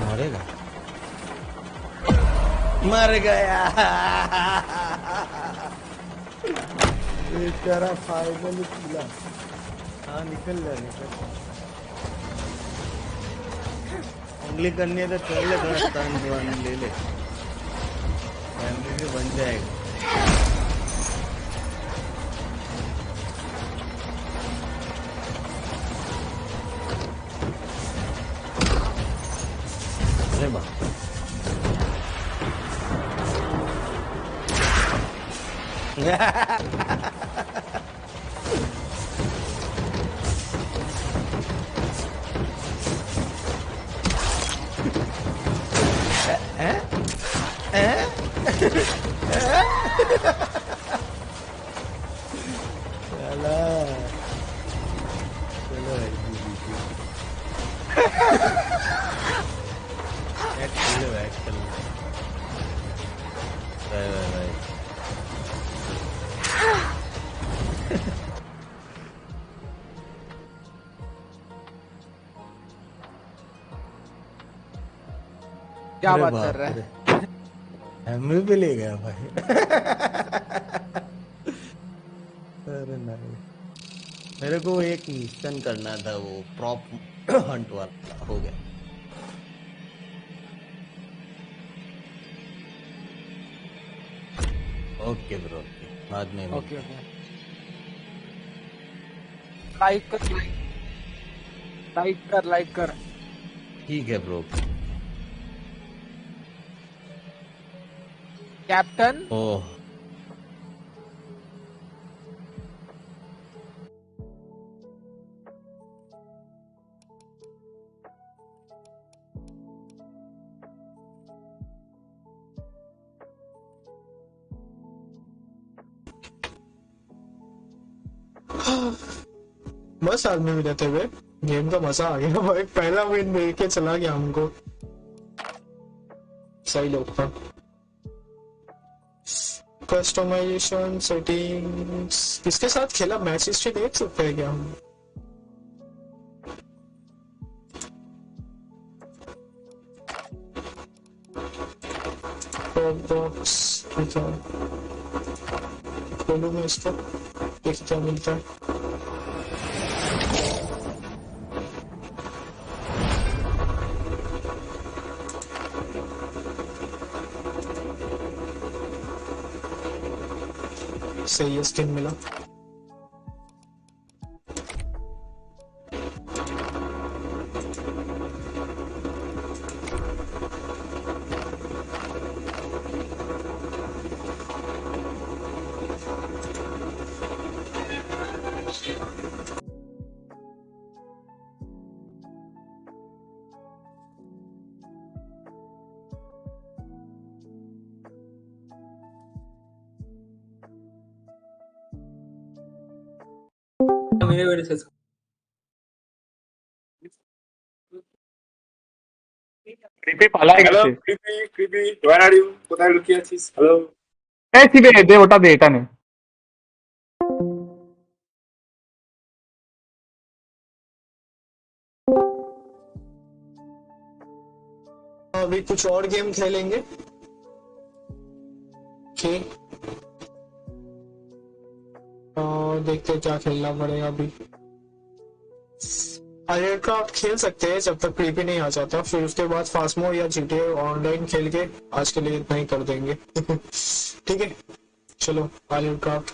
मरेगा, मर गया बेचारा। फाइनली खुला। हाँ निकल ले निकल। उंगली करनी है तो कर ले, थोड़ा स्थान ले ले, फैमिली भी बन जाएगा। अरे बाप क्या बात कर रहा है? एमरी भी ले गया भाई। अरे नहीं, मेरे को एक मिशन करना था, वो प्रॉप हंट वाला हो गया। ओके ब्रो, बाद में ओके ओके। लाइक कर। ठीक है ब्रो। कैप्टन ओह बस आदमी में रहते हुए गेम का मजा आ गया भाई। पहला विन मिल के चला गया हमको। सही लोग था। कस्टमाइजेशन सेटिंग्स किसके साथ खेला? मैच हिस्ट्री देख सकते हैं क्या हम? बॉक्स खोलूं मैं इसको, देख क्या मिलता है। सही है, स्किन मिला। ক্রিপি পালাই হ্যালো গেছে। Kripi war are you? কোথায় লুকিয়ে আছিস? হ্যালো। এই শিবে দে, ওটা দে, এটা নে। अभी कुछ और गेम खेलेंगे। ठीक, देखते हैं क्या खेलना पड़ेगा अभी। एयरक्राफ्ट खेल सकते हैं जब तक क्रीपी नहीं आ जाता, फिर उसके बाद फास्मो या जीटीए ऑनलाइन खेल के आज के लिए इतना ही कर देंगे। ठीक है, चलो एयरक्राफ्ट।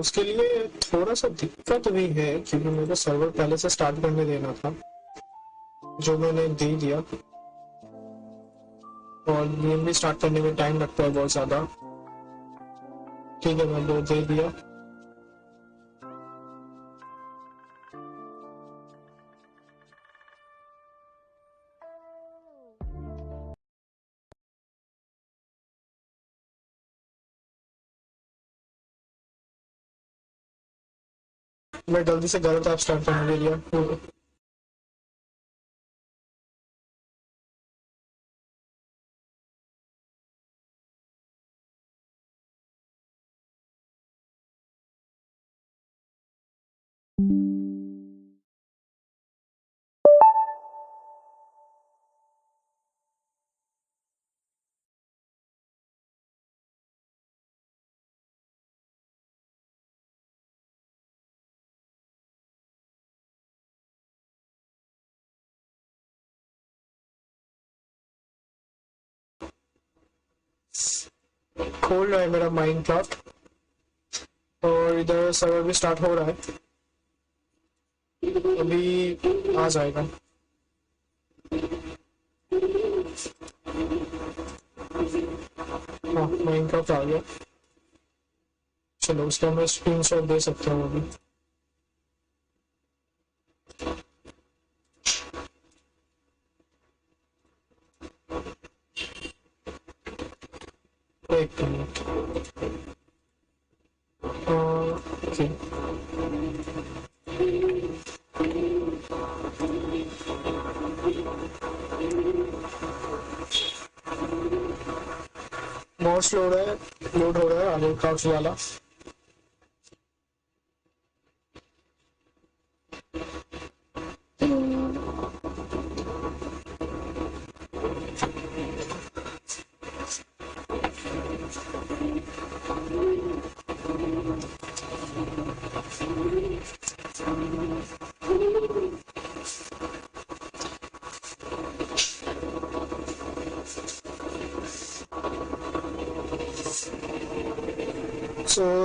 उसके लिए थोड़ा सा दिक्कत भी है क्योंकि मेरे सर्वर पहले से स्टार्ट करने देना था, जो मैंने दे दिया, और गेम भी स्टार्ट करने में टाइम लगता है बहुत ज्यादा। ठीक है, मैं 2 दे दिया। मैं जल्दी से गलत ऐप स्टार्ट करने के लिए। खोल रहा है मेरा माइनक्राफ्ट, और इधर सर्वर भी स्टार्ट हो रहा है, अभी आ जाएगा। हाँ, माइनक्राफ्ट आ गया। चलो, उसका मैं स्क्रीनशॉट दे सकता हूँ अभी। एक मिनट। ओके, मॉड्स लोड हो रहा है आगे काउच वाला।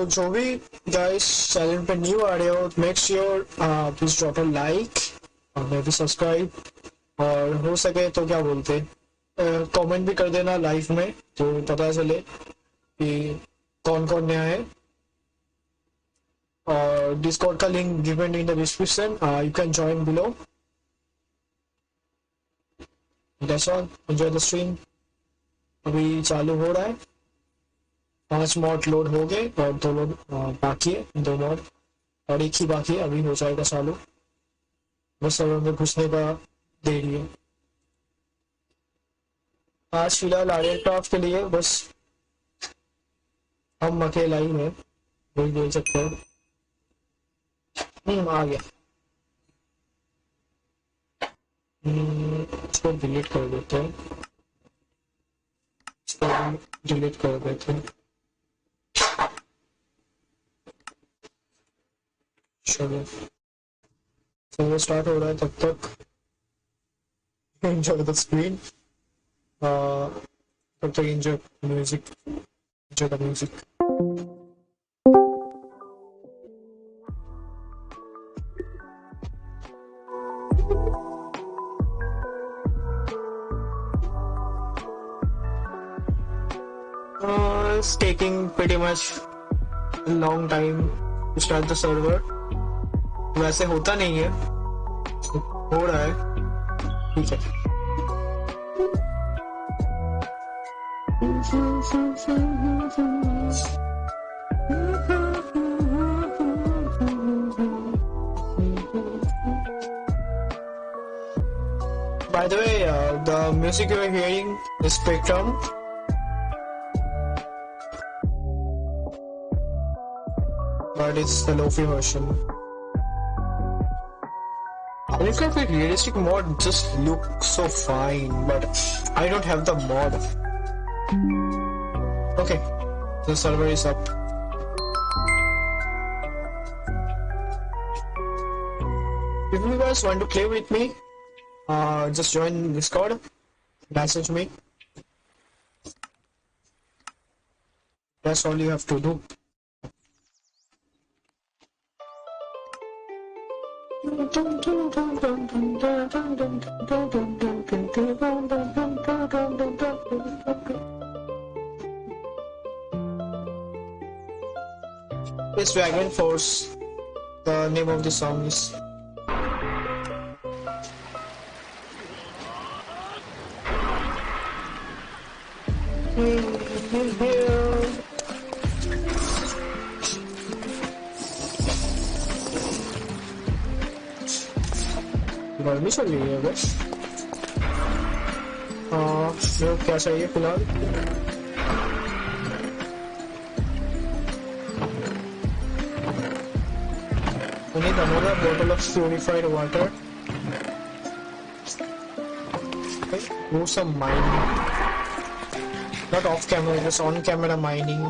जो भी guys, चैनल पे न्यू आ रहे हो, make sure please drop a like और maybe subscribe, और हो सके तो क्या बोलते कमेंट भी कर देना लाइव में तो पता चले कि कौन कौन नया है. और डिस्कॉर्ड का link given in the description, you can join below. That's all, enjoy the stream. अभी चालू हो रहा है. 5 मॉड लोड हो गए और 2 लोड बाकी है, 2 मॉड और 1 ही बाकी है. अभी हो जाएगा चालू. बस सर्वर में घुसने का देरी है. आज फिलहाल आर्यन क्राफ्ट के लिए बस हम अकेला ही हैं, वही बोल सकते हो. आ गया. इसको डिलीट कर देते हैं. इसको डिलीट कर देते हैं. चलो सर्वर स्टार्ट हो रहा है, तब तक एंजॉय द स्क्रीन. तब तक enjoy music. Enjoy the music. It's taking pretty much a long time to start the server. वैसे होता नहीं है, हो रहा है. ठीक है. By the way, the music you are hearing is Spectrum. But it's the Lofi version. I look at the realistic mod just looks so fine, but I don't have the mod. Okay, the server is up. If you guys want to play with me, just join Discord, message me. That's all you have to do. It's Dragon Force. The name of the song is. गर्मी चल रही है बस. मेरे क्या चाहिए फिलहाल? I need another bottle of purified water. Do some mining. Not off camera, just on camera mining.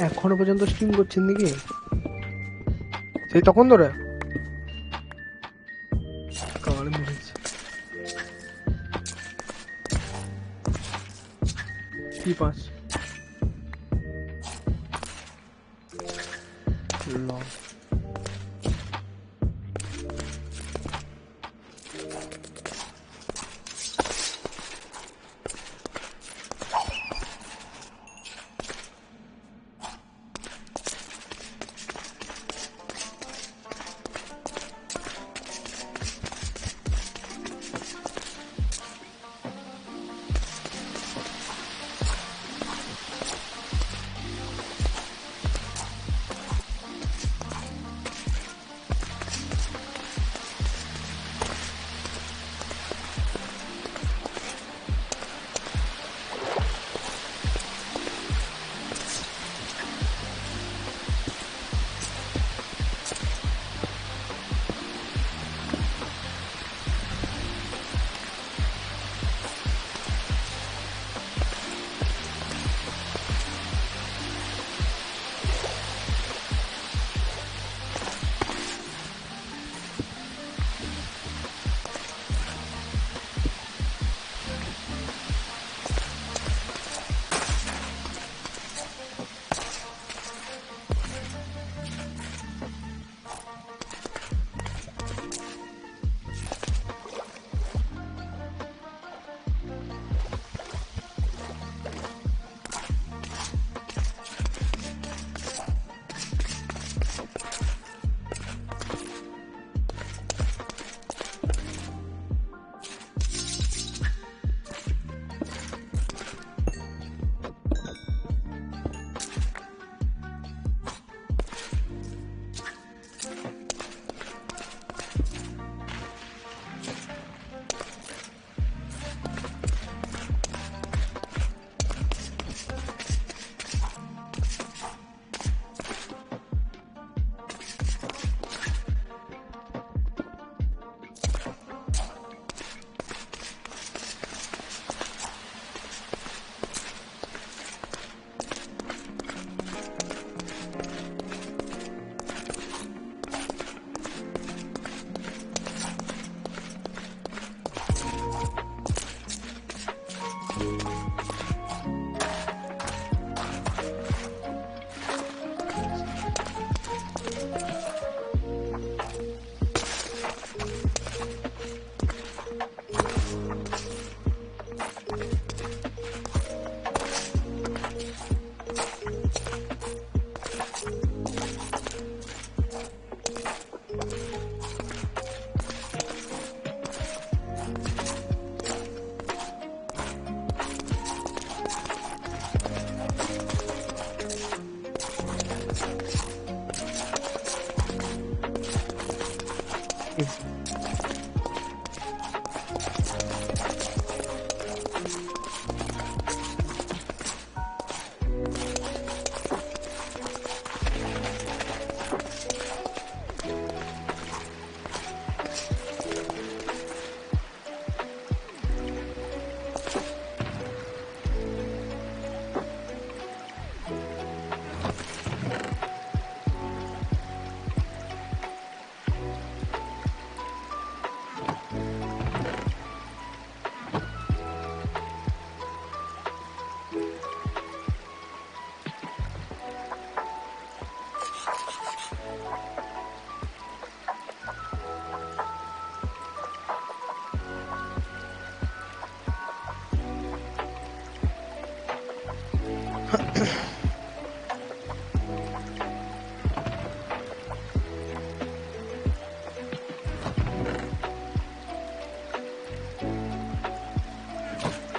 এখনো পর্যন্ত স্ট্রিম করছেন নাকি? সেই তখন ধরে কাল মেরেছে কি পাস লং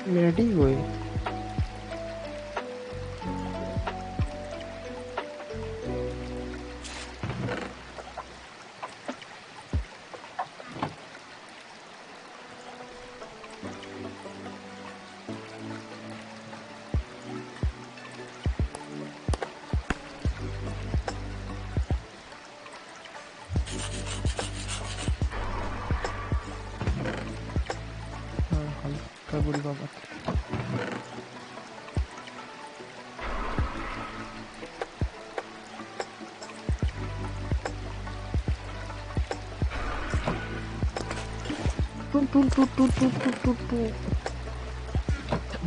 रेडी हुए हल्का बुरी बाबा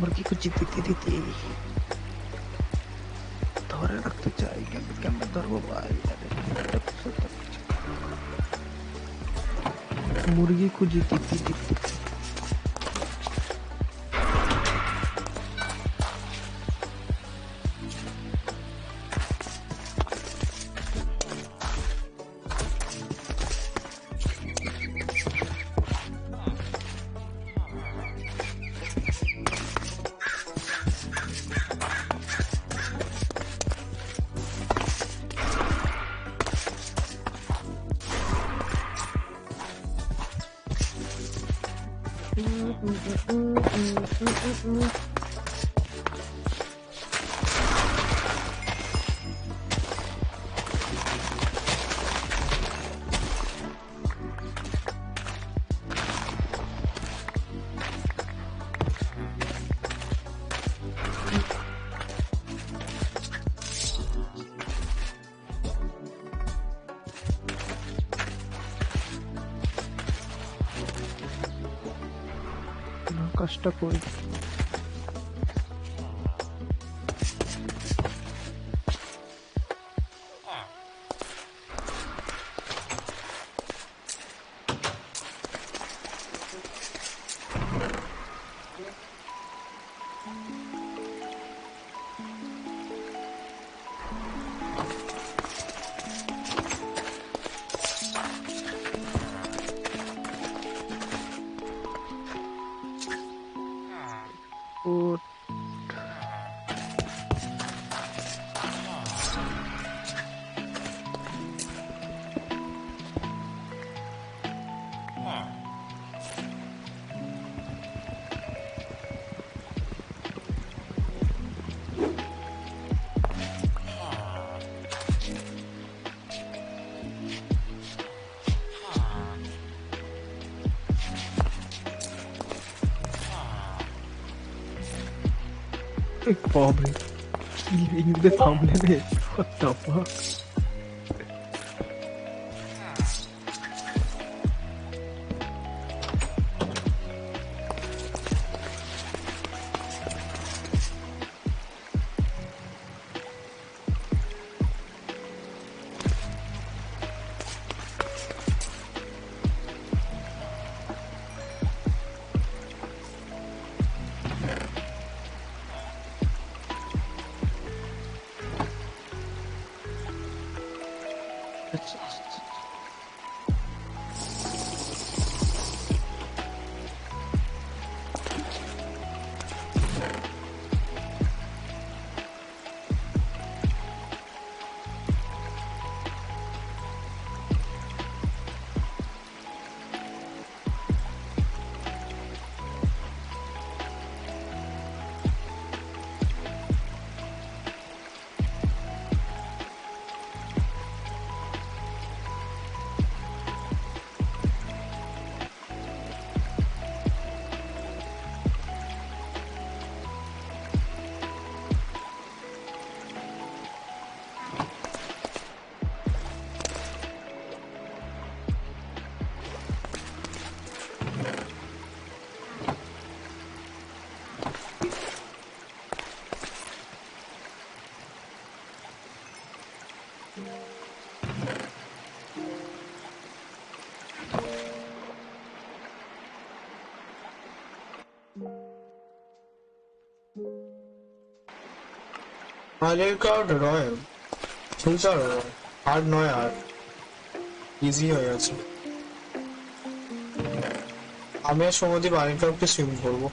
मुर्गी को जीती थी थोड़ा रक्त चाहिए क्या मैं दर्द भाई मुर्गी को जीती थी कष्ट कोई Pobre. Living the thumbnail. What the fuck? Hard card royal সুলসা হার্ড নয় আর ইজি হয়ে গেছে আমি আর সমুদ্রে বাড়ির কাউকে সুইম করবো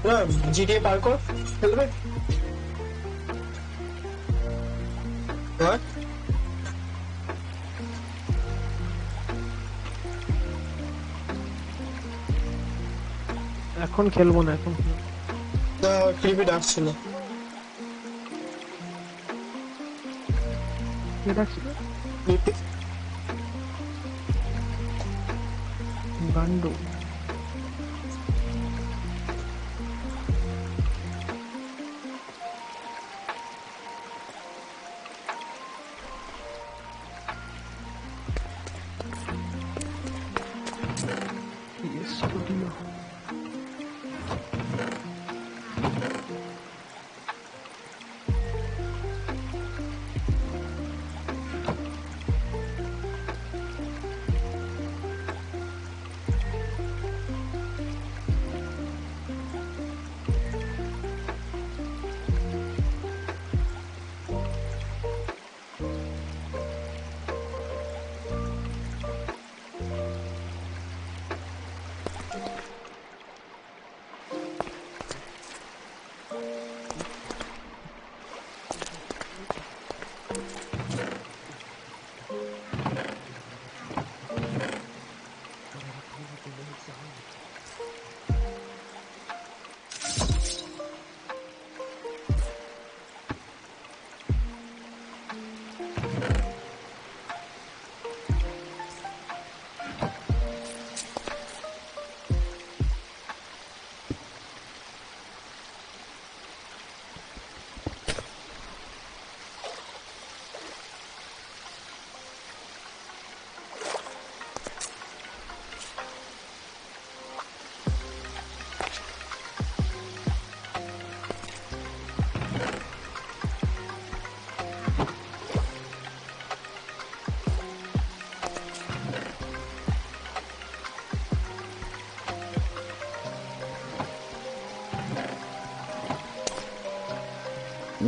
GTA parkour খেলবে? What? এখন খেলবো না এখন। ক্রিপি ডাকছিল। কে ডাকছিল? ক্রিপি। গান্ডু।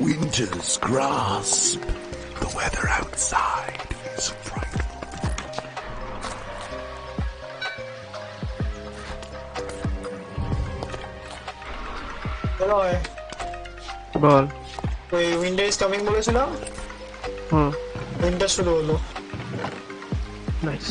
Winter's grasp. The weather outside is frightful. Hello. বল। ওই উইন্টার ইজ কামিং বলেছিলাম। উইন্টার শুরু হলো। নাইস।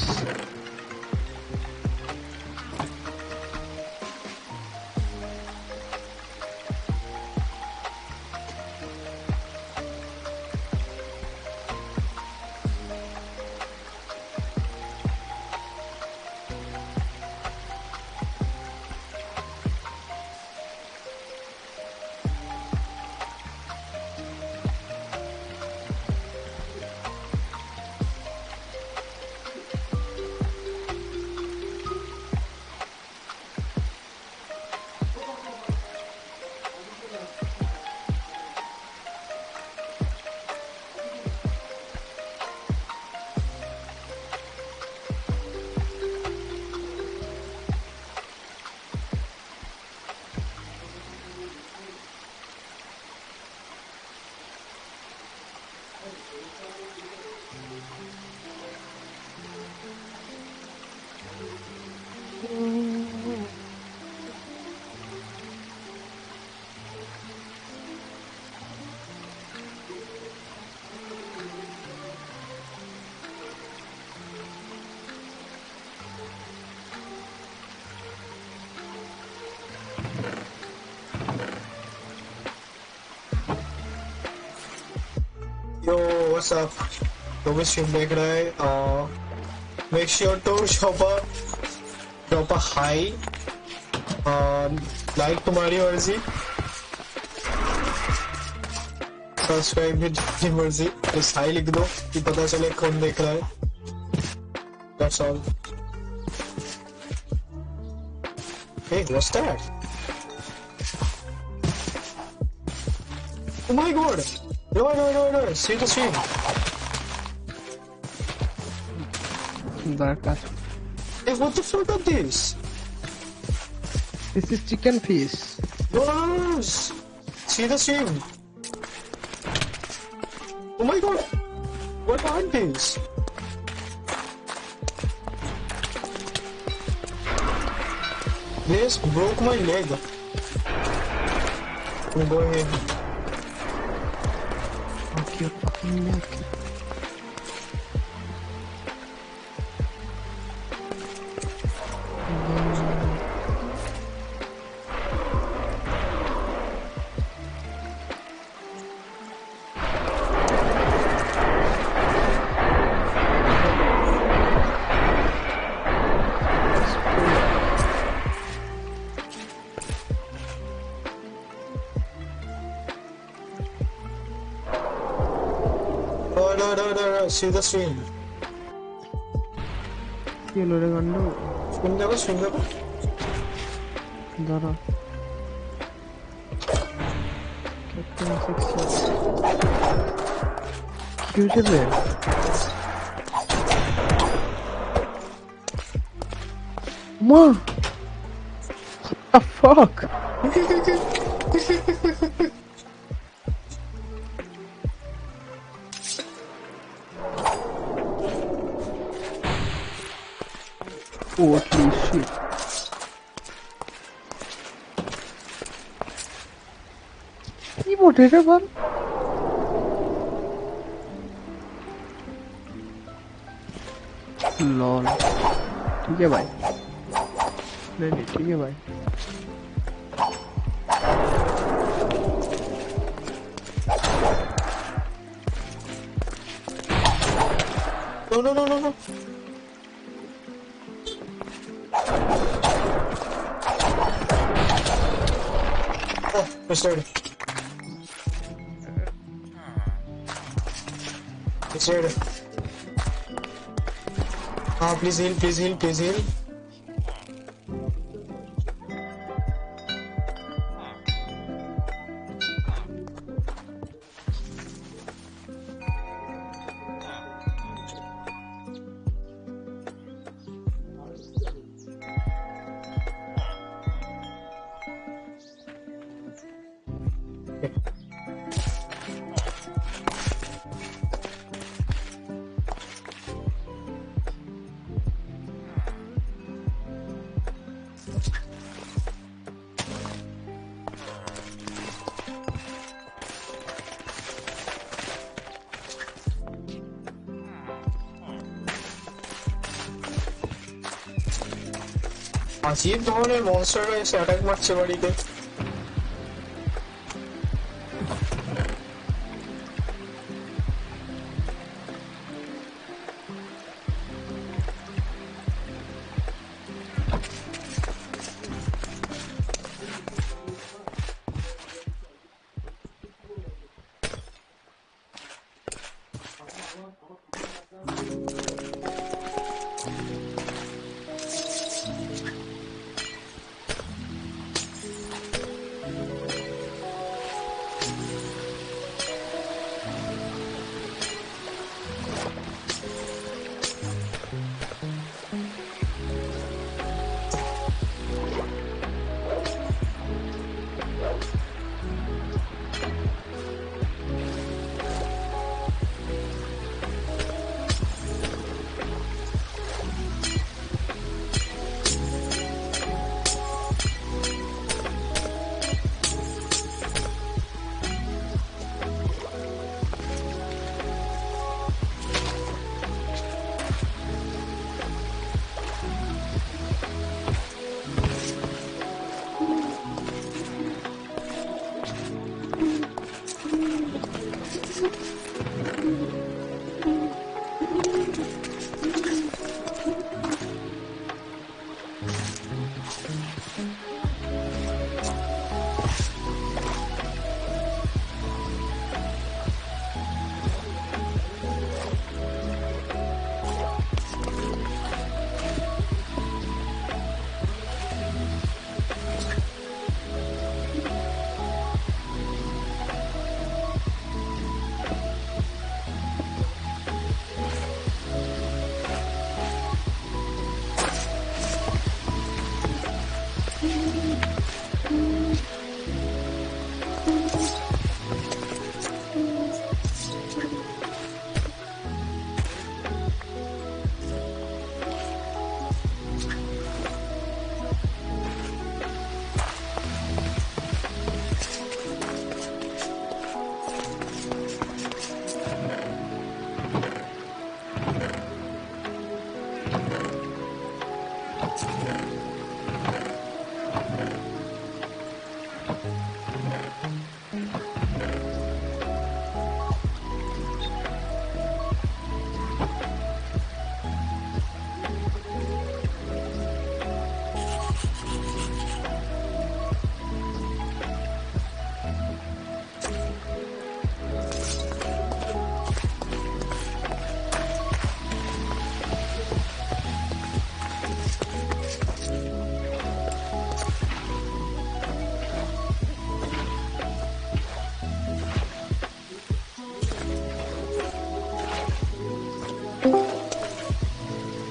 Yo, what's up? जो भी स्ट्रीम देख रहा है, make sure to drop a high, like तुम्हारी मर्जी, सब्सक्राइब भी तुम्हारी मर्जी, बस हाई लिख दो कि पता चले कौन देख रहा है. That's all. Hey, what's that? Oh my god! No, see the stream. Hey, what the fuck is this? This is chicken fish. No. See the stream. Oh my god. What are these? This broke my leg. I'm going in. Fuck your fucking neck. No, see the stream. Swing দেখো দাঁড়া কি হয়েছে রে মা what the fuck holy shit keyboard है बल lol ठीक है भाई नहीं ठीक है भाई no. Oh, restored. Restored. Please heal. अजीब धोने मॉन्स्टर ऐसे अटैक मारছে বাড়িতে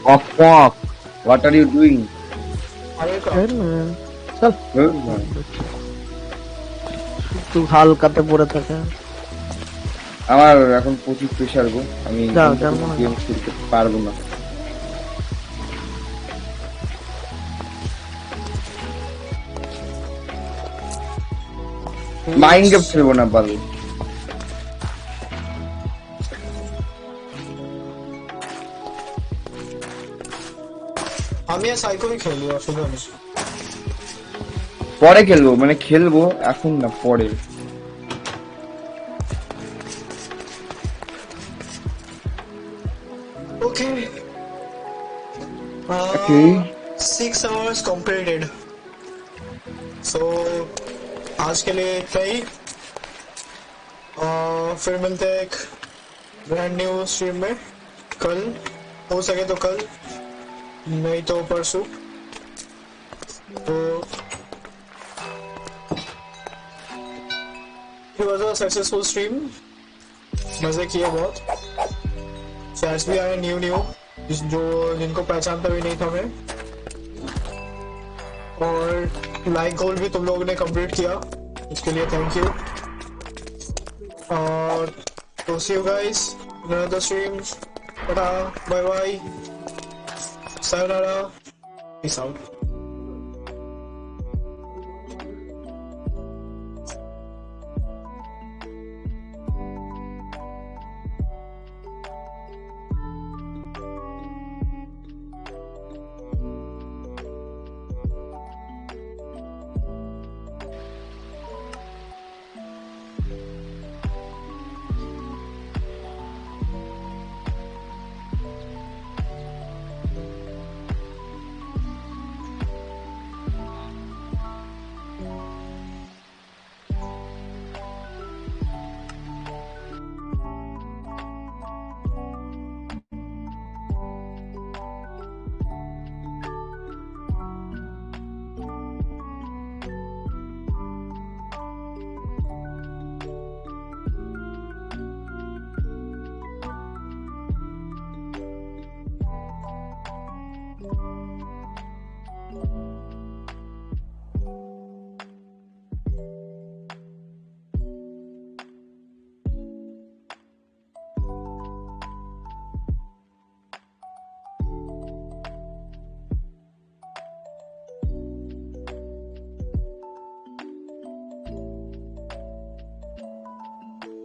Fuck. What are you doing? খেল না চল তুই হালকাতে পড়ে থাকে আমার এখন প্রচুর প্রেশার গো আমি গেম খেলতে পারবো না মাইন্ড গেম খেলবো না বাবু আমি আর সাইকোই খেলবো অসুবিধা নেই পরে খেলবো মানে খেলবো এখন না পরে Okay. 6 hours completed. So आज के लिए इतना ही फिर मिलते हैं एक ब्रांड न्यू स्ट्रीम में कल हो सके तो कल नहीं तो परसों तो it was a successful stream मजे किए बहुत चैट्स भी आए न्यू जो जिनको पहचानता भी नहीं था मैं और लाइक गोल भी तुम लोगों ने कंप्लीट किया इसके लिए थैंक यू और तो see you guys in another stream टाटा bye bye sayonara peace out